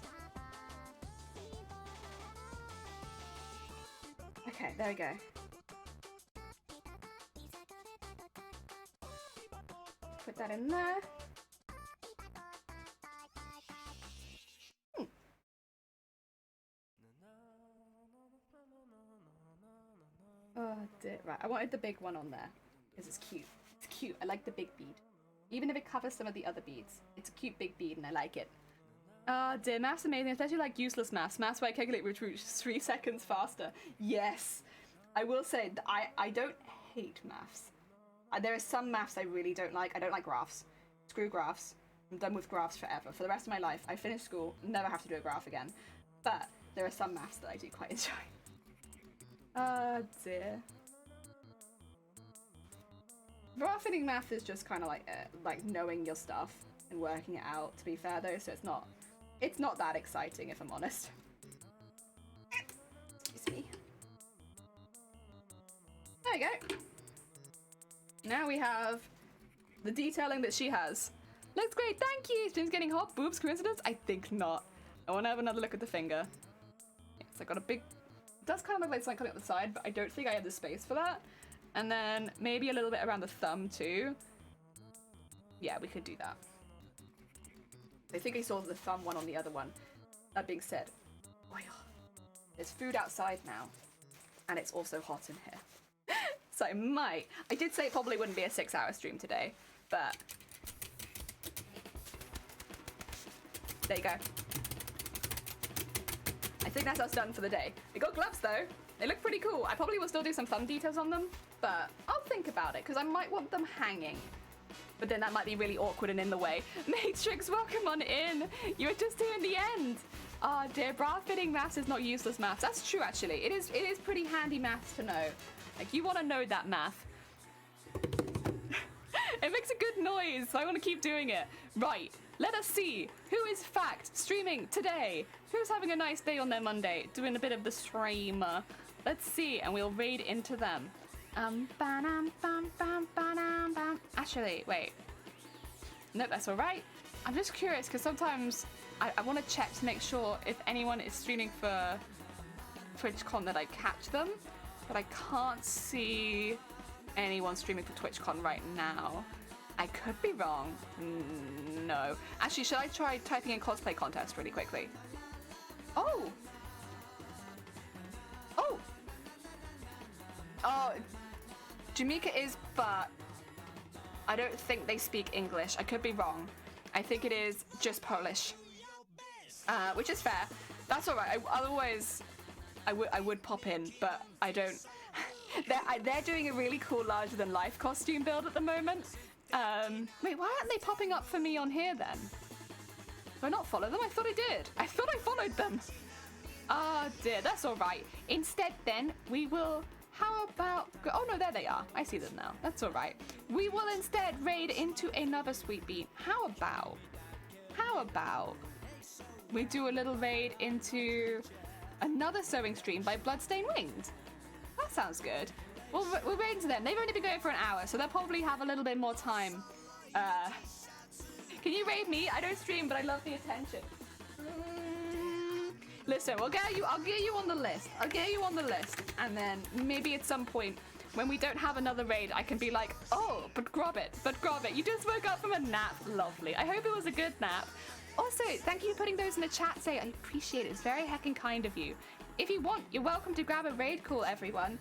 Okay, there we go. Put that in there. Oh dear, right, I wanted the big one on there, because it's cute. It's cute, I like the big bead. Even if it covers some of the other beads. It's a cute big bead and I like it. Oh dear, math's amazing, especially like useless maths. Maths where I calculate which 3 seconds faster. Yes! I will say, that I don't hate maths. There are some maths I really don't like. I don't like graphs. Screw graphs. I'm done with graphs forever. For the rest of my life, I finished school, never have to do a graph again. But there are some maths that I do quite enjoy. Oh dear. Graphing math is just kind of like knowing your stuff and working it out, to be fair though, so it's not that exciting if I'm honest. Excuse me. There we go. Now we have the detailing that she has. Looks great, thank you! Stream's getting hot. Boobs, coincidence? I think not. I want to have another look at the finger. Yes, I got a big... It does kind of look like something coming up the side, but I don't think I have the space for that. And then maybe a little bit around the thumb too. Yeah, we could do that. I think I saw the thumb one on the other one. That being said, oil. There's food outside now. And it's also hot in here. So I did say it probably wouldn't be a 6-hour stream today, but there you go. I think that's us done for the day. We got gloves though. They look pretty cool. I probably will still do some thumb details on them, but I'll think about it because I might want them hanging. But then that might be really awkward and in the way. Matrix, welcome on in. You were just here in the end. Oh dear, bra fitting maths is not useless maths. That's true actually. It is pretty handy maths to know. Like you want to know that math. It makes a good noise, so I want to keep doing it. Right, let us see. Who is fact streaming today? Who's having a nice day on their Monday? Doing a bit of the stream. Let's see, and we'll raid into them. Actually, wait. Nope, that's all right. I'm just curious because sometimes I want to check to make sure if anyone is streaming for Twitchcon that I catch them, but I can't see anyone streaming for Twitchcon right now. I could be wrong. No. Actually, should I try typing in cosplay contest really quickly? Oh! Oh! Oh, Jamaica is, but I don't think they speak English. I could be wrong. I think it is just Polish, which is fair. That's all right. Otherwise, I would pop in, but I don't. They're doing a really cool larger than life costume build at the moment. Wait, why aren't they popping up for me on here then? Do I not follow them? I thought I did. I thought I followed them. Ah dear, that's all right. Instead then, we will, how about, oh no, there they are. I see them now. That's all right. We will instead raid into another sweet beat. How about we do a little raid into another sewing stream by Bloodstained Winged? That sounds good. We'll raid into them. They've only been going for an hour, so they'll probably have a little bit more time. Can you raid me? I don't stream, but I love the attention. Listen, I'll get you on the list. I'll get you on the list. And then maybe at some point, when we don't have another raid, I can be like, oh, but grab it. You just woke up from a nap. Lovely. I hope it was a good nap. Also, thank you for putting those in the chat. I appreciate it. It's very heckin' kind of you. If you want, you're welcome to grab a raid call, everyone.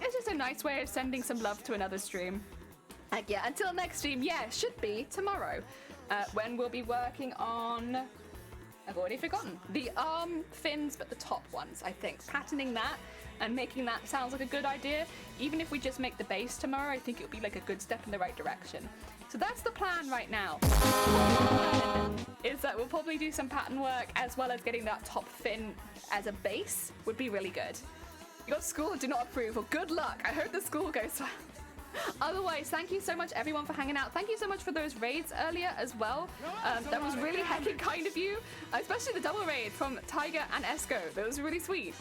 It's just a nice way of sending some love to another stream. Yeah, until next stream, yeah, should be tomorrow, when we'll be working on, I've already forgotten, the arm fins, but the top ones, I think. Patterning that and making that sounds like a good idea. Even if we just make the base tomorrow, I think it would be like a good step in the right direction. So that's the plan right now. Is that we'll probably do some pattern work as well as getting that top fin as a base would be really good. You got school, do not approve. Well, good luck. I hope the school goes well. Otherwise, thank you so much, everyone, for hanging out. Thank you so much for those raids earlier as well. That was really heckin' kind of you, especially the double raid from Tiger and Esco. That was really sweet.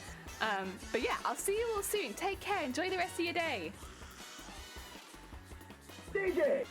But yeah, I'll see you all soon. Take care. Enjoy the rest of your day. DJ!